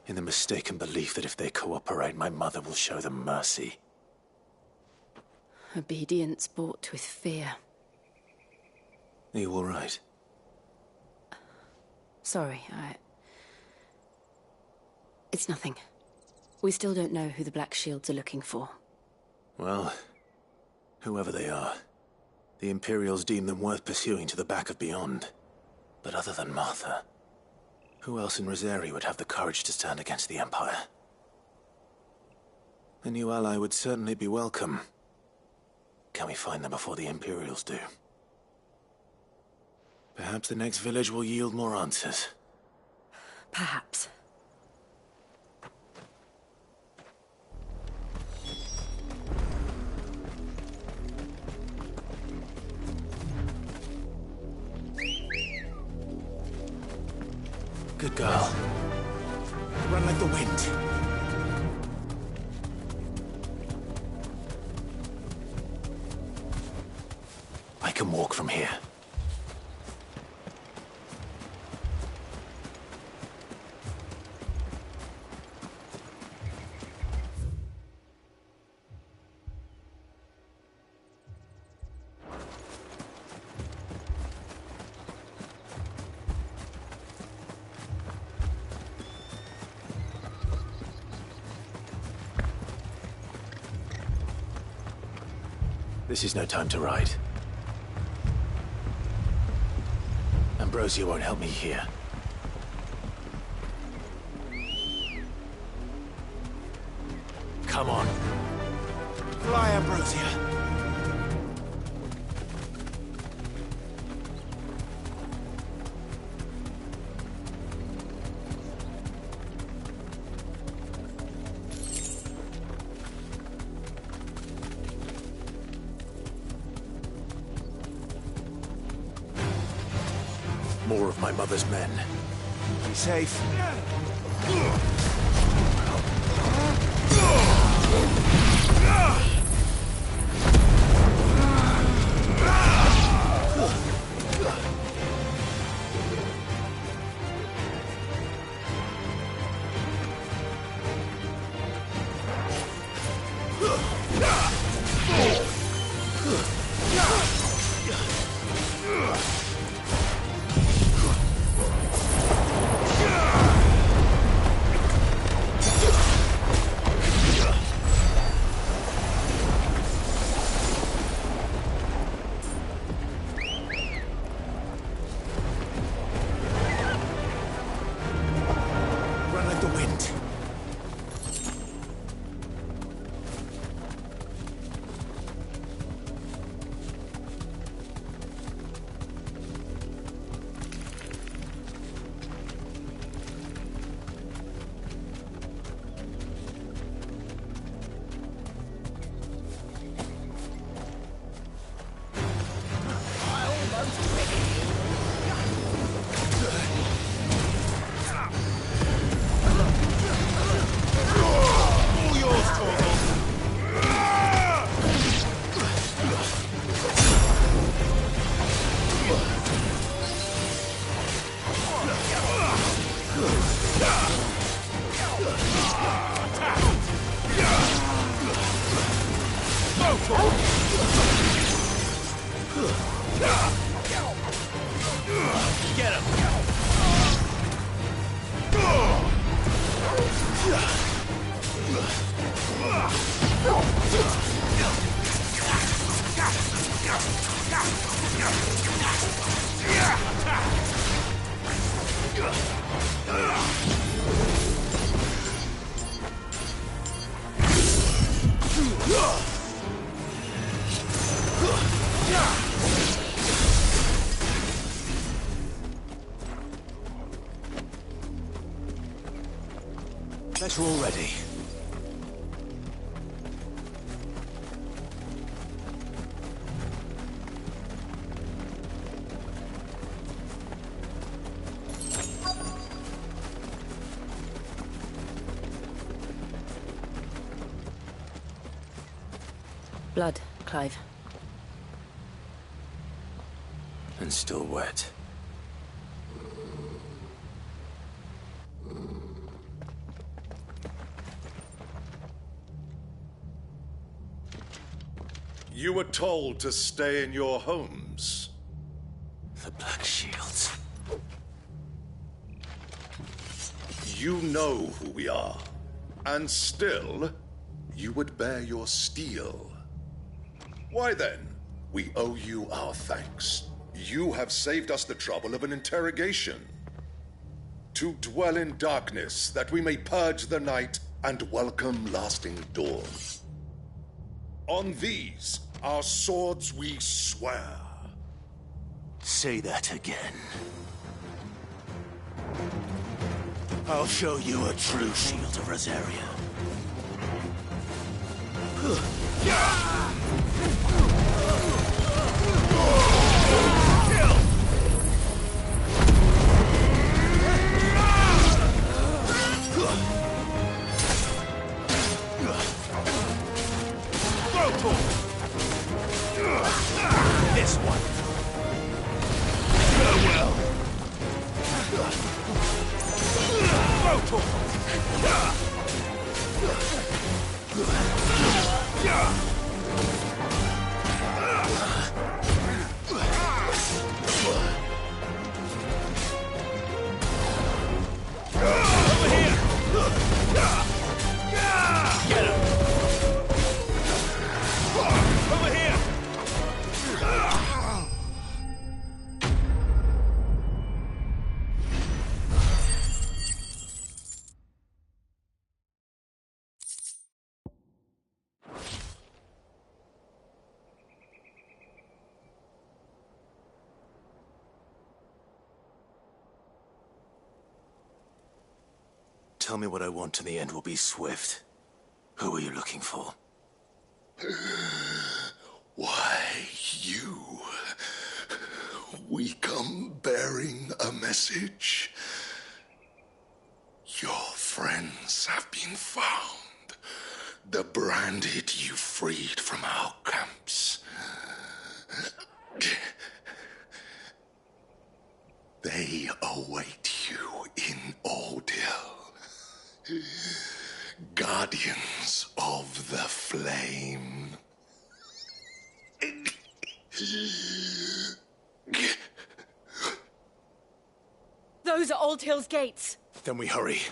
In the mistaken belief that if they cooperate, my mother will show them mercy. Obedience bought with fear. Are you all right? Sorry, It's nothing. We still don't know who the Black Shields are looking for. Well, whoever they are, the Imperials deem them worth pursuing to the back of beyond. But other than Martha, who else in Rosari would have the courage to stand against the Empire? A new ally would certainly be welcome. Can we find them before the Imperials do? Perhaps the next village will yield more answers. Perhaps. Good girl. Run like the wind. I can walk from here. This is no time to ride. Ambrosia won't help me here. Come on. Fly, Ambrosia. More of my mother's men. Be safe. Get him! Better already. Blood, Clive. And still wet. You were told to stay in your homes. The Black Shields. You know who we are. And still, you would bear your steel. Why then, we owe you our thanks. You have saved us the trouble of an interrogation. To dwell in darkness, that we may purge the night and welcome lasting dawn. On these, our swords we swear. Say that again. I'll show you a true shield of Rosaria. This one. Farewell. Over here. Get him. Over here. Tell me what I want and the end will be swift. Who are you looking for? Why, you. We come bearing a message. Your friends have been found. The branded you freed from our camps. They await you in Ordil. Guardians of the Flame. Those are Old Hill's gates. Then we hurry.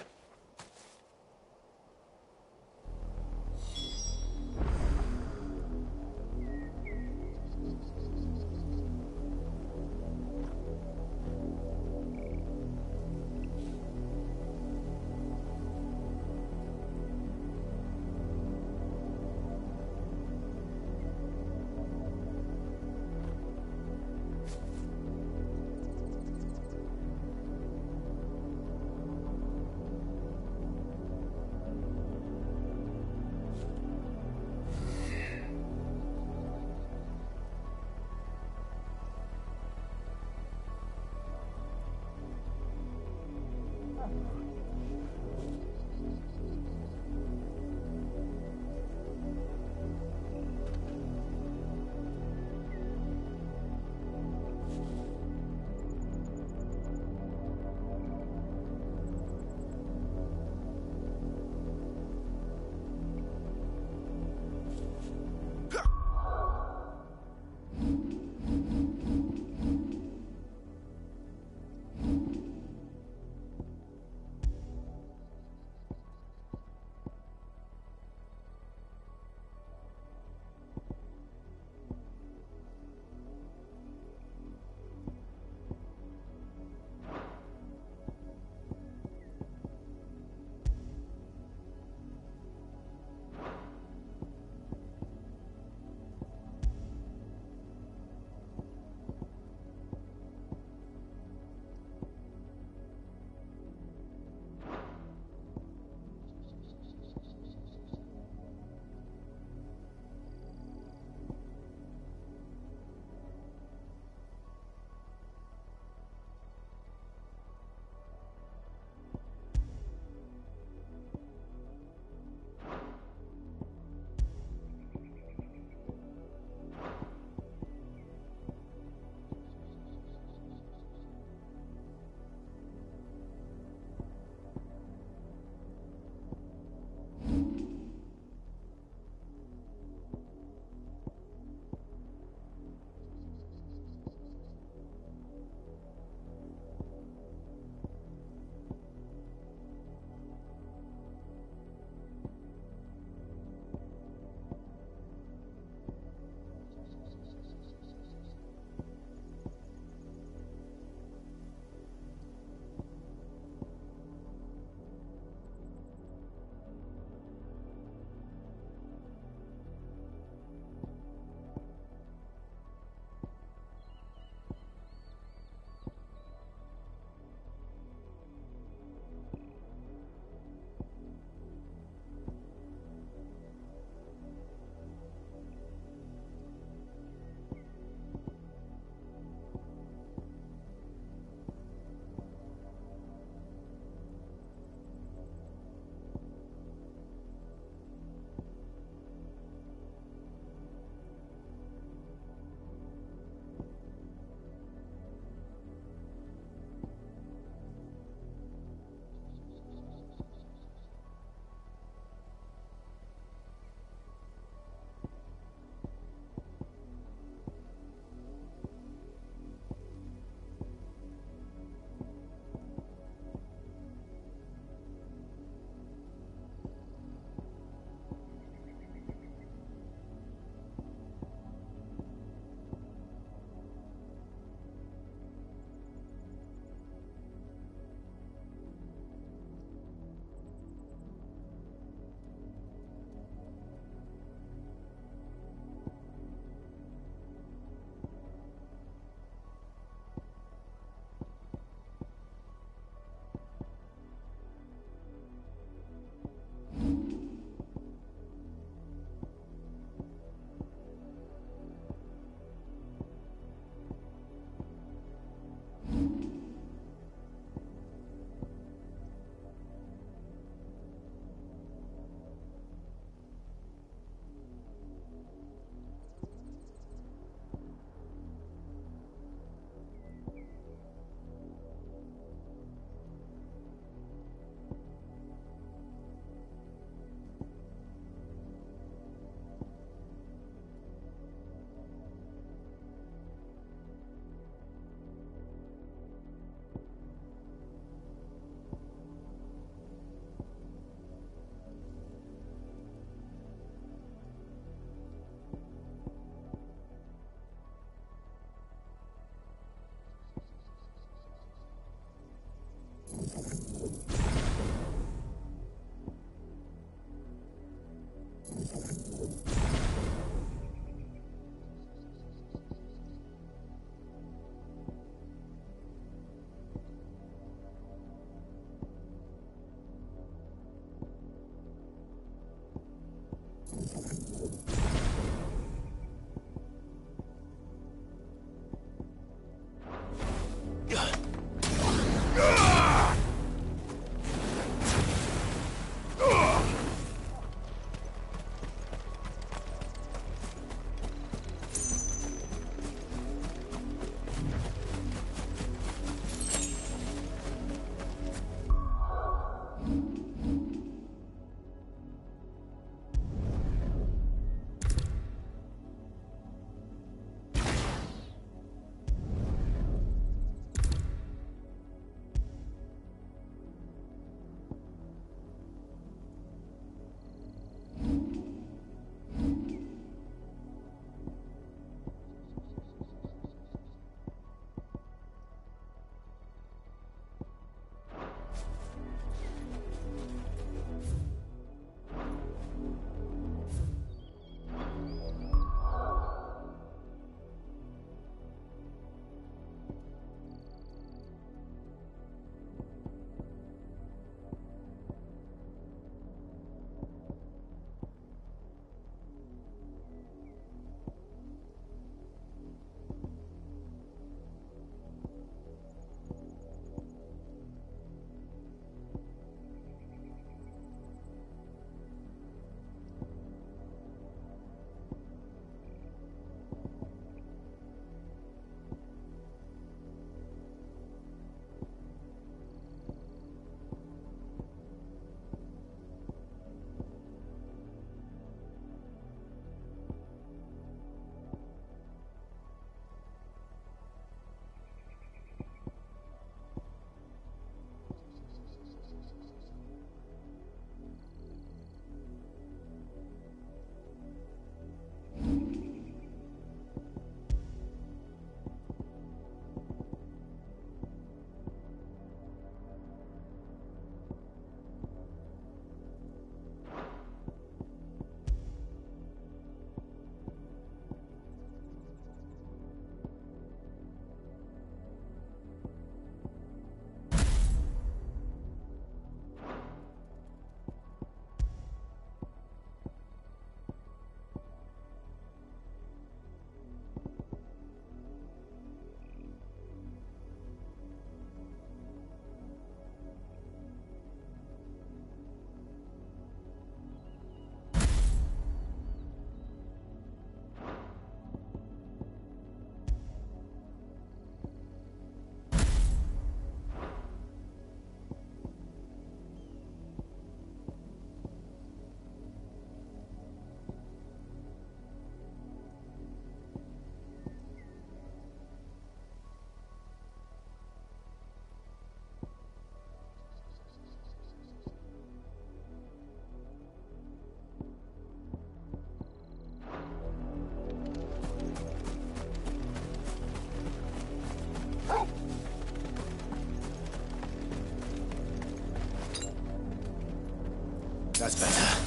That's better.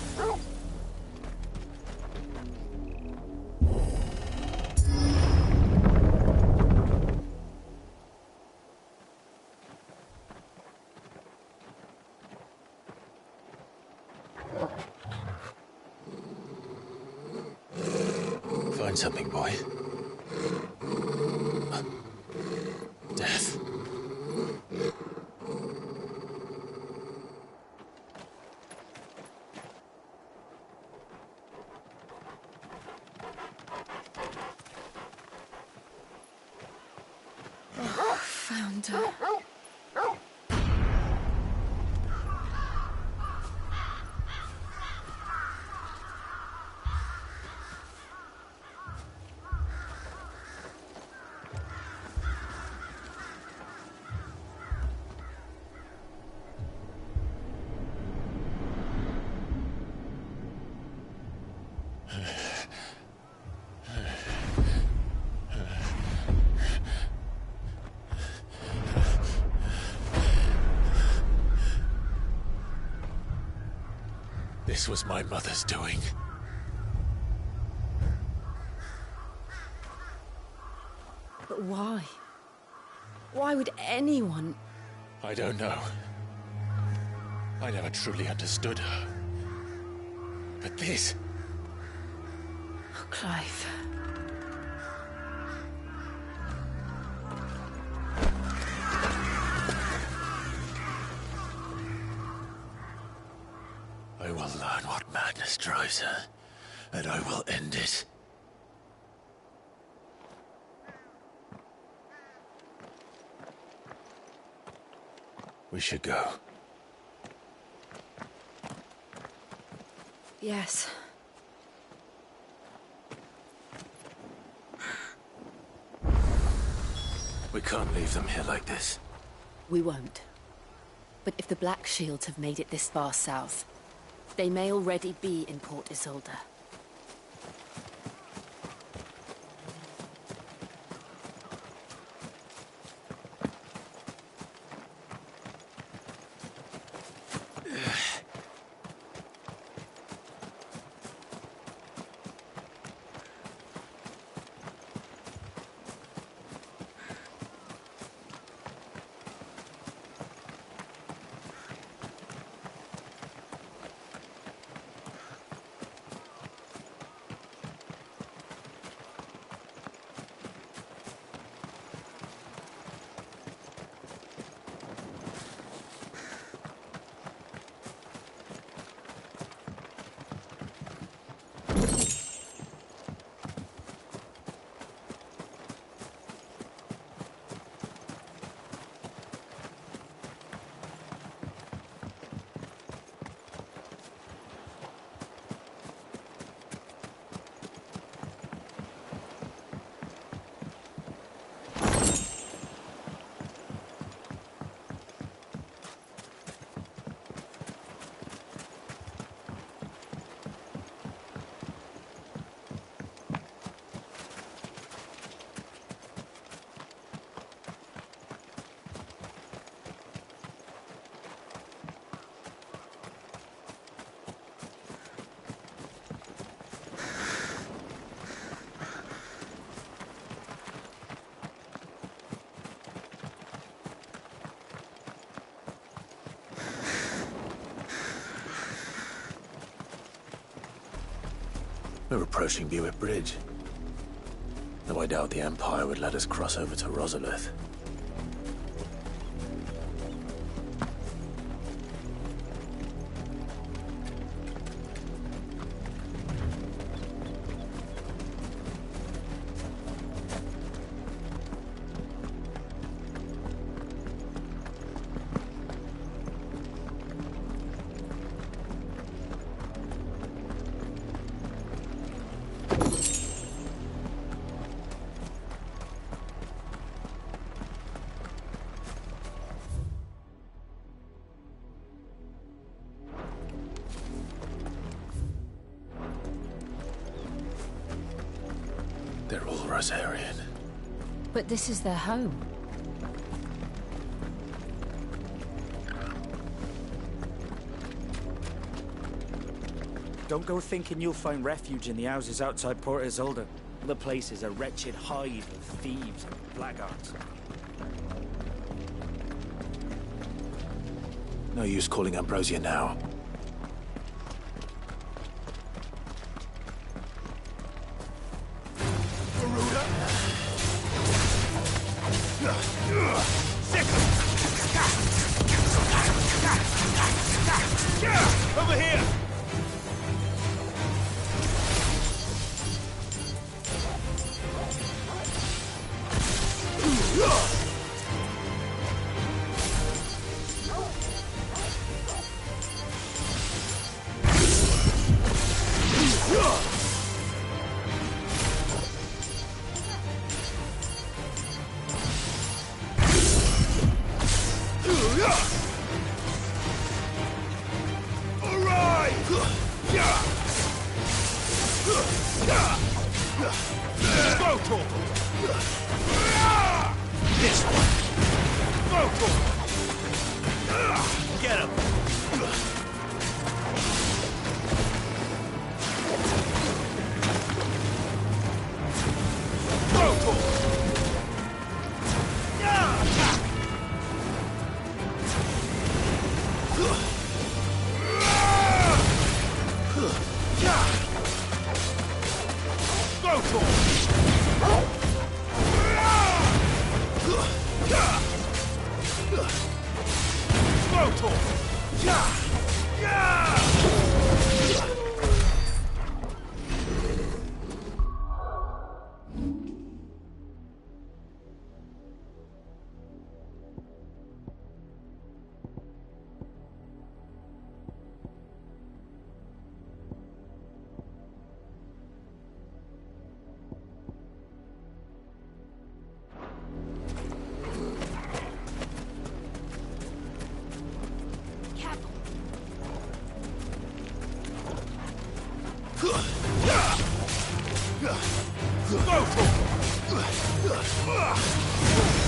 Find something, boy. Death. Found her. This was my mother's doing. But why? Why would anyone... I don't know. I never truly understood her. But this... Oh, Clive. I will learn what madness drives her, and I will end it. We should go. Yes. We can't leave them here like this. We won't. But if the Black Shields have made it this far south, they may already be in Port Isolde. We're approaching Buick Bridge. Though I doubt the Empire would let us cross over to Rosalith. They're all Rosarian. But this is their home. Don't go thinking you'll find refuge in the houses outside Port Isolde. The place is a wretched hive of thieves and blackguards. No use calling Ambrosia now. Over here! This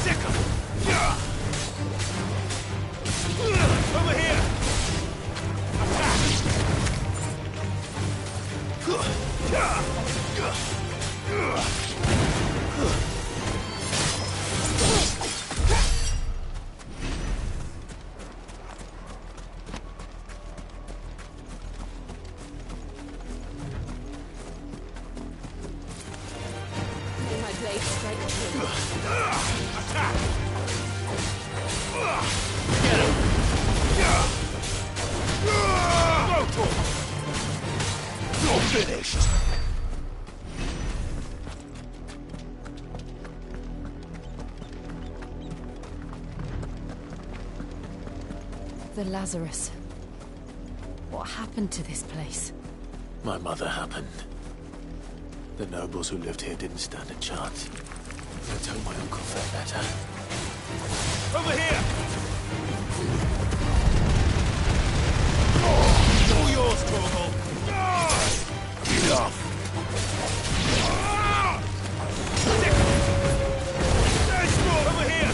Sick 'em! Over here! Get my blade straight through. Attack! You're finished. The Lazarus. What happened to this place? My mother happened. The nobles who lived here didn't stand a chance. Until my uncle felt better. Over here! All yours, Torgal. Enough. There's more! Over here!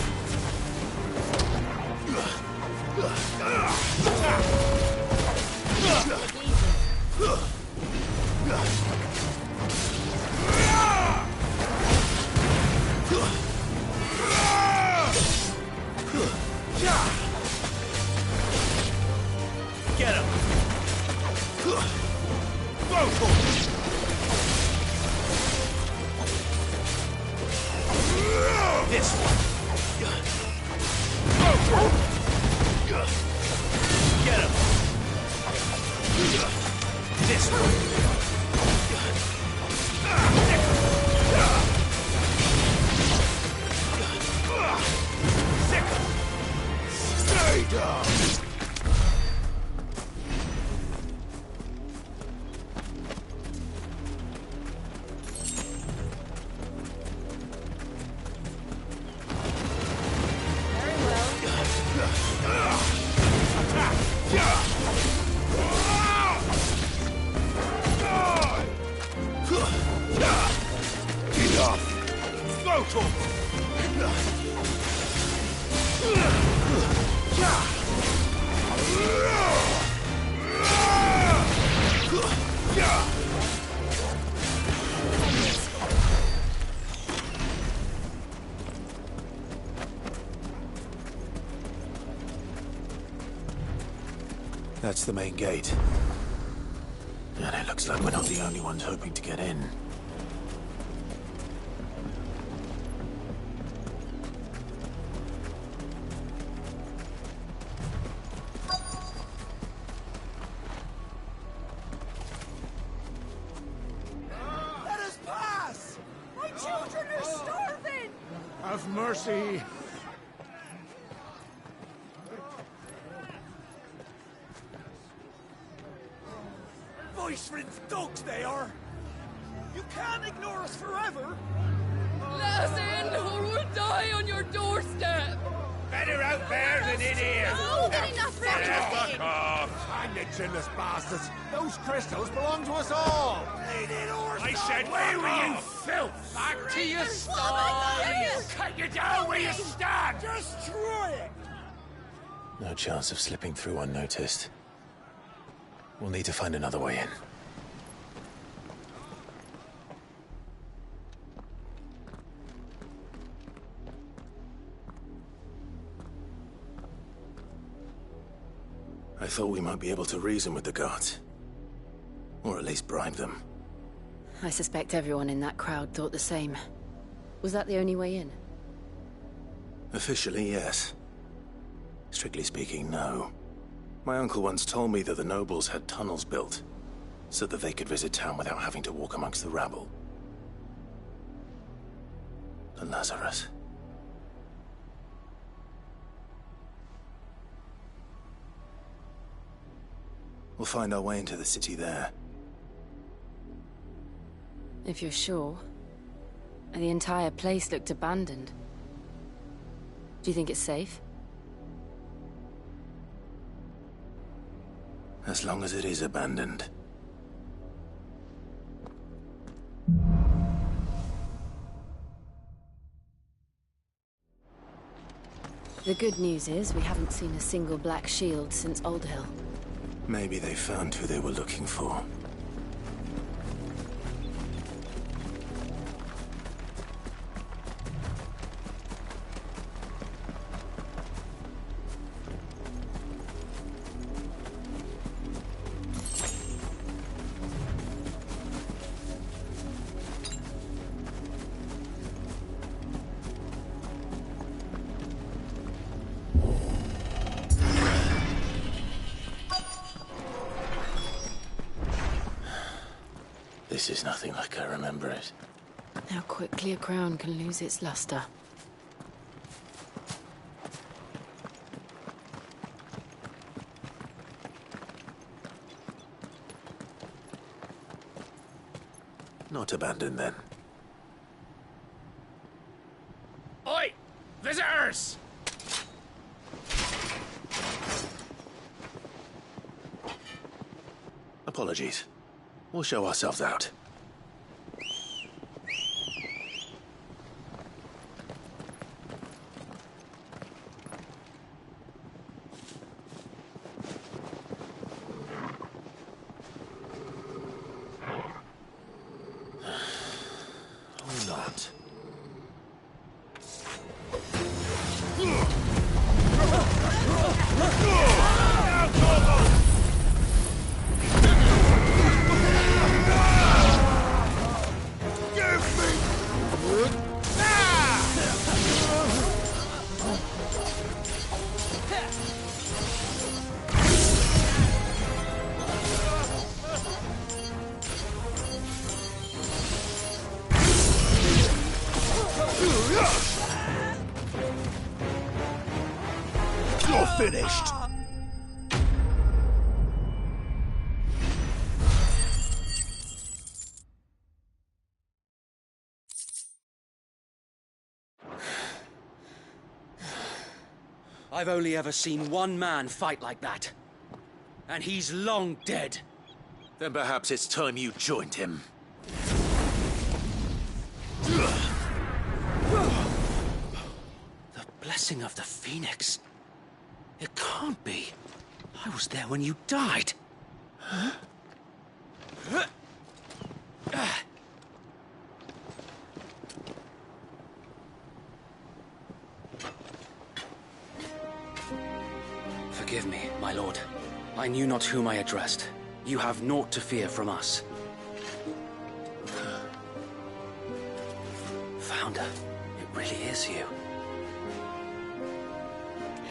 Get him. Go for it. This one. Go for it. Get him. This one. Stay down. That's the main gate. And it looks like we're not the only ones hoping to get in. Let us pass! My children are starving! Have mercy. Voice-rinsed dogs they are! You can't ignore us forever! Let us in, or we'll die on your doorstep! Better out there than in here! Oh, then enough for Fuck off! Hang the chinless bastards. Those crystals belong to us all. I said, where were you, filth? Back to your sties! Cut you down where you stand! Destroy it! No chance of slipping through unnoticed. We'll need to find another way in. I thought we might be able to reason with the guards. Or at least bribe them. I suspect everyone in that crowd thought the same. Was that the only way in? Officially, yes. Strictly speaking, no. My uncle once told me that the nobles had tunnels built, so that they could visit town without having to walk amongst the rabble. The Lazarus. We'll find our way into the city there. If you're sure. The entire place looked abandoned. Do you think it's safe? As long as it is abandoned. The good news is we haven't seen a single black shield since Old Hill. Maybe they found who they were looking for. This is nothing like I remember it. How quickly a crown can lose its luster. Not abandoned then. Oi! Visitors! Apologies. We'll show ourselves out. Or not. You're finished! I've only ever seen one man fight like that. And he's long dead. Then perhaps it's time you joined him. The blessing of the Phoenix. It can't be. I was there when you died. Huh? Forgive me, my lord. I knew not whom I addressed. You have naught to fear from us. Founder, it really is you.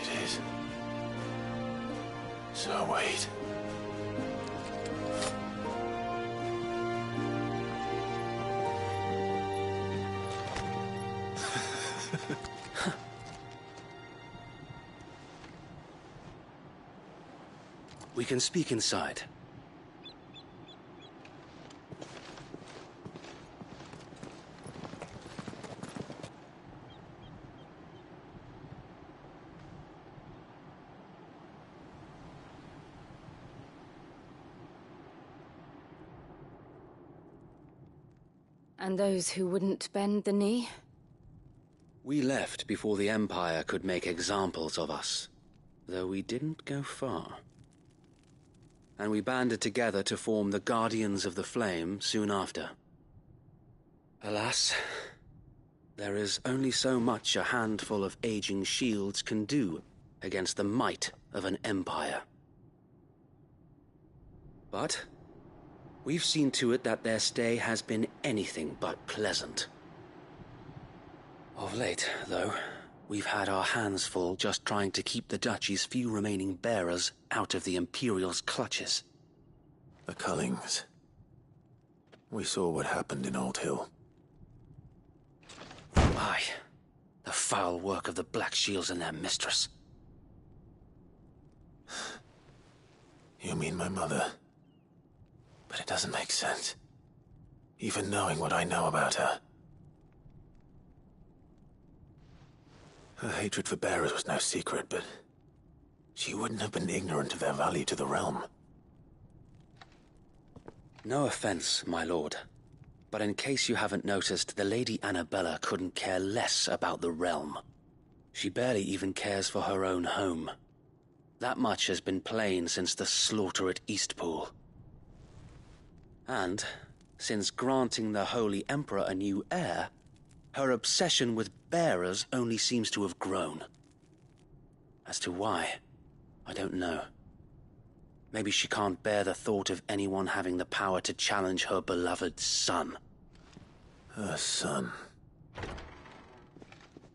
It is. So wait. We can speak inside. And those who wouldn't bend the knee? We left before the Empire could make examples of us, though we didn't go far. And we banded together to form the Guardians of the Flame soon after. Alas, there is only so much a handful of aging shields can do against the might of an empire. But we've seen to it that their stay has been anything but pleasant. Of late, though, we've had our hands full just trying to keep the Duchy's few remaining bearers out of the Imperial's clutches. The Cullings. We saw what happened in Old Hill. Aye. The foul work of the Black Shields and their mistress. You mean my mother? But it doesn't make sense. Even knowing what I know about her. Her hatred for bearers was no secret, but she wouldn't have been ignorant of their value to the realm. No offense, my lord. But in case you haven't noticed, the Lady Annabella couldn't care less about the realm. She barely even cares for her own home. That much has been plain since the slaughter at Eastpool. And, since granting the Holy Emperor a new heir, her obsession with bearers only seems to have grown. As to why, I don't know. Maybe she can't bear the thought of anyone having the power to challenge her beloved son. Her son.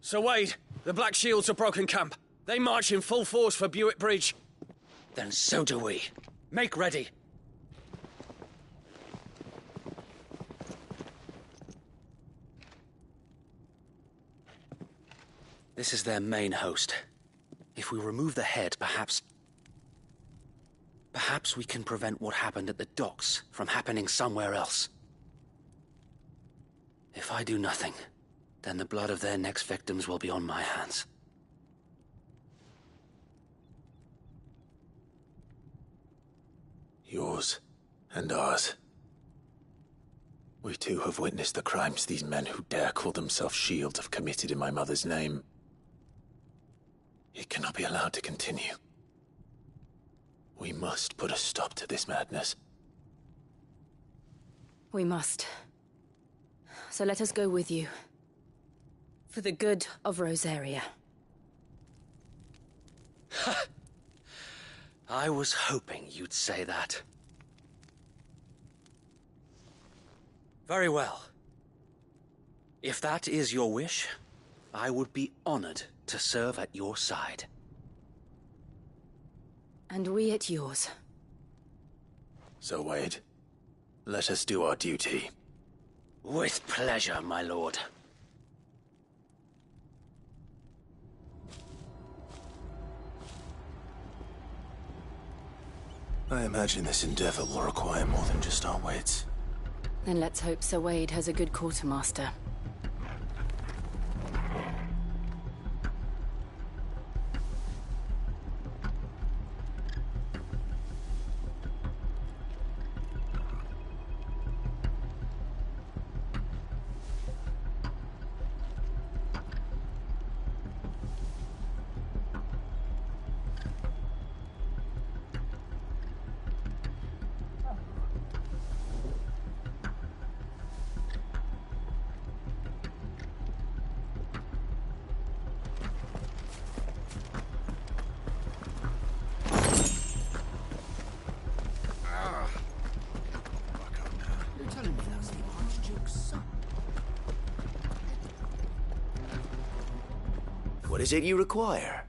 Sir Wade, the Black Shields have broken camp. They march in full force for Buick Bridge. Then so do we. Make ready. This is their main host. If we remove the head, perhaps we can prevent what happened at the docks from happening somewhere else. If I do nothing, then the blood of their next victims will be on my hands. Yours and ours. We too have witnessed the crimes these men who dare call themselves Shield have committed in my mother's name. It cannot be allowed to continue. We must put a stop to this madness. We must. So let us go with you. For the good of Rosaria. I was hoping you'd say that. Very well. If that is your wish, I would be honored to serve at your side. And we at yours. So, Wade, let us do our duty. With pleasure, my lord. I imagine this endeavor will require more than just our wits. Then let's hope Sir Wade has a good quartermaster. What is it you require?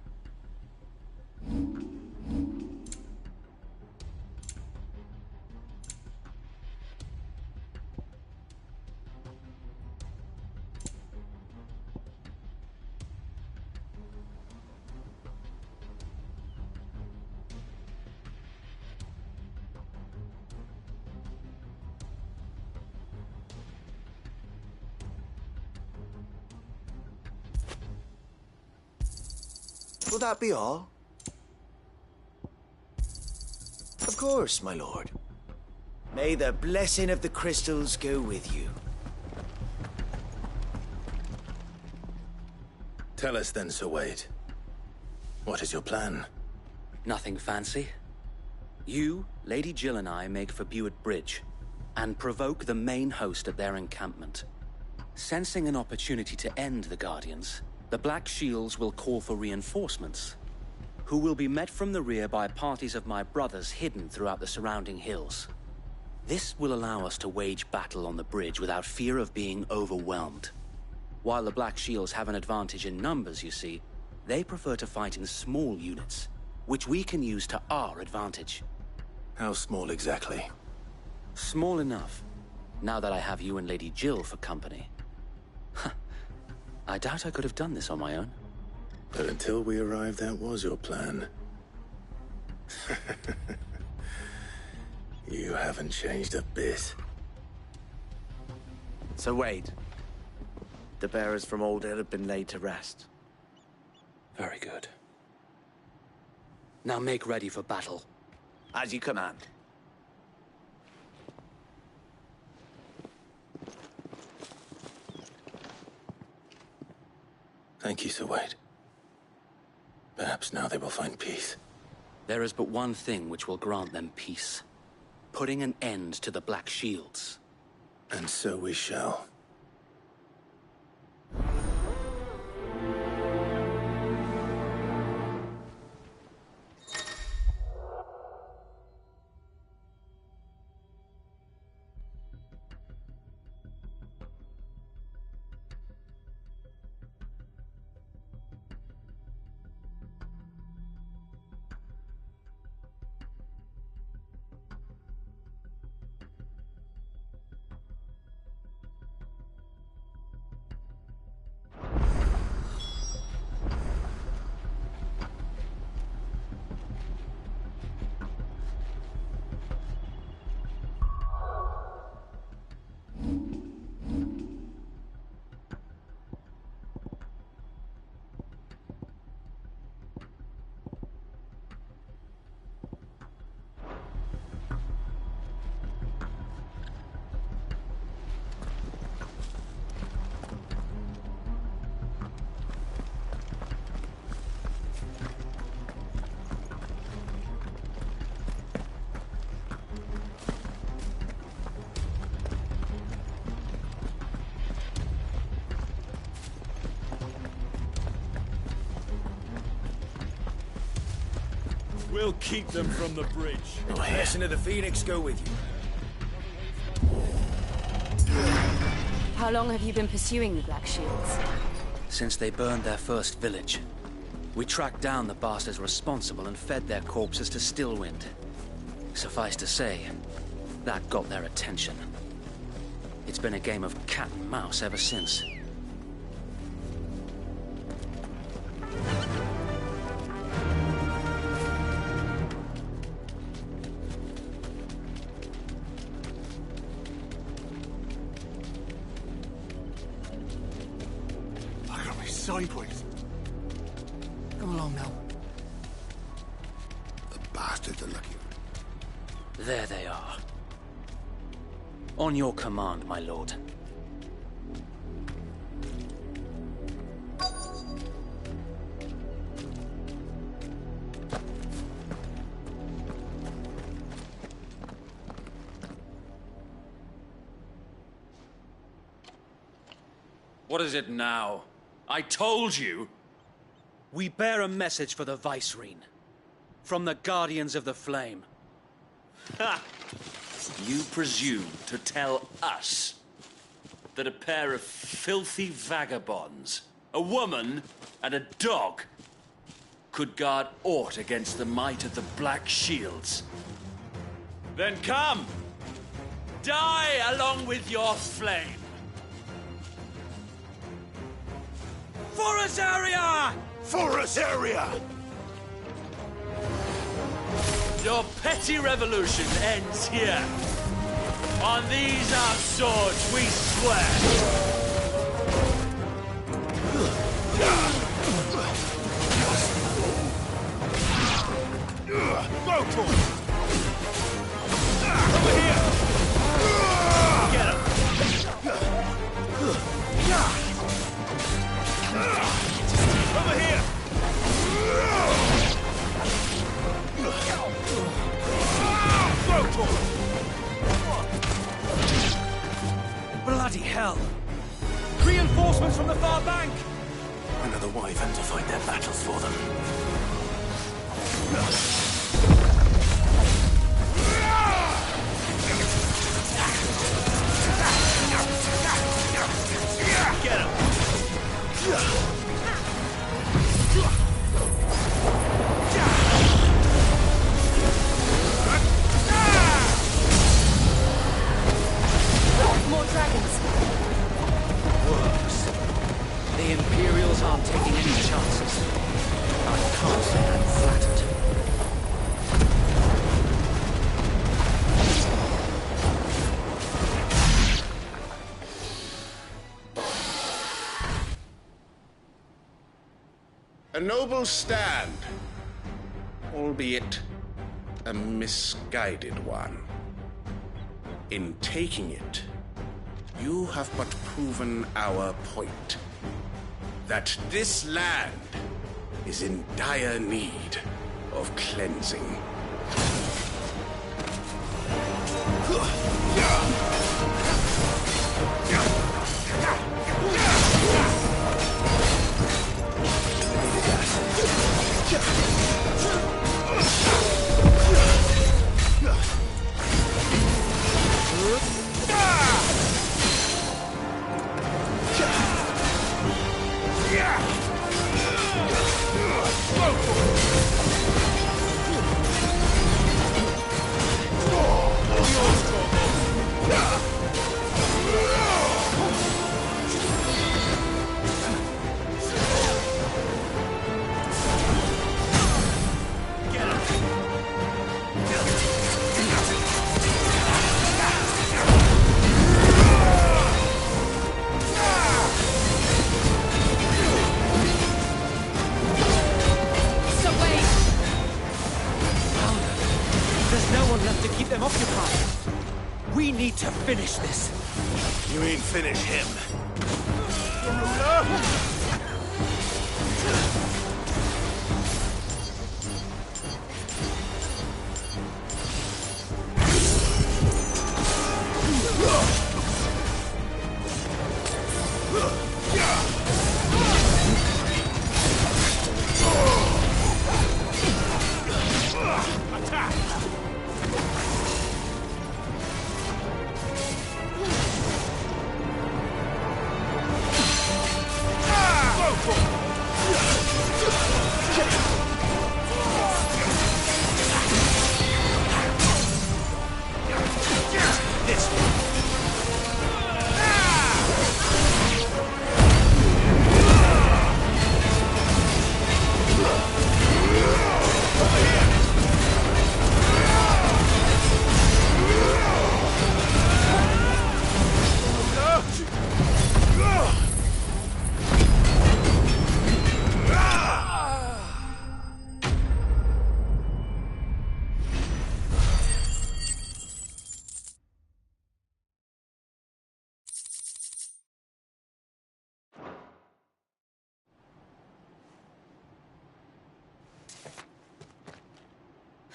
Will that be all? Of course, my lord. May the blessing of the crystals go with you. Tell us then, Sir Wade. What is your plan? Nothing fancy. You, Lady Jill and I make for Buick Bridge, and provoke the main host at their encampment. Sensing an opportunity to end the Guardians, the Black Shields will call for reinforcements, who will be met from the rear by parties of my brothers hidden throughout the surrounding hills. This will allow us to wage battle on the bridge without fear of being overwhelmed. While the Black Shields have an advantage in numbers, you see, they prefer to fight in small units, which we can use to our advantage. How small exactly? Small enough, now that I have you and Lady Jill for company. I doubt I could have done this on my own. But until we arrived, that was your plan. You haven't changed a bit. Sir Wade, the bearers from Old Hill have been laid to rest. Very good. Now make ready for battle. As you command. Thank you, Sir Wade. Perhaps now they will find peace. There is but one thing which will grant them peace. Putting an end to the Black Shields. And so we shall. We'll keep them from the bridge. The blessing of the Phoenix go with you. How long have you been pursuing the Black Shields? Since they burned their first village. We tracked down the bastards responsible and fed their corpses to Stillwind. Suffice to say, that got their attention. It's been a game of cat and mouse ever since. Sideways. Come along now. The bastards are lucky. There they are. On your command, my lord. What is it now? I told you! We bear a message for the Vicereine. From the Guardians of the Flame. Ha! You presume to tell us that a pair of filthy vagabonds, a woman and a dog, could guard aught against the might of the Black Shields? Then come! Die along with your flame! For us area! For us area! Your petty revolution ends here. On these our swords we swear. Go for it! Over here! Get him! Over here! Go for it! Bloody hell! Reinforcements from the far bank! Another wyvern to fight their battles for them. Get him! More dragons. Works. The Imperials aren't taking any chances. I can't say I'm flattered. A noble stand, albeit a misguided one. In taking it, you have but proven our point. That this land is in dire need of cleansing. We need to finish this. You mean finish him?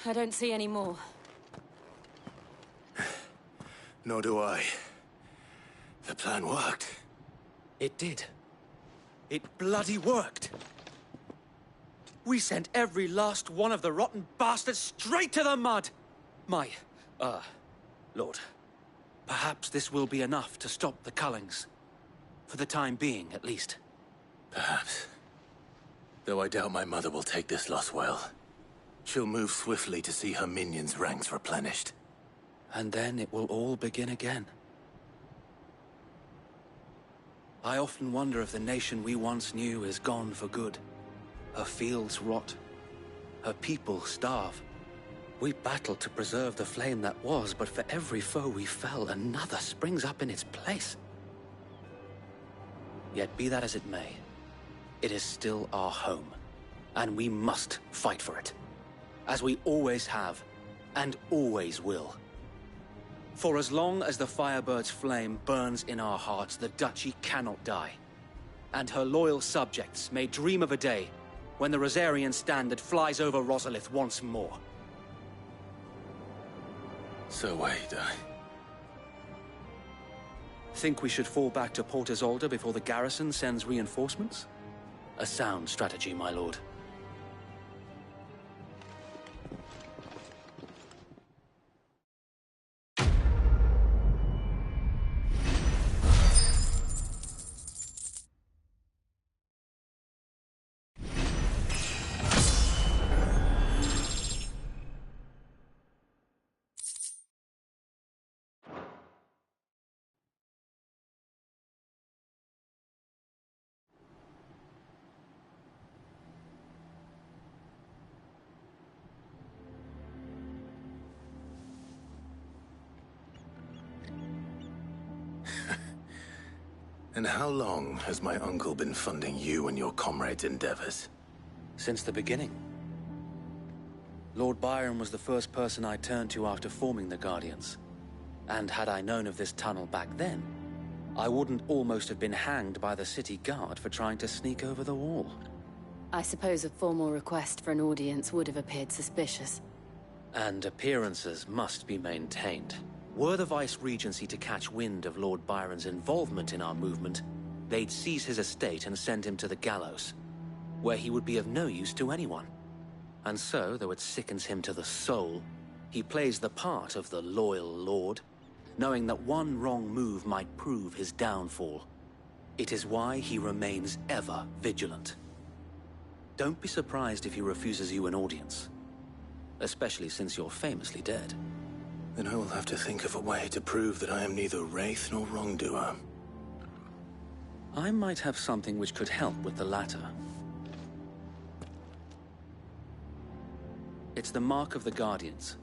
I don't see any more. Nor do I. The plan worked. It did. It bloody worked. We sent every last one of the rotten bastards straight to the mud! Lord, perhaps this will be enough to stop the Cullings. For the time being, at least. Perhaps. Though I doubt my mother will take this loss well. She'll move swiftly to see her minions' ranks replenished. And then it will all begin again. I often wonder if the nation we once knew is gone for good. Her fields rot. Her people starve. We battled to preserve the flame that was, but for every foe we fell, another springs up in its place. Yet be that as it may, it is still our home, and we must fight for it. As we always have, and always will. For as long as the Firebird's flame burns in our hearts, the Duchy cannot die. And her loyal subjects may dream of a day when the Rosarian standard flies over Rosalith once more. So wait, Think we should fall back to Port Isolde before the garrison sends reinforcements? A sound strategy, my lord. And how long has my uncle been funding you and your comrades' endeavors? Since the beginning. Lord Byron was the first person I turned to after forming the Guardians. And had I known of this tunnel back then, I wouldn't almost have been hanged by the city guard for trying to sneak over the wall. I suppose a formal request for an audience would have appeared suspicious. And appearances must be maintained. Were the Vice-Regency to catch wind of Lord Byron's involvement in our movement, they'd seize his estate and send him to the gallows, where he would be of no use to anyone. And so, though it sickens him to the soul, he plays the part of the loyal lord, knowing that one wrong move might prove his downfall. It is why he remains ever vigilant. Don't be surprised if he refuses you an audience, especially since you're famously dead. Then I will have to think of a way to prove that I am neither wraith nor wrongdoer. I might have something which could help with the latter. It's the Mark of the Guardians.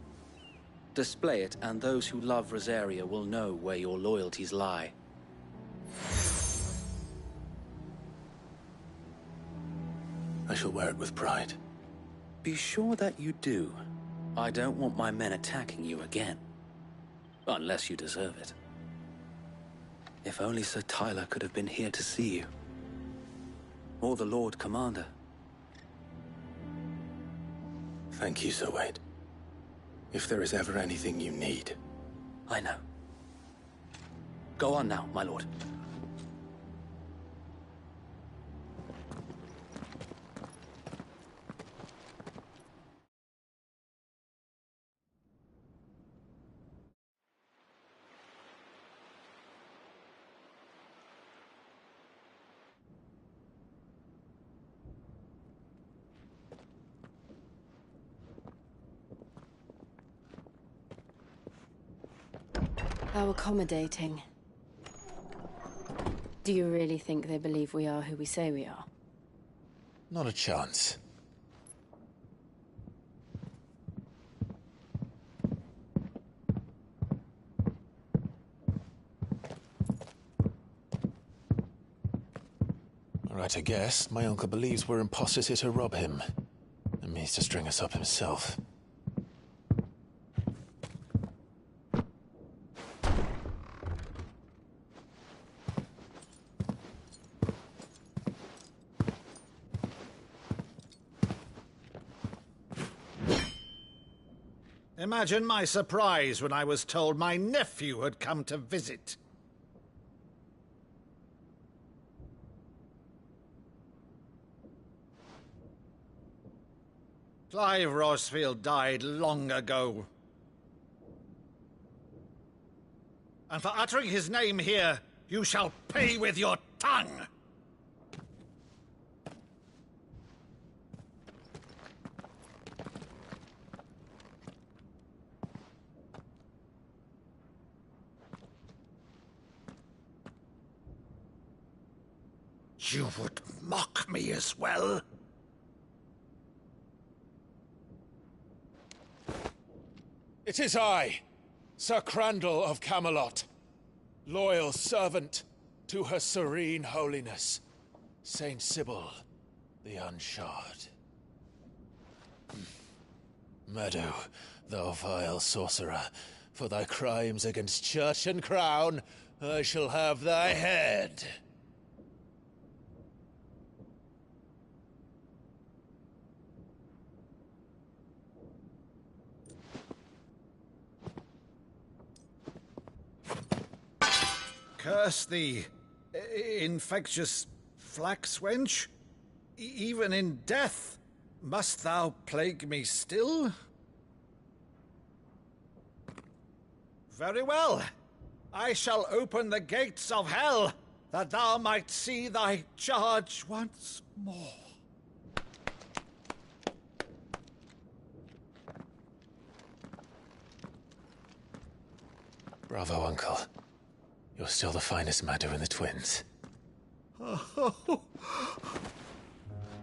Display it, and those who love Rosaria will know where your loyalties lie. I shall wear it with pride. Be sure that you do. I don't want my men attacking you again. Unless you deserve it. If only Sir Tyler could have been here to see you. Or the Lord Commander. Thank you, Sir Wade. If there is ever anything you need. I know. Go on now, my lord. How accommodating. Do you really think they believe we are who we say we are? Not a chance. Right, I guess. My uncle believes we're imposters here to rob him. And means to string us up himself. Imagine my surprise when I was told my nephew had come to visit. Clive Rosfield died long ago. And for uttering his name here, you shall pay with your tongue! You would mock me as well? It is I, Sir Crandall of Camelot, loyal servant to Her Serene Holiness, Saint Sybil the Unshod. Meadow, thou vile sorcerer, for thy crimes against church and crown, I shall have thy head. Curse thee, infectious flax wench. Even in death, must thou plague me still? Very well. I shall open the gates of hell, that thou might see thy charge once more. Bravo, Uncle. You're still the finest Meadow in the twins. Oh,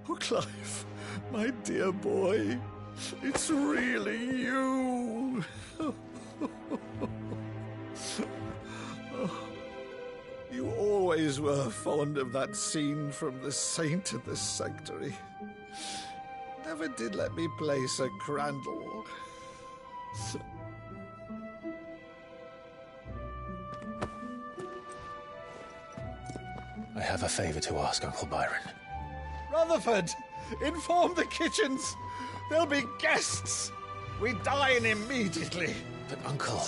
Clive, my dear boy, it's really you. You always were fond of that scene from The Saint in the Sanctuary. Never did let me play Sir Crandall. I have a favor to ask, Uncle Byron. Rutherford, Inform the kitchens! There'll be guests! We dine immediately. But, Uncle...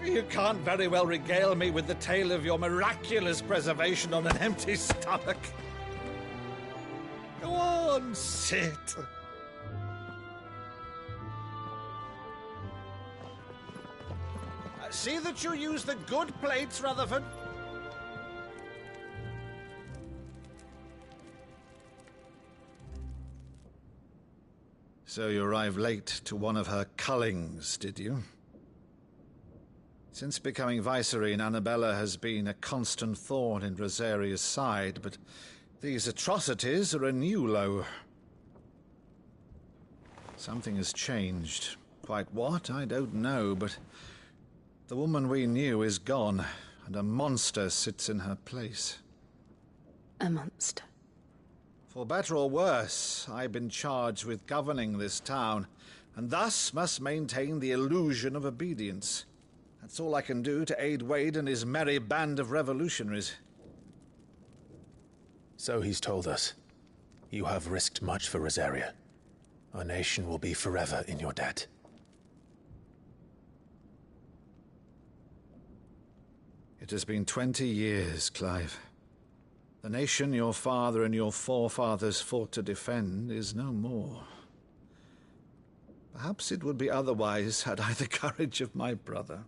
You can't very well regale me with the tale of your miraculous preservation on an empty stomach. Go on, sit. See that you use the good plates, Rutherford. So you arrived late to one of her cullings, did you? Since becoming Vicereine, Annabella has been a constant thorn in Rosaria's side, but these atrocities are a new low. Something has changed. Quite what, I don't know, but the woman we knew is gone, and a monster sits in her place. A monster? For better or worse, I've been charged with governing this town, and thus must maintain the illusion of obedience. That's all I can do to aid Wade and his merry band of revolutionaries. So he's told us. You have risked much for Rosaria. Our nation will be forever in your debt. It has been 20 years, Clive. The nation your father and your forefathers fought to defend is no more. Perhaps it would be otherwise had I the courage of my brother.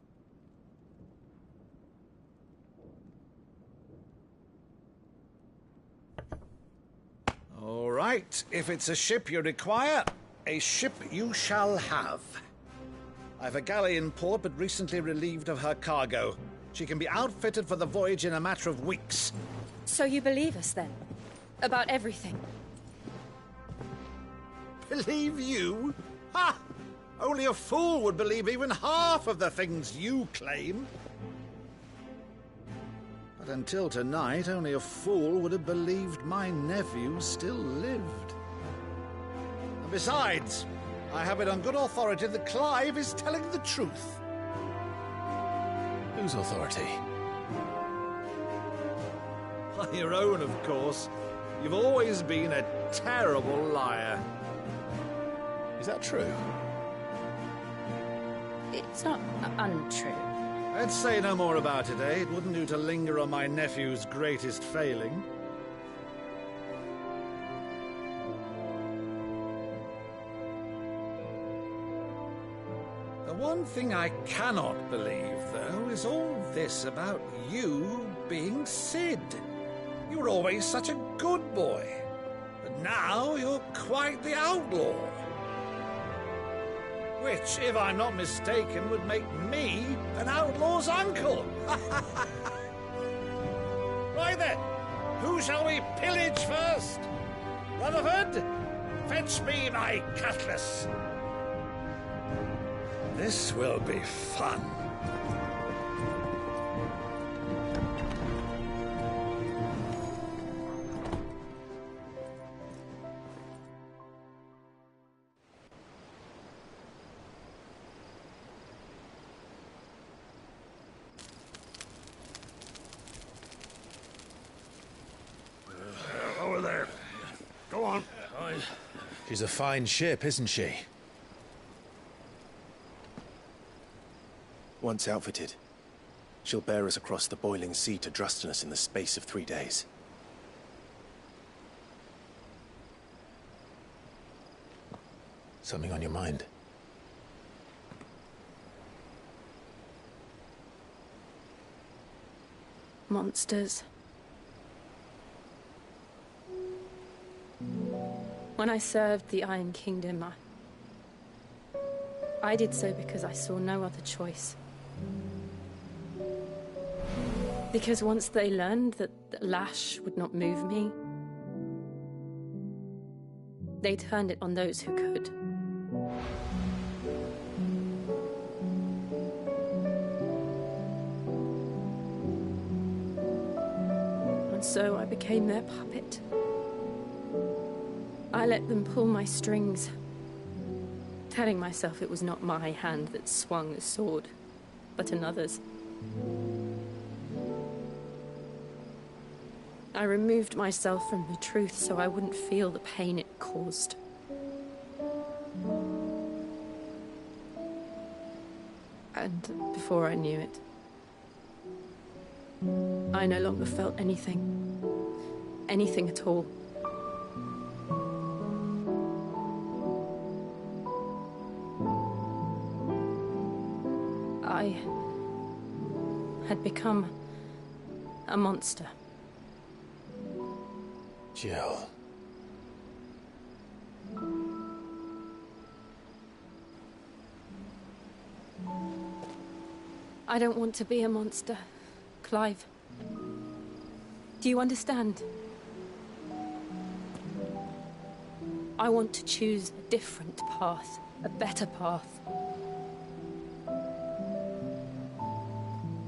All right, if it's a ship you require, a ship you shall have. I've a galley in port, but recently relieved of her cargo. She can be outfitted for the voyage in a matter of weeks. So you believe us, then? About everything? Believe you? Ha! Only a fool would believe even half of the things you claim. But until tonight, only a fool would have believed my nephew still lived. And besides, I have it on good authority that Clive is telling the truth. Whose authority? By your own, of course. You've always been a terrible liar. Is that true? It's not untrue. Let's say no more about it, eh? It wouldn't do to linger on my nephew's greatest failing. The one thing I cannot believe, though, is all this about you being Sid. You were always such a good boy, but now you're quite the outlaw. Which, if I'm not mistaken, would make me an outlaw's uncle. Right then, who shall we pillage first? Rutherford, fetch me my cutlass. This will be fun. Over there. Go on. She's a fine ship, isn't she? Once outfitted, she'll bear us across the boiling sea to Drustinus in the space of 3 days. Something on your mind? Monsters. When I served the Iron Kingdom, I did so because I saw no other choice. Because once they learned that the lash would not move me, they turned it on those who could. And so I became their puppet. I let them pull my strings, telling myself it was not my hand that swung the sword, but another's. I removed myself from the truth so I wouldn't feel the pain it caused. And before I knew it, I no longer felt anything. Anything at all. I had become a monster. Jill. I don't want to be a monster, Clive. Do you understand? I want to choose a different path, a better path.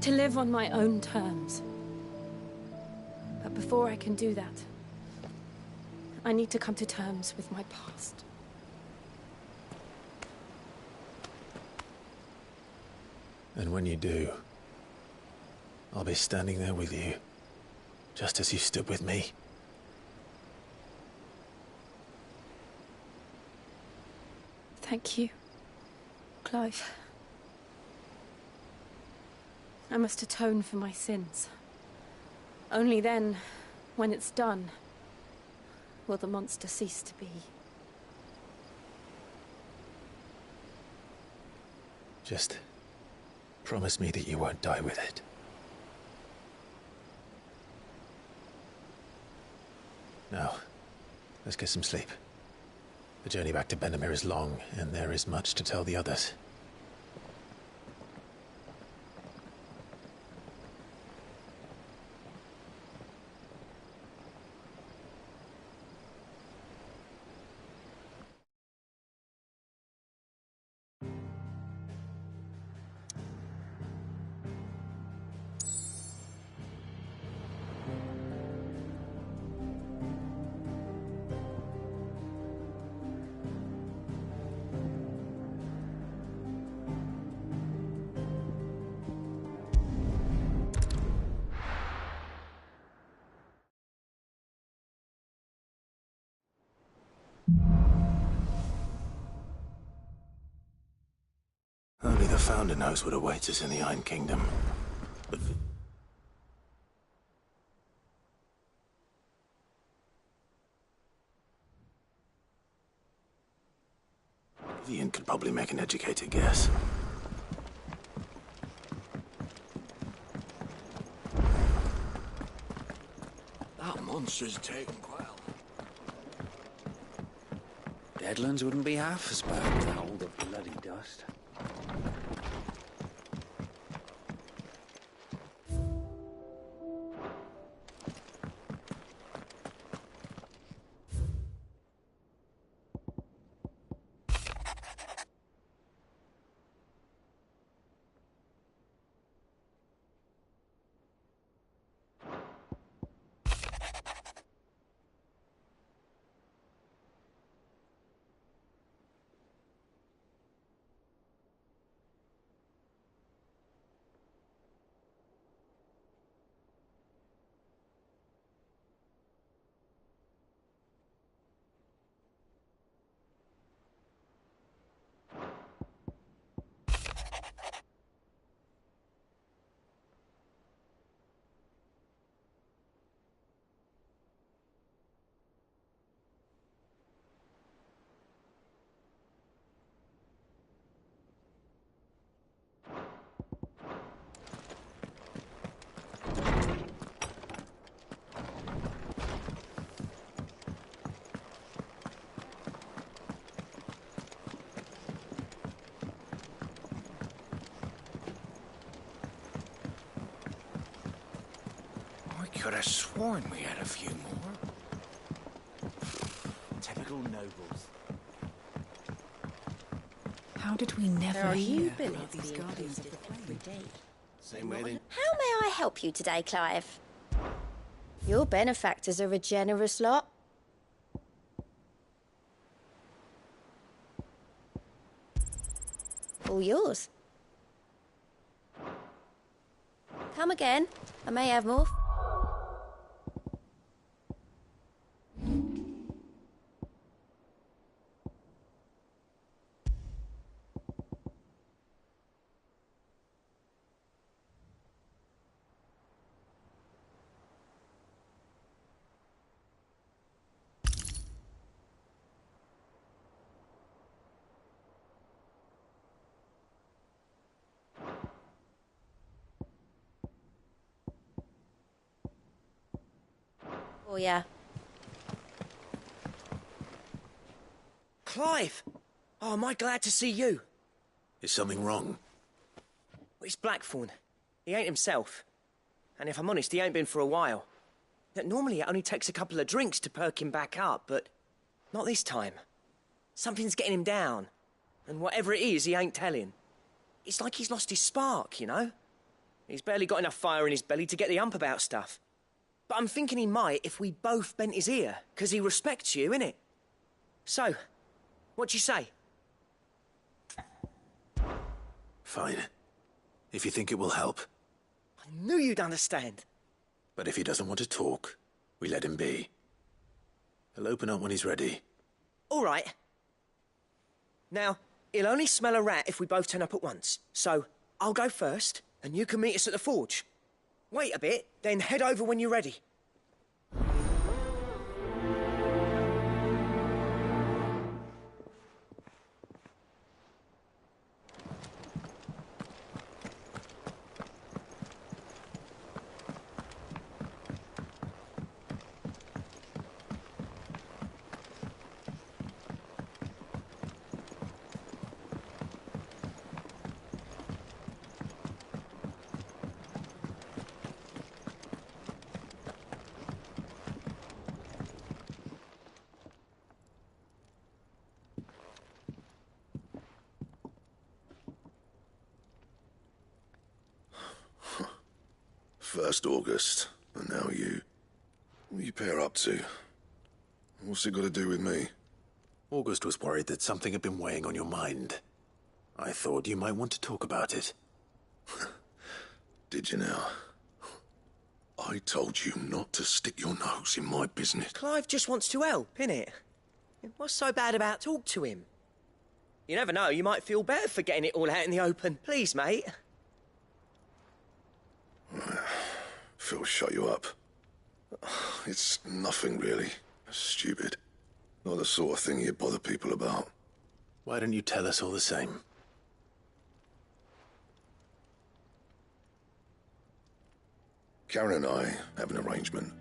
To live on my own terms. But before I can do that, I need to come to terms with my past. And when you do, I'll be standing there with you, just as you stood with me. Thank you, Clive. I must atone for my sins. Only then, when it's done, will the monster cease to be. Just promise me that you won't die with it. Now, let's get some sleep. The journey back to Benamir is long, and there is much to tell the others. Only the Founder knows what awaits us in the Iron Kingdom. But Vivian could probably make an educated guess. That monster's taken quite Deadlands wouldn't be half as bad with all the bloody dust. Could have sworn we had a few more. Typical nobles. How did we never There are hear new about billets these being guardians of the posted every day. Same way they... How may I help you today, Clive? Your benefactors are a generous lot. All yours. Come again. I may have more. Oh, yeah. Clive! Oh, am I glad to see you? Is something wrong? Well, it's Blackthorn. He ain't himself. And if I'm honest, he ain't been for a while. Normally it only takes a couple of drinks to perk him back up, but not this time. Something's getting him down. And whatever it is, he ain't telling. It's like he's lost his spark, you know? He's barely got enough fire in his belly to get the ump about stuff. But I'm thinking he might if we both bent his ear, 'cause he respects you, innit? So, what do you say? Fine. If you think it will help. I knew you'd understand. But if he doesn't want to talk, we let him be. He'll open up when he's ready. All right. Now, he'll only smell a rat if we both turn up at once. So, I'll go first, and you can meet us at the forge. Wait a bit, then head over when you're ready. First August, and now you. What are you pair up to? What's it got to do with me? August was worried that something had been weighing on your mind. I thought you might want to talk about it. Did you now? I told you not to stick your nose in my business. Clive just wants to help, innit? What's so bad about talk to him? You never know, you might feel better for getting it all out in the open. Please, mate. Phil, shut you up. It's nothing, really. Stupid. Not the sort of thing you bother people about. Why don't you tell us all the same? Karen and I have an arrangement.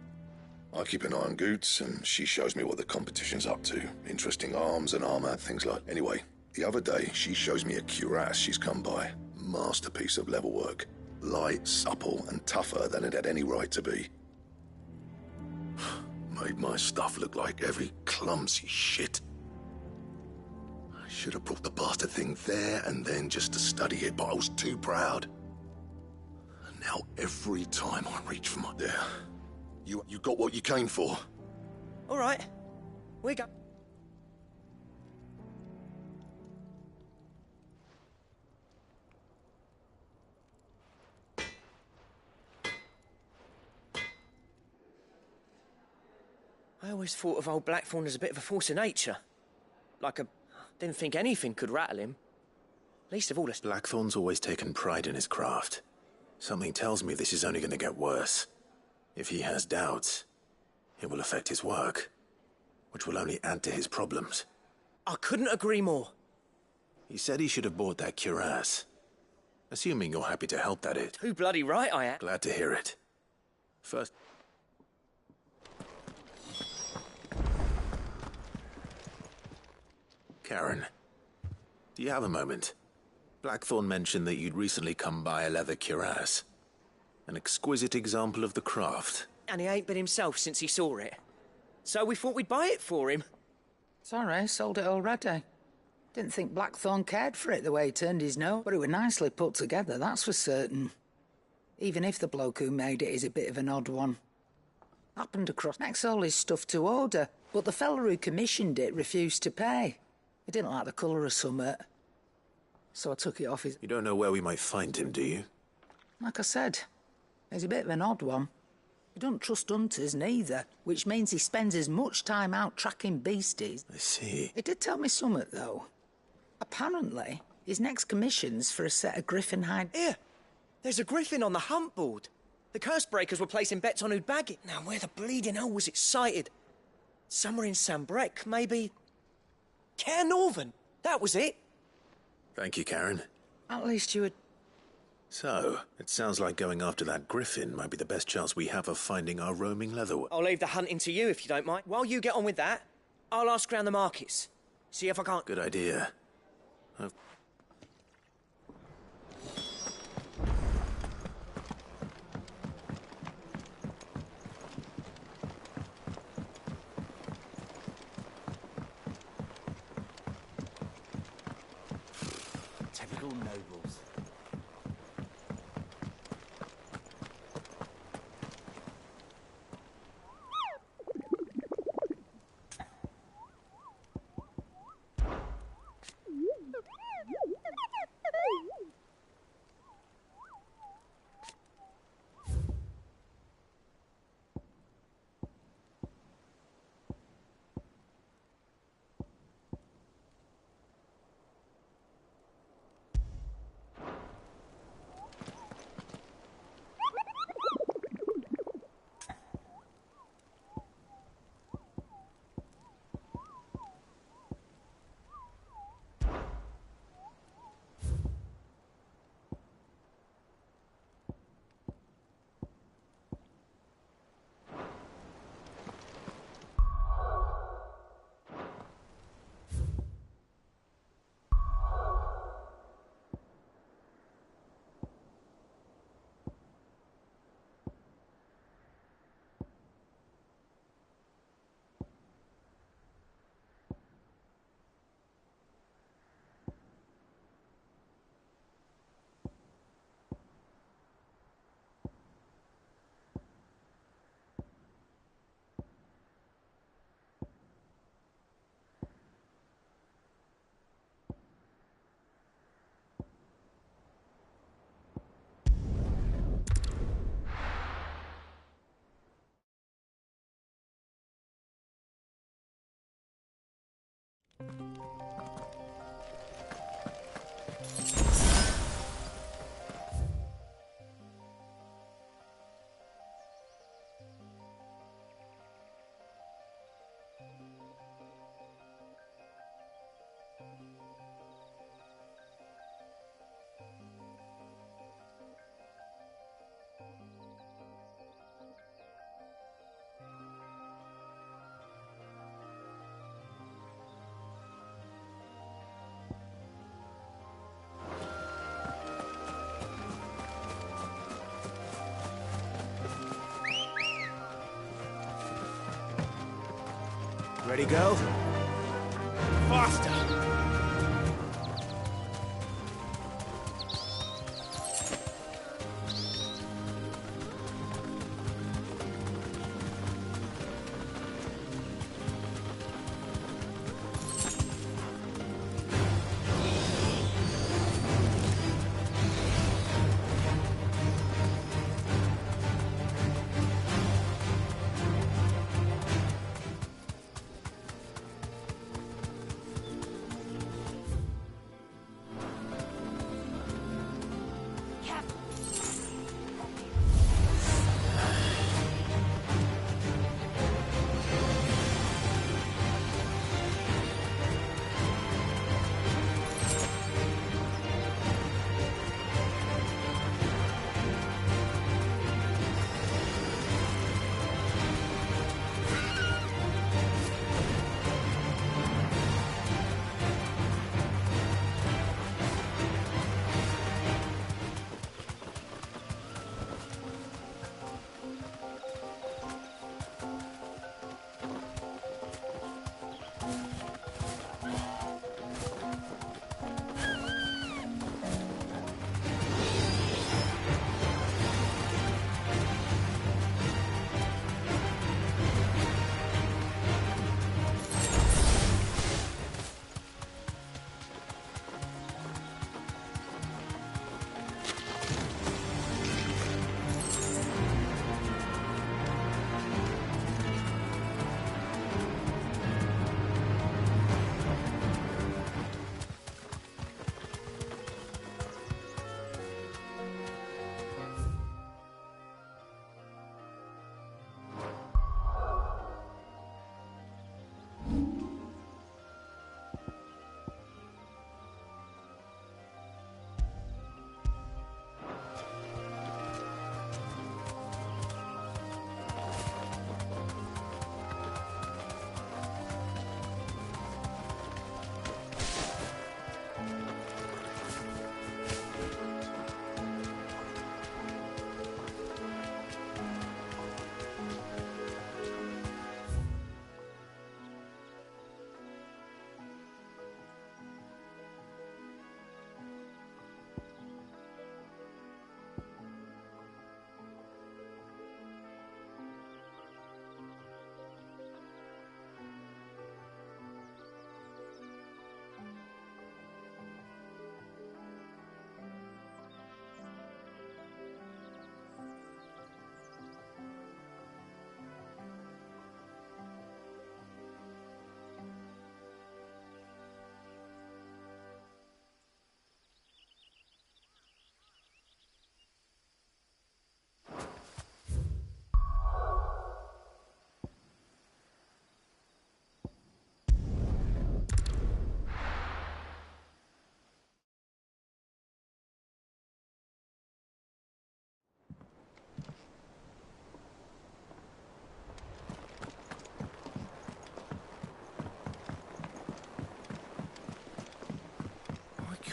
I keep an eye on Goots, and she shows me what the competition's up to. Interesting arms and armor, things like... Anyway, the other day, she shows me a cuirass she's come by. Masterpiece of level work. Light, supple, and tougher than it had any right to be. Made my stuff look like every clumsy shit. I should have brought the bastard thing there and then just to study it, but I was too proud. And now every time I reach for my... There. You got what you came for. All right. We go. I always thought of old Blackthorn as a bit of a force of nature. Didn't think anything could rattle him. Least of all us. Blackthorn's always taken pride in his craft. Something tells me this is only going to get worse. If he has doubts, it will affect his work, which will only add to his problems. I couldn't agree more. He said he should have bought that cuirass. Assuming you're happy to help, that is. Too bloody right I am. Glad to hear it. First... Karen, do you have a moment? Blackthorn mentioned that you'd recently come by a leather cuirass. An exquisite example of the craft. And he ain't been himself since he saw it. So we thought we'd buy it for him. Sorry, sold it already. Didn't think Blackthorn cared for it the way he turned his nose, but it was nicely put together, that's for certain. Even if the bloke who made it is a bit of an odd one. Happened across next all his stuff to order, but the fella who commissioned it refused to pay. He didn't like the colour of summit, so I took it off his... You don't know where we might find him, do you? Like I said, he's a bit of an odd one. He don't trust hunters neither, which means he spends as much time out tracking beasties. I see. He did tell me something, though. Apparently, his next commission's for a set of griffin hide... Here, there's a griffin on the hunt board. The curse breakers were placing bets on who'd bag it. Now, where the bleeding hell was it sighted? Somewhere in Sambrec, maybe... Cairn Northern, that was it. Thank you, Karen. At least you would... So, it sounds like going after that griffin might be the best chance we have of finding our roaming leatherwork. I'll leave the hunting to you if you don't mind. While you get on with that, I'll ask around the markets. See if I can't... Good idea. Typical nobles. Ready, go? Faster!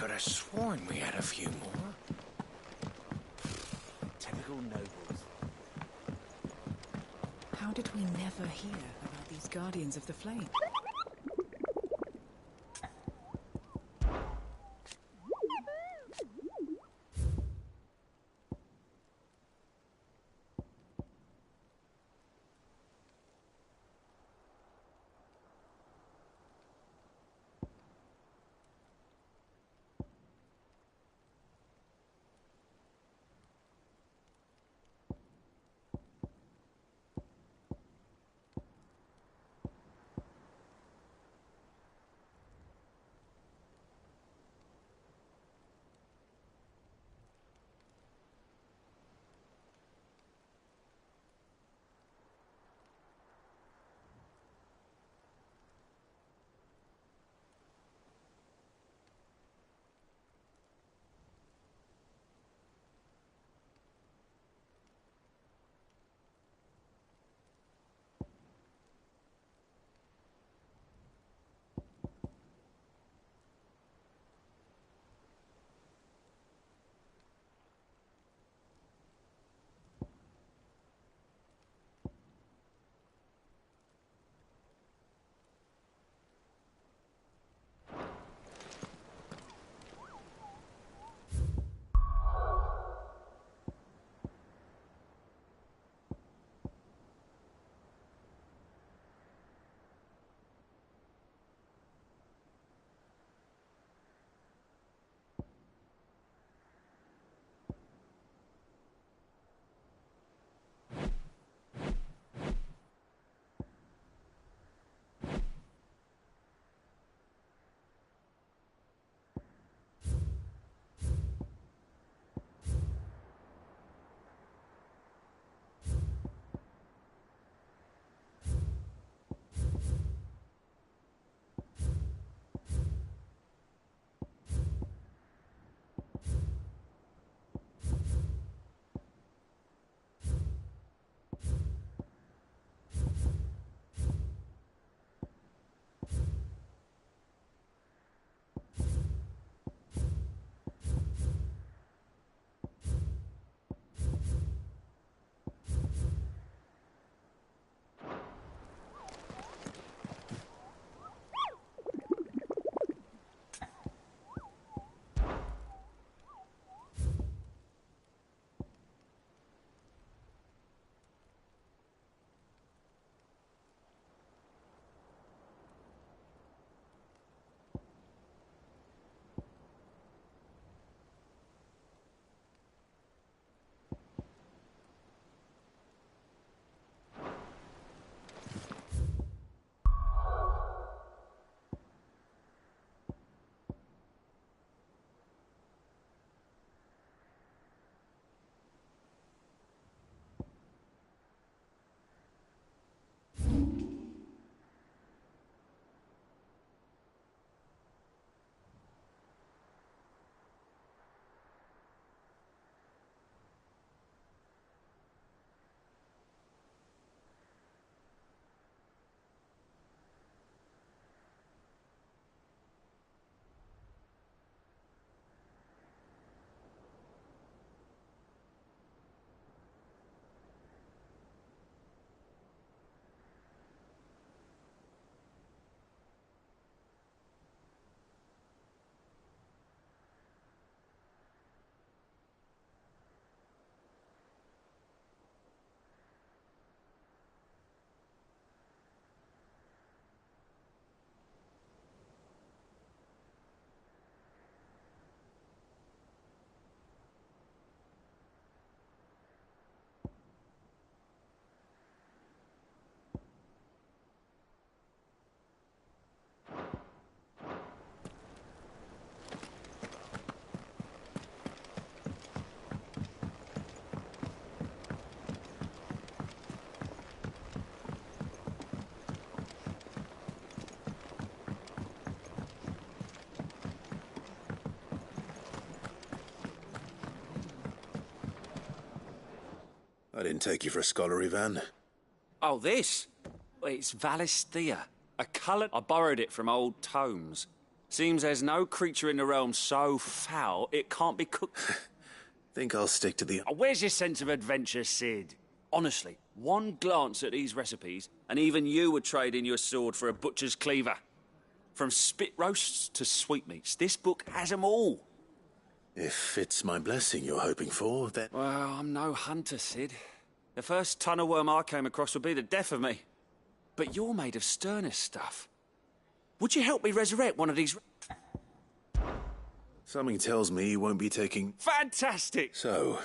could have sworn we had a few more. Typical nobles. How did we never hear about these Guardians of the Flame? I didn't take you for a scholar, Ivan. Oh, this? It's Valisthea. A colour. I borrowed it from old tomes. Seems there's no creature in the realm so foul it can't be cooked. Think I'll stick to the... Oh, where's your sense of adventure, Sid? Honestly, one glance at these recipes, and even you would trade in your sword for a butcher's cleaver. From spit roasts to sweetmeats, this book has them all. If it's my blessing you're hoping for, then... Well, I'm no hunter, Sid. The first tunnel worm I came across would be the death of me. But you're made of sterner stuff. Would you help me resurrect one of these... Something tells me you won't be taking... Fantastic! So?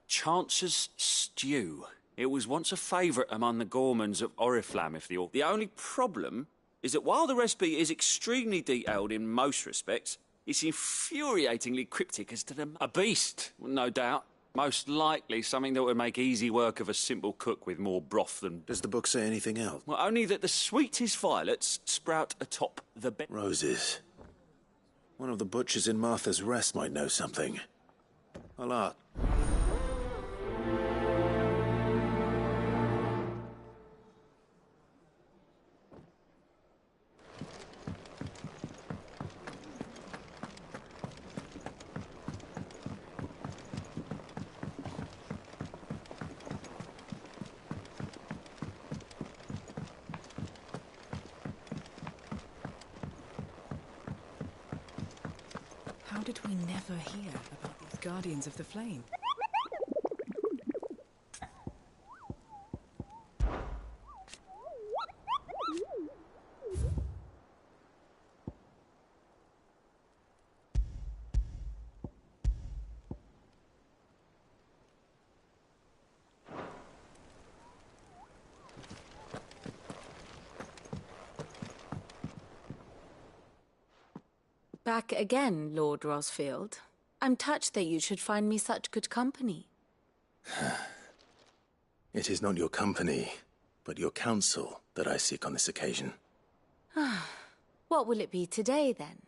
Chance's stew. It was once a favourite among the gourmands of Oriflamme, if the only problem is that while the recipe is extremely detailed in most respects, it's infuriatingly cryptic as to the... A beast, no doubt. Most likely something that would make easy work of a simple cook with more broth than... Does the book say anything else? Well, only that the sweetest violets sprout atop the bed... Roses. One of the butchers in Martha's Rest might know something. I'll ask. How did we never hear about these Guardians of the Flame? Back again, Lord Rosfield. I'm touched that you should find me such good company. It is not your company, but your counsel that I seek on this occasion. What will it be today, then?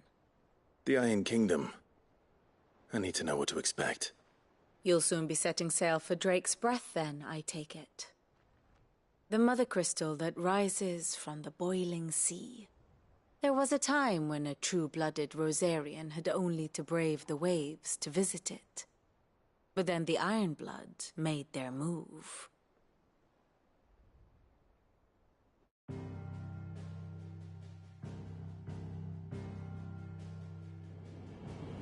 The Iron Kingdom. I need to know what to expect. You'll soon be setting sail for Drake's Breath, then, I take it. The mother crystal that rises from the boiling sea. There was a time when a true-blooded Rosarian had only to brave the waves to visit it. But then the Ironblood made their move.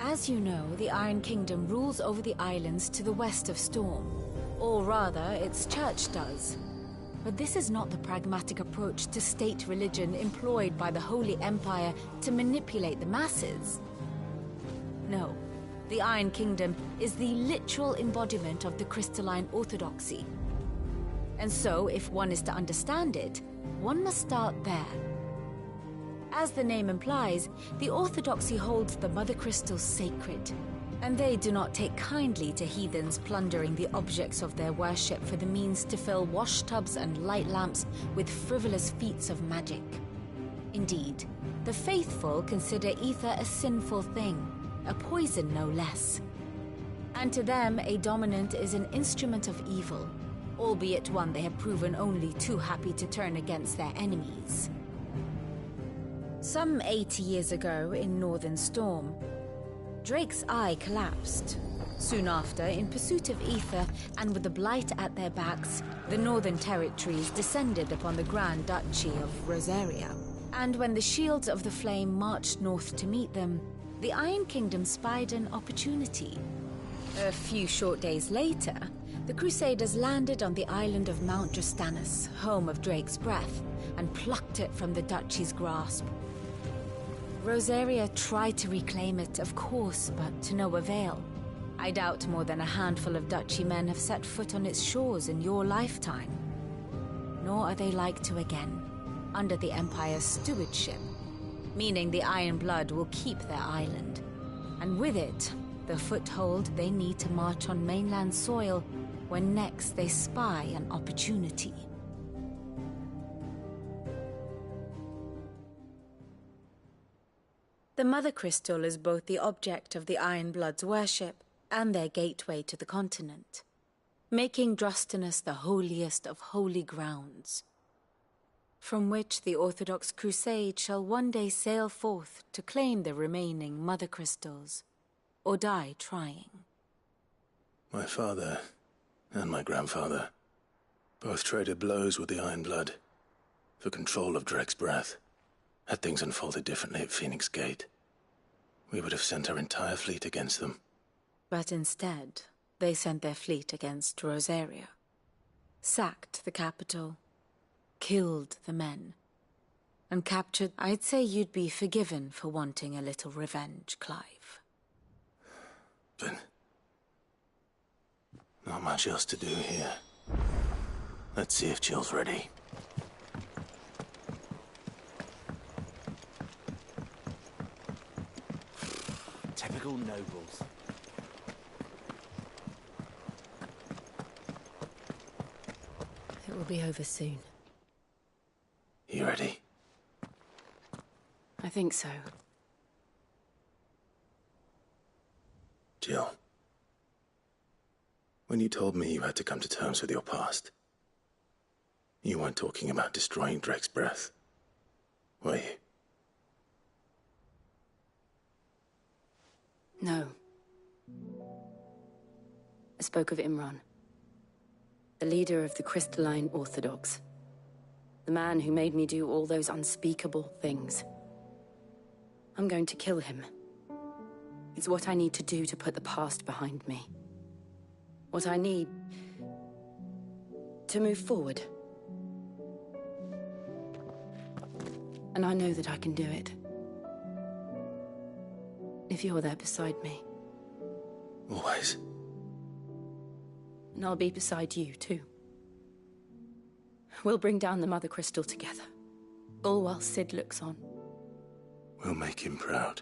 As you know, the Iron Kingdom rules over the islands to the west of Storm. Or rather, its church does. But this is not the pragmatic approach to state religion employed by the Holy Empire to manipulate the masses. No, the Iron Kingdom is the literal embodiment of the crystalline orthodoxy. And so, if one is to understand it, one must start there. As the name implies, the orthodoxy holds the Mother Crystals sacred, and they do not take kindly to heathens plundering the objects of their worship for the means to fill washtubs and light lamps with frivolous feats of magic. Indeed, the faithful consider ether a sinful thing, a poison no less. And to them, a dominant is an instrument of evil, albeit one they have proven only too happy to turn against their enemies. Some 80 years ago in Northern Storm, Drake's eye collapsed. Soon after, in pursuit of ether and with the blight at their backs, the Northern Territories descended upon the Grand Duchy of Rosaria. And when the Shields of the Flame marched north to meet them, the Iron Kingdom spied an opportunity. A few short days later, the Crusaders landed on the island of Mount Justanus, home of Drake's Breath, and plucked it from the Duchy's grasp. Rosaria tried to reclaim it, of course, but to no avail. I doubt more than a handful of Duchy men have set foot on its shores in your lifetime. Nor are they like to again, under the Empire's stewardship, meaning the Iron Blood will keep their island, and with it, the foothold they need to march on mainland soil when next they spy an opportunity. The Mother Crystal is both the object of the Iron Blood's worship and their gateway to the continent, making Drostanus the holiest of holy grounds. from which the Orthodox Crusade shall one day sail forth to claim the remaining Mother Crystals, or die trying. My father and my grandfather both traded blows with the Iron Blood for control of Drek's breath. Had things unfolded differently at Phoenix Gate, we would have sent our entire fleet against them. But instead, they sent their fleet against Rosaria, sacked the capital, killed the men, and captured... I'd say you'd be forgiven for wanting a little revenge, Clive. But not much else to do here. Let's see if Jill's ready. Typical nobles. It will be over soon. You ready? I think so. Jill, when you told me you had to come to terms with your past, you weren't talking about destroying Drek's breath, were you? No. I spoke of Imran, the leader of the Crystalline Orthodox. The man who made me do all those unspeakable things. I'm going to kill him. It's what I need to do to put the past behind me. What I need to move forward. And I know that I can do it. If you're there beside me. Always. And I'll be beside you, too. We'll bring down the Mother Crystal together. All while Sid looks on. We'll make him proud.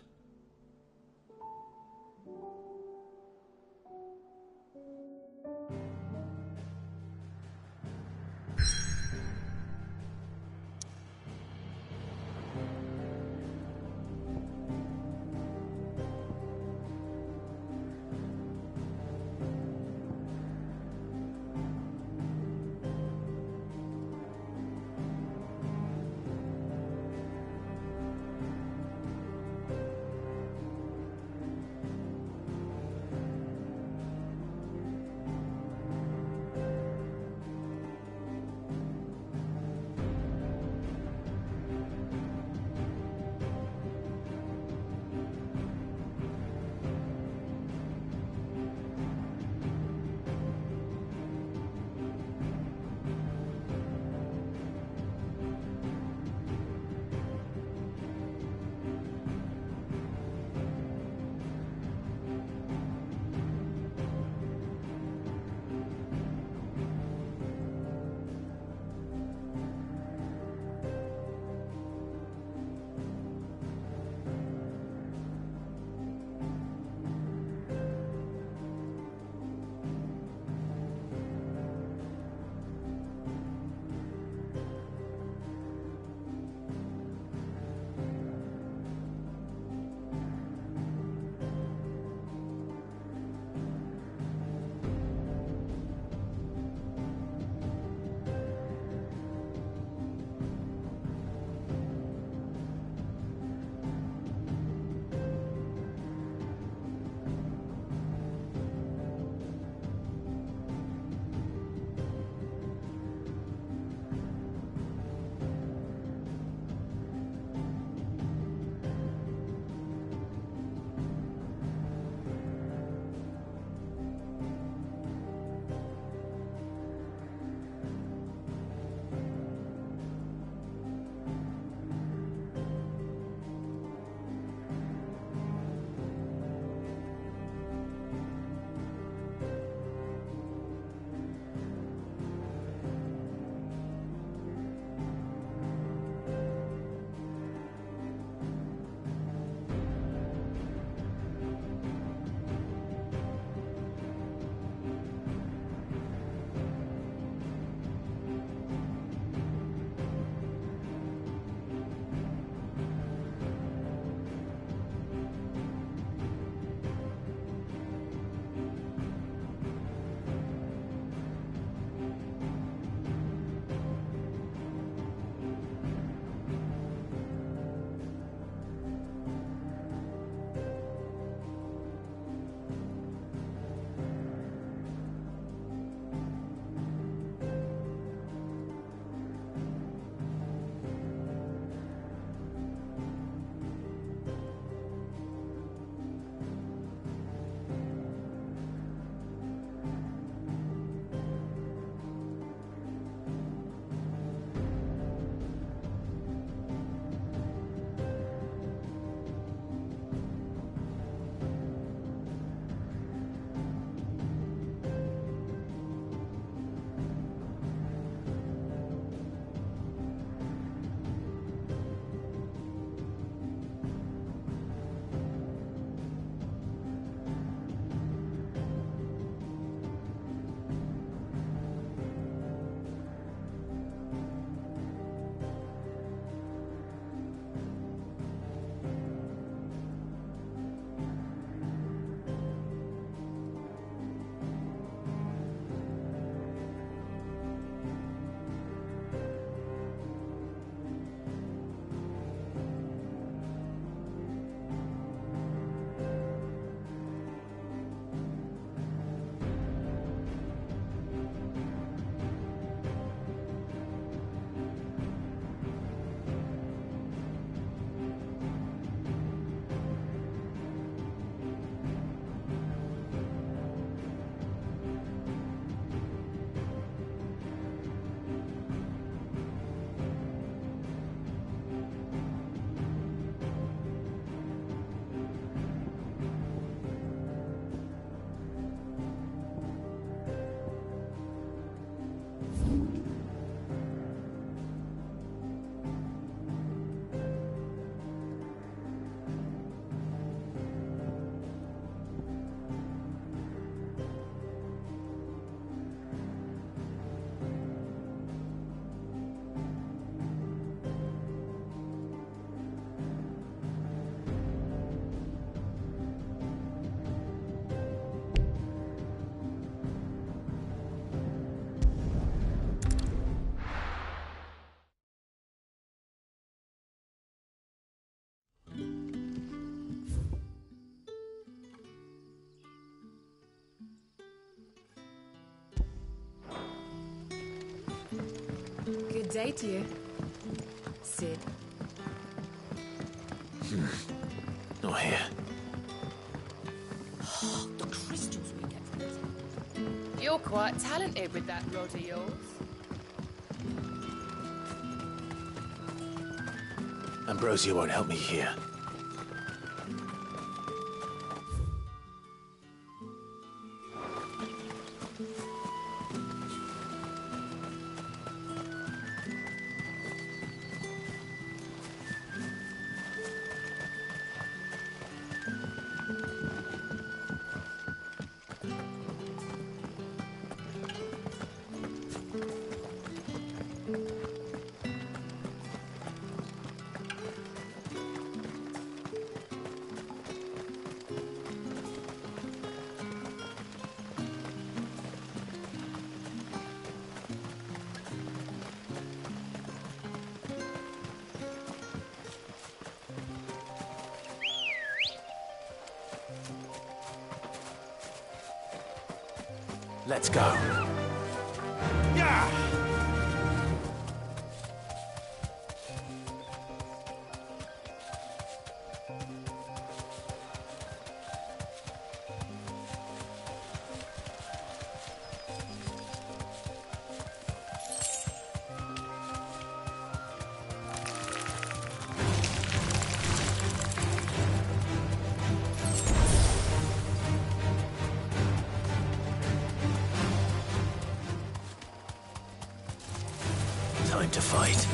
Good day to you, Sid. Not here. The crystals we get from it. You're quite talented with that rod of yours. Ambrosia won't help me here. Let's go. Yeah! Time to fight.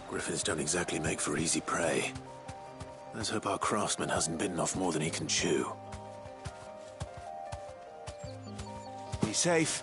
Griffins don't exactly make for easy prey. Let's hope our craftsman hasn't bitten off more than he can chew. Be safe.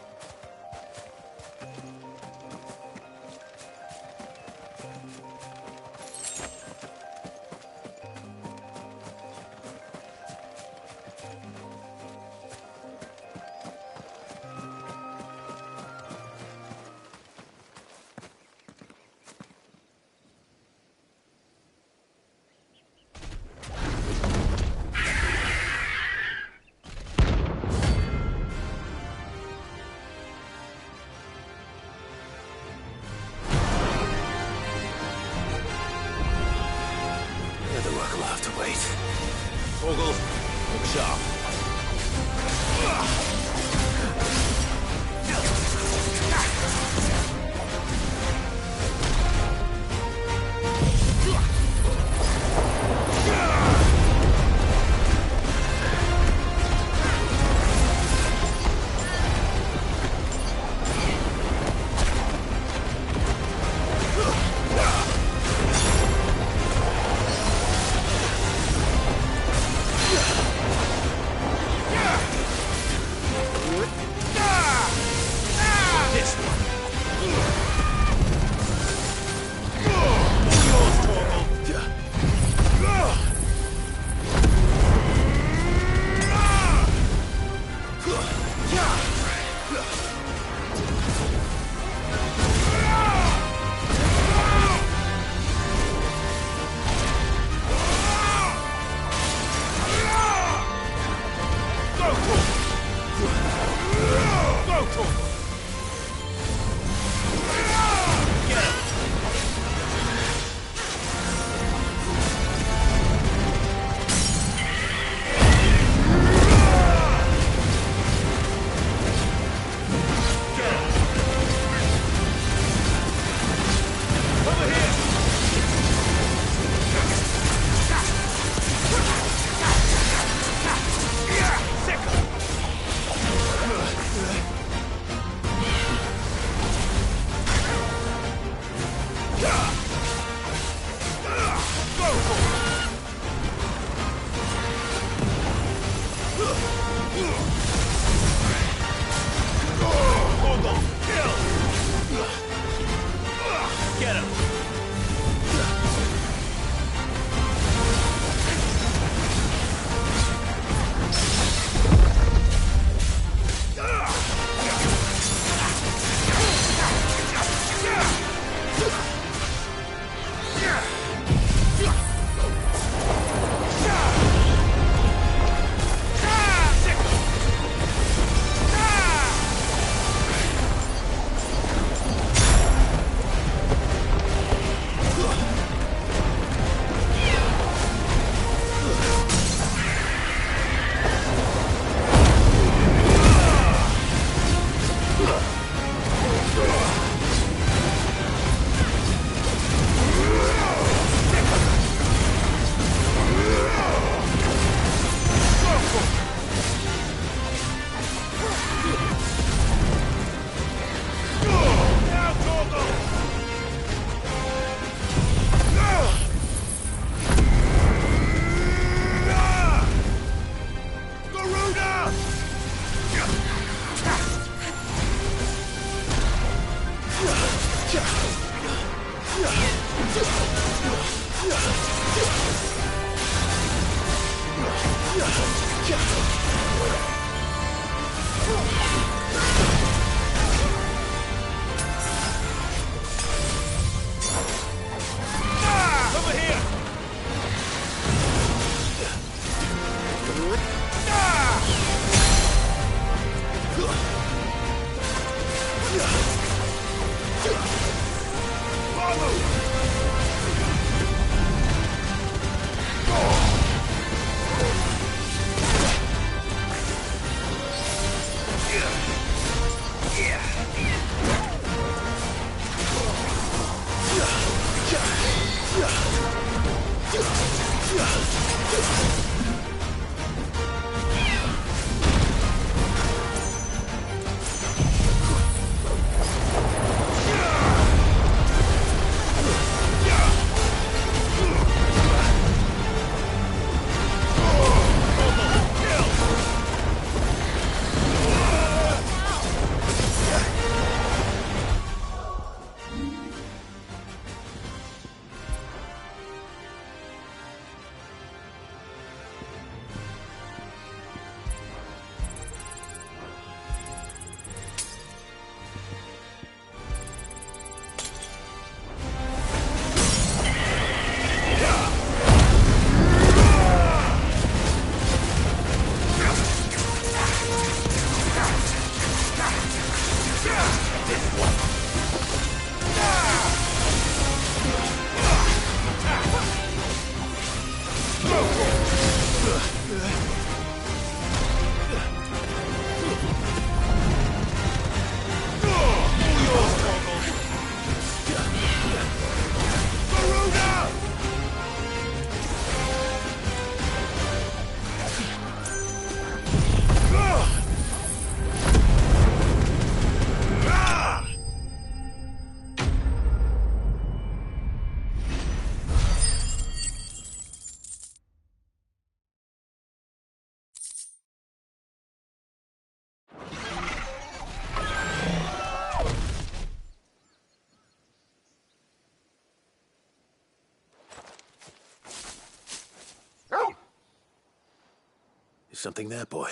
Is something there, boy?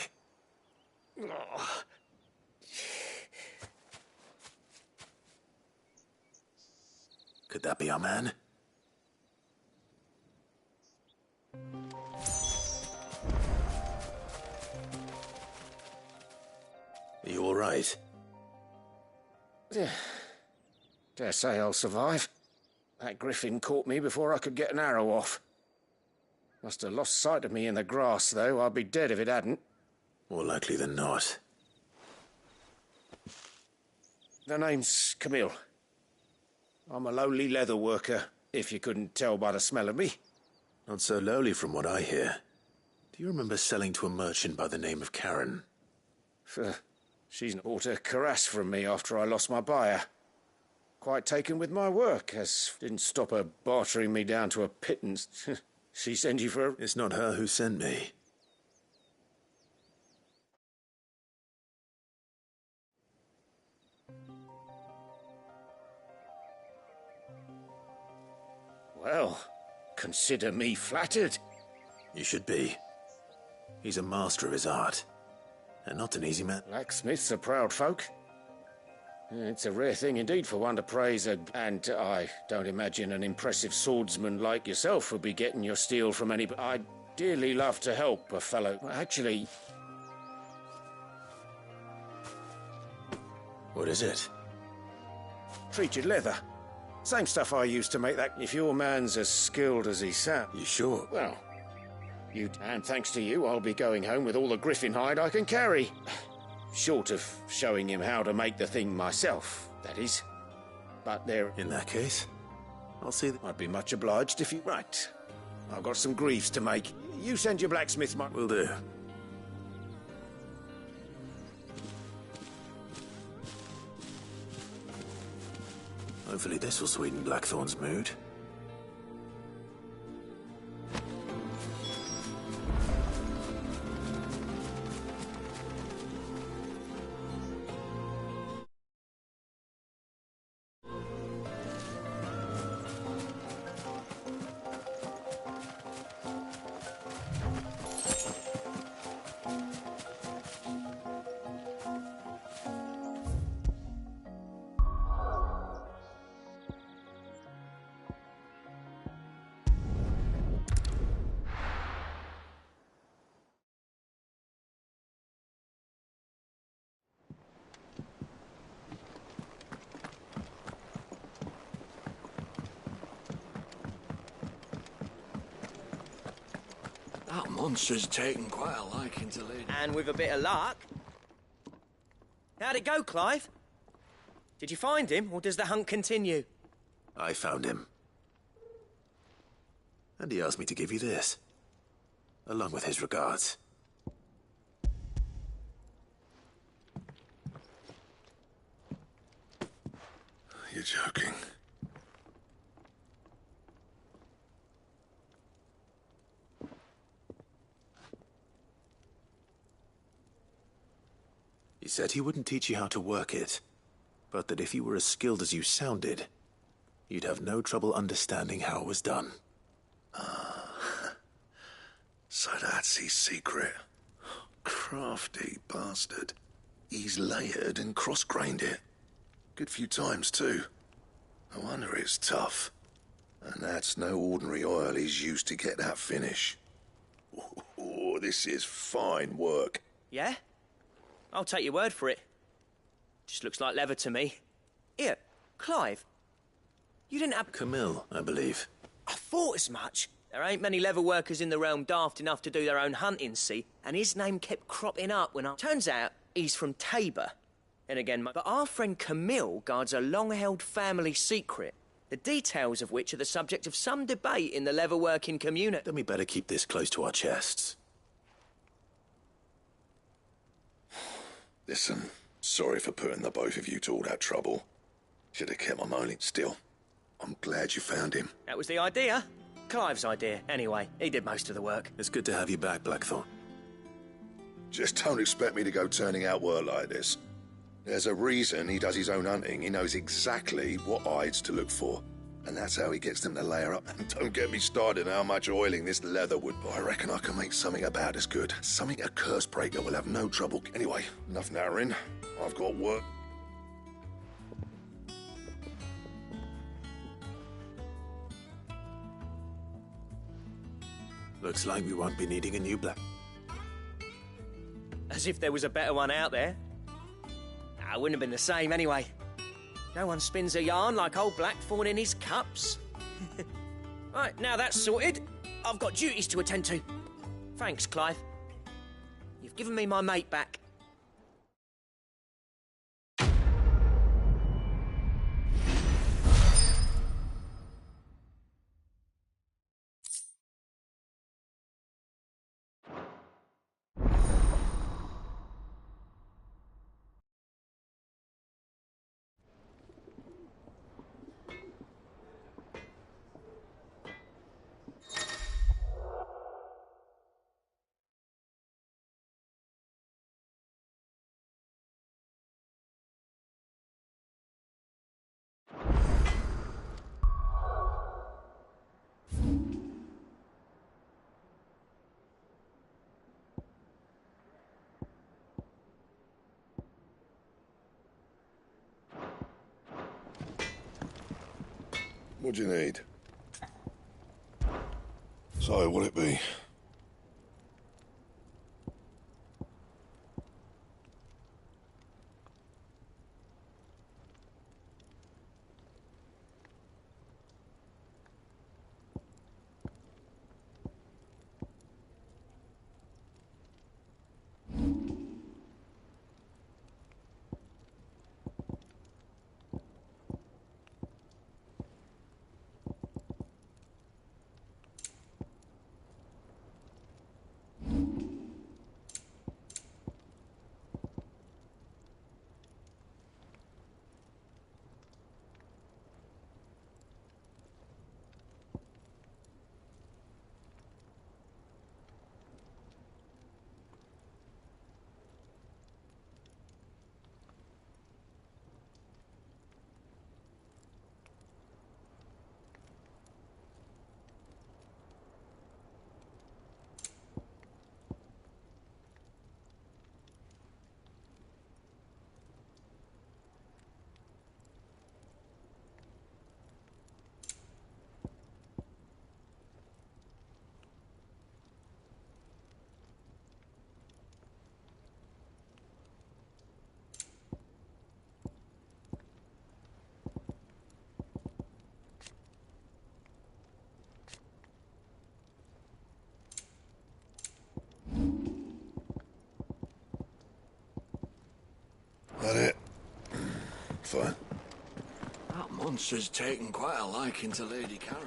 Could that be our man? Are you all right? Dare say I'll survive. That griffin caught me before I could get an arrow off. Must have lost sight of me in the grass, though. I'd be dead if it hadn't. More likely than not. The name's Camille. I'm a lowly leather worker, if you couldn't tell by the smell of me. Not so lowly from what I hear. Do you remember selling to a merchant by the name of Karen? She's bought a cuirass from me after I lost my buyer. Quite taken with my work, as didn't stop her bartering me down to a pittance. She sent you for a... It's not her who sent me. Well, consider me flattered. You should be. He's a master of his art. And not an easy man. Blacksmiths are proud folk. It's a rare thing indeed for one to praise a... And I don't imagine an impressive swordsman like yourself would be getting your steel from any... I'd dearly love to help a fellow... Actually... What is it? Treated leather. Same stuff I used to make that... If your man's as skilled as he sounds... You sure? Well... And thanks to you, I'll be going home with all the griffin hide I can carry. Short of showing him how to make the thing myself, that is. But there... In that case, I'll see... I'd be much obliged if you... Right. I've got some griefs to make. You send your blacksmith, Mark. Will do. Hopefully this will sweeten Blackthorn's mood. That monster's taken quite a liking to Lady. And with a bit of luck... How'd it go, Clive? Did you find him, or does the hunt continue? I found him. And he asked me to give you this. Along with his regards. You're joking. He said he wouldn't teach you how to work it, but that if you were as skilled as you sounded, you'd have no trouble understanding how it was done. So that's his secret. Crafty bastard. He's layered and cross-grained it. Good few times, too. No wonder it's tough. And that's no ordinary oil he's used to get that finish. Oh, this is fine work. Yeah? I'll take your word for it. Just looks like leather to me. Here, Clive. You didn't have... Camille, I believe. I thought as much. There ain't many leather workers in the realm daft enough to do their own hunting, see? And his name kept cropping up when I... Turns out, he's from Tabor. And again, but our friend Camille guards a long-held family secret, the details of which are the subject of some debate in the leather-working community. Then we better keep this close to our chests. Listen, sorry for putting the both of you to all that trouble. Should have kept my moaning still. I'm glad you found him. That was the idea. Clive's idea, anyway. He did most of the work. It's good to have you back, Blackthorn. Just don't expect me to go turning out work like this. There's a reason he does his own hunting. He knows exactly what hides to look for. And that's how he gets them to layer up. And don't get me started on how much oiling this leather would... But I reckon I can make something about as good. Something a curse breaker will have no trouble. Anyway, enough narrowing. I've got work. Looks like we won't be needing a new black... As if there was a better one out there. I wouldn't have been the same anyway. No one spins a yarn like old Blackthorn in his cups. Right, now that's sorted, I've got duties to attend to. Thanks, Clive. You've given me my mate back. What do you need? So, what'll it be? That it? Fine. That monster's taken quite a liking to Lady Karen.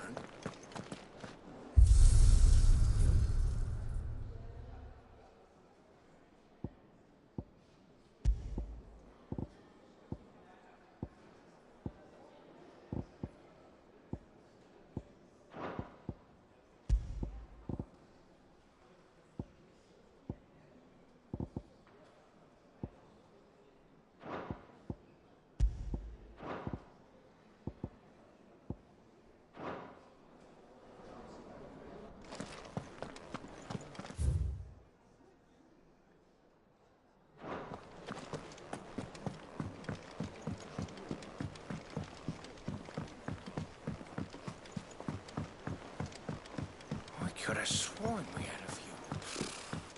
Could have sworn we had a few.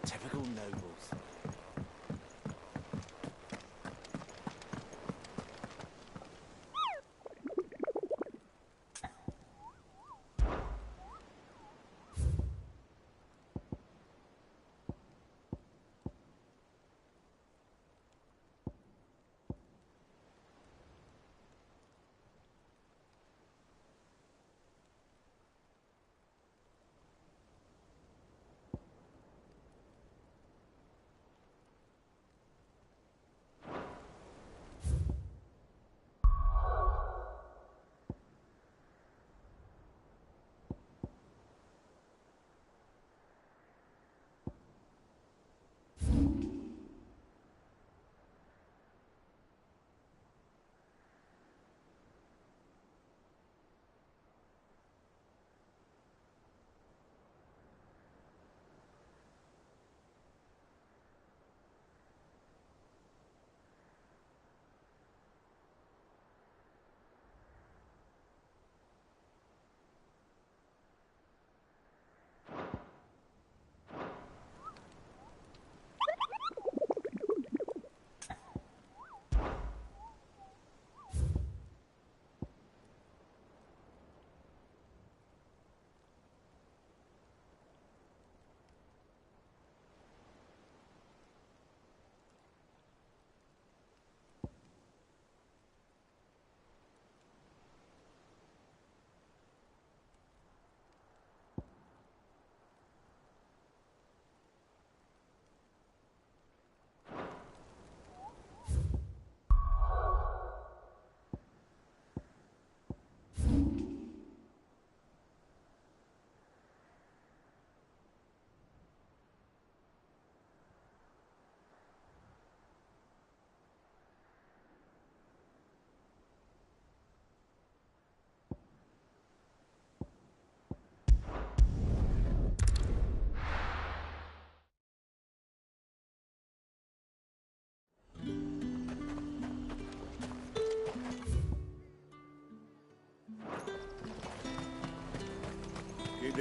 Typical nobles.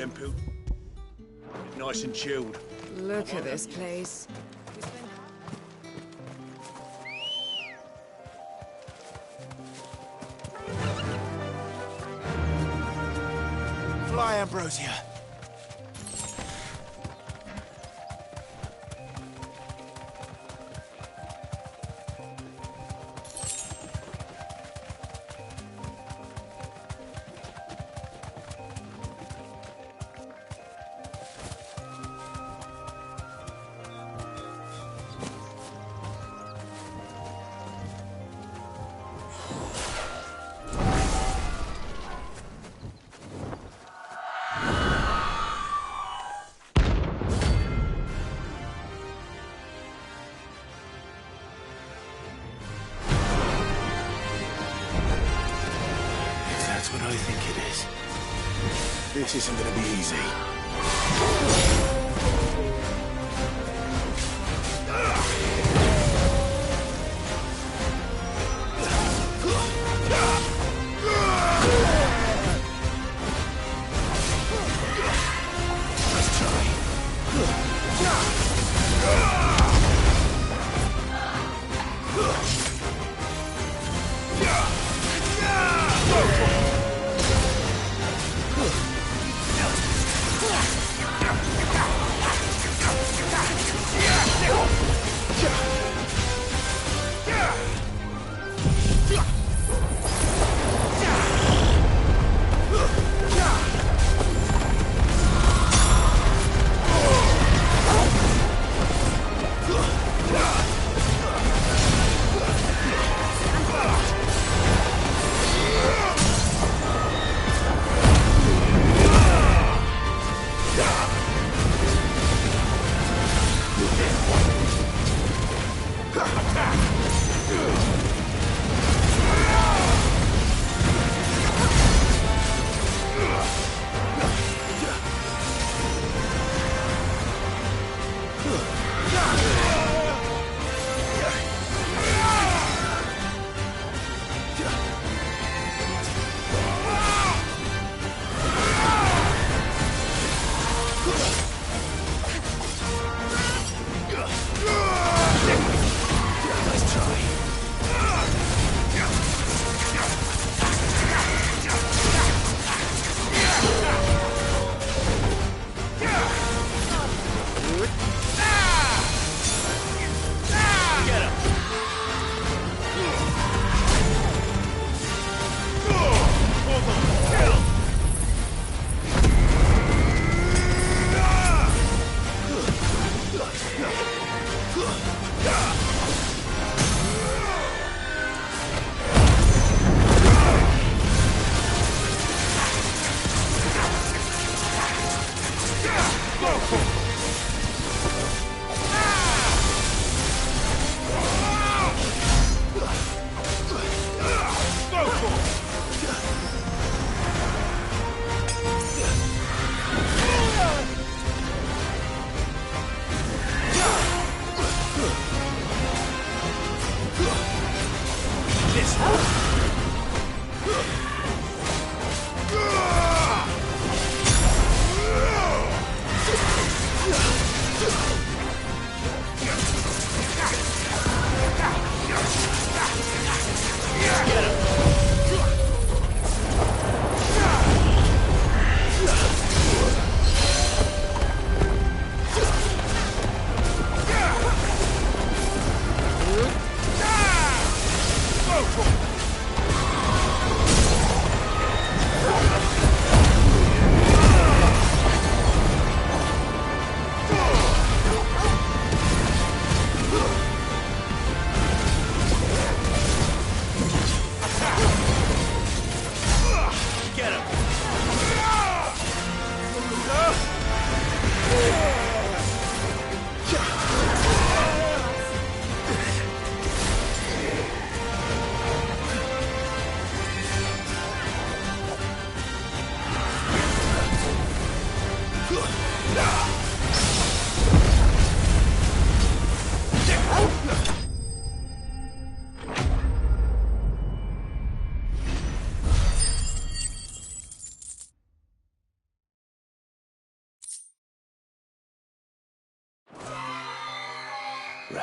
then, Pooh. Nice and chilled. Look at this place. Fly, Ambrosia. That's what I think it is. This isn't gonna be easy. Let's try.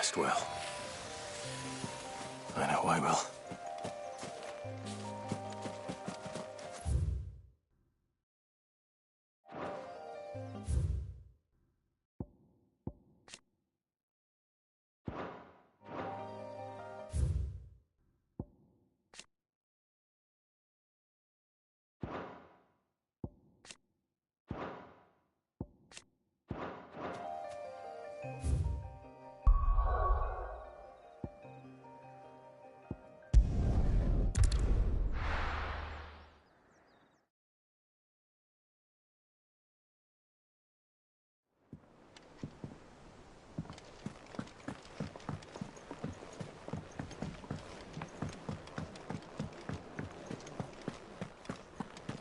rest well. I know I will.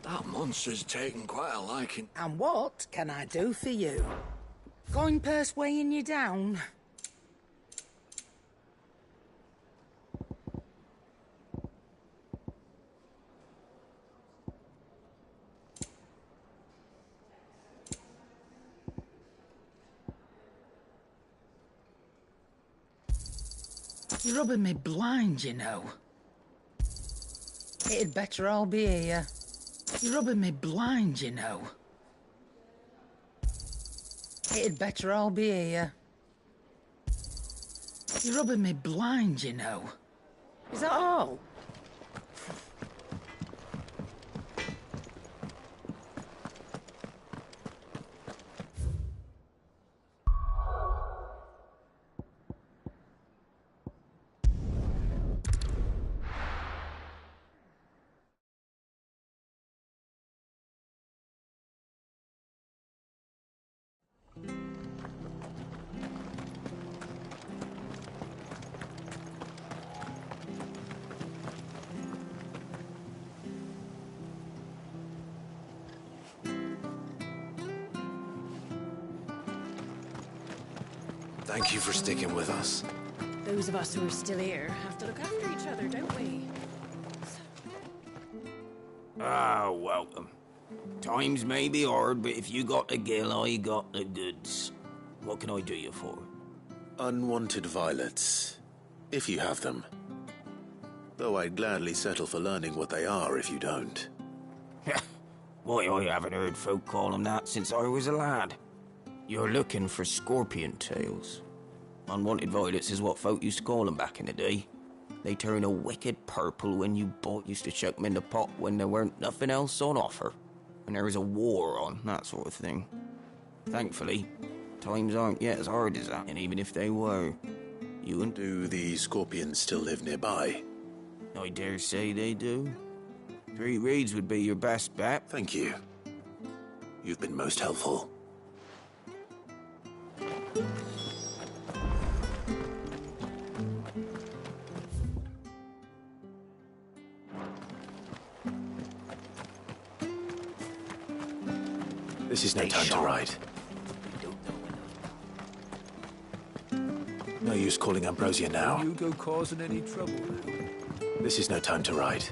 That monster's taken quite a liking. And what can I do for you? Coin purse weighing you down? You're rubbing me blind, you know. It'd better all be here. You're rubbing me blind, you know. It'd better all be here. You're rubbing me blind, you know. Is that all? Thank you for sticking with us. Those of us who are still here have to look after each other, don't we? Ah, welcome. Times may be hard, but if you got the gill, I got the goods. What can I do you for? Unwanted violets, if you have them. Though I'd gladly settle for learning what they are if you don't. Why, I haven't heard folk call them that since I was a lad. You're looking for scorpion tails. Unwanted violets is what folk used to call them back in the day. They turn a wicked purple when you used to chuck them in the pot when there weren't nothing else on offer. When there was a war on, that sort of thing. Thankfully, times aren't yet as hard as that, and even if they were, you and... Do the scorpions still live nearby? I dare say they do. 3 reeds would be your best bet. Thank you. You've been most helpful. This is no time to ride. No use calling Ambrosia now. You go causing any trouble now. This is no time to ride.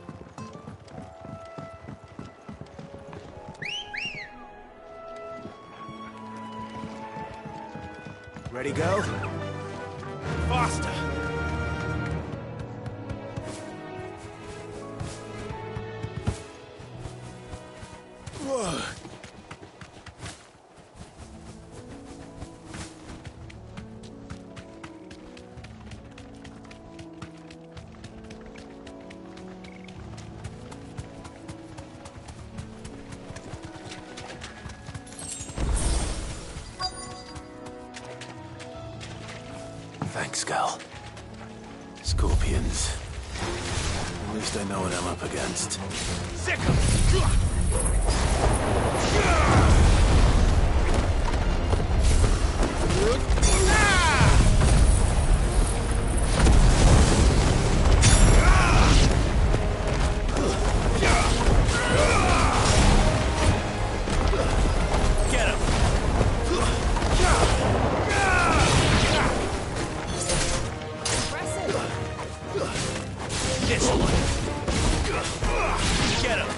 Ready, go? Faster! Whoa. Thanks, Gal. Scorpions. At least I know what I'm up against. Sick Get him! This one. Get him!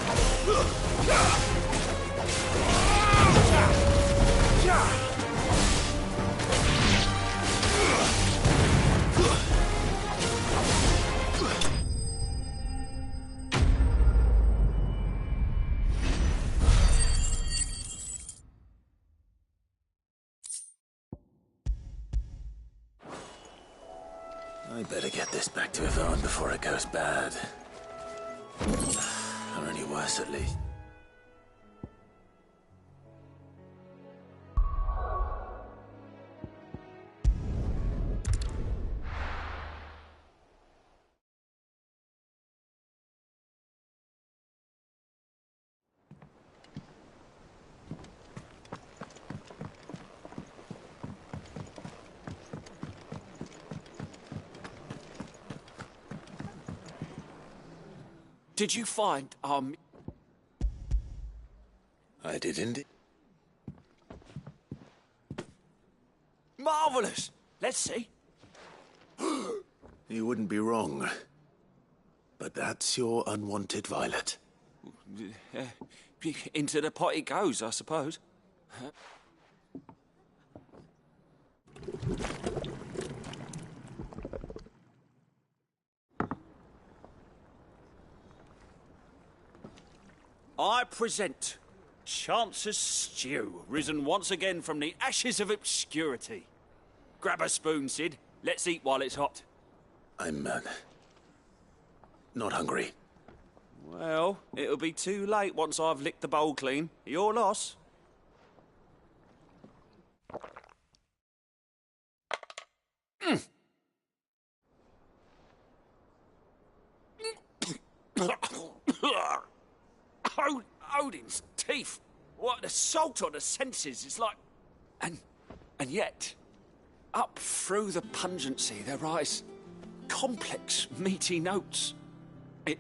better get this back to Yvonne before it goes bad. Or any worse, at least. Did you find, I did indeed. Marvellous! Let's see. You wouldn't be wrong. But that's your unwanted violet. Into the pot it goes, I suppose. I present Chance's Stew, risen once again from the ashes of obscurity. Grab a spoon, Sid. Let's eat while it's hot. I'm, not hungry. Well, it'll be too late once I've licked the bowl clean. Your loss. Odin's teeth. What an assault on the senses. It's like... And yet, up through the pungency, there rise complex, meaty notes. It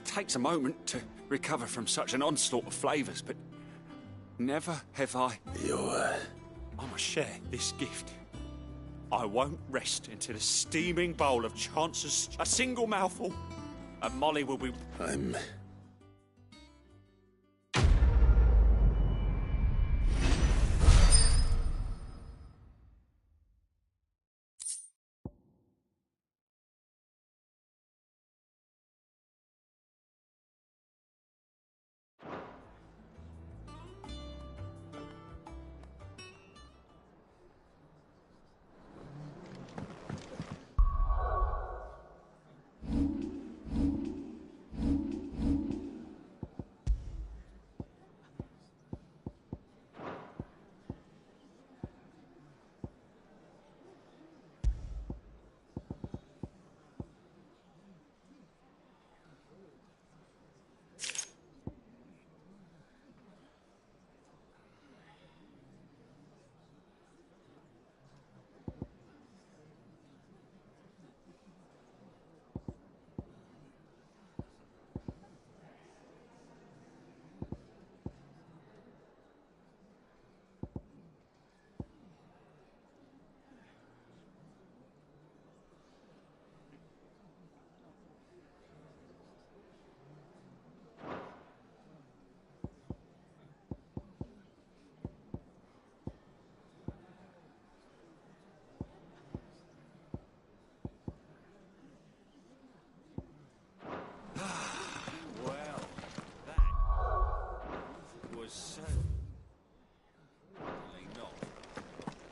takes a moment to recover from such an onslaught of flavours, but never have I... I must share this gift. I won't rest until a steaming bowl of Chance's... A single mouthful, and Molly will be... I'm...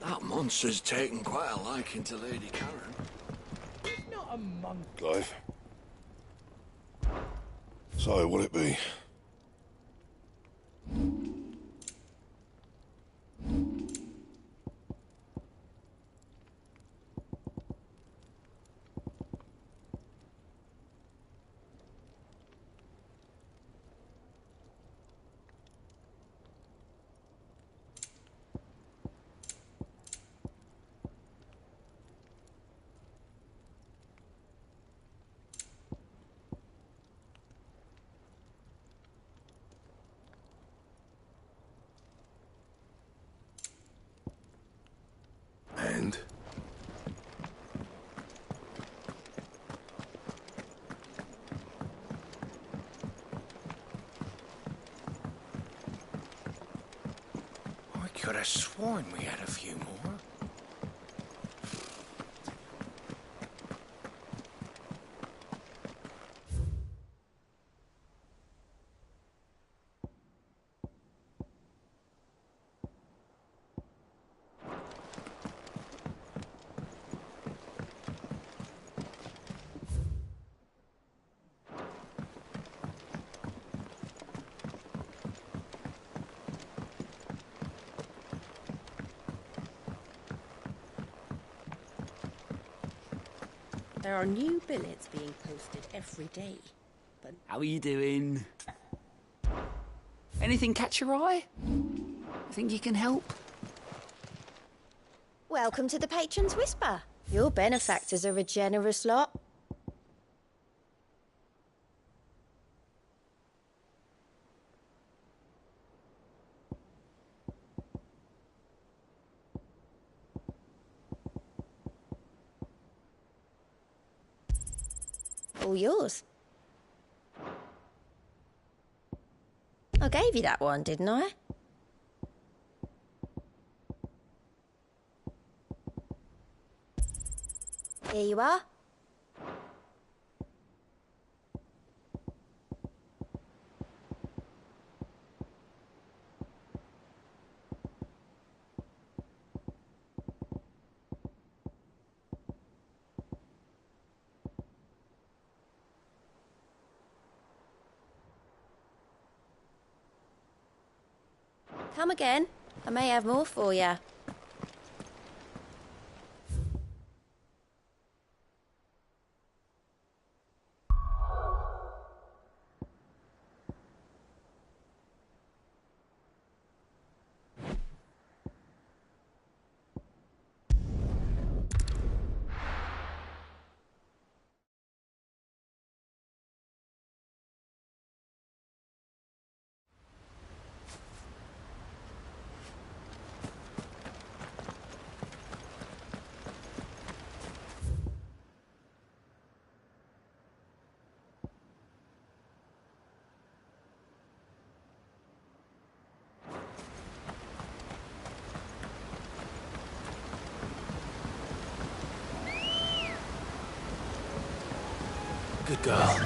That monster's taken quite a liking to Lady Karen. He's not a monk. Clive? So, what'll it be? And? I could have sworn we had a few more. There are new billets being posted every day. But How are you doing? Anything catch your eye? Think you can help? Welcome to the Patron's Whisper. Your benefactors are a generous lot. All yours. I gave you that one, didn't I? Here you are. Come again. I may have more for you. Good girl.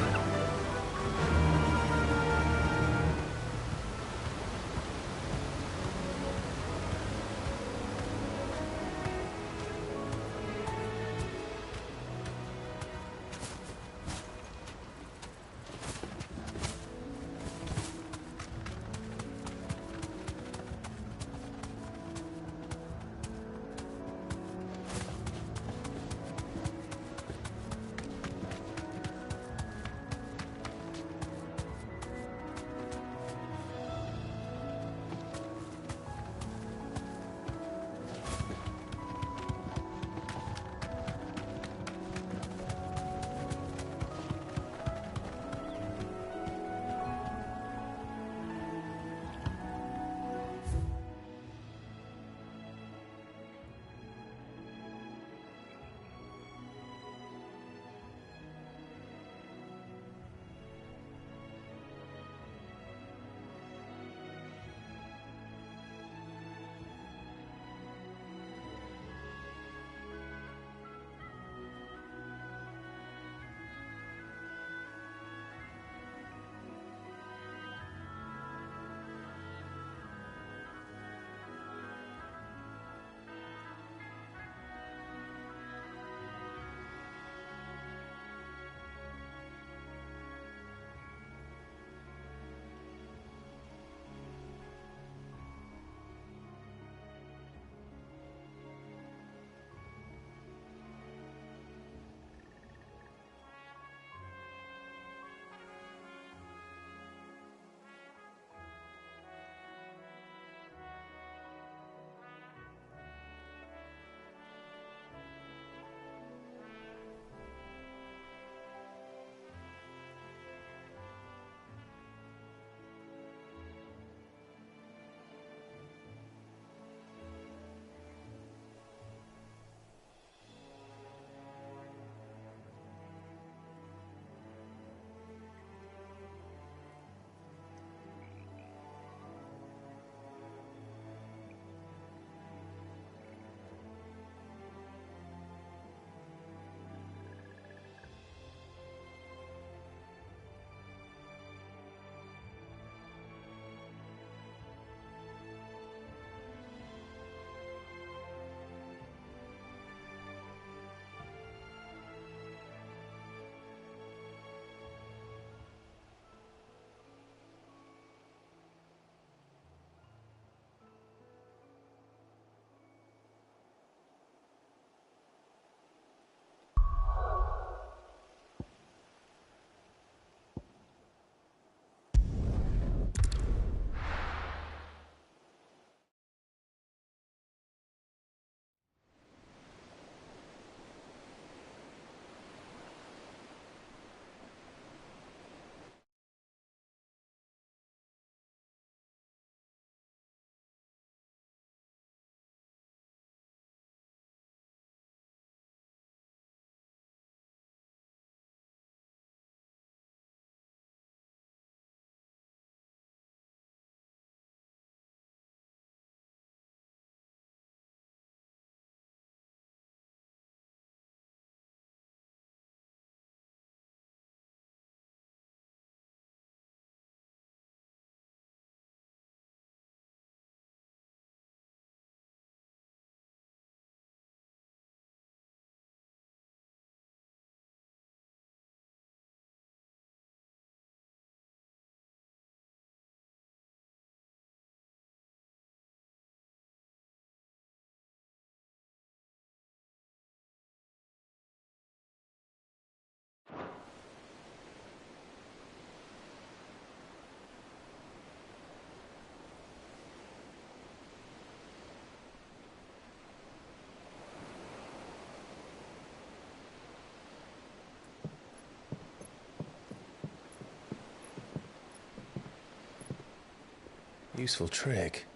Useful trick.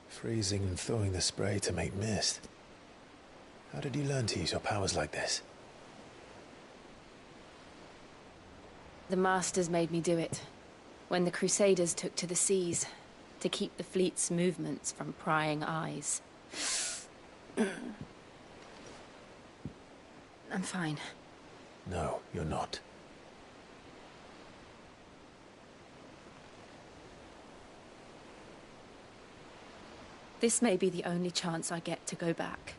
Freezing and thawing the spray to make mist. How did you learn to use your powers like this? The Masters made me do it. When the Crusaders took to the seas, to keep the fleet's movements from prying eyes. I'm fine. No, you're not. This may be the only chance I get to go back.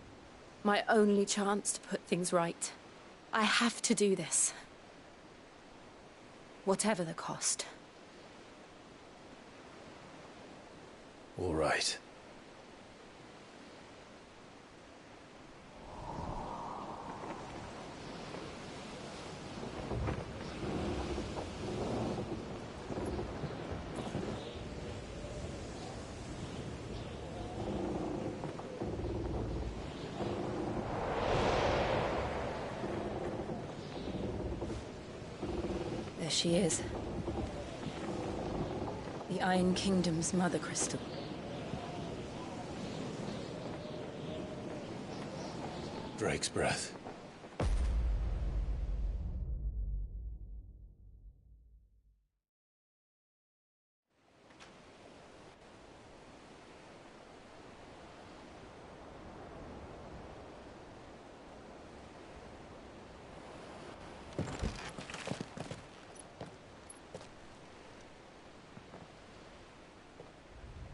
My only chance to put things right. I have to do this. Whatever the cost. All right. There she is. The Iron Kingdom's Mother Crystal. Drake's breath.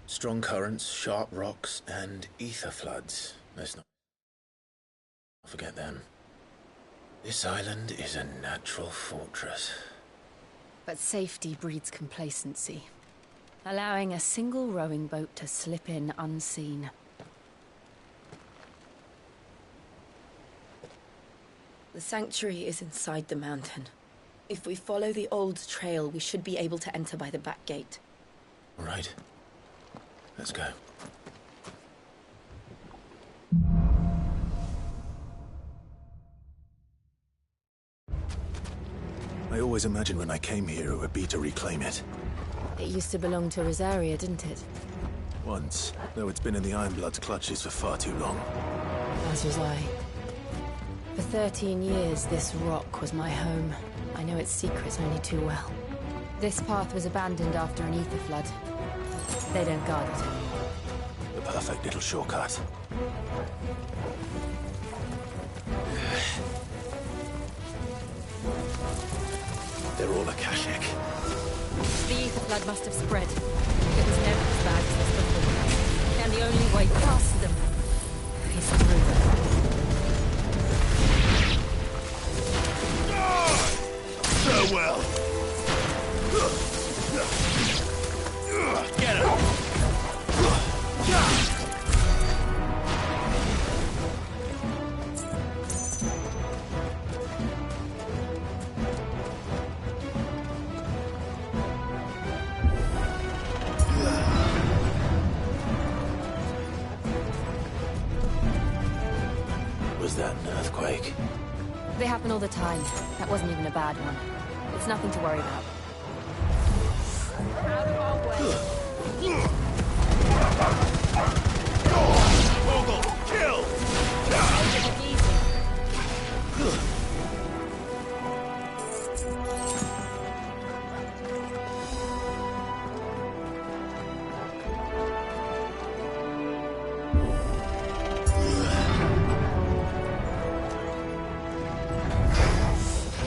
Strong currents, sharp rocks, and ether floods. Let's not forget them. This island is a natural fortress. But safety breeds complacency. Allowing a single rowing boat to slip in unseen. The sanctuary is inside the mountain. If we follow the old trail, we should be able to enter by the back gate. All right. Let's go. I always imagined when I came here it would be to reclaim it. It used to belong to Rosaria, didn't it? Once, though it's been in the Ironblood's clutches for far too long. As was I. For 13 years, this rock was my home. I know its secrets only too well. This path was abandoned after an ether flood. They don't guard it anymore. The perfect little shortcut. They're all Akashic. The ether flood must have spread. It was never as bad as this before. And the only way past them is through them. Farewell! Get him! Was that an earthquake? They happen all the time. That wasn't even a bad one. It's nothing to worry about. Out of our way! Mogul, kill! Take it easy.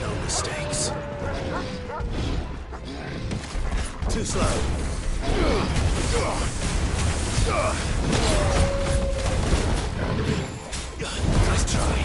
No mistakes. Too slow. Nice try.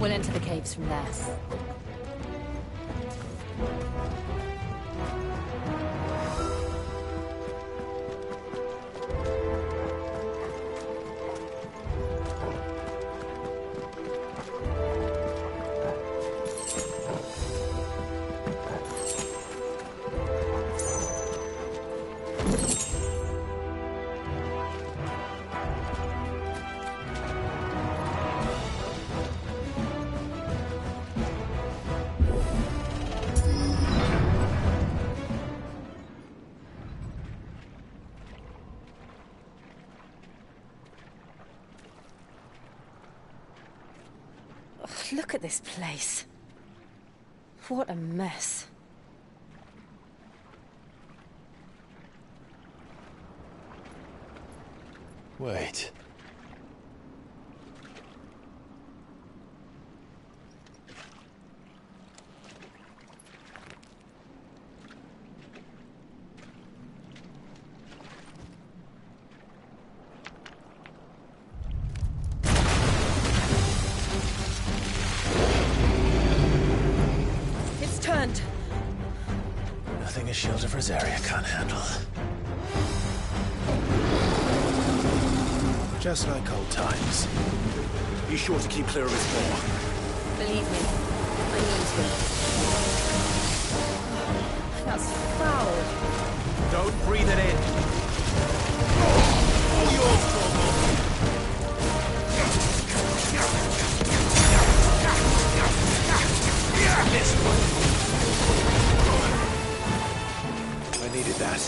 We'll enter the caves from there. Look at this place. What a mess. Wait. It's turned. Nothing a shield of Rosaria can't handle. Just like old times. Be sure to keep clear of his paw. Believe me, I need to. That's foul. Don't breathe it in. All yours, Torgal. This one. I needed that.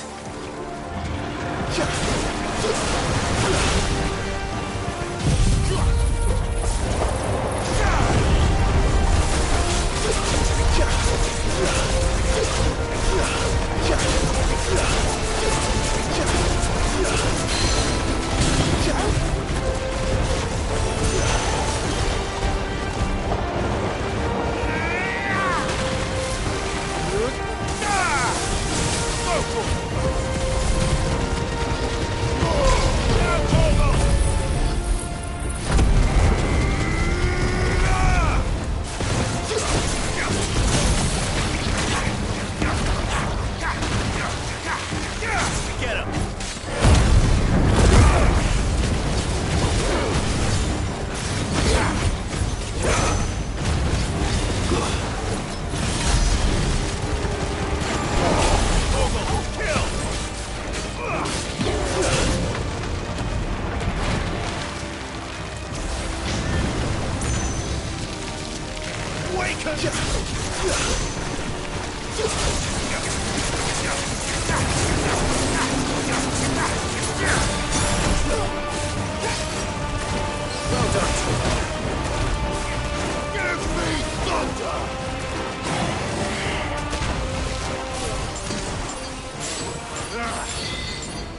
Get him.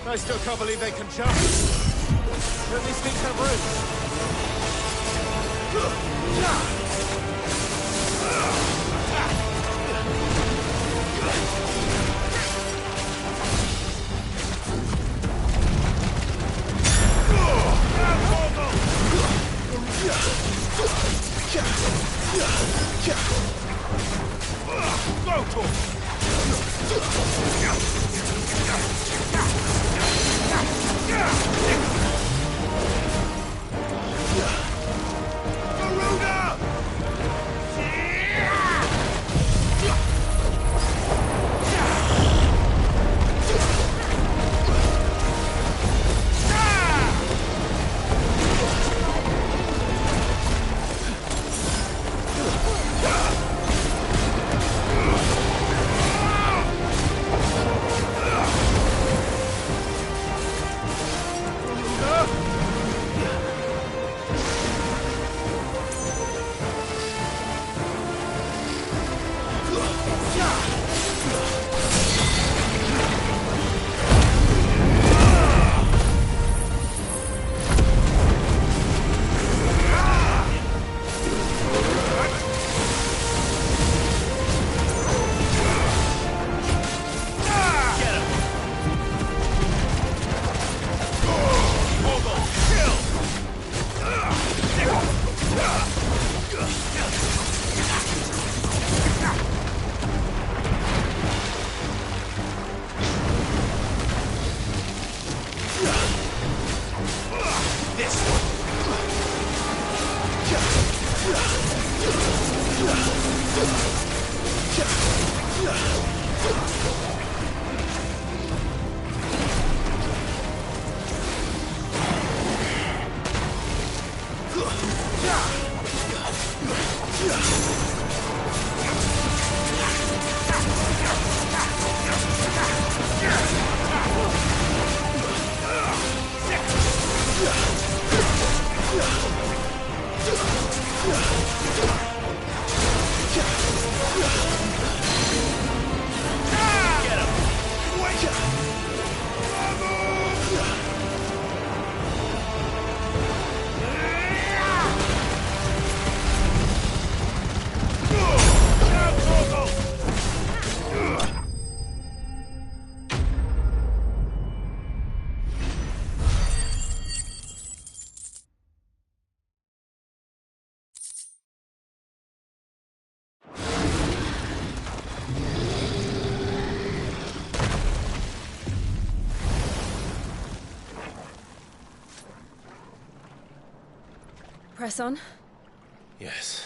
I still can't believe they can jump. But these things have Press on. Yes.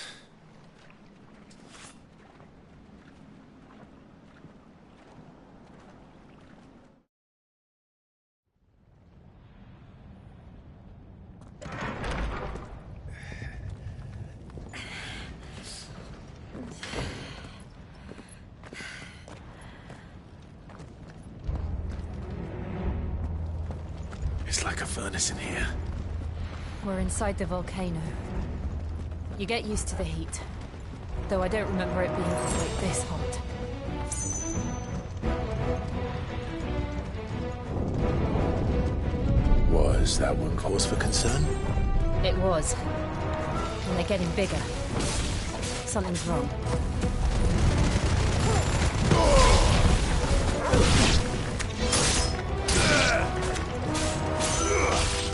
It's like a furnace in here. We're inside the volcano. You get used to the heat. Though I don't remember it being quite this hot. Was that one cause for concern? It was. And they're getting bigger. Something's wrong.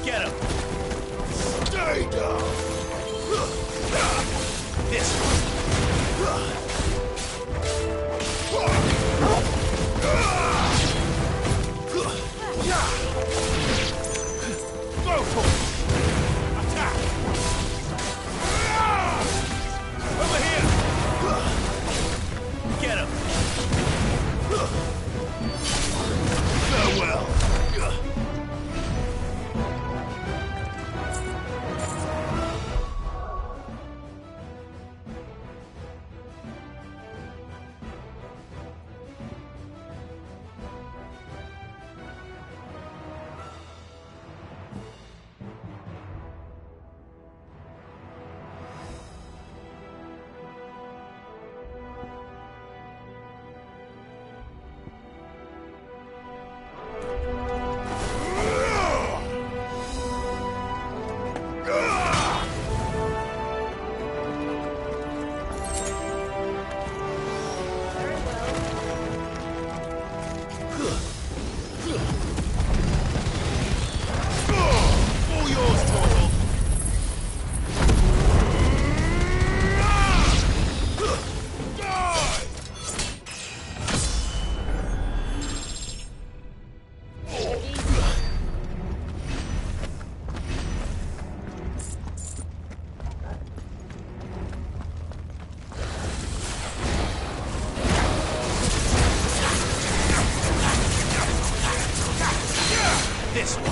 Get him! Stay down! This one! Go for it! Attack! Over here! Get him! Farewell! This one.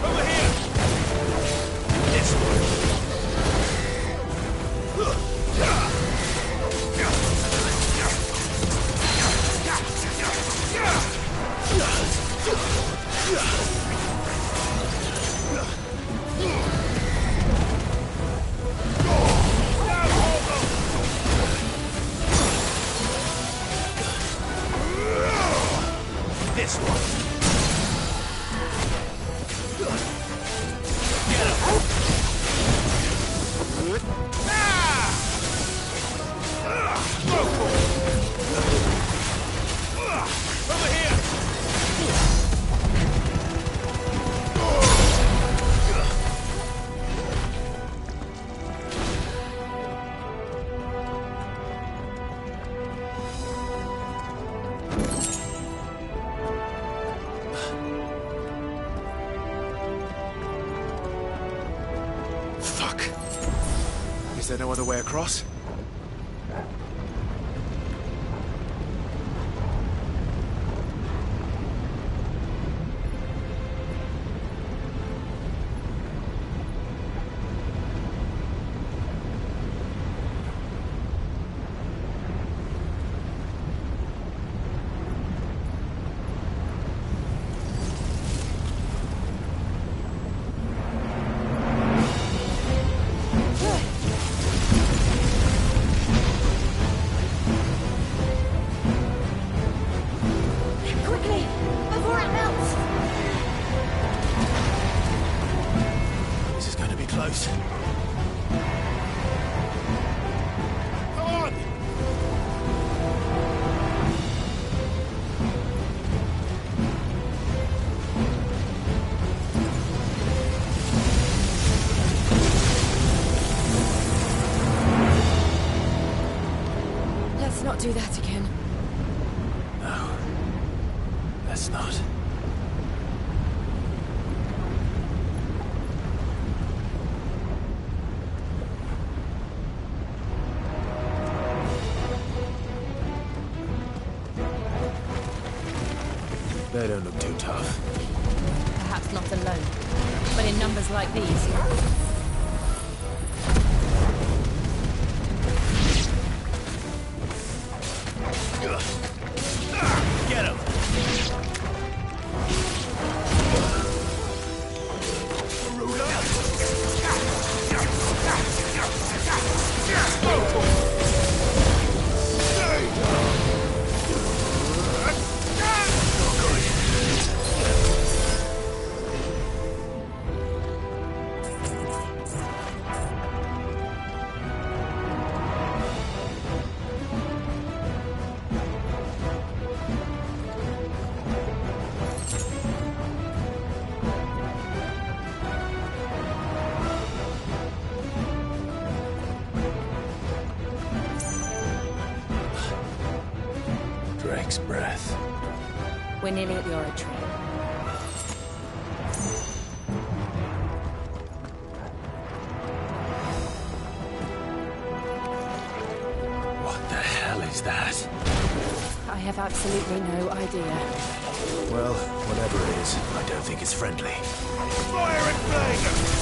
Over here. This one. This one. Get him. Go for it. Over here. Is there no other way across? Quickly, before it melts! This is going to be close. Come on! Let's not do that again. No. Let's not. They don't look too tough. Perhaps not alone, but in numbers like these. Get him! Drake's breath. We're nearly at the oratory. What the hell is that? I have absolutely no idea. Well, whatever it is, I don't think it's friendly. Fire and flame!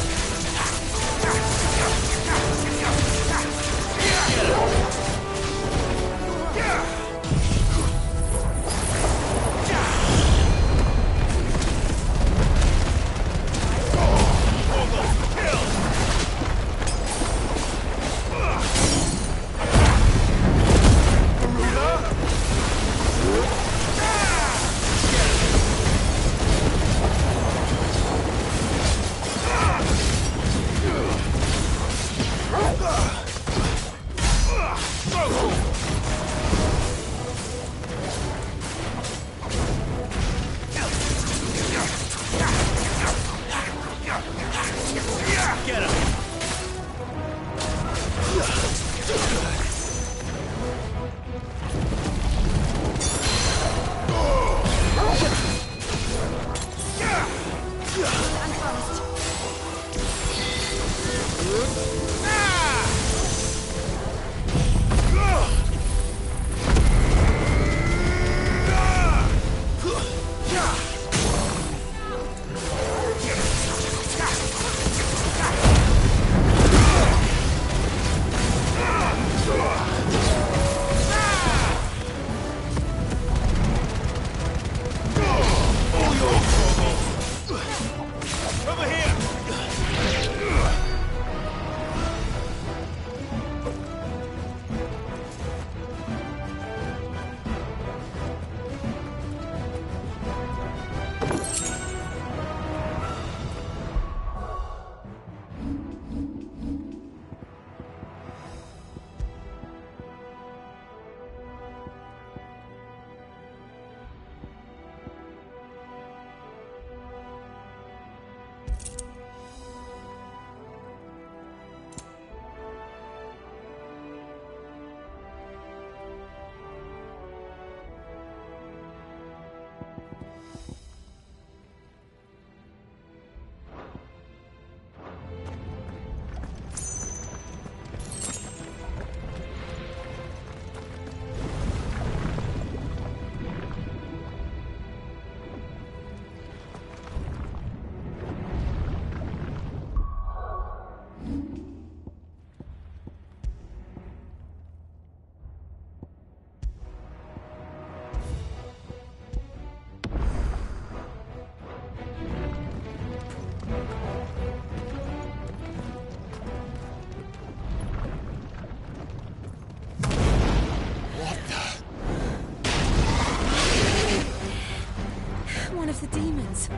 of the demons.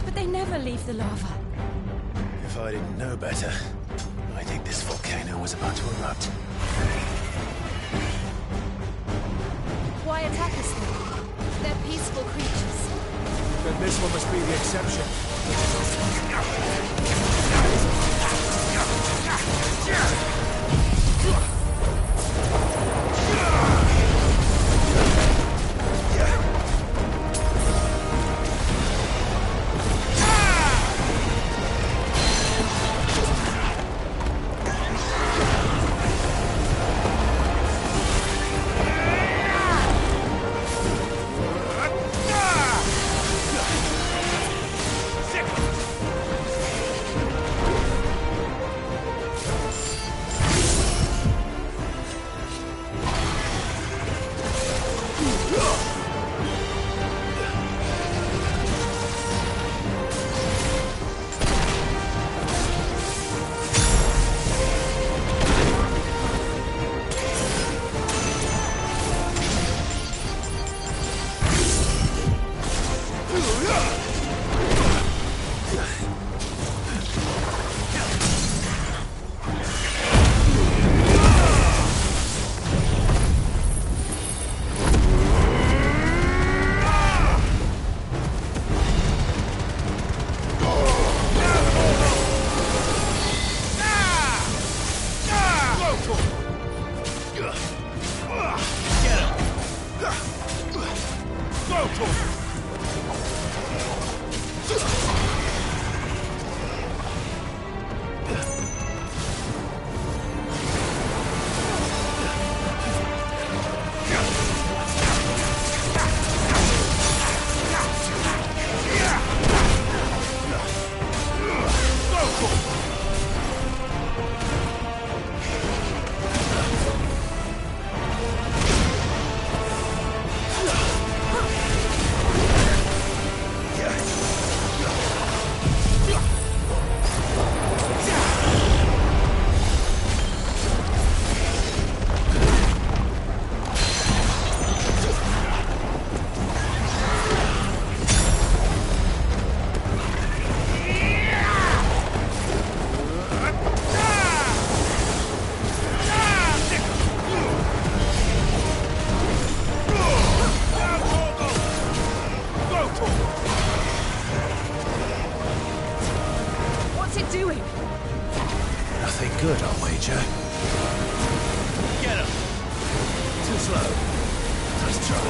But they never leave the lava. If I didn't know better, I think this volcano was about to erupt. Why attack us then? They're peaceful creatures. Then this one must be the exception. Nothing good, I'll wager. Get him! Too slow. Let's try.